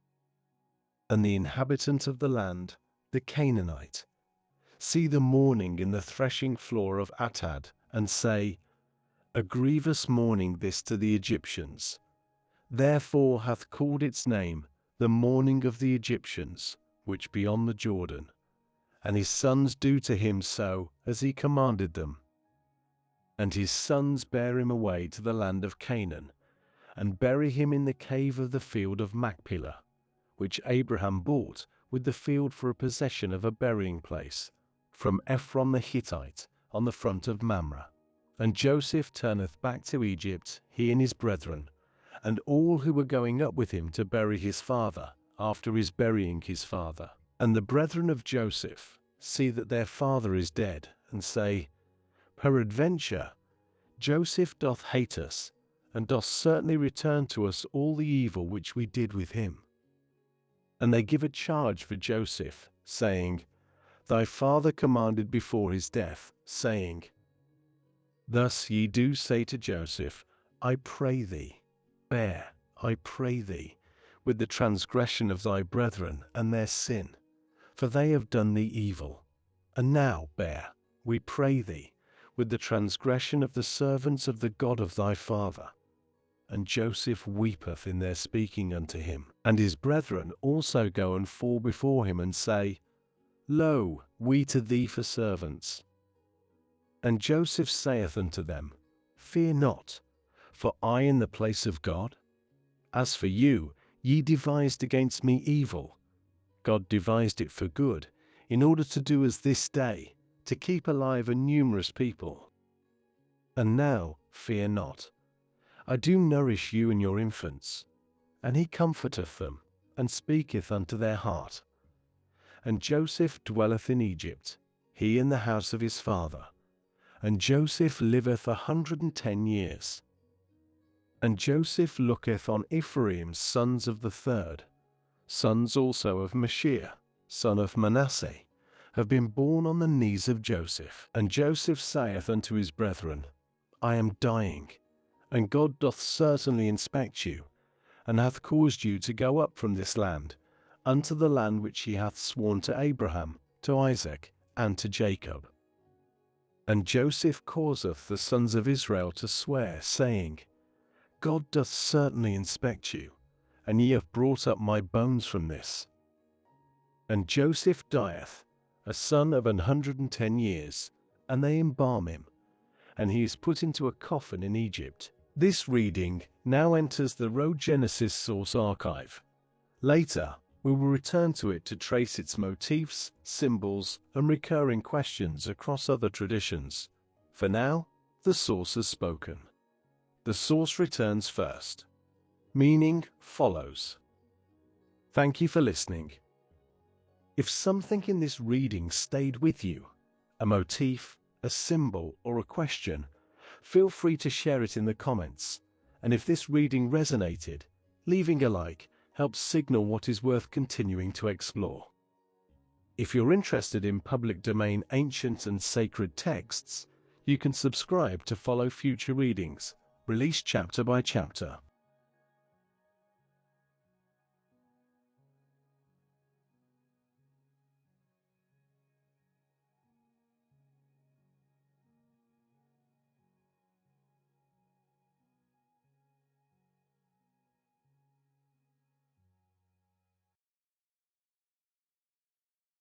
And the inhabitant of the land, the Canaanite, see the mourning in the threshing floor of Atad, and say, A grievous mourning this to the Egyptians. Therefore hath called its name, the mourning of the Egyptians, which beyond the Jordan. And his sons do to him so, as he commanded them. And his sons bear him away to the land of Canaan, and bury him in the cave of the field of Machpelah, which Abraham bought with the field for a possession of a burying place, from Ephron the Hittite, on the front of Mamre. And Joseph turneth back to Egypt, he and his brethren, and all who were going up with him to bury his father, after his burying his father. And the brethren of Joseph see that their father is dead, and say, Peradventure, Joseph doth hate us, and doth certainly return to us all the evil which we did with him. And they give a charge for Joseph, saying, Thy father commanded before his death, saying, Thus ye do say to Joseph, I pray thee, bear, I pray thee, with the transgression of thy brethren and their sin, for they have done thee evil. And now bear, we pray thee, with the transgression of the servants of the God of thy father. And Joseph weepeth in their speaking unto him. And his brethren also go and fall before him, and say, Lo, we to thee for servants. And Joseph saith unto them, Fear not, for I in the place of God? As for you, ye devised against me evil. God devised it for good, in order to do as this day, to keep alive a numerous people. And now, fear not. I do nourish you and your infants. And he comforteth them, and speaketh unto their heart. And Joseph dwelleth in Egypt, he in the house of his father. And Joseph liveth 110 years. And Joseph looketh on Ephraim's sons of the third, sons also of Machir, son of Manasseh, have been born on the knees of Joseph. And Joseph saith unto his brethren, I am dying, and God doth certainly inspect you, and hath caused you to go up from this land, unto the land which he hath sworn to Abraham, to Isaac, and to Jacob. And Joseph causeth the sons of Israel to swear, saying, God doth certainly inspect you, and ye have brought up my bones from this. And Joseph dieth, a son of 110 years, and they embalm him, and he is put into a coffin in Egypt. This reading now enters the Rhogenesis Source Archive. Later, we will return to it to trace its motifs, symbols, and recurring questions across other traditions. For now, the source has spoken. The source returns first. Meaning follows. Thank you for listening. If something in this reading stayed with you, a motif, a symbol, or a question, feel free to share it in the comments. And if this reading resonated, leaving a like helps signal what is worth continuing to explore. If you're interested in public domain ancient and sacred texts, you can subscribe to follow future readings, released chapter by chapter.